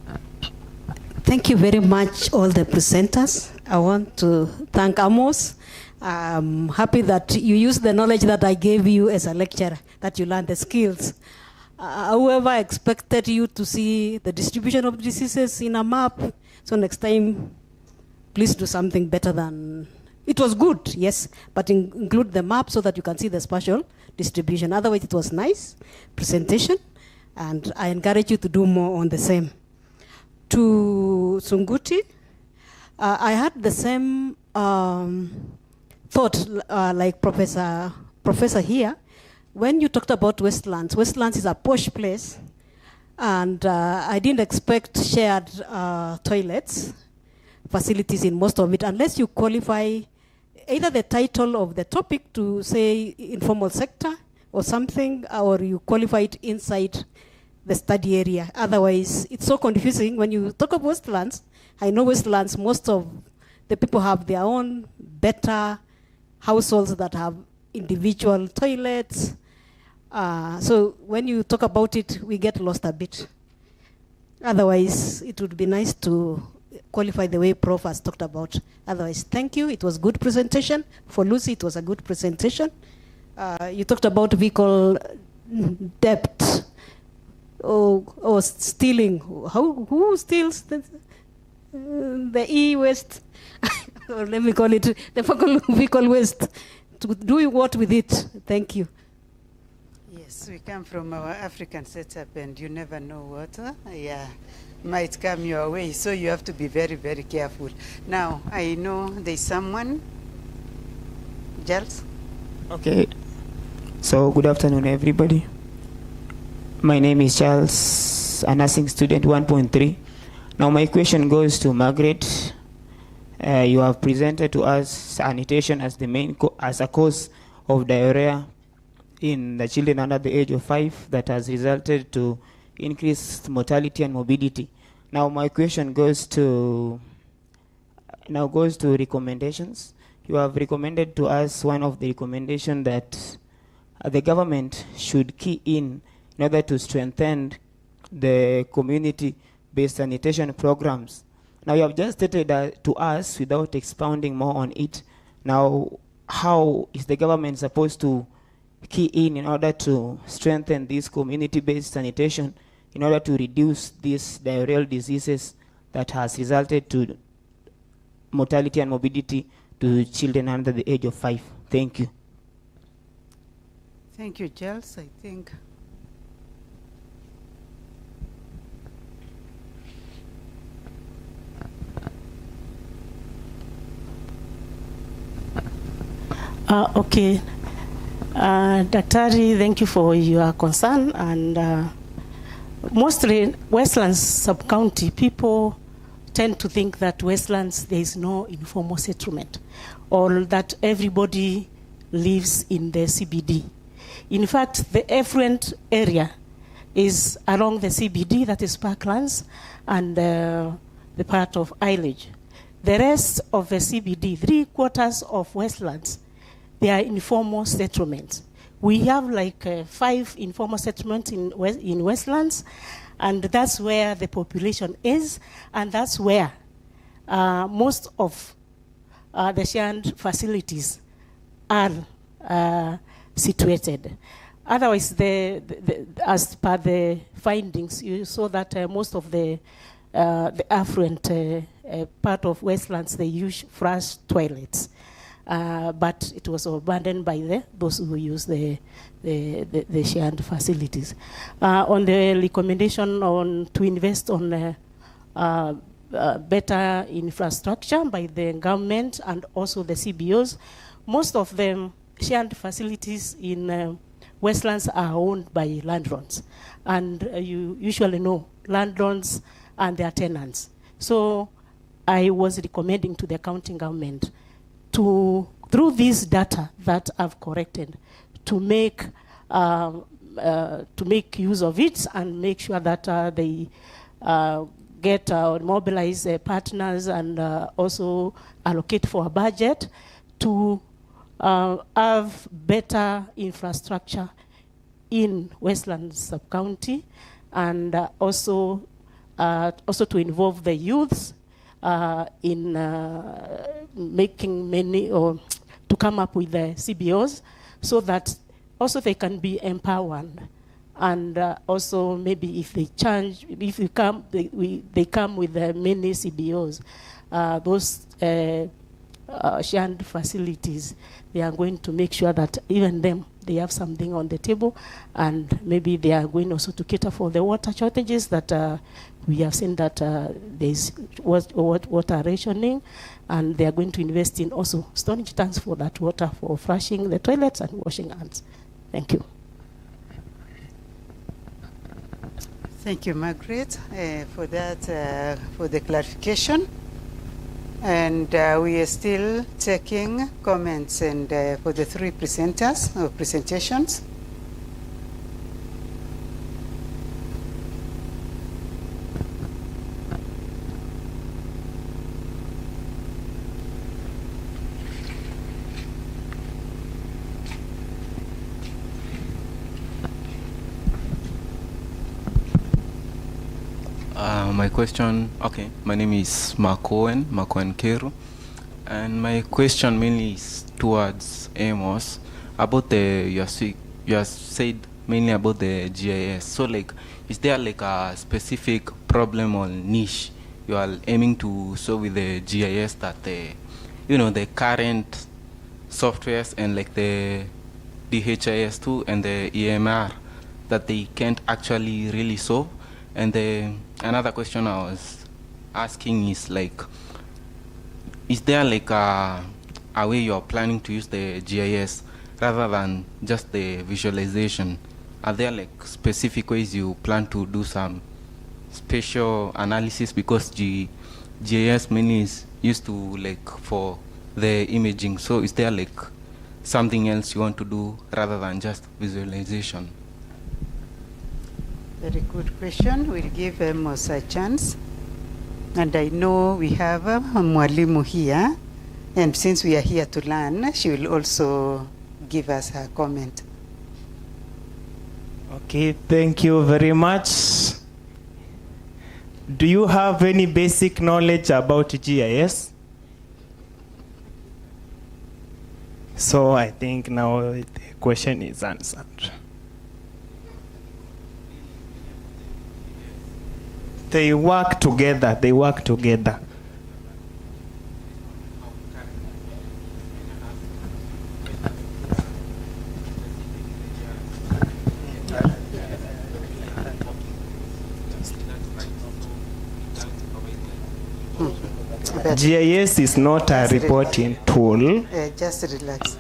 Thank you very much, all the presenters. I want to thank Amos. I'm happy that you used the knowledge that I gave you as a lecturer, that you learned the skills. However, I expected you to see the distribution of diseases in a map. So next time, please do something better than... It was good, yes, but include the map so that you can see the spatial distribution. Otherwise, it was nice presentation, and I encourage you to do more on the same. To Sunguti, I had the same thought like Professor here. When you talked about Westlands is a posh place, and I didn't expect shared toilets, facilities in most of it, unless you qualify either the title of the topic to say informal sector or something, or you qualify it inside the study area. Otherwise, it's so confusing. When you talk of Westlands, I know Westlands, most of the people have their own better households that have individual toilets. So when you talk about it, we get lost a bit. Otherwise, it would be nice to qualify the way Prof has talked about. Otherwise, thank you. It was good presentation. For Lucy, it was a good presentation. You talked about vehicle debt or stealing. Who steals the e-waste? Or let me call it the vehicle waste. To do what with it? Thank you. Yes, we come from our African setup, and you never know what might come your way. So you have to be very, very careful. Now, I know there's someone. Giles? Okay. So, good afternoon, everybody. My name is Charles, a nursing student 1.3. Now, my question goes to Margaret. You have presented to us sanitation as the main as a cause of diarrhea in the children under the age of 5 that has resulted to increased mortality and morbidity. Now my question goes to recommendations. You have recommended to us one of the recommendations that the government should key in order to strengthen the community-based sanitation programs. Now you have just stated to us without expounding more on it. Now, how is the government supposed to key in order to strengthen this community-based sanitation in order to reduce these diarrheal diseases that has resulted to mortality and morbidity to children under the age of 5? Thank you. Thank you, Giles. I think okay. Daktari, thank you for your concern. And mostly Westlands sub-county, people tend to think that Westlands, there is no informal settlement, or that everybody lives in the CBD. In fact, the affluent area is along the CBD, that is Parklands, and the part of Isleage. The rest of the CBD, 3/4 of Westlands, they are informal settlements. We have like 5 informal settlements in Westlands, and that's where the population is, and that's where most of the shared facilities are situated. Otherwise, as per the findings, you saw that most of the affluent part of Westlands, they use flush toilets. But it was abandoned by those who use the shared facilities. On the recommendation to invest on better infrastructure by the government and also the CBOs, most of them shared facilities in Westlands are owned by landlords, and you usually know landlords and their tenants. So I was recommending to the county government through this data that I've corrected, to make use of it and make sure that they get mobilize partners and also allocate for a budget to have better infrastructure in Westlands sub-county, and also to involve the youths in making many, or to come up with the CBOs, so that also they can be empowered, and also maybe if they change, if they come with many CBOs, those shared facilities, they are going to make sure that even them they have something on the table, and maybe they are going also to cater for the water shortages that we have seen that there's water rationing, and they are going to invest in also storage tanks for that water for flushing the toilets and washing hands. Thank you. Thank you, Margaret, for that, for the clarification. And we are still taking comments and for the three presenters or presentations. My question, okay, my name is Makoen Keru, and my question mainly is towards Amos about the, you have said mainly about the GIS. So like, is there like a specific problem or niche you are aiming to solve with the GIS that the, you know, the current softwares and like the DHIS2 and the EMR that they can't actually really solve? And another question I was asking is like, is there like a way you're planning to use the GIS rather than just the visualization? Are there like specific ways you plan to do some spatial analysis, because GIS mainly is used to like for the imaging? So is there like something else you want to do rather than just visualization? Very good question. We'll give Amos a chance. And I know we have Mwalimu here. And since we are here to learn, she will also give us her comment. Okay, thank you very much. Do you have any basic knowledge about GIS? So I think now the question is answered. They work together. They work together. GIS is not a reporting tool. Just relax.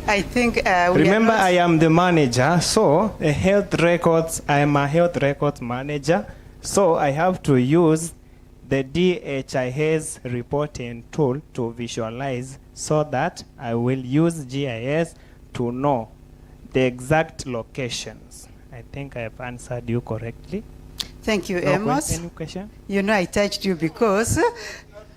I think remember, I am the manager, so the health records, I am a health records manager, so I have to use the DHIS reporting tool to visualize, so that I will use GIS to know the exact locations. I think I have answered you correctly. Thank you, No Amos. Any question? You know, I touched you because,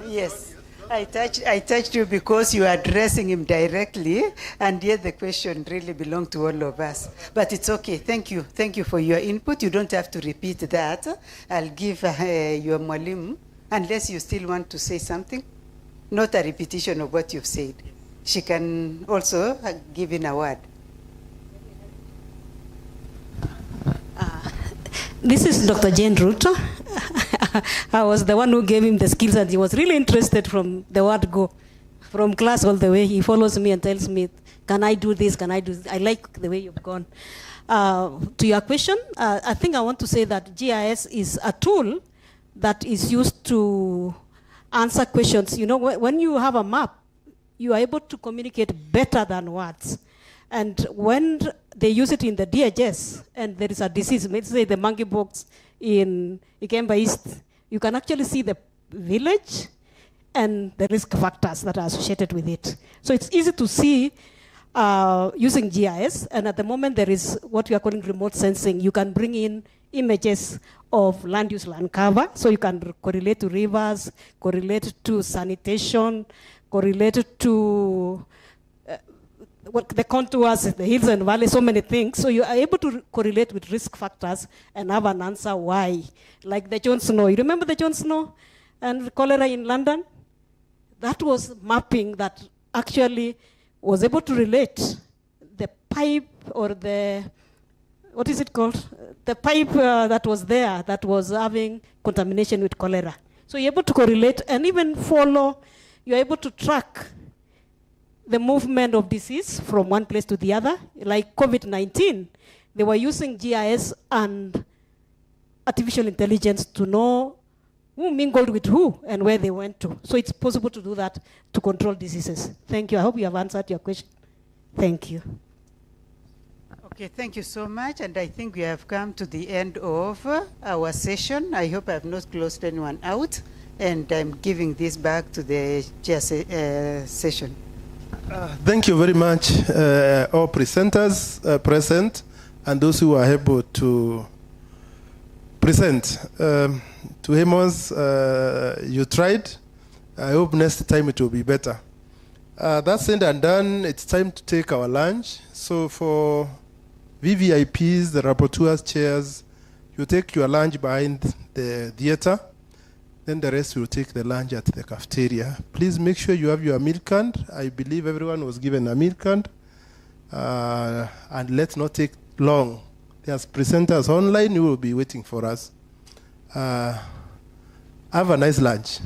yes. I touched you because you are addressing him directly, and yet the question really belonged to all of us. But it's okay. Thank you. Thank you for your input. You don't have to repeat that. I'll give your Mwalimu, unless you still want to say something. Not a repetition of what you've said. She can also give in a word. This is Dr. Jane Ruto. I was the one who gave him the skills, and he was really interested from the word go. From class all the way, he follows me and tells me, can I do this, can I do this? I like the way you've gone. To your question, I think I want to say that GIS is a tool that is used to answer questions. You know, when you have a map, you are able to communicate better than words. And when they use it in the DHS and there is a disease, let's say the monkeypox in Ikemba East, you can actually see the village and the risk factors that are associated with it. So it's easy to see using GIS, and at the moment there is what we are calling remote sensing. You can bring in images of land use, land cover, so you can correlate to rivers, correlate to sanitation, correlate to what the contours, the hills and valleys, so many things. So you are able to correlate with risk factors and have an answer why. Like the Jon Snow. You remember the Jon Snow and cholera in London? That was mapping that actually was able to relate the pipe or the, what is it called? The pipe that was there that was having contamination with cholera. So you're able to correlate and even follow, you're able to track the movement of disease from one place to the other. Like COVID-19, they were using GIS and artificial intelligence to know who mingled with who and where they went to. So it's possible to do that to control diseases. Thank you. I hope you have answered your question. Thank you. Okay, thank you so much. And I think we have come to the end of our session. I hope I have not closed anyone out. And I'm giving this back to the chair session. Thank you very much, all presenters present and those who are able to present. To Amos, you tried. I hope next time it will be better. That's said and done. It's time to take our lunch. So for VVIPs, the rapporteurs, chairs, you take your lunch behind the theater. Then the rest will take the lunch at the cafeteria. Please make sure you have your meal card. I believe everyone was given a meal card. And let's not take long. There's presenters online who will be waiting for us. Have a nice lunch.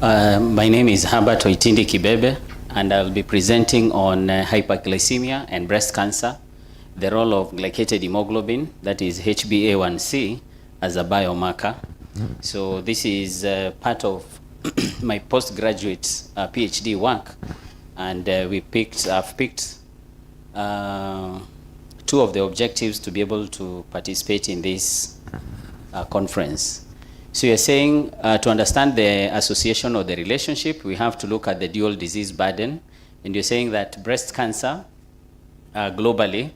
My name is Herbert Oitindi Kibebe, and I'll be presenting on hyperglycemia and breast cancer, the role of glycated hemoglobin, that is HbA1c, as a biomarker. So this is part of my postgraduate PhD work, and I've picked 2 of the objectives to be able to participate in this conference. So you're saying to understand the association or the relationship, we have to look at the dual disease burden. And you're saying that breast cancer globally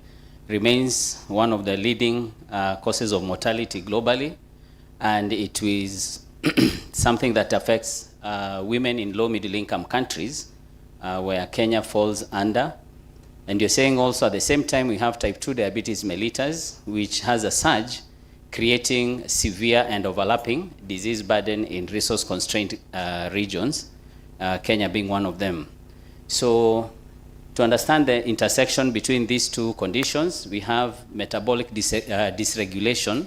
remains one of the leading causes of mortality globally. And it is something that affects women in low middle income countries, where Kenya falls under. And you're saying also at the same time we have type 2 diabetes mellitus, which has a surge, creating severe and overlapping disease burden in resource-constrained regions, Kenya being one of them. So to understand the intersection between these 2 conditions, we have metabolic dysregulation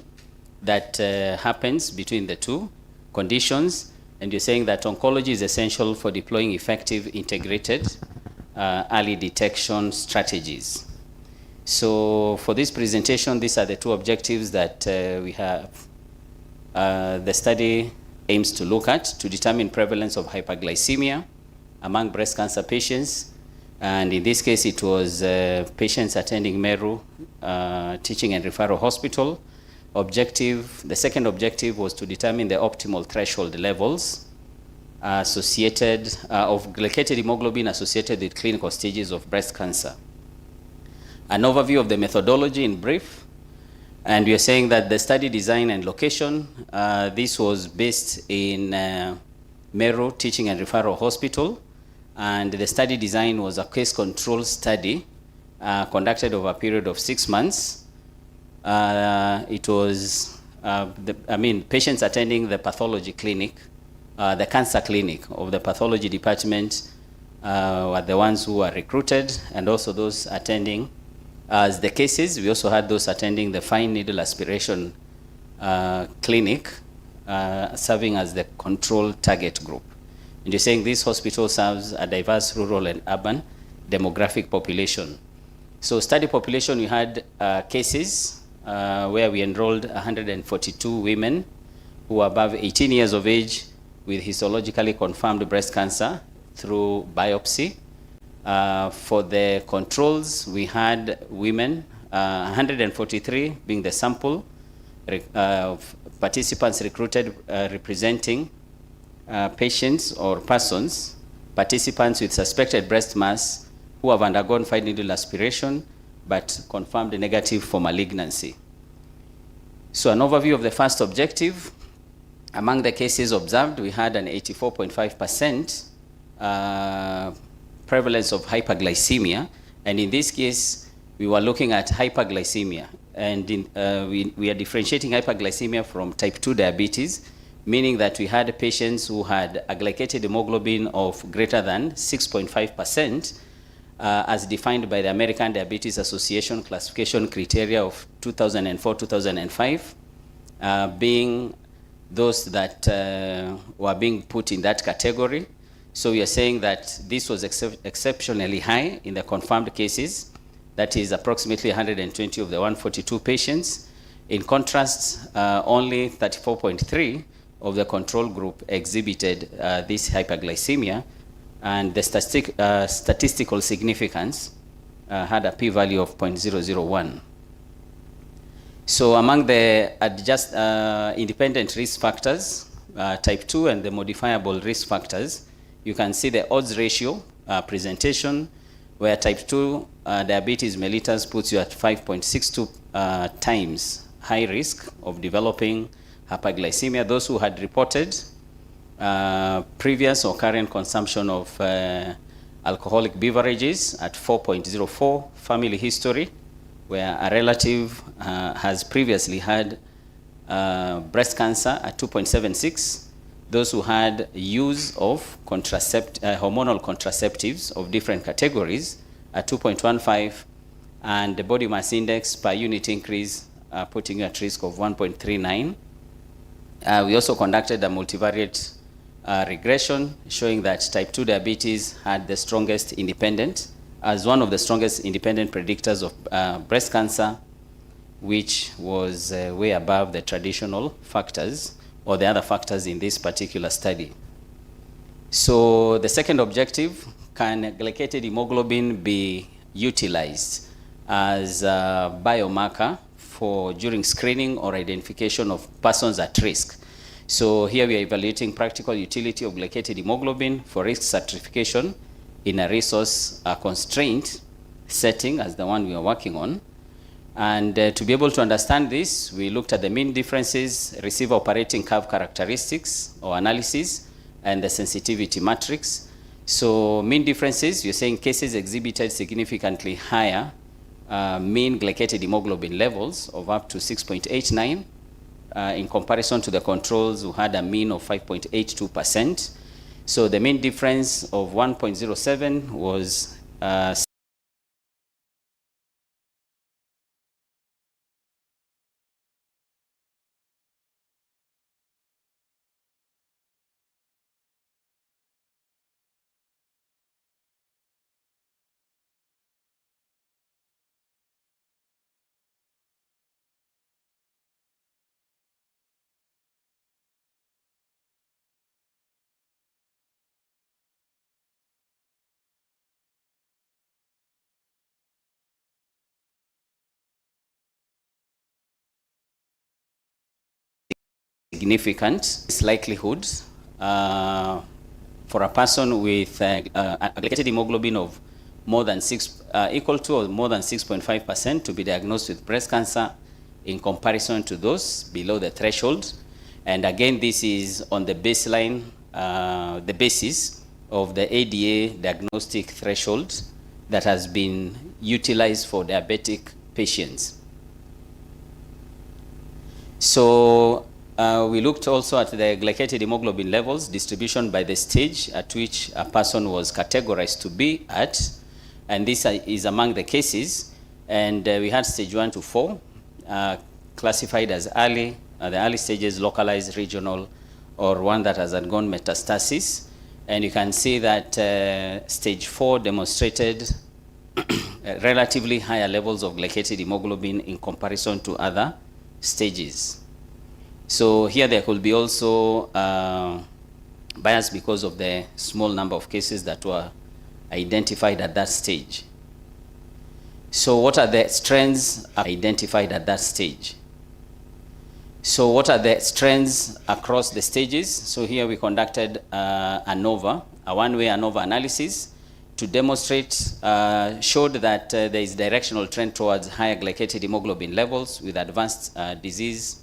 that happens between the 2 conditions, and you're saying that oncology is essential for deploying effective, integrated, early detection strategies. So for this presentation, these are the 2 objectives that we have. The study aims to look at to determine prevalence of hyperglycemia among breast cancer patients. And in this case, it was patients attending Meru Teaching and Referral Hospital. The second objective was to determine the optimal threshold levels associated of glycated hemoglobin associated with clinical stages of breast cancer. An overview of the methodology in brief, and we are saying that the study design and location, this was based in Meru Teaching and Referral Hospital, and the study design was a case control study conducted over a period of 6 months. It was, patients attending the pathology clinic, the cancer clinic of the pathology department were the ones who were recruited, and also those attending as the cases. We also had those attending the fine needle aspiration clinic, serving as the control target group. And you're saying this hospital serves a diverse rural and urban demographic population. So study population, we had cases where we enrolled 142 women who were above 18 years of age with histologically confirmed breast cancer through biopsy. For the controls, we had women, 143 being the sample of participants recruited representing patients or persons, participants with suspected breast mass who have undergone fine needle aspiration but confirmed negative for malignancy. So an overview of the first objective. Among the cases observed, we had an 84.5% prevalence of hyperglycemia, and in this case we were looking at hyperglycemia, and we are differentiating hyperglycemia from type 2 diabetes, meaning that we had patients who had a glycated hemoglobin of greater than 6.5%, as defined by the American Diabetes Association classification criteria of 2004-2005, being those that were being put in that category. So we are saying that this was exceptionally high in the confirmed cases. That is approximately 120 of the 142 patients. In contrast, only 34.3 of the control group exhibited this hyperglycemia, and the statistical significance had a p-value of 0.001. So among the independent risk factors, type 2 and the modifiable risk factors, you can see the odds ratio presentation, where type 2 diabetes mellitus puts you at 5.62 times high risk of developing hyperglycemia. Those who had reported previous or current consumption of alcoholic beverages at 4.04, family history, where a relative has previously had breast cancer at 2.76, those who had use of hormonal contraceptives of different categories at 2.15, and the body mass index per unit increase putting you at risk of 1.39. We also conducted a multivariate regression showing that type 2 diabetes had the strongest independent, as one of the strongest independent predictors of breast cancer, which was way above the traditional factors or the other factors in this particular study. So the second objective, can glycated hemoglobin be utilized as a biomarker for during screening or identification of persons at risk? So here we are evaluating practical utility of glycated hemoglobin for risk stratification in a resource constraint setting as the one we are working on. And to be able to understand this, we looked at the mean differences, receiver operating curve characteristics or analysis, and the sensitivity matrix. So mean differences, you're saying cases exhibited significantly higher mean glycated hemoglobin levels of up to 6.89 in comparison to the controls who had a mean of 5.82%. So the mean difference of 1.07 was significant likelihood for a person with a glycated hemoglobin of more than equal to or more than 6.5% to be diagnosed with breast cancer in comparison to those below the threshold. And again, this is on the baseline, the basis of the ADA diagnostic threshold that has been utilized for diabetic patients. So we looked also at the glycated hemoglobin levels distribution by the stage at which a person was categorized to be at, and this is among the cases. And we had stage 1 to 4 classified as early, the early stages, localized, regional, or one that has undergone metastasis. And you can see that stage 4 demonstrated relatively higher levels of glycated hemoglobin in comparison to other stages. So here there could be also bias because of the small number of cases that were identified at that stage. So what are the trends identified at that stage? So what are the trends across the stages? So here we conducted a one-way ANOVA analysis to demonstrate, showed that there is directional trend towards higher glycated hemoglobin levels with advanced disease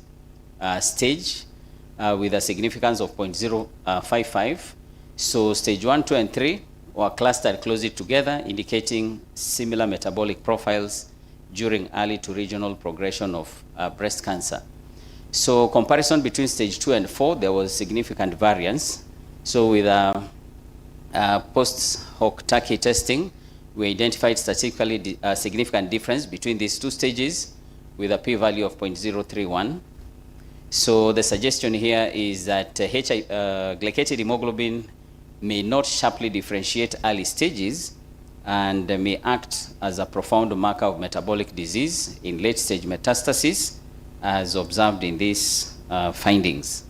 stage with a significance of 0.055. So stage 1, 2, and 3 were clustered closely together, indicating similar metabolic profiles during early to regional progression of breast cancer. So comparison between stage 2 and 4, there was significant variance. So with post hoc TACI testing, we identified statistically significant difference between these two stages with a p-value of 0.031. So the suggestion here is that glycated hemoglobin may not sharply differentiate early stages and may act as a profound marker of metabolic disease in late stage metastasis, as observed in these findings.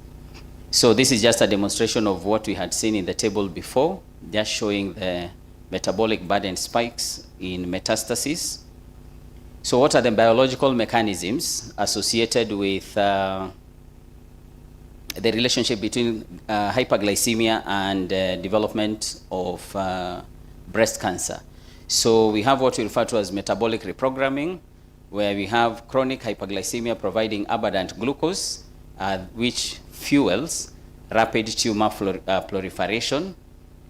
So this is just a demonstration of what we had seen in the table before, just showing the metabolic burden spikes in metastasis. So what are the biological mechanisms associated with the relationship between hyperglycemia and development of breast cancer? So we have what we refer to as metabolic reprogramming, where we have chronic hyperglycemia providing abundant glucose, which fuels rapid tumor proliferation.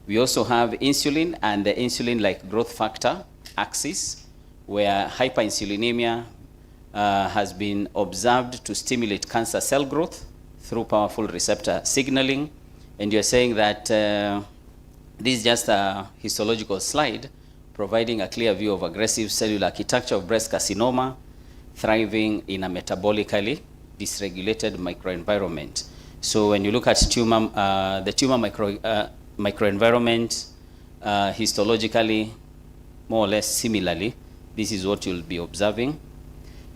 We also have insulin and the insulin-like growth factor axis, where hyperinsulinemia has been observed to stimulate cancer cell growth through powerful receptor signaling. And you're saying that this is just a histological slide providing a clear view of aggressive cellular architecture of breast carcinoma thriving in a metabolically dysregulated microenvironment. So when you look at tumor, the tumor microenvironment, histologically, more or less similarly, this is what you'll be observing.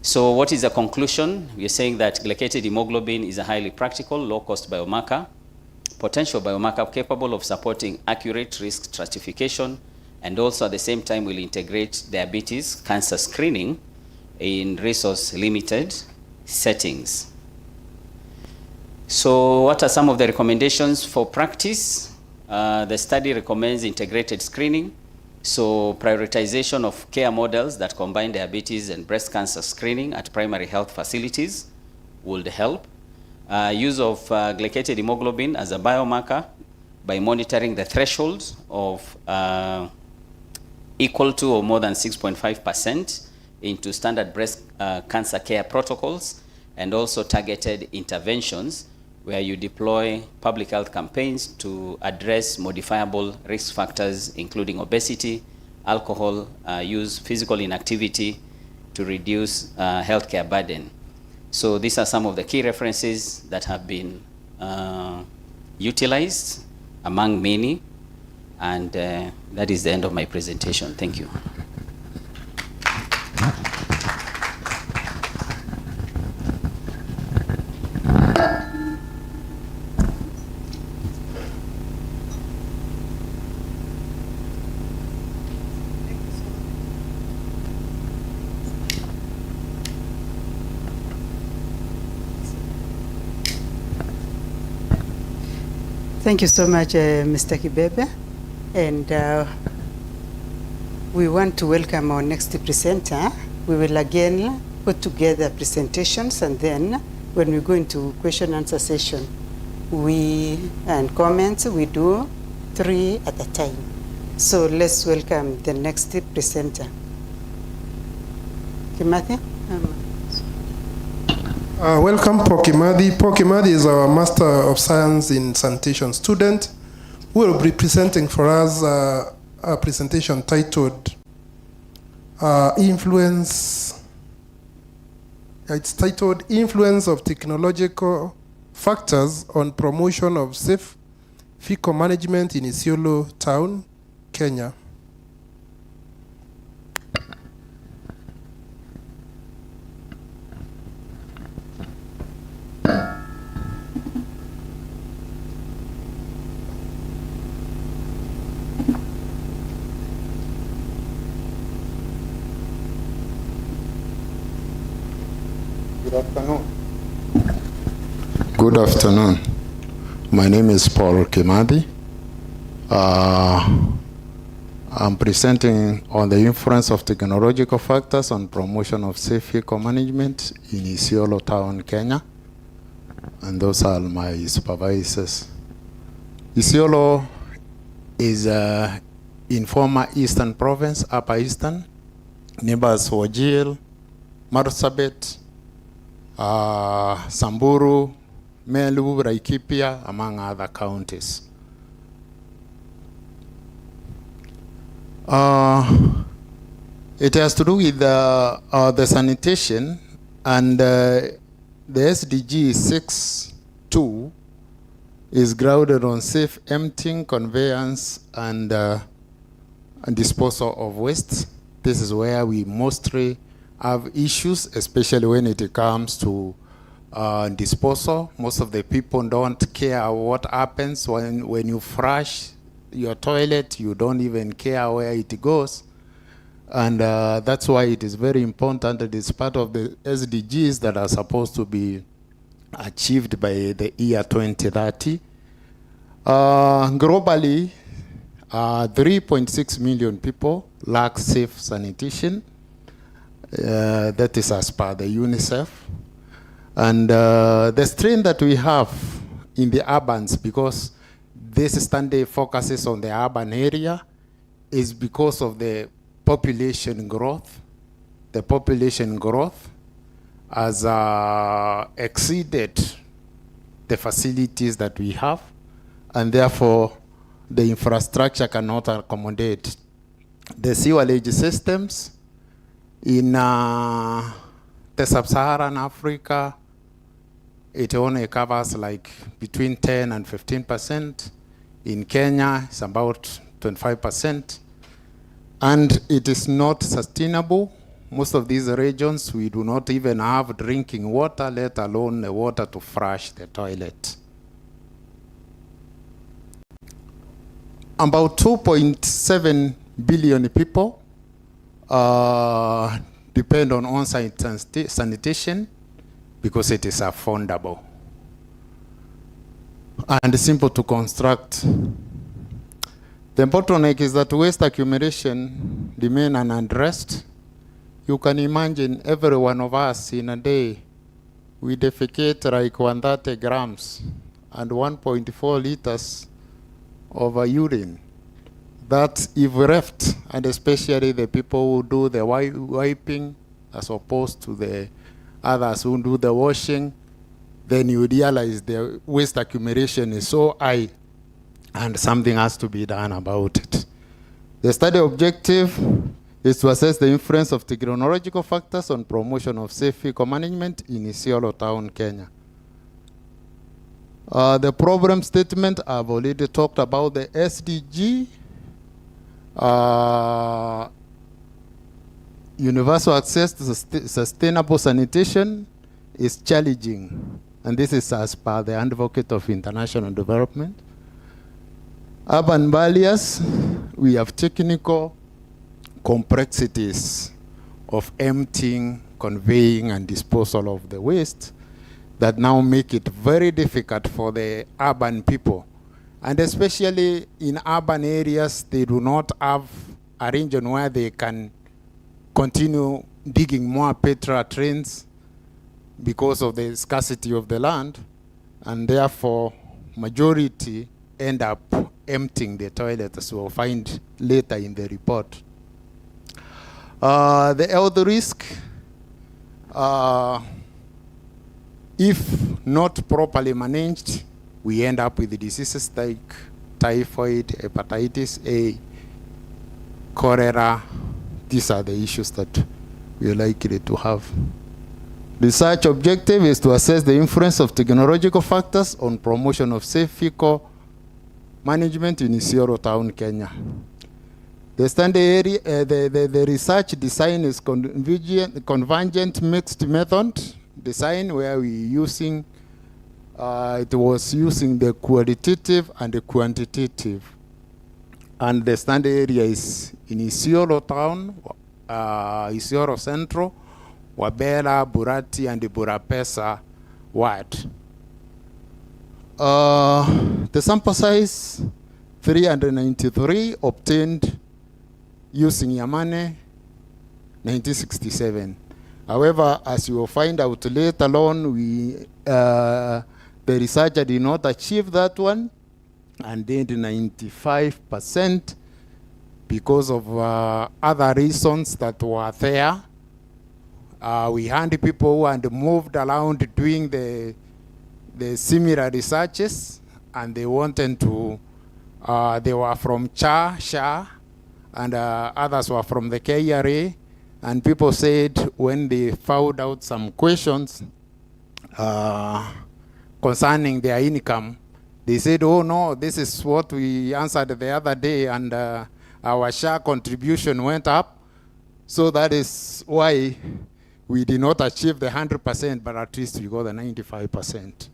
So what is the conclusion? We're saying that glycated hemoglobin is a highly practical, low-cost biomarker, potential biomarker capable of supporting accurate risk stratification, and also at the same time will integrate diabetes cancer screening in resource-limited settings. So what are some of the recommendations for practice? The study recommends integrated screening, so prioritization of care models that combine diabetes and breast cancer screening at primary health facilities would help. Use of glycated hemoglobin as a biomarker by monitoring the thresholds of equal to or more than 6.5% into standard breast cancer care protocols, and also targeted interventions where you deploy public health campaigns to address modifiable risk factors, including obesity, alcohol use, physical inactivity, to reduce healthcare burden. So these are some of the key references that have been utilized among many, and that is the end of my presentation. Thank you. Thank you so much, Mr. Kibebe. And we want to welcome our next presenter. We will again put together presentations, and then when we go into question and answer session, and comments, we do 3 at a time. So let's welcome the next presenter. Kimathi? Welcome, Pokimadi. Pokimadi is our Master of Science in Sanitation student who will be presenting for us a presentation titled Influence of Technological Factors on Promotion of Safe Fecal Management in Isiolo Town, Kenya. Good afternoon. My name is Paul Kimadi. I'm presenting on the influence of technological factors on promotion of safe fecal management in Isiolo Town, Kenya. And those are my supervisors. Isiolo is in former Eastern Province, Upper Eastern, neighbors Wajir, Marsabit, Samburu, Meru, Laikipia, among other counties. It has to do with the sanitation, and the SDG 6.2 is grounded on safe emptying, conveyance, and disposal of waste. This is where we mostly have issues, especially when it comes to disposal. Most of the people don't care what happens when you flush your toilet. You don't even care where it goes. And that's why it is very important that it's part of the SDGs that are supposed to be achieved by the year 2030. Globally, 3.6 million people lack safe sanitation. That is as per the UNICEF. And the strain that we have in the urbans, because this study focuses on the urban area, is because of the population growth. The population growth has exceeded the facilities that we have, and therefore the infrastructure cannot accommodate the sewerage systems in the sub-Saharan Africa, it only covers like between 10 and 15%. In Kenya, it's about 25%. And it is not sustainable. Most of these regions, we do not even have drinking water, let alone the water to flush the toilet. About 2.7 billion people depend on on-site sanitation because it is affordable and simple to construct. The bottleneck is that waste accumulation remain unaddressed. You can imagine every one of us in a day, we defecate like 130 grams and 1.4 liters of urine. That if left, and especially the people who do the wiping as opposed to the others who do the washing, then you realize the waste accumulation is so high and something has to be done about it. The study objective is to assess the influence of technological factors on promotion of safe vehicle management in Isiolo town, Kenya. The problem statement, I've already talked about the SDG. Universal access to sustainable sanitation is challenging, and this is as per the advocate of international development. Urban barriers, we have technical complexities of emptying, conveying, and disposal of the waste that now make it very difficult for the urban people. And especially in urban areas, they do not have a region where they can continue digging more petrol trains because of the scarcity of the land, and therefore majority end up emptying the toilet, as we'll find later in the report. The health risk, if not properly managed, we end up with diseases like typhoid, hepatitis A, cholera. These are the issues that we are likely to have. Research objective is to assess the influence of technological factors on promotion of safe vehicle management in Isiolo town, Kenya. The standard area, the research design is convergent mixed method design, where we using it was using the qualitative and the quantitative. And the standard area is in Isiolo town, Isiolo Central, Wabera, Burati, and the Burapesa ward. The sample size, 393, obtained using Yamane, 1967. However, as you will find out later on, the researcher did not achieve that one, and did 95% because of other reasons that were there. We had people who had moved around doing the similar researches, and they wanted to, they were from SHA, and others were from the KRA, and people said when they found out some questions concerning their income, they said, oh no, this is what we answered the other day, and our SHA contribution went up, so that is why we did not achieve the 100%, but at least we got the 95%.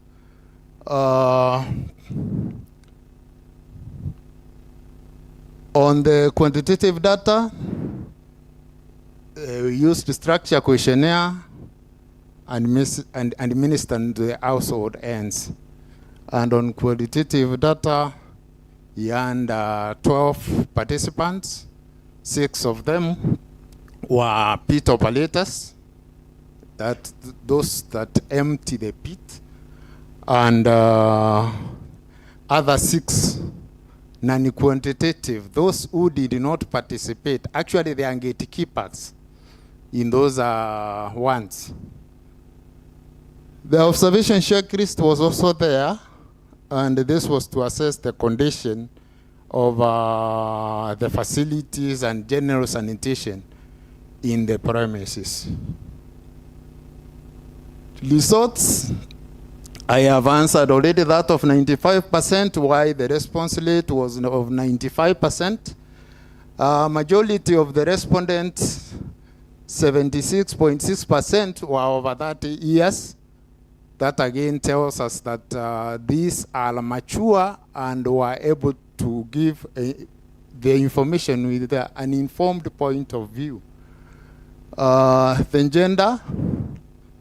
On the quantitative data, we used the structure questionnaire and administered the household ends. And on qualitative data, we had 12 participants. 6 of them were pit operators, those that empty the pit, and other 6 non-quantitative, those who did not participate. Actually, they are gatekeepers in those ones. The observation checklist was also there, and this was to assess the condition of the facilities and general sanitation in the premises. Results, I have answered already that of 95%, why the response rate was of 95%. Majority of the respondents, 76.6%, were over 30 years. That again tells us that these are mature and were able to give the information with an informed point of view. The gender,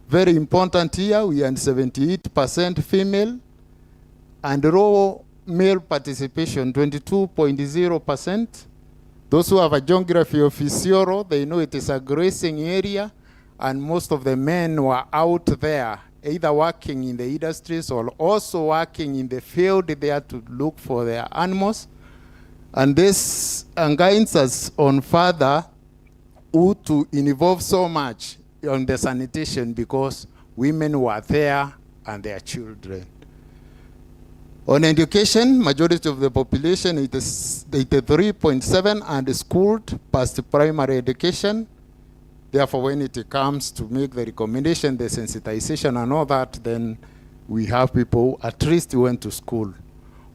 very important here, we are 78% female, and raw male participation, 22.0%. Those who have a geography of Isiolo, they know it is a grazing area, and most of the men were out there, either working in the industries or also working in the field there to look for their animals. And this guides us on further who to involve so much on the sanitation, because women were there and their children. On education, majority of the population, it is 83.7 and schooled past primary education. Therefore, when it comes to make the recommendation, the sensitization and all that, then we have people at least went to school.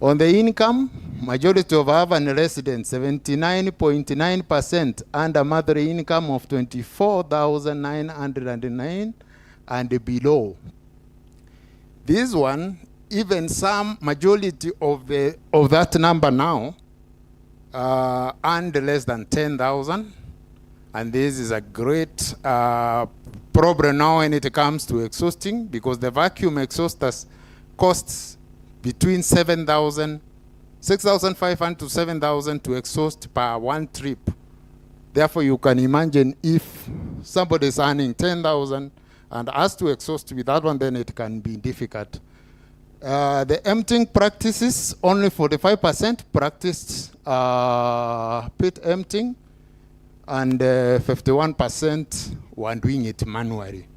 On the income, majority of urban residents, 79.9%, and a monthly income of 24,909 and below. This one, even some majority of that number now earned less than 10,000, and this is a great problem now when it comes to exhausting, because the vacuum exhausters costs between 6,500 to 7,000 to exhaust per one trip. Therefore, you can imagine if somebody is earning 10,000 and has to exhaust with that one, then it can be difficult. The emptying practices, only 45% practiced pit emptying, and 51% were doing it manually.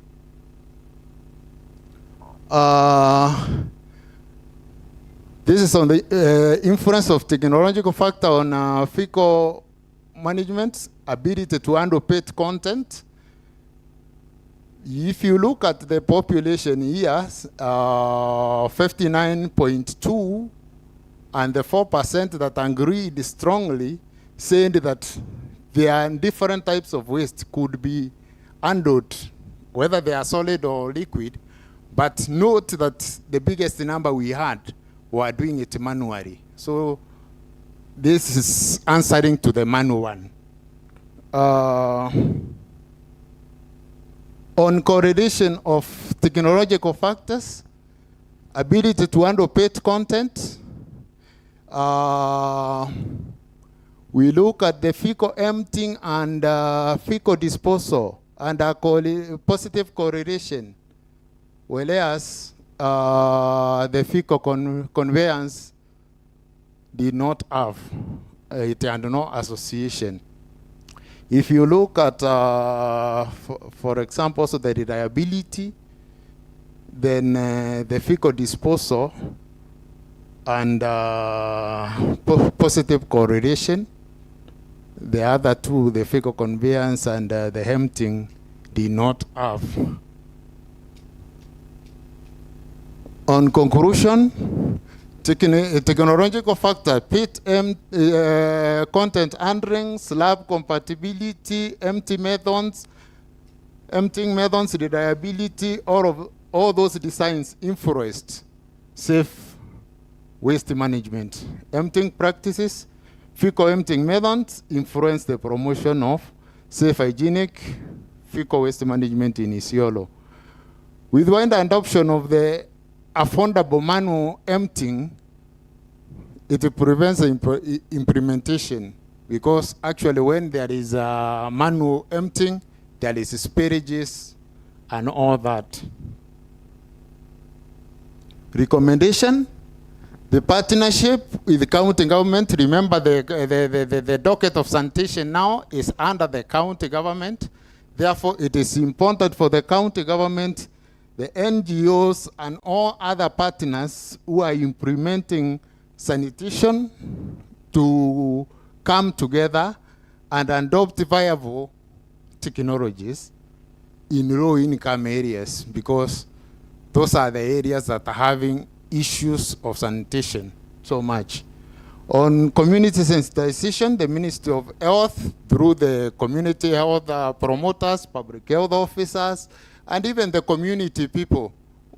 This is on the influence of technological factor on fecal management, ability to handle pet content. If you look at the population here, 59.2, and the 4% that agreed strongly, saying that there are different types of waste could be handled, whether they are solid or liquid. But note that the biggest number we had were doing it manually. So this is answering to the manual one. On correlation of technological factors, ability to handle pet content, we look at the fecal emptying and fecal disposal and a positive correlation, whereas the fecal conveyance did not have, it had no association. If you look at, for example, also the reliability, then the fecal disposal and positive correlation, the other two, the fecal conveyance and the emptying, did not have. On conclusion, technological factor, pit content handling, slab compatibility, emptying methods, reliability, all those designs influenced safe waste management. Emptying practices, fecal emptying methods influence the promotion of safe hygienic fecal waste management in Isiolo. With the adoption of the affordable manual emptying, it prevents implementation, because actually when there is a manual emptying, there is spillages and all that. Recommendation, the partnership with the county government. Remember the docket of sanitation now is under the county government. Therefore, it is important for the county government, the NGOs and all other partners who are implementing sanitation to come together and adopt viable technologies in low income areas, because those are the areas that are having issues of sanitation so much. On community sensitization, the Ministry of Health, through the community health promoters, public health officers, and even the community people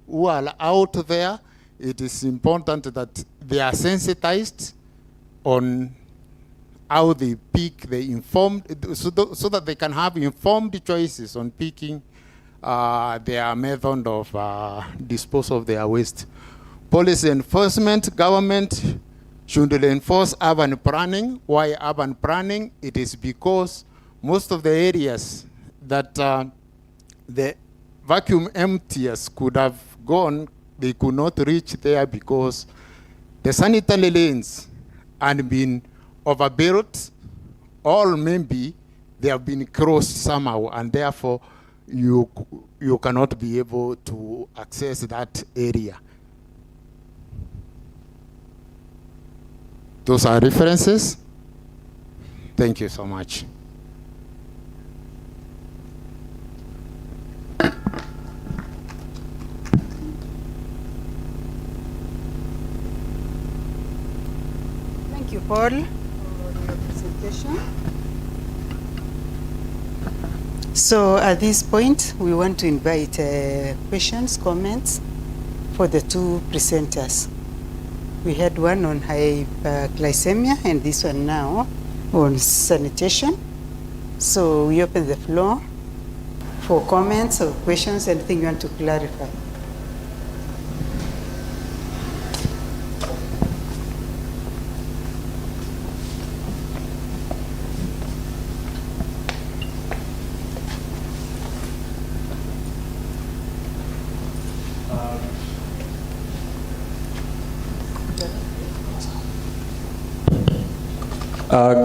who are out there, it is important that they are sensitized on how they pick the informed, so that they can have informed choices on picking their method of disposal of their waste. Policy enforcement, government should enforce urban planning. Why urban planning? It is because most of the areas that the vacuum emptiers could have gone, they could not reach there because the sanitary lanes had been overbuilt, or maybe they have been crossed somehow, and therefore you cannot be able to access that area. Those are references. Thank you so much. Thank you, Paul, for your presentation. So at this point, we want to invite questions, comments for the two presenters. We had one on hyperglycemia and this one now on sanitation. So we open the floor for comments or questions, anything you want to clarify.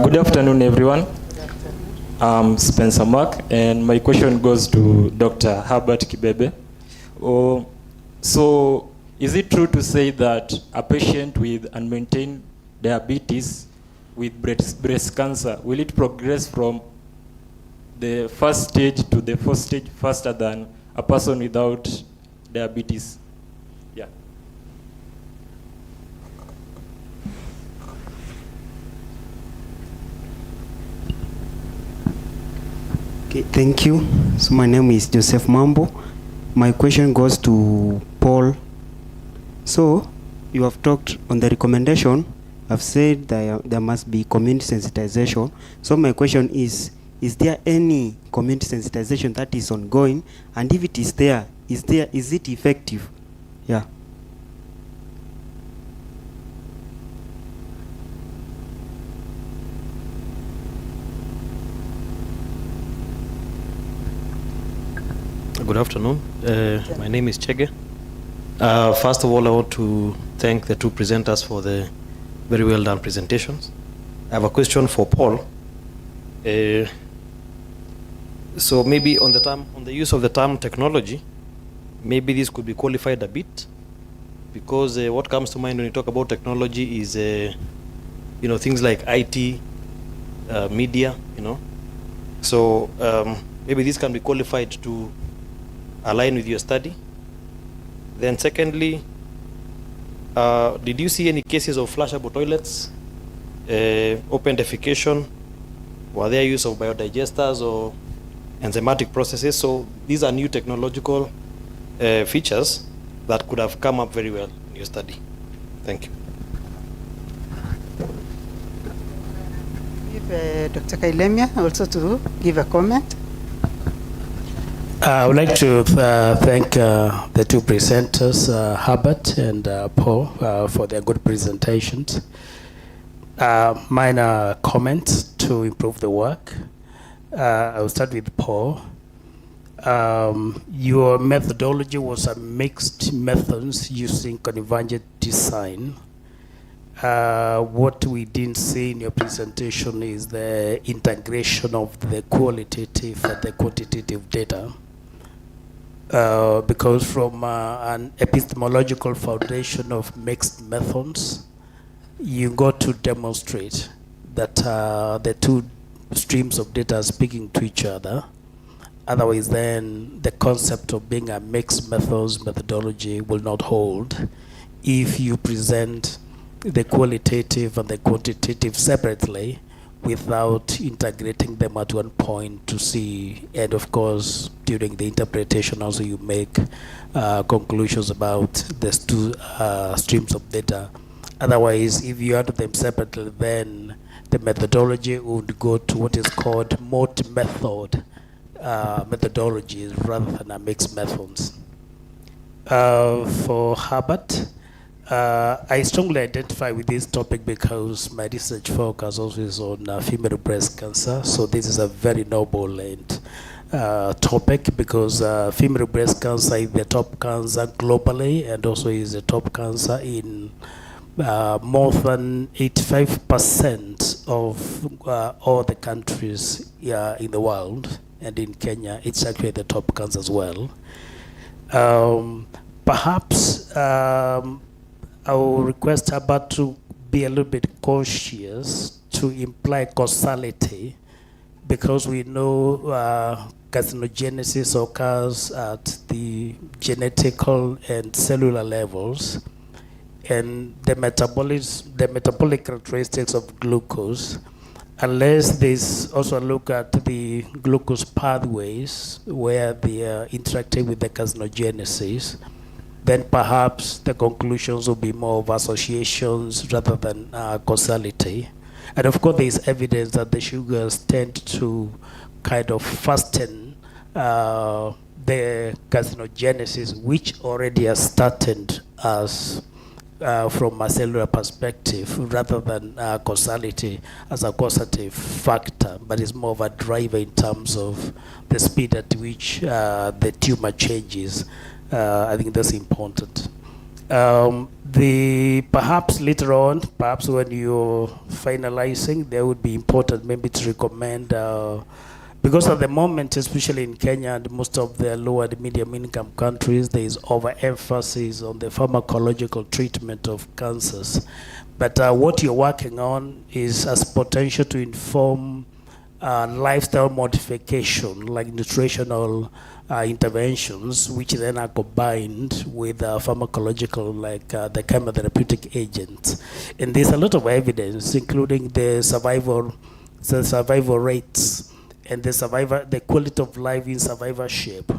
Good afternoon, everyone. I'm Spencer Mark, and my question goes to Dr. Herbert Kibebe. So, is it true to say that a patient with unmaintained diabetes with breast cancer, will it progress from the first stage to the fourth stage faster than a person without diabetes? Yeah. Okay, thank you. So my name is Joseph Mambo. My question goes to Paul. So you have talked on the recommendation. I've said that there must be community sensitization. So my question is there any community sensitization that is ongoing? And if it is there, is it effective? Yeah. Good afternoon. My name is Chege. First of all, I want to thank the two presenters for the very well done presentations. I have a question for Paul. So maybe on the use of the term technology, maybe this could be qualified a bit, because what comes to mind when you talk about technology is things like IT, media, So maybe this can be qualified to align with your study. Then secondly, did you see any cases of flushable toilets, open defecation? Were there use of biodigesters or enzymatic processes? So these are new technological features that could have come up very well in your study. Thank you. Give Dr. Kailemia also to give a comment. I would like to thank the two presenters, Herbert and Paul, for their good presentations. Minor comments to improve the work. I'll start with Paul. Your methodology was a mixed methods using convergent design. What we didn't see in your presentation is the integration of the qualitative and the quantitative data. Because from an epistemological foundation of mixed methods, you got to demonstrate that the two streams of data are speaking to each other, Otherwise, then the concept of being a mixed methods methodology will not hold if you present the qualitative and the quantitative separately without integrating them at one point to see, and of course, during the interpretation also you make conclusions about these two streams of data. Otherwise, if you add them separately, then the methodology would go to what is called multi-method methodologies rather than a mixed methods. For Herbert, I strongly identify with this topic because my research focus also is on female breast cancer. So this is a very noble and topic because female breast cancer is the top cancer globally and also is the top cancer in more than 85% of all the countries in the world, and in Kenya it's actually the top cancer as well. Perhaps I will request Herbert to be a little bit cautious to imply causality, because we know carcinogenesis occurs at the genetical and cellular levels, and the metabolic characteristics of glucose, unless there's also a look at the glucose pathways where they are interacting with the carcinogenesis, then perhaps the conclusions will be more of associations rather than causality. And of course, there is evidence that the sugars tend to kind of fasten the carcinogenesis, which already has started as from a cellular perspective, rather than causality as a causative factor, but it's more of a driver in terms of the speed at which the tumor changes. I think that's important. Perhaps later on, perhaps when you're finalizing, there would be important maybe to recommend, because at the moment, especially in Kenya and most of the lower and medium income countries, there is overemphasis on the pharmacological treatment of cancers. But what you're working on is as potential to inform lifestyle modification, like nutritional interventions, which then are combined with pharmacological, like the chemotherapeutic agents. And there's a lot of evidence, including the survival rates and the quality of life in survivorship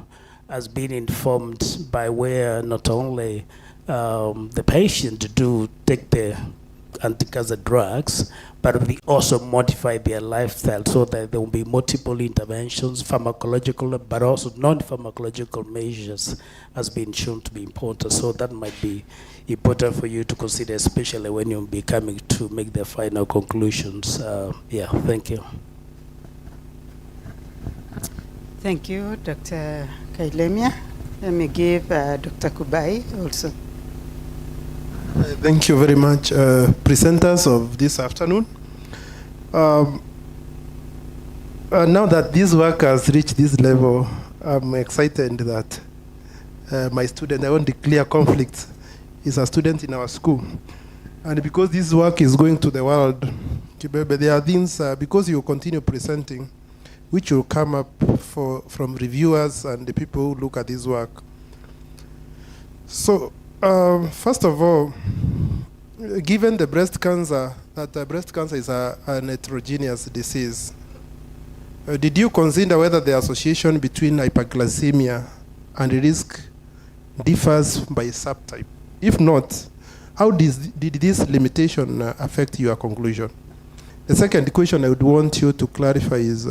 has been informed by where not only the patient do take the anti-cancer drugs, but we also modify their lifestyle so that there will be multiple interventions, pharmacological, but also non-pharmacological measures has been shown to be important. So that might be important for you to consider, especially when you'll be coming to make the final conclusions. Thank you. Thank you, Dr. Kailemia. Let me give Dr. Kubai also. Thank you very much, presenters of this afternoon. Now that this work has reached this level, I'm excited that my student, I won't declare conflict, is a student in our school. And because this work is going to the world, there are things, because you continue presenting, which will come up from reviewers and the people who look at this work. So, first of all, given the breast cancer, that breast cancer is an heterogeneous disease, did you consider whether the association between hyperglycemia and risk differs by subtype? If not, how did this limitation affect your conclusion? The second question I would want you to clarify is,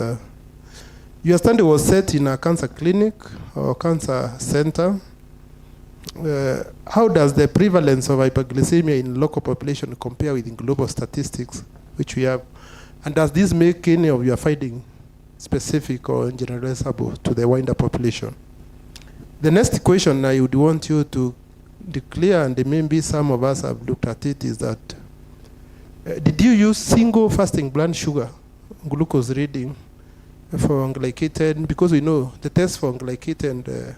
your study was set in a cancer clinic or cancer center. How does the prevalence of hyperglycemia in local population compare with global statistics, which we have? And does this make any of your findings specific or generalizable to the wider population? The next question I would want you to declare, and maybe some of us have looked at it, is that did you use single fasting blood sugar glucose reading for glycated? Because we know the test for glycated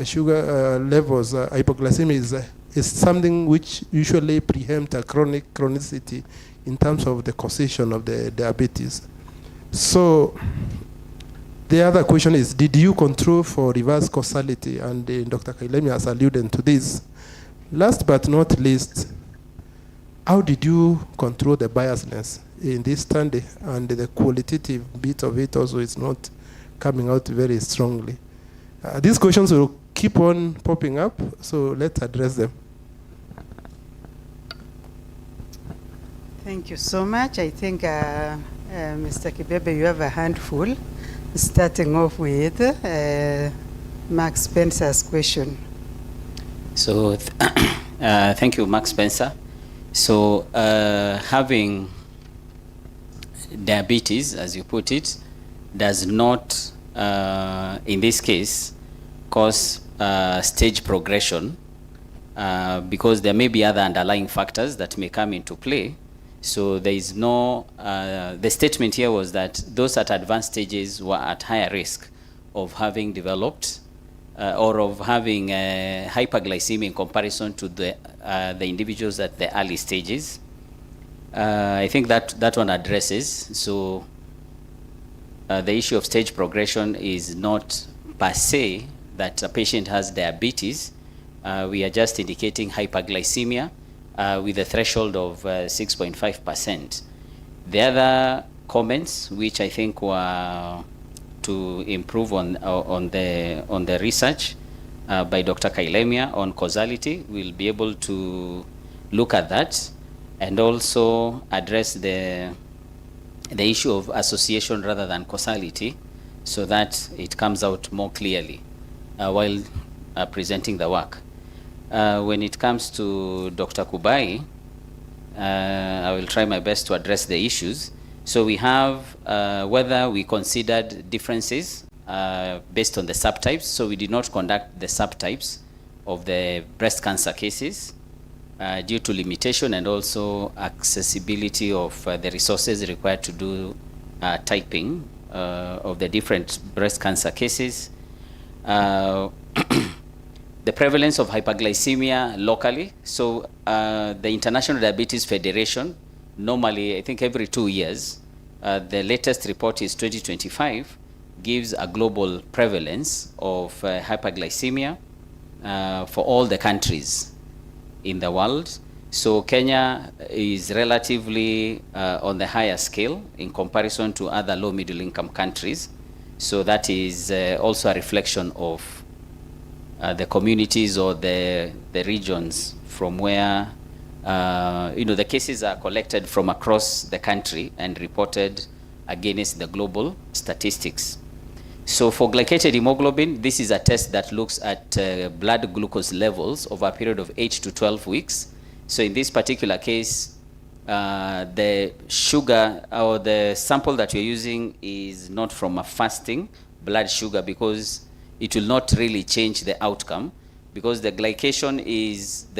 sugar levels, hypoglycemia is something which usually preempt a chronicity in terms of the causation of the diabetes. So The other question is, did you control for reverse causality? And Dr. Kailemi has alluded to this. Last but not least, how did you control the biasness in this study? And the qualitative bit of it also is not coming out very strongly. These questions will keep on popping up, so let's address them. Thank you so much. I think, Mr. Kibebe, you have a handful, starting off with Mark Spencer's question. So, thank you, Mark Spencer. So, having diabetes, as you put it, does not, in this case, cause stage progression because there may be other underlying factors that may come into play. So there is no, the statement here was that those at advanced stages were at higher risk of having developed or of having hyperglycemia in comparison to the individuals at the early stages. I think that one addresses. So the issue of stage progression is not per se that a patient has diabetes. We are just indicating hyperglycemia with a threshold of 6.5%. The other comments, which I think were to improve on the research by Dr. Kailemia on causality, we'll be able to look at that and also address the issue of association rather than causality, so that it comes out more clearly while presenting the work. When it comes to Dr. Kubai, I will try my best to address the issues. So we have whether we considered differences based on the subtypes. So we did not conduct the subtypes of the breast cancer cases due to limitation and also accessibility of the resources required to do typing of the different breast cancer cases. The prevalence of hyperglycemia locally. So the International Diabetes Federation, normally I think every 2 years, the latest report is 2025, gives a global prevalence of hyperglycemia for all the countries in the world. So Kenya is relatively on the higher scale in comparison to other low middle income countries. So that is also a reflection of the communities or the regions from where the cases are collected from across the country and reported against the global statistics. So for glycated hemoglobin, this is a test that looks at blood glucose levels over a period of 8 to 12 weeks. So in this particular case, the sugar or the sample that we're using is not from a fasting blood sugar, because it will not really change the outcome, because the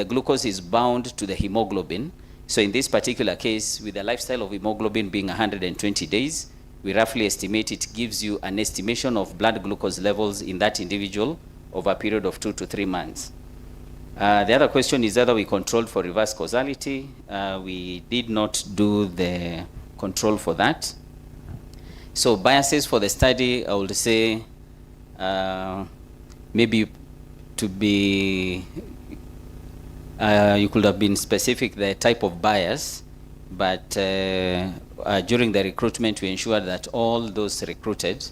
glucose is bound to the hemoglobin. So in this particular case, with the lifestyle of hemoglobin being 120 days, we roughly estimate it gives you an estimation of blood glucose levels in that individual over a period of 2 to 3 months. The other question is whether we controlled for reverse causality. We did not do the control for that. So biases for the study, I would say, maybe to be, you could have been specific the type of bias, but during the recruitment we ensured that all those recruited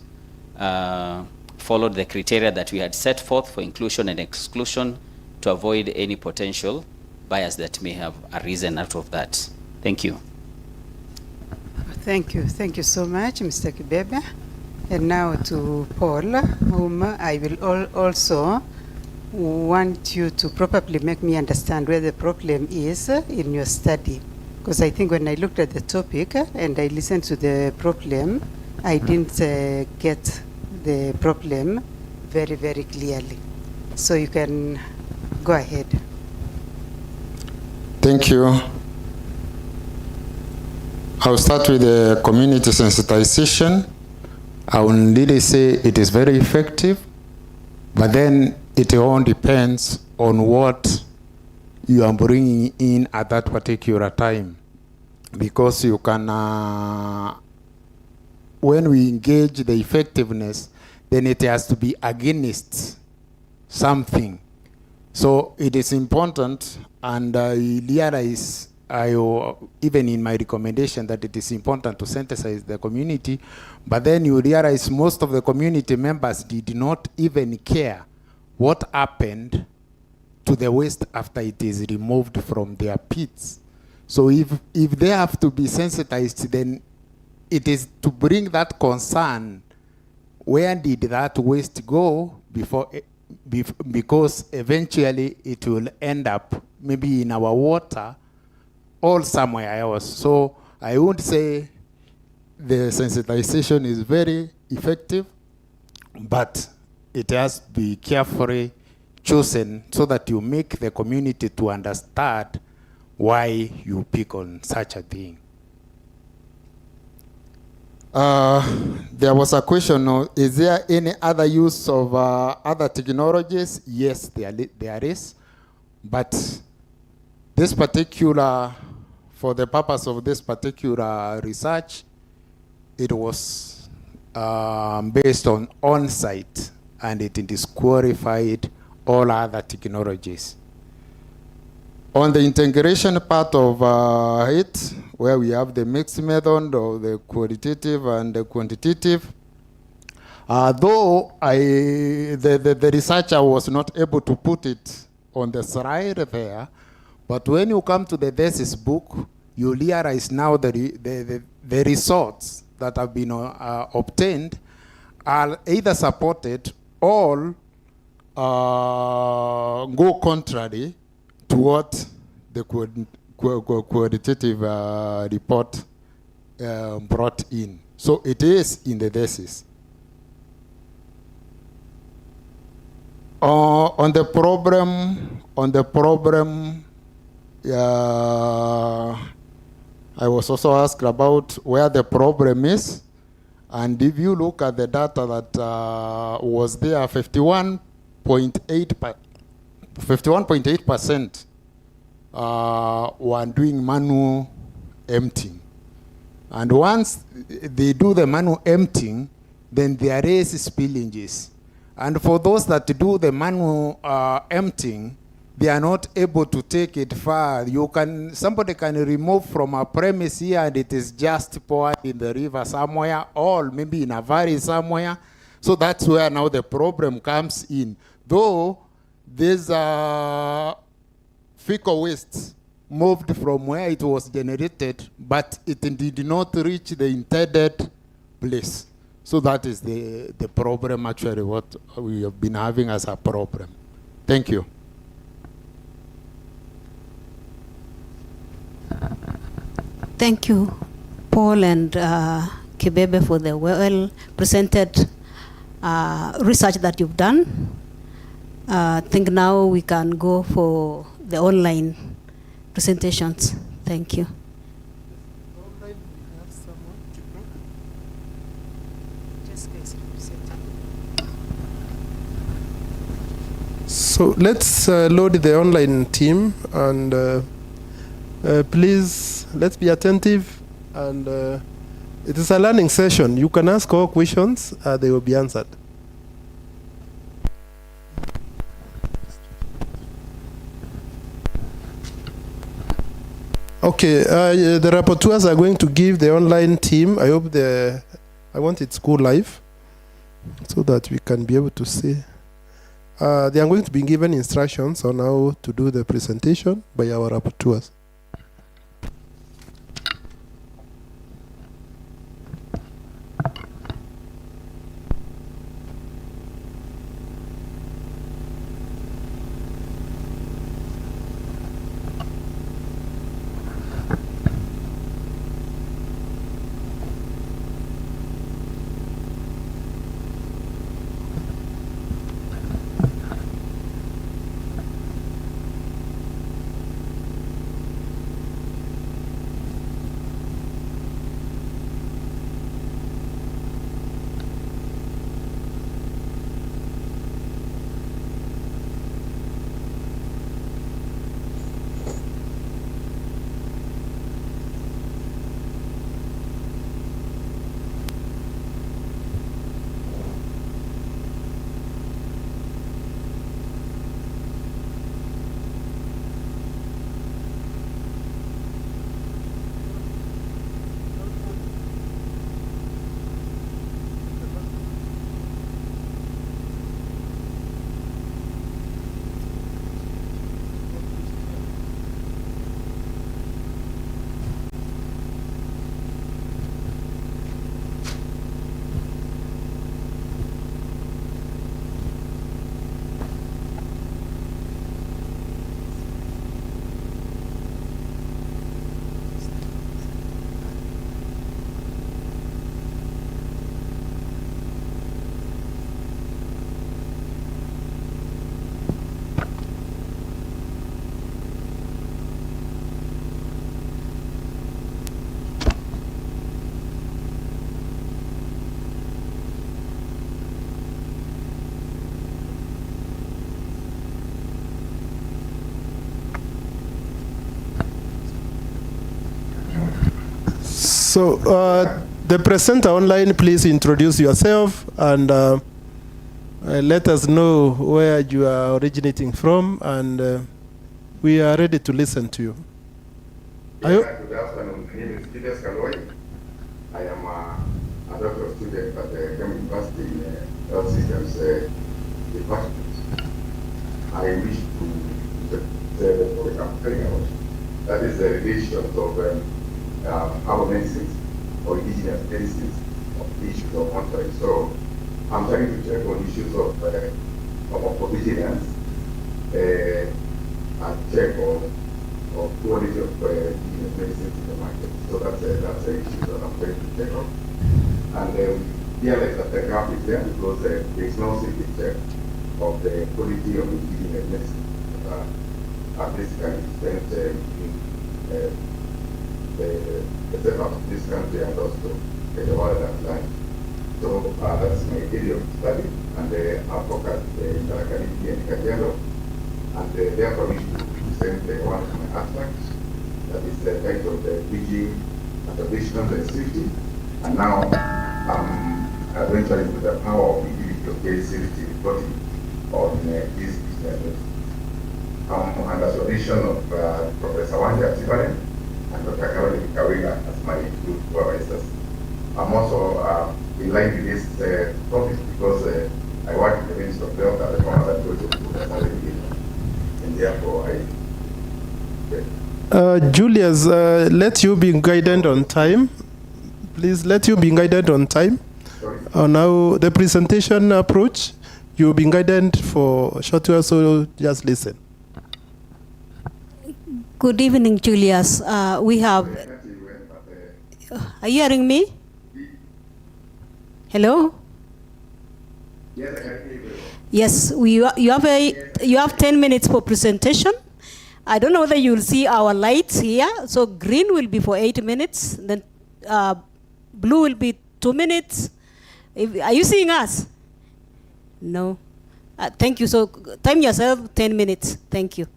followed the criteria that we had set forth for inclusion and exclusion to avoid any potential bias that may have arisen out of that. Thank you. Thank you. Thank you so much, Mr. Kibebe. And now to Paul, whom I will also want you to probably make me understand where the problem is in your study. Because I think when I looked at the topic and I listened to the problem, I didn't get the problem very, very clearly. So you can go ahead. Thank you. I'll start with the community sensitization. I will really say it is very effective, but then it all depends on what you are bringing in at that particular time, because you can when we engage the effectiveness, then it has to be against something. So it is important, and I realize, even in my recommendation, that it is important to synthesize the community, but then you realize most of the community members did not even care what happened to the waste after it is removed from their pits. So if they have to be sensitized, then it is to bring that concern, where did that waste go because eventually it will end up maybe in our water or somewhere else. So I would say the sensitization is very effective, but it has to be carefully chosen so that you make the community to understand why you pick on such a thing. There was a question, is there any other use of other technologies? Yes, there is. But this particular, for the purpose of this particular research, it was based on on-site, and it disqualified all other technologies. On the integration part of it, where we have the mixed method of the qualitative and the quantitative, though the researcher was not able to put it on the slide there, but when you come to the thesis book, you realize now the results that have been obtained are either supported or go contrary to what the qualitative report brought in. So it is in the thesis. On the problem, I was also asked about where the problem is, and if you look at the data that was there, 51.8% were doing manual emptying. And once they do the manual emptying, then there is spillages. And for those that do the manual emptying, they are not able to take it far. Somebody can remove from a premise here and it is just poured in the river somewhere, or maybe in a valley somewhere. So that's where now the problem comes in. Though these fecal waste moved from where it was generated, but it did not reach the intended place. So that is the problem, actually, what we have been having as a problem. Thank you. Thank you, Paul and Kibebe, for the well-presented research that you've done. I think now we can go for the online presentations. Thank you. So let's load the online team, and please, let's be attentive. And it is a learning session. You can ask all questions, they will be answered. Okay, the rapporteurs are going to give the online team, I want it to go live so that we can be able to see. They are going to be given instructions on how to do the presentation by our rapporteurs. So the presenter online, please introduce yourself and let us know where you are originating from, and we are ready to listen to you. Good afternoon. My name is Peter Scaloy. I am a doctoral student at the University in Health Systems Department. I wish to say the topic I'm telling about. That is the relations of our medicines or indigenous medicines of issues of monitoring. So I'm trying to check on issues of pharmacovigilance and check on quality of indigenous medicines in the market. So that's an issue that I'm trying to check on. And we realize that the gap is there because there is no single check of the quality of indigenous medicine are basically spent in the setup of this country and also in the world at large. So that's my area of study, and I focus in Tarakaniti and Kajiado, and therefore we should present one of my abstracts that is the effect of the bridging adaptation and safety, and now I'm venturing with the power of utility of care safety reporting on these businesses. Under supervision of Professor Wanja Tivaren and Dr. Caroline Kawila as my group supervisors. I'm also in line with this topic because I work in the Ministry of Health at the Commander and therefore Julius, let you be guided on time. Please let you be guided on time. Now the presentation approach, you've been guided for a short while, so just listen. Good evening, Julius. We have. Are you hearing me? Hello? Yes, you have 10 minutes for presentation. I don't know whether you'll see our lights here. So green will be for 8 minutes. Then blue will be 2 minutes. Are you seeing us? No. Thank you. So time yourself 10 minutes. Thank you.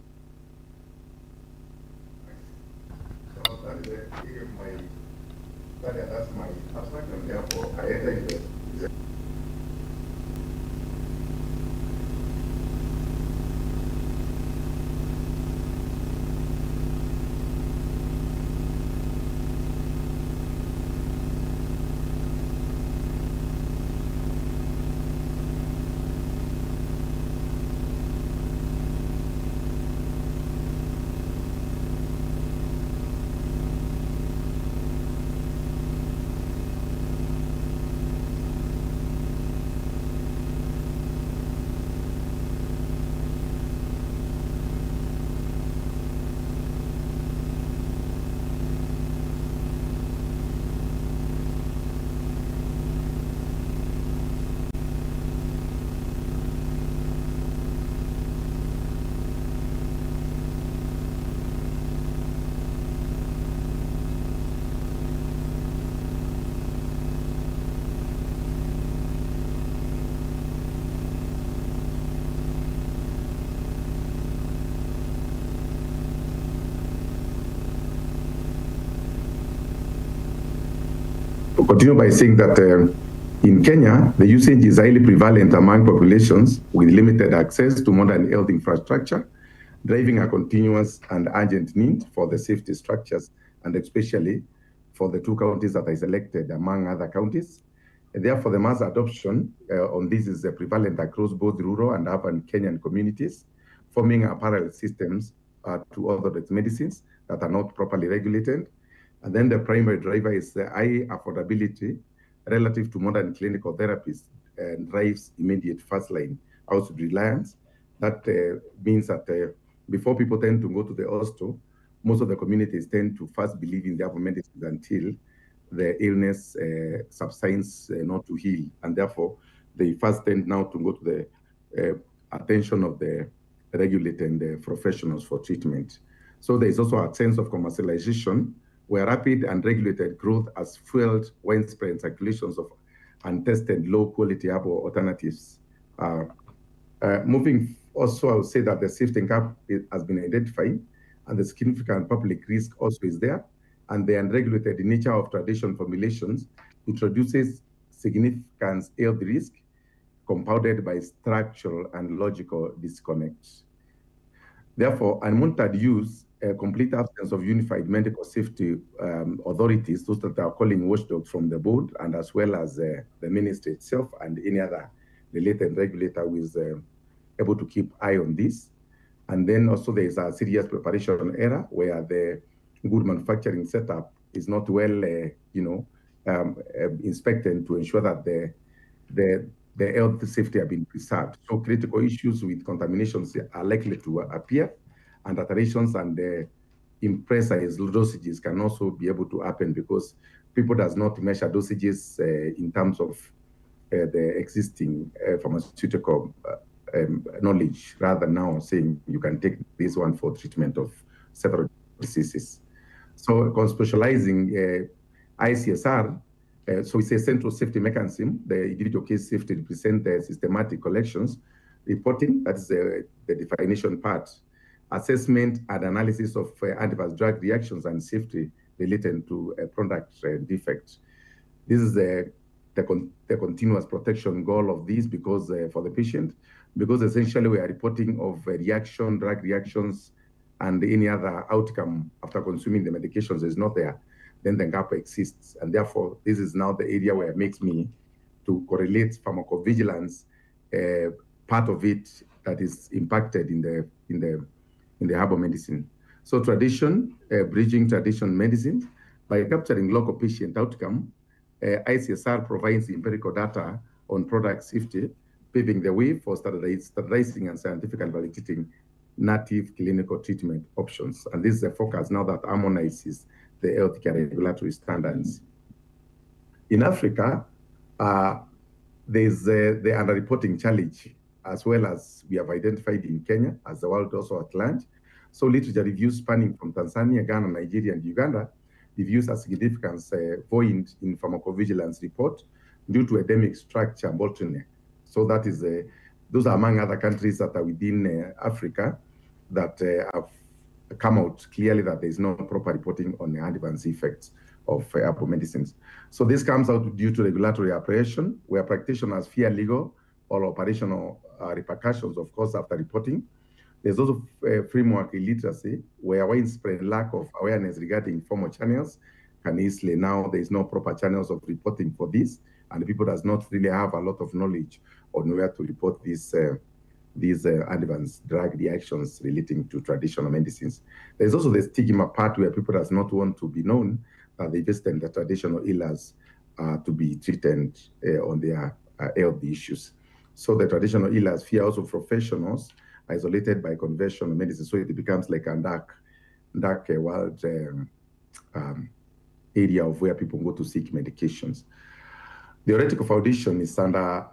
That's my abstract, and therefore I enter into it. Continue by saying that in Kenya, the usage is highly prevalent among populations with limited access to modern health infrastructure, driving a continuous and urgent need for the safety structures, and especially for the 2 counties that I selected among other counties. And therefore, the mass adoption on this is prevalent across both rural and urban Kenyan communities, forming a parallel systems to orthodox medicines that are not properly regulated. And then the primary driver is the high affordability relative to modern clinical therapies and drives immediate first-line household reliance. That means that before people tend to go to the hospital, most of the communities tend to first believe in their medicines until the illness subsides not to heal. And therefore, they first tend now to go to the attention of the regulated professionals for treatment. So there is also a sense of commercialization where rapid and regulated growth has fueled widespread circulations of untested low-quality herbal alternatives. Moving also, I would say that the safety gap has been identified, and the significant public risk also is there, and the unregulated nature of traditional formulations introduces significant health risk compounded by structural and logical disconnects. Therefore, unmonitored use, a complete absence of unified medical safety authorities, those that are calling watchdogs from the board, and as well as the ministry itself and any other related regulator who is able to keep eye on this. And then also there is a serious preparation error where the good manufacturing setup is not well, inspected to ensure that the health safety have been preserved. So critical issues with contaminations are likely to appear, and alterations and imprecise dosages can also be able to happen because people does not measure dosages in terms of the existing pharmaceutical knowledge, rather now saying you can take this one for treatment of several diseases. So conspecializing ICSR, so it's a central safety mechanism. The individual case safety represents the systematic collections, reporting, that's the definition part, assessment and analysis of adverse drug reactions and safety related to product defects. This is the continuous protection goal of this because for the patient, because essentially we are reporting of drug reactions, and any other outcome after consuming the medications is not there, then the gap exists. And therefore, this is now the area where it makes me to correlate pharmacovigilance, part of it that is impacted in the herbal medicine. So bridging traditional medicine by capturing local patient outcome, ICSR provides empirical data on product safety, paving the way for standardizing and scientifically validating native clinical treatment options. And this is a focus now that harmonizes the healthcare regulatory standards. In Africa, there's the underreporting challenge, as well as we have identified in Kenya, as the world also at large. So literature reviews spanning from Tanzania, Ghana, Nigeria, and Uganda reviews a significant void in pharmacovigilance report due to endemic structure bottleneck. So that is, those are among other countries that are within Africa that have come out clearly that there is no proper reporting on the adverse effects of herbal medicines. So this comes out due to regulatory apprehension, where practitioners fear legal or operational repercussions, of course, after reporting. There's also framework illiteracy, where widespread lack of awareness regarding formal channels can easily, now there is no proper channels of reporting for this, and people does not really have a lot of knowledge on where to report these adverse drug reactions relating to traditional medicines. There's also the stigma part where people does not want to be known that they visit the traditional healers to be treated on their health issues. So the traditional healers fear also professionals isolated by conventional medicine, so it becomes like a dark world area of where people go to seek medications. The theoretical foundation is under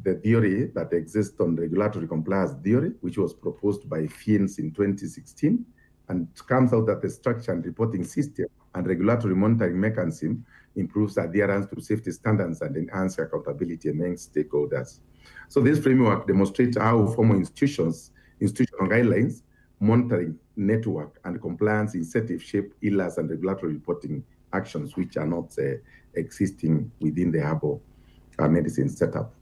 the theory that exists on regulatory compliance theory, which was proposed by Fiennes in 2016, and it comes out that the structure and reporting system and regulatory monitoring mechanism improves adherence to safety standards and enhance accountability among stakeholders. So this framework demonstrates how formal institutional guidelines, monitoring network, and compliance incentive shape healers and regulatory reporting actions which are not existing within the herbal medicine setup.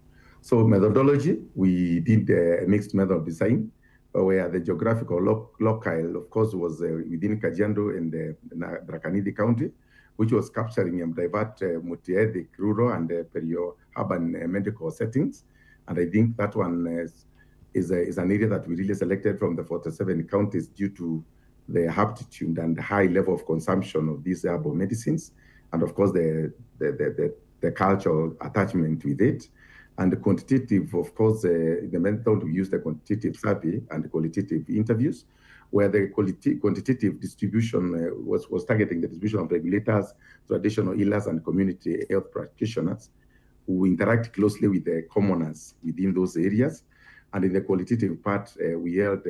So methodology, we did a mixed method design where the geographical locale, of course, was within Kajiado and Drakanidi County, which was capturing divert multi-ethnic, rural, and peri-urban medical settings. And I think that one is an area that we really selected from the 47 counties due to the aptitude and the high level of consumption of these herbal medicines, and of course the cultural attachment with it, and the quantitative, of course, the method we use the quantitative survey and the qualitative interviews, where the quantitative distribution was targeting the distribution of regulators, traditional healers, and community health practitioners who interact closely with the commoners within those areas. And in the qualitative part, we held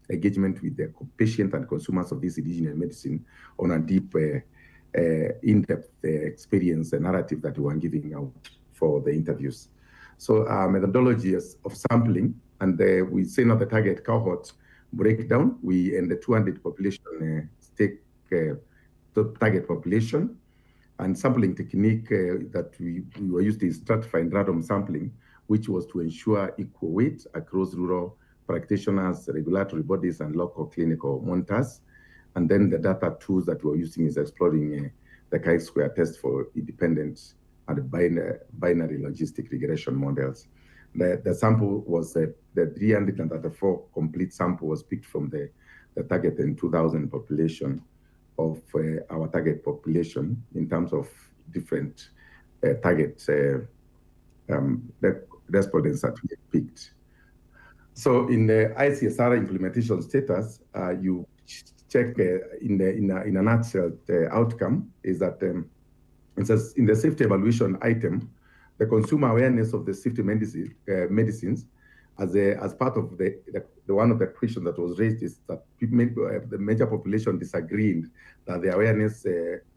engagement with the patient and consumers of this indigenous medicine on a deep, in-depth experience and narrative that we were giving out for the interviews. So methodology of sampling, and we say now the target cohort breakdown, we in the 200 population target population, and sampling technique that we were used is stratified random sampling, which was to ensure equal weight across rural practitioners, regulatory bodies, and local clinical monitors. And then the data tools that we're using is exploring the chi-square test for independent and binary logistic regression models. The sample was the 334 complete sample was picked from the target in 2000 population of our target population in terms of different target respondents that we picked. So in the ICSR implementation status, you check in a nutshell, the outcome is that it says in the safety evaluation item, the consumer awareness of the safety medicines as part of the one of the questions that was raised is that the major population disagreed that the awareness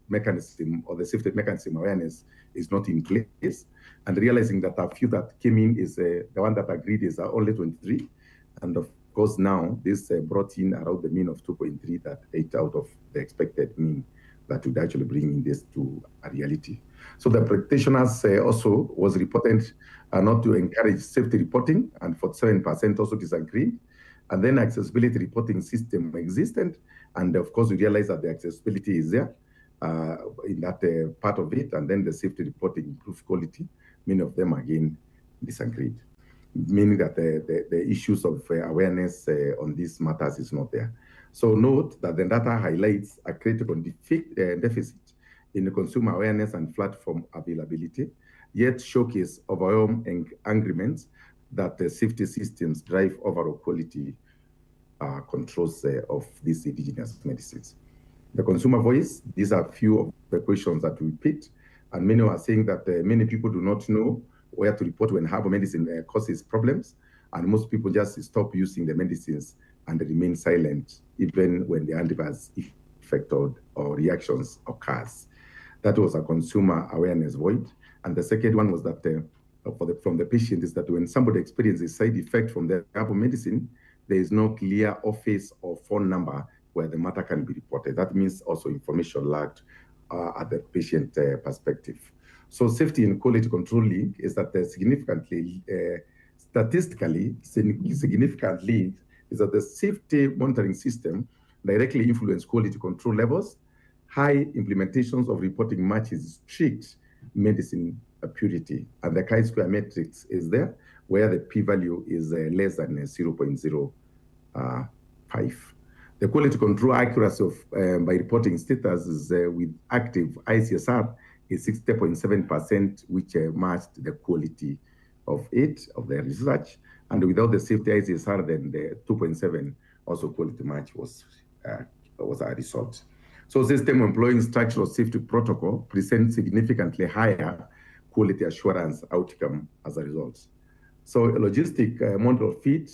mechanism or the safety mechanism awareness is not in place, and realizing that a few that came in is the one that agreed is only 23, and of course now this brought in around the mean of 2.3, that 8 out of the expected mean that would actually bring in this to a reality. So the practitioners also was reported not to encourage safety reporting, and 47% also disagreed. And then accessibility reporting system existed, and of course we realized that the accessibility is there in that part of it, and then the safety reporting improved quality. Many of them again disagreed, meaning that the issues of awareness on these matters is not there. So note that the data highlights a critical deficit in the consumer awareness and platform availability, yet showcase overwhelming agreements that the safety systems drive overall quality controls of these indigenous medicines. The consumer voice, these are a few of the questions that we picked, and many are saying that many people do not know where to report when herbal medicine causes problems, and most people just stop using the medicines and remain silent even when the adverse effect or reactions occurs. That was a consumer awareness void. And the second one was that from the patient is that when somebody experiences side effect from the herbal medicine, there is no clear office or phone number where the matter can be reported. That means also information lacked at the patient perspective. So safety and quality control link is that significantly, statistically significant link is that the safety monitoring system directly influences quality control levels. High implementations of reporting matches strict medicine purity, and the chi-square matrix is there where the p-value is less than 0.05. The quality control accuracy of by reporting status is with active ICSR is 60.7%, which matched the quality of the research, and without the safety ICSR, then the 2.7 also quality match was a result. So system employing structural safety protocol presents significantly higher quality assurance outcome as a result. So a logistic model fit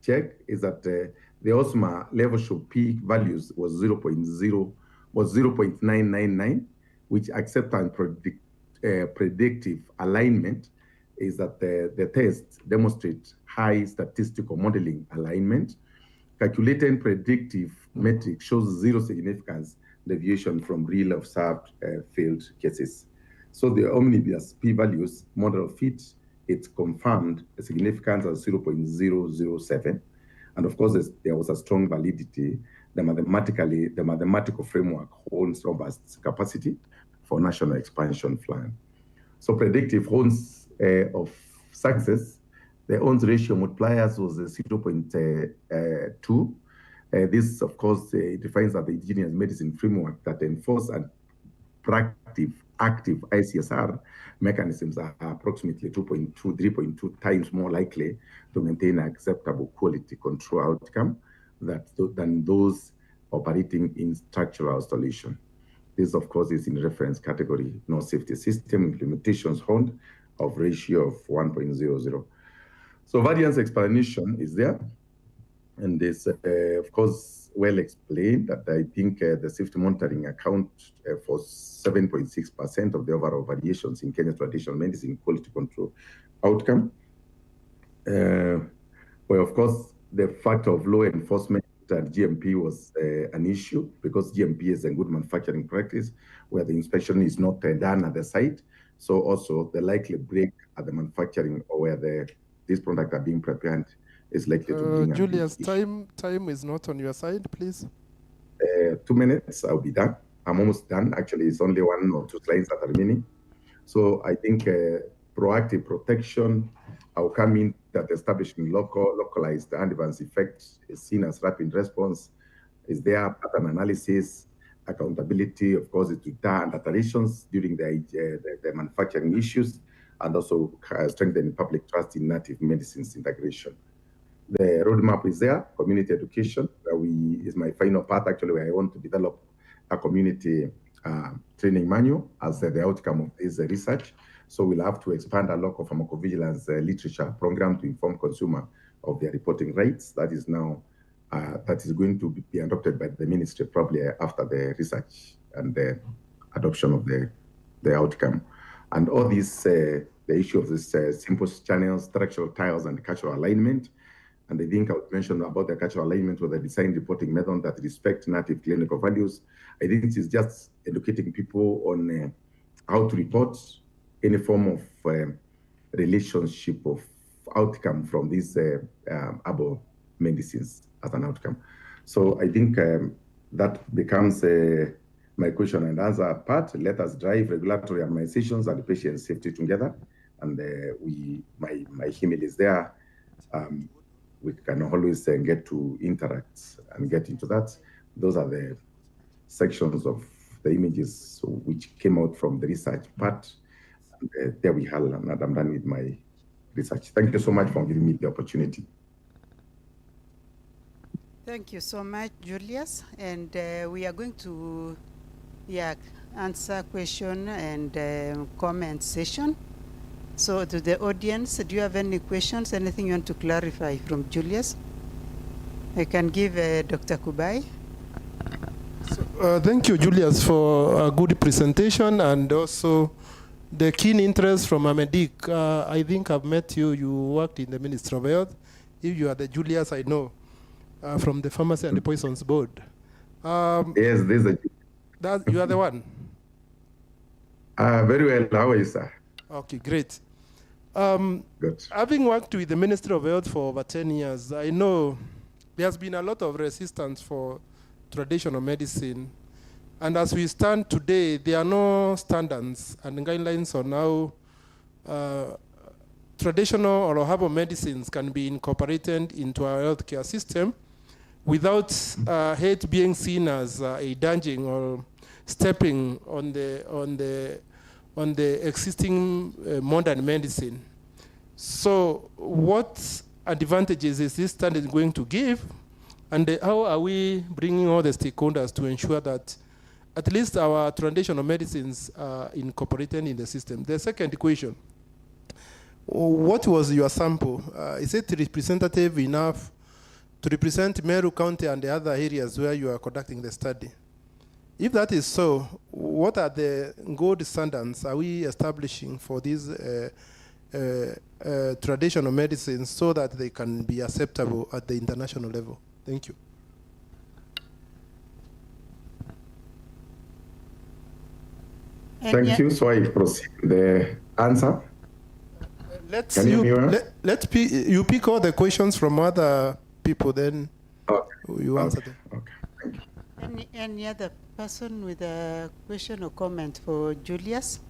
check is that the OSMA level show peak values was 0.999, which accept and predictive alignment is that the tests demonstrate high statistical modeling alignment. Calculating predictive metric shows zero significance deviation from real observed field cases. So the omnibus p-values model fit, it's confirmed a significance of 0.007. And of course, there was a strong validity. The mathematical framework holds robust capacity for national expansion plan. So predictive odds of success, the odds ratio multipliers was 0.2. This, of course, defines that the indigenous medicine framework that enforce and active ICSR mechanisms are approximately 3.2 times more likely to maintain an acceptable quality control outcome than those operating in structural isolation. This, of course, is in reference category, no safety system implementations hold of ratio of 1.00. So variance explanation is there. And this, of course, well explained that I think the safety monitoring account for 7.6% of the overall variations in Kenya's traditional medicine quality control outcome. Well, of course, the factor of law enforcement and GMP was an issue because GMP is a good manufacturing practice where the inspection is not done at the site. So also the likely break at the manufacturing or where these products are being prepared is likely to bring Julius, time is not on your side, please. 2 minutes, I'll be done. I'm almost done. Actually, it's only 1 or 2 slides that are remaining. So I think proactive protection, I'll come in that establishing localized adverse effects is seen as rapid response. Is there pattern analysis, accountability, of course, it's data and alterations during the manufacturing issues, and also strengthening public trust in native medicines integration. The roadmap is there, community education, is my final part actually, where I want to develop a community training manual as the outcome of this research. So we'll have to expand our local pharmacovigilance literature program to inform consumer of their reporting rights. That is now, that is going to be adopted by the ministry probably after the research and the adoption of the outcome. And all these, the issue of this simple channels, structural tiles, and cultural alignment. And I think I would mention about the cultural alignment with the design reporting method that respect native clinical values. I think it is just educating people on how to report any form of relationship of outcome from these herbal medicines as an outcome. So I think that becomes my question and answer part. Let us drive regulatory harmonizations and patient safety together. And my email is there. We can always get to interact and get into that. Those are the sections of the images which came out from the research part. And, there we have, and I'm done with my research. Thank you so much for giving me the opportunity. Thank you so much, Julius. And we are going to answer question and comment session. So to the audience, do you have any questions, anything you want to clarify from Julius? I can give Dr. Kubai. Thank you, Julius, for a good presentation and also the keen interest from Amedik. I think I've met you. You worked in the Ministry of Health. If you are the Julius, I know, from the Pharmacy and the Poisons Board. Yes, this is you are the one? Very well. How are you, sir? Okay, great. Having worked with the Ministry of Health for over 10 years, I know there's been a lot of resistance for traditional medicine. And as we stand today, there are no standards and guidelines on how traditional or herbal medicines can be incorporated into our healthcare system without it being seen as a damaging or stepping on the existing modern medicine. So what advantages is this standard going to give? And how are we bringing all the stakeholders to ensure that at least our traditional medicines are incorporated in the system? The second question, what was your sample? Is it representative enough to represent Meru County and the other areas where you are conducting the study? If that is so, what are the gold standards are we establishing for these traditional medicines so that they can be acceptable at the international level? Thank you. Thank you. So I proceed the answer. You pick all the questions from other people, then you answer them. Okay, thank you. Any other person with a question or comment for Julius?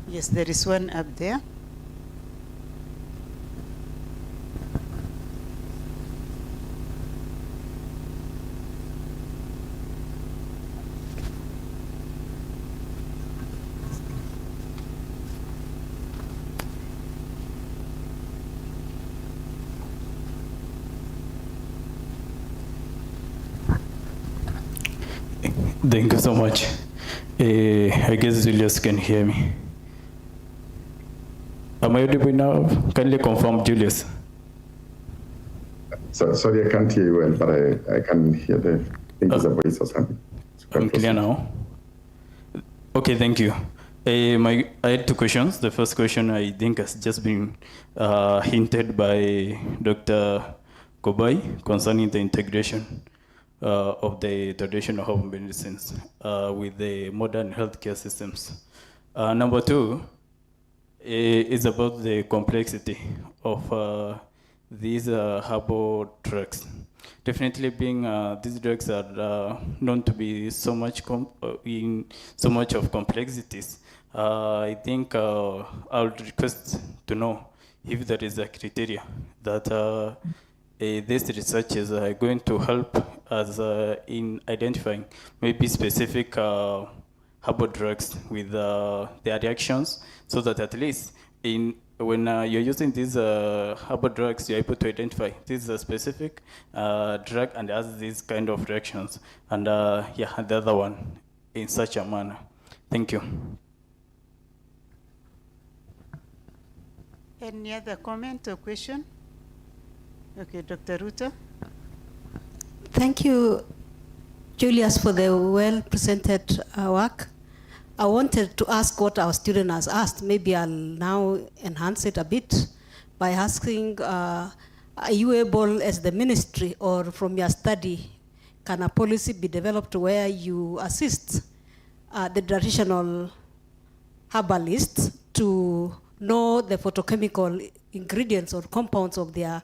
Yes, there is one up there. Thank you so much. I guess Julius can hear me. Am I audible now? Kindly confirm, Julius. Sorry, I can't hear you well, but I can hear the voice or something. I'm clear now. Okay, thank you. I had two questions. The first question I think has just been hinted by Dr. Kobai concerning the integration of the traditional home medicines with the modern healthcare systems. Number two is about the complexity of these herbal drugs. Definitely, being these drugs are known to be so much in so much of complexities. I think I would request to know if there is a criteria that this research is going to help us in identifying maybe specific herbal drugs with their reactions, so that at least when you're using these herbal drugs, you're able to identify this is a specific drug and has these kind of reactions, and yeah, the other one in such a manner. Thank you. Any other comment or question? Okay, Dr. Ruto. Thank you, Julius, for the well-presented work. I wanted to ask what our student has asked. Maybe I'll now enhance it a bit by asking, are you able, as the ministry or from your study, can a policy be developed where you assist the traditional herbalists to know the photochemical ingredients or compounds of their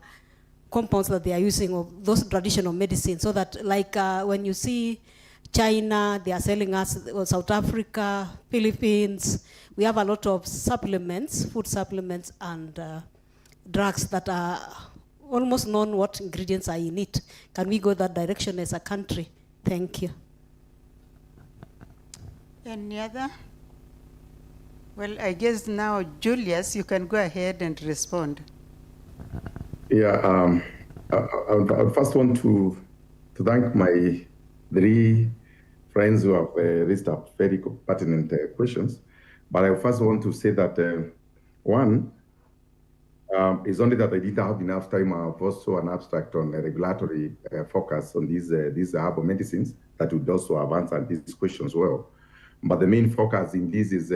compounds that they are using of those traditional medicines, so that like when you see China, they are selling us, or South Africa, Philippines, we have a lot of supplements, food supplements and drugs that are almost known what ingredients are in it. Can we go that direction as a country? Thank you. Any other? Well, I guess now, Julius, you can go ahead and respond. Yeah, I first want to thank my three friends who have raised up very pertinent questions. But I first want to say that one is only that I didn't have enough time. I have also an abstract on regulatory focus on these herbal medicines that would also have answered these questions well. But the main focus in this is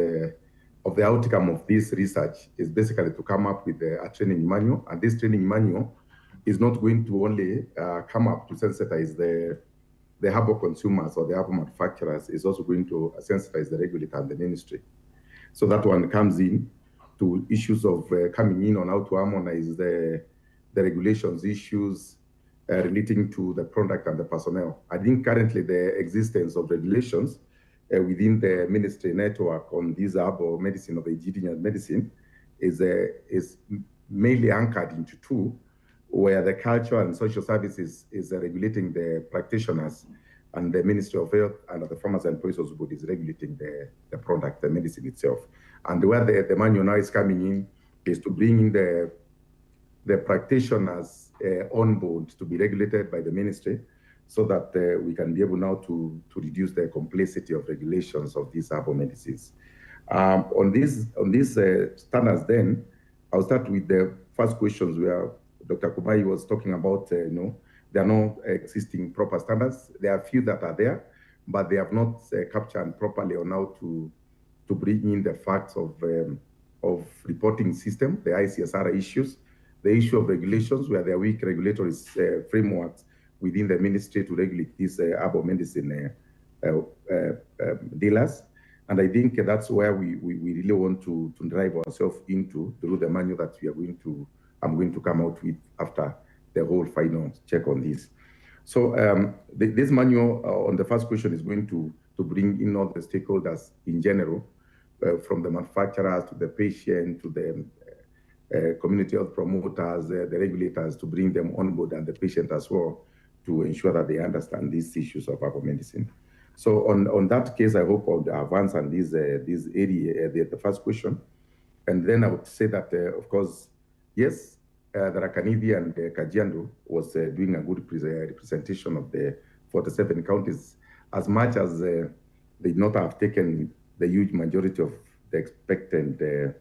of the outcome of this research is basically to come up with a training manual, and this training manual is not going to only come up to sensitize the herbal consumers or the herbal manufacturers, is also going to sensitize the regulator and the ministry. So that one comes in to issues of coming in on how to harmonize the regulations issues relating to the product and the personnel. I think currently the existence of regulations within the ministry network on this herbal medicine of indigenous medicine is mainly anchored into two, where the culture and social services is regulating the practitioners, and the Ministry of Health and the Farmers and Processors Board is regulating the product, the medicine itself. And where the manual now is coming in is to bring in the practitioners on board to be regulated by the ministry, so that we can be able now to reduce the complexity of regulations of these herbal medicines. On these standards, then I'll start with the first questions where Dr. Kubai was talking about. There are no existing proper standards. There are a few that are there, but they have not captured properly on how to bring in the facts of reporting system, the ICSR issues, the issue of regulations where there are weak regulatory frameworks within the ministry to regulate these herbal medicine dealers. And I think that's where we really want to drive ourselves into through the manual that I'm going to come out with after the whole final check on this. So this manual on the first question is going to bring in all the stakeholders in general, from the manufacturers to the patient to the community health promoters, the regulators, to bring them on board, and the patient as well, to ensure that they understand these issues of herbal medicine. So on that case, I hope I'll advance on this area, the first question. And then I would say that, of course, yes, the Rakanidi and Kajiando was doing a good representation of the 47 counties, as much as they did not have taken the huge majority of the expected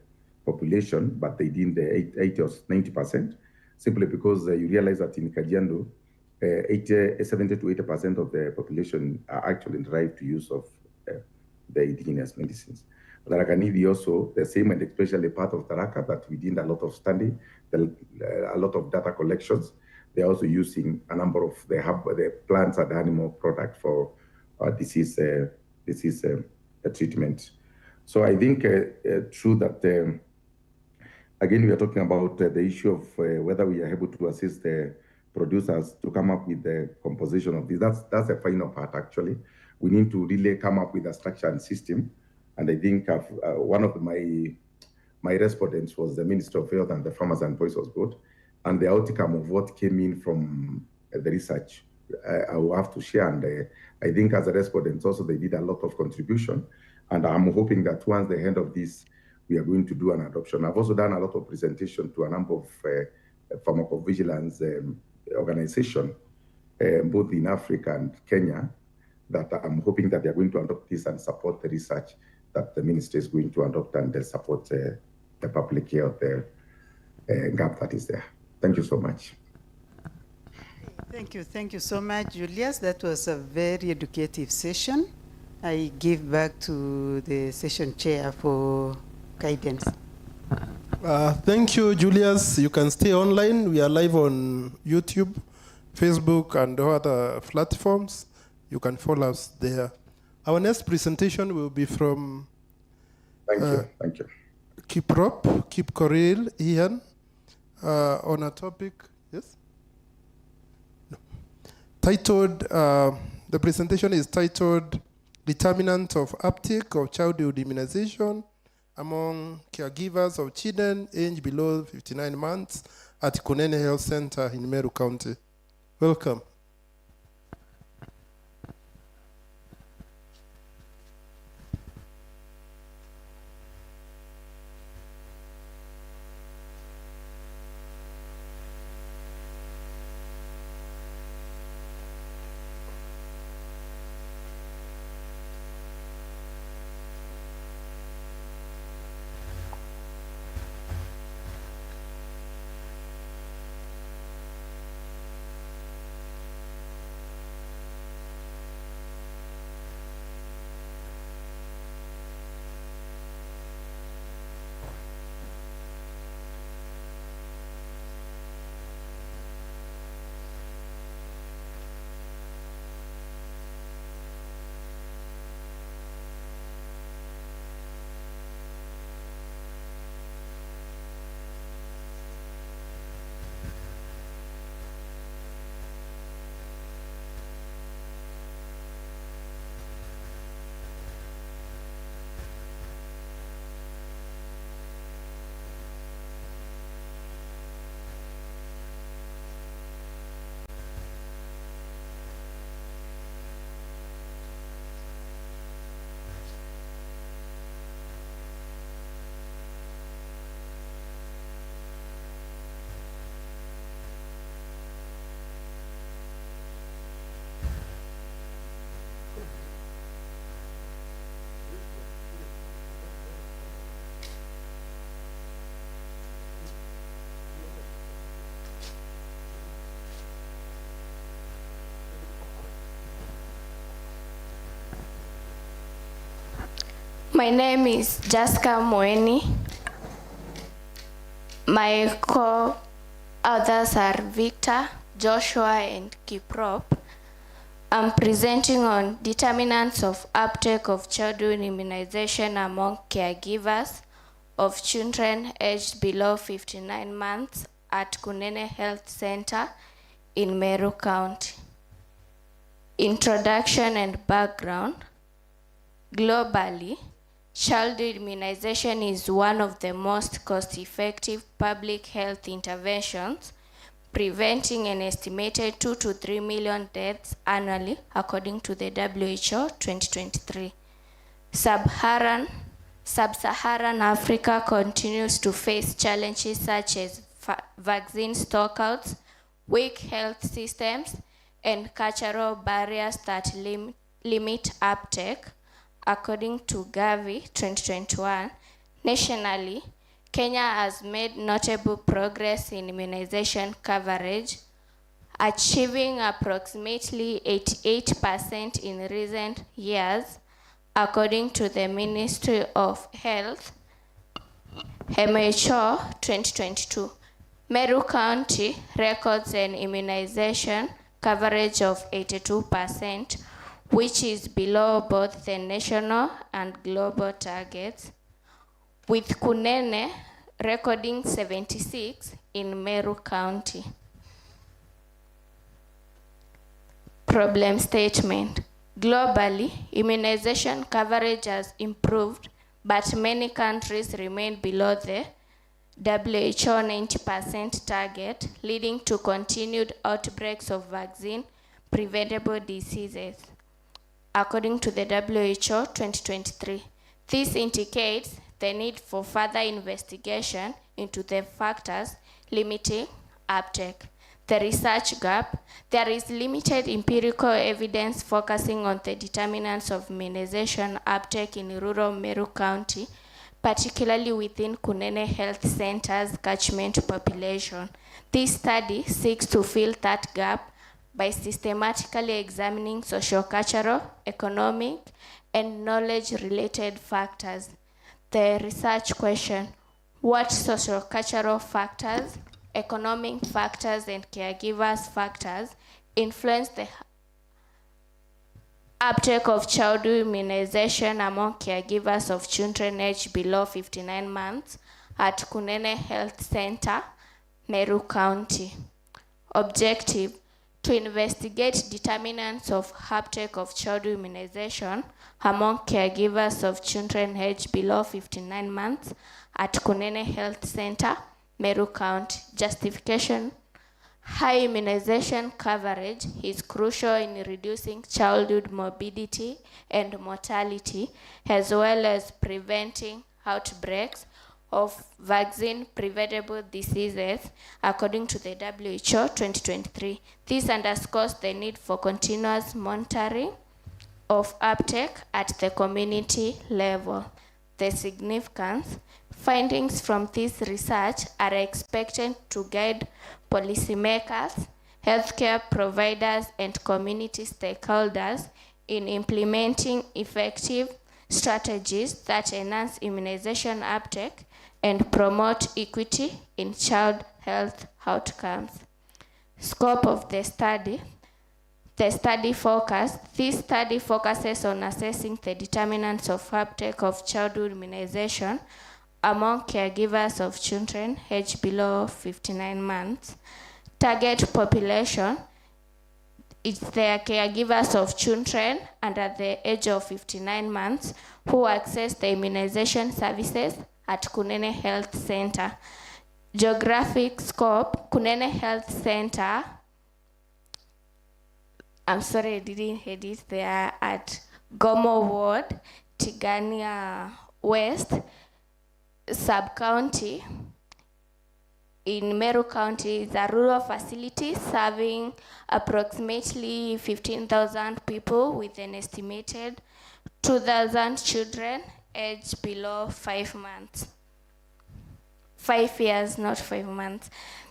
population, but they did the 80 or 90%, simply because you realize that in Kajiando, 70 to 80% of the population are actually derived to use of the indigenous medicines. Tharaka Nithi also the same, and especially part of Tharaka that we did a lot of study, a lot of data collections. They're also using a number of the plants and animal product for disease treatment. So I think true that again we are talking about the issue of whether we are able to assist the producers to come up with the composition of this. That's the final part actually. We need to really come up with a structure and system. And I think one of my respondents was the Minister of Health, and the Farmers and Voice was good. And the outcome of what came in from the research, I will have to share. And I think as a respondent also, they did a lot of contribution. And I'm hoping that once the end of this, we are going to do an adoption. I've also done a lot of presentation to a number of pharmacovigilance organizations, both in Africa and Kenya, that I'm hoping that they're going to adopt this and support the research that the ministry is going to adopt, and they support the public health gap that is there. Thank you so much. Thank you so much, Julius. That was a very educative session. I give back to the session chair for guidance. Thank you, Julius. You can stay online. We are live on YouTube, Facebook, and other platforms. You can follow us there. Our next presentation will be from Thank you. Kiprop, Kip Coril, Ian, on a topic, yes? No. Titled, the presentation is titled Determinant of Uptake of Childhood Immunization among Caregivers of Children aged below 59 months at Kunene Health Center in Meru County. Welcome. My name is Jessica Moeni. My co-authors are Victor, Joshua, and Kiprop. I'm presenting on determinants of uptake of childhood immunization among caregivers of children aged below 59 months at Kunene Health Center in Meru County. Introduction and background. Globally, childhood immunization is one of the most cost-effective public health interventions, preventing an estimated 2 to 3 million deaths annually, according to the WHO 2023. Sub-Saharan Africa continues to face challenges such as vaccine stockouts, weak health systems, and cultural barriers that limit uptake. According to Gavi 2021, nationally, Kenya has made notable progress in immunization coverage, achieving approximately 88% in recent years, according to the Ministry of Health, MHO 2022. Meru County records an immunization coverage of 82%, which is below both the national and global targets, with Kunene recording 76 in Meru County. Problem statement. Globally, immunization coverage has improved, but many countries remain below the WHO 90% target, leading to continued outbreaks of vaccine-preventable diseases, according to the WHO 2023. This indicates the need for further investigation into the factors limiting uptake. The research gap. There is limited empirical evidence focusing on the determinants of immunization uptake in rural Meru County, particularly within Kunene Health Center's catchment population. This study seeks to fill that gap by systematically examining socio-cultural, economic, and knowledge-related factors. The research question: what socio-cultural factors, economic factors, and caregivers factors influence the uptake of childhood immunization among caregivers of children aged below 59 months at Kunene Health Center, Meru County? Objective: to investigate determinants of uptake of childhood immunization among caregivers of children aged below 59 months at Kunene Health Center, Meru County. Justification: high immunization coverage is crucial in reducing childhood morbidity and mortality, as well as preventing outbreaks of vaccine-preventable diseases, according to the WHO 2023. This underscores the need for continuous monitoring of uptake at the community level. The significance: findings from this research are expected to guide policymakers, healthcare providers, and community stakeholders in implementing effective strategies that enhance immunization uptake and promote equity in child health outcomes. Scope of the study. The study focus. This study focuses on assessing the determinants of uptake of childhood immunization among caregivers of children aged below 59 months. Target population is the caregivers of children under the age of 59 months who access the immunization services at Kunene Health Center. Geographic scope: Kunene Health Center, I'm sorry I didn't head it, they are at Gomo Ward, Tigania West, sub-county. In Meru County is a rural facility serving approximately 15,000 people with an estimated 2,000 children aged below 5 months. 5 years, not 5 months.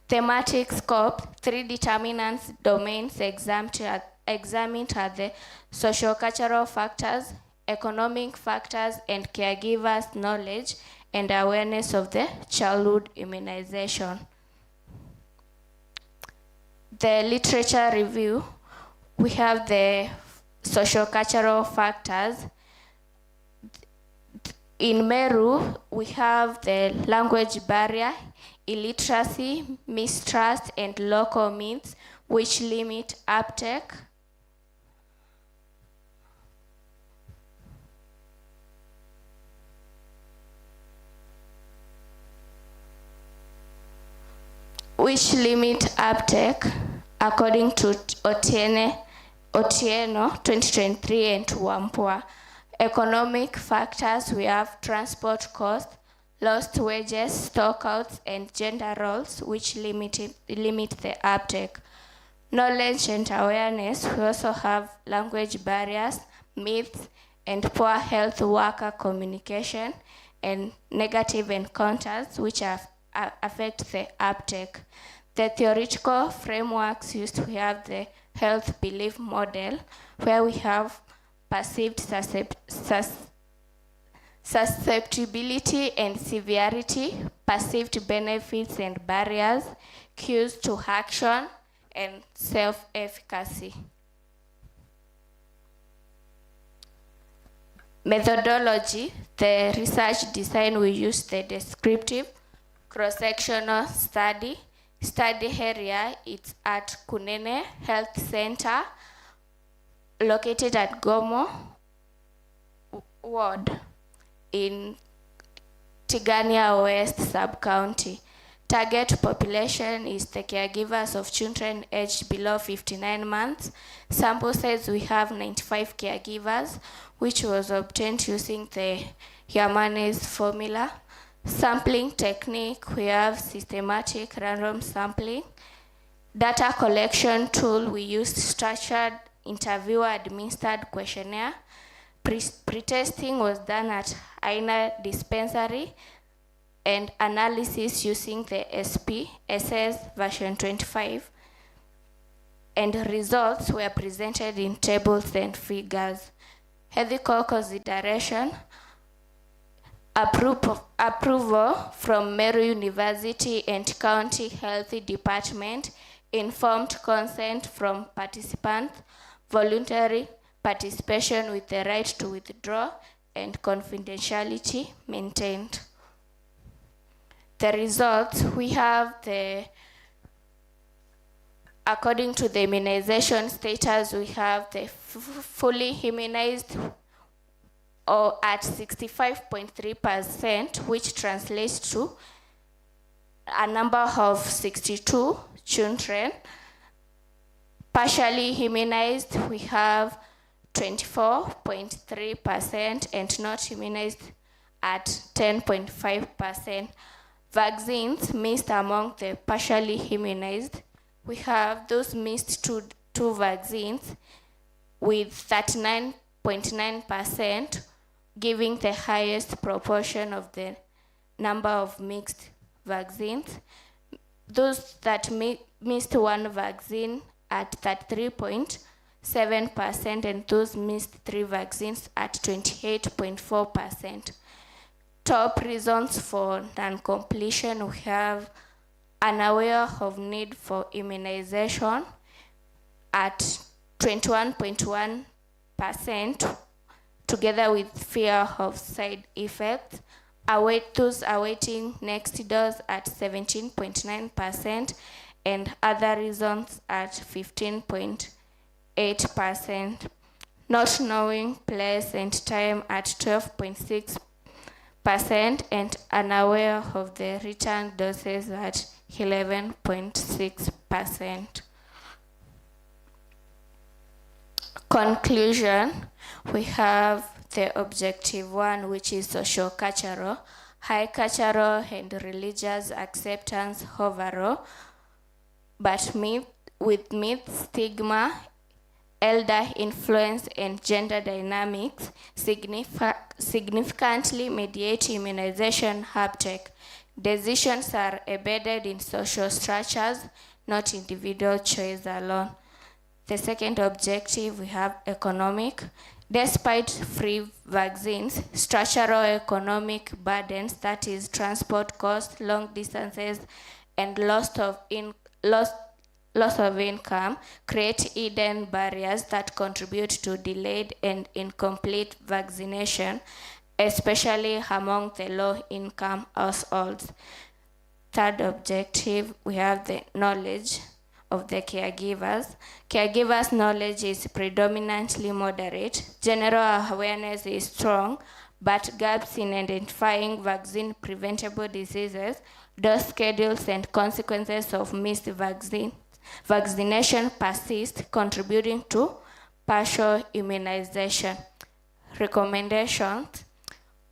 Thematic scope: 3 determinants domains examined are the socio-cultural factors, economic factors, and caregivers' knowledge and awareness of the childhood immunization. The literature review: we have the socio-cultural factors. In Meru, we have the language barrier, illiteracy, mistrust, and local myths which limit uptake. According to Otieno 2023 and Wampua. Economic factors: we have transport costs, lost wages, stockouts, and gender roles which limit the uptake. Knowledge and awareness: we also have language barriers, myths, and poor health worker communication and negative encounters which affect the uptake. The theoretical frameworks used: we have the health belief model, where we have perceived susceptibility and severity, perceived benefits and barriers, cues to action, and self-efficacy. Methodology, the research design we use the descriptive cross-sectional study. Study area, it's at Kunene Health Center, located at Gomo Ward in Tigania West Sub-County. Target population is the caregivers of children aged below 59 months. Sample size, we have 95 caregivers, which was obtained using the Yamane's formula. Sampling technique, we have systematic random sampling. Data collection tool, we used structured interviewer-administered questionnaire. Pre-testing was done at Aina Dispensary, and analysis using the SPSS version 25. And results were presented in tables and figures. Ethical consideration, approval from Meru University and County Health Department, informed consent from participants, voluntary participation with the right to withdraw, and confidentiality maintained. The results, we have according to the immunization status, we have the fully immunized or at 65.3%, which translates to a number of 62 children. Partially immunized, we have 24.3%, and not immunized at 10.5%. Vaccines missed among the partially immunized, we have those missed two vaccines with 39.9%, giving the highest proportion of the number of mixed vaccines. Those that missed one vaccine at 33.7%, and those missed 3 vaccines at 28.4%. Top reasons for non-completion, we have unaware of need for immunization at 21.1%, together with fear of side effects. Those awaiting next dose at 17.9%, and other reasons at 15.8%. Not knowing place and time at 12.6%, and unaware of the return doses at 11.6%. Conclusion, we have the objective 1, which is socio-cultural, high cultural and religious acceptance overall, but with myth, stigma, elder influence, and gender dynamics significantly mediate immunization uptake. Decisions are embedded in social structures, not individual choice alone. The second objective, we have economic. Despite free vaccines, structural economic burdens, that is transport costs, long distances, and loss of income, create hidden barriers that contribute to delayed and incomplete vaccination, especially among the low-income households. Third objective, we have the knowledge of the caregivers. Caregivers' knowledge is predominantly moderate. General awareness is strong, but gaps in identifying vaccine-preventable diseases, dose schedules, and consequences of missed vaccination persist, contributing to partial immunization. Recommendations.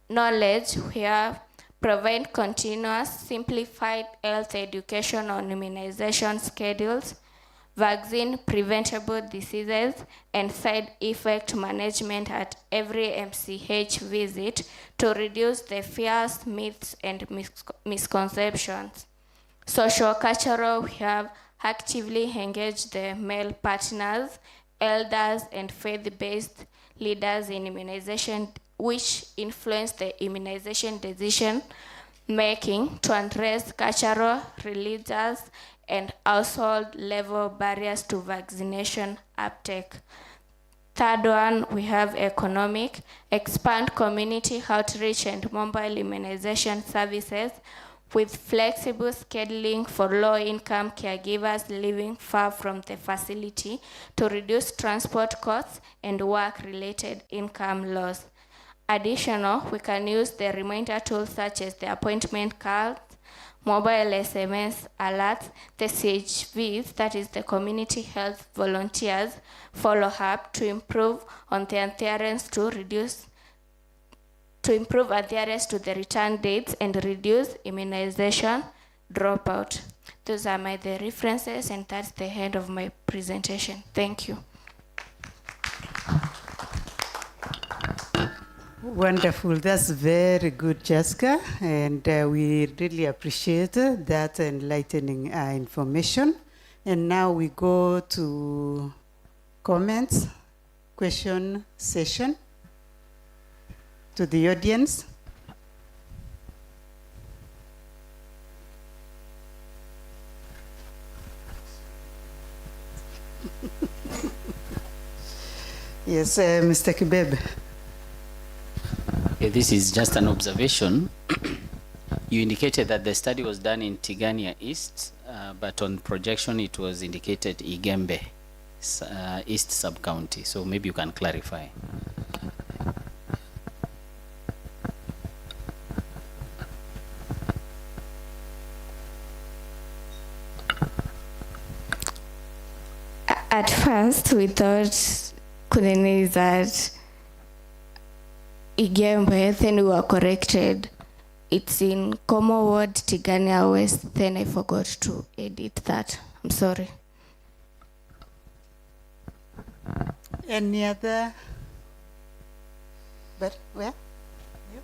Knowledge, we have provide continuous, simplified health education on immunization schedules, vaccine preventable diseases, and side effect management at every MCH visit to reduce the fears, myths, and misconceptions. Social cultural, we have actively engaged the male partners, elders, and faith-based leaders in immunization, which influence the immunization decision making to address cultural, religious, and household level barriers to vaccination uptake. Third one, we have economic, expand community outreach and mobile immunization services with flexible scheduling for low-income caregivers living far from the facility to reduce transport costs and work-related income loss. Additional, we can use the reminder tools such as the appointment cards, mobile SMS alerts, the CHVs, that is the community health volunteers, follow-up to improve on the adherence to improve adherence to the return dates and reduce immunization dropout. Those are the references, and that's the end of my presentation. Thank you. Wonderful. That's very good, Jessica. And we really appreciate that enlightening information. And now we go to comments, question session to the audience. Yes, Mr. Kibebe. This is just an observation. You indicated that the study was done in Tigania East, but on projection it was indicated Igembe, East Sub-County. So maybe you can clarify. At first, we thought Kunene is at Igembe, then we were corrected. It's in Como Ward, Tigania West, then I forgot to edit that. I'm sorry. Any other? But where? You?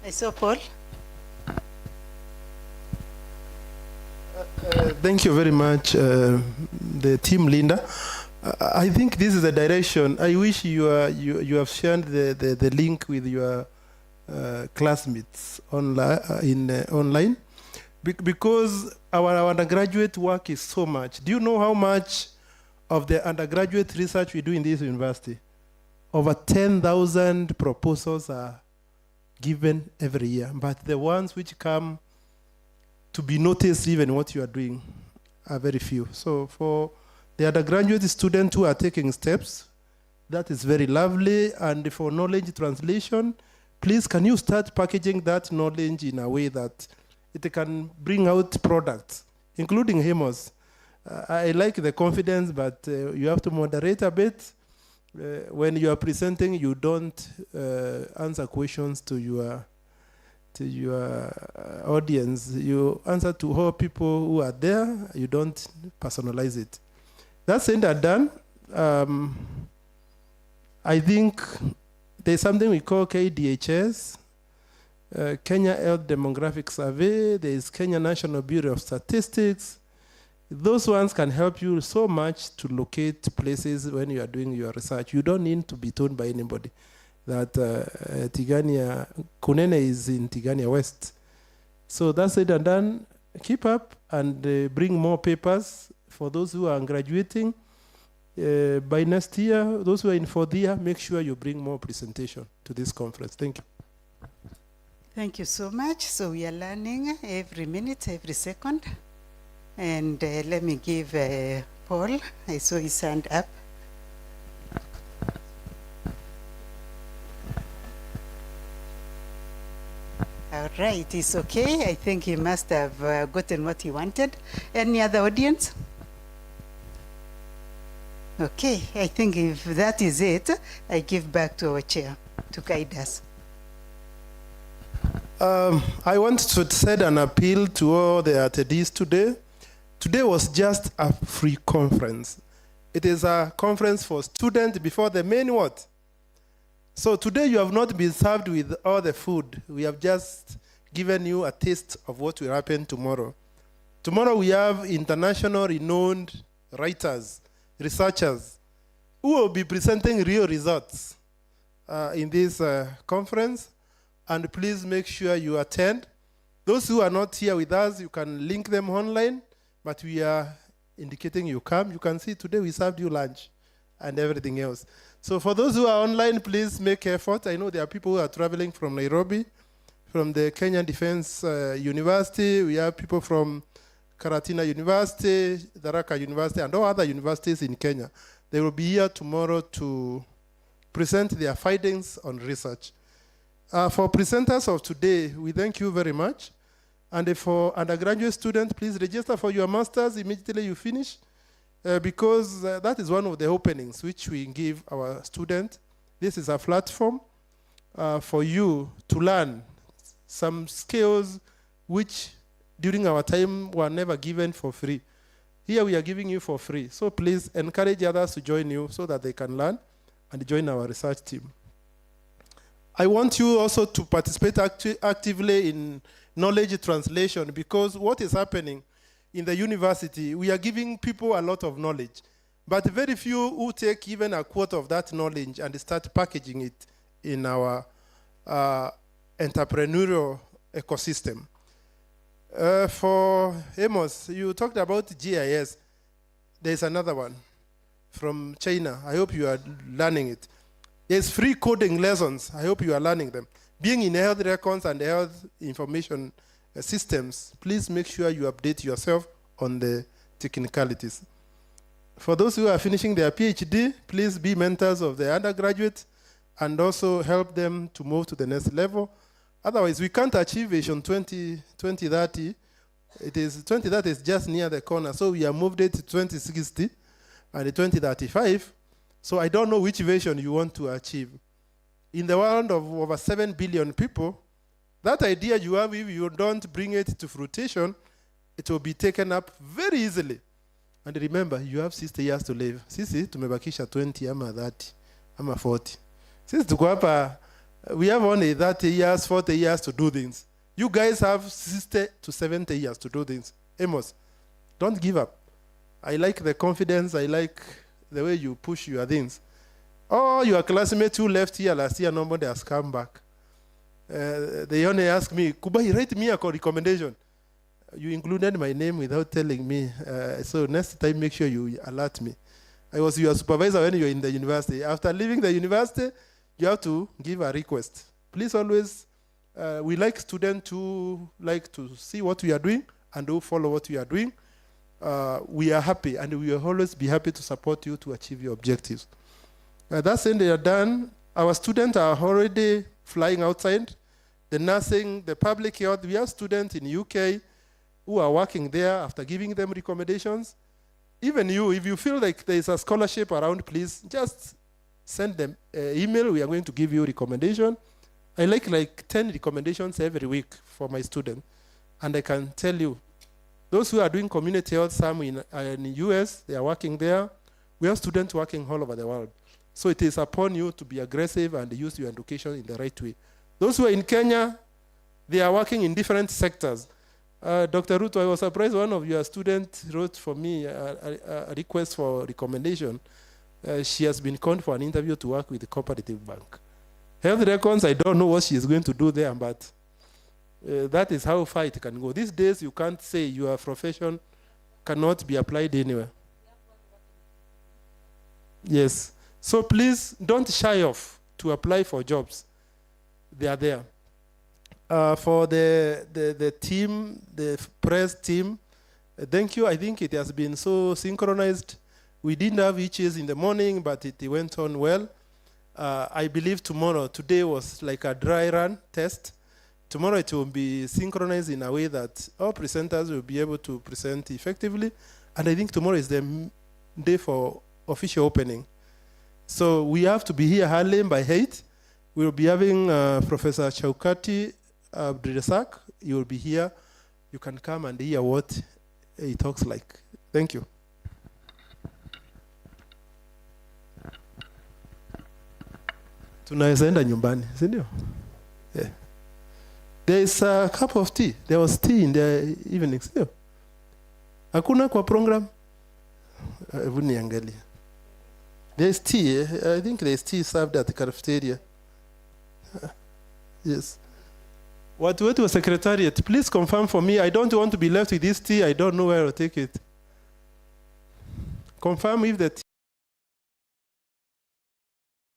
I saw Paul. Thank you very much, the team, Linda. I think this is the direction. I wish you have shared the link with your classmates online, because our undergraduate work is so much. Do you know how much of the undergraduate research we do in this university? Over 10,000 proposals are given every year, but the ones which come to be noticed, even what you are doing, are very few. So for the undergraduate students who are taking steps, that is very lovely. And for knowledge translation, please, can you start packaging that knowledge in a way that it can bring out products, including HEMOS. I like the confidence, but you have to moderate a bit. When you are presenting, you don't answer questions to your audience. You answer to all people who are there. You don't personalize it. That said and done, I think there's something we call KDHS, Kenya Health Demographic Survey. There is Kenya National Bureau of Statistics. Those ones can help you so much to locate places when you are doing your research. You don't need to be told by anybody that Tigania, Kunene is in Tigania West. So that's said and done. Keep up and bring more papers for those who are graduating. By next year, those who are in fourth year, make sure you bring more presentation to this conference. Thank you. Thank you so much. So we are learning every minute, every second. And let me give Paul, I saw his hand up. All right, it's okay. I think he must have gotten what he wanted. Any other audience? Okay, I think if that is it, I give back to our chair to guide us. I want to send an appeal to all the attendees today. Today was just a free conference. It is a conference for students before the main what? So today you have not been served with all the food. We have just given you a taste of what will happen tomorrow. Tomorrow we have international renowned writers, researchers, who will be presenting real results in this conference, and please make sure you attend. Those who are not here with us, you can link them online, but we are indicating you come. You can see today we served you lunch and everything else. So for those who are online, please make effort. I know there are people who are traveling from Nairobi, from the Kenyan Defense University. We have people from Karatina University, Tharaka University, and all other universities in Kenya. They will be here tomorrow to present their findings on research. For presenters of today, we thank you very much. And for undergraduate students, please register for your master's immediately you finish, because that is one of the openings which we give our students. This is a platform for you to learn some skills which during our time were never given for free. Here we are giving you for free. So please encourage others to join you so that they can learn and join our research team. I want you also to participate actively in knowledge translation, because what is happening in the university, we are giving people a lot of knowledge, but very few who take even a quarter of that knowledge and start packaging it in our entrepreneurial ecosystem. For Amos, you talked about GIS. There's another one from China. I hope you are learning it. There's free coding lessons. I hope you are learning them. Being in health records and health information systems, please make sure you update yourself on the technicalities. For those who are finishing their PhD, please be mentors of the undergraduates and also help them to move to the next level. Otherwise, we can't achieve Vision 2030. 2030 is just near the corner, so we have moved it to 2060 and 2035. So I don't know which vision you want to achieve. In the world of over 7 billion people, that idea you have, if you don't bring it to fruition, it will be taken up very easily. And remember, you have 60 years to live. Sisi, tumebakisha 20 ama 30 ama 40. Sisi tuko hapa, we have only 30 years, 40 years to do things. You guys have 60 to 70 years to do things. Amos, don't give up. I like the confidence. I like the way you push your things. Oh, your classmates who left here last year, nobody has come back. They only ask me, Kubai, write me a recommendation. You included my name without telling me. So next time, make sure you alert me. I was your supervisor when you were in the university. After leaving the university, you have to give a request. Please always, we like students who like to see what we are doing and who follow what we are doing. We are happy, and we will always be happy to support you to achieve your objectives. That's when they are done. Our students are already flying outside. The nursing, the public health, we have students in UK who are working there after giving them recommendations. Even you, if you feel like there is a scholarship around, please just send them an email. We are going to give you a recommendation. I like 10 recommendations every week for my students. And I can tell you, those who are doing community health, some in the US, they are working there. We have students working all over the world. So it is upon you to be aggressive and use your education in the right way. Those who are in Kenya, they are working in different sectors. Dr. Ruto, I was surprised one of your students wrote for me a request for recommendation. She has been called for an interview to work with the Cooperative Bank. Health records, I don't know what she is going to do there, but that is how far it can go. These days, you can't say your profession cannot be applied anywhere. Yes. So please don't shy off to apply for jobs. They are there. For the team, the press team, thank you. I think it has been so synchronized. We didn't have issues in the morning, but it went on well. I believe today was like a dry run test. Tomorrow it will be synchronized in a way that all presenters will be able to present effectively. And I think tomorrow is the day for official opening. So we have to be here early by 8. We will be having Professor Chaukati Abdirasak. He will be here. You can come and hear what he talks like. Thank you. Tunaweza enda nyumbani, si ndio? Yeah. There is a cup of tea. There was tea in the evening, si ndio? Hakuna kwa program? Hebu niangalia. There is tea. I think there is tea served at the cafeteria. Yes. What was Secretariat? Please confirm for me. I don't want to be left with this tea. I don't know where to take it. Confirm if the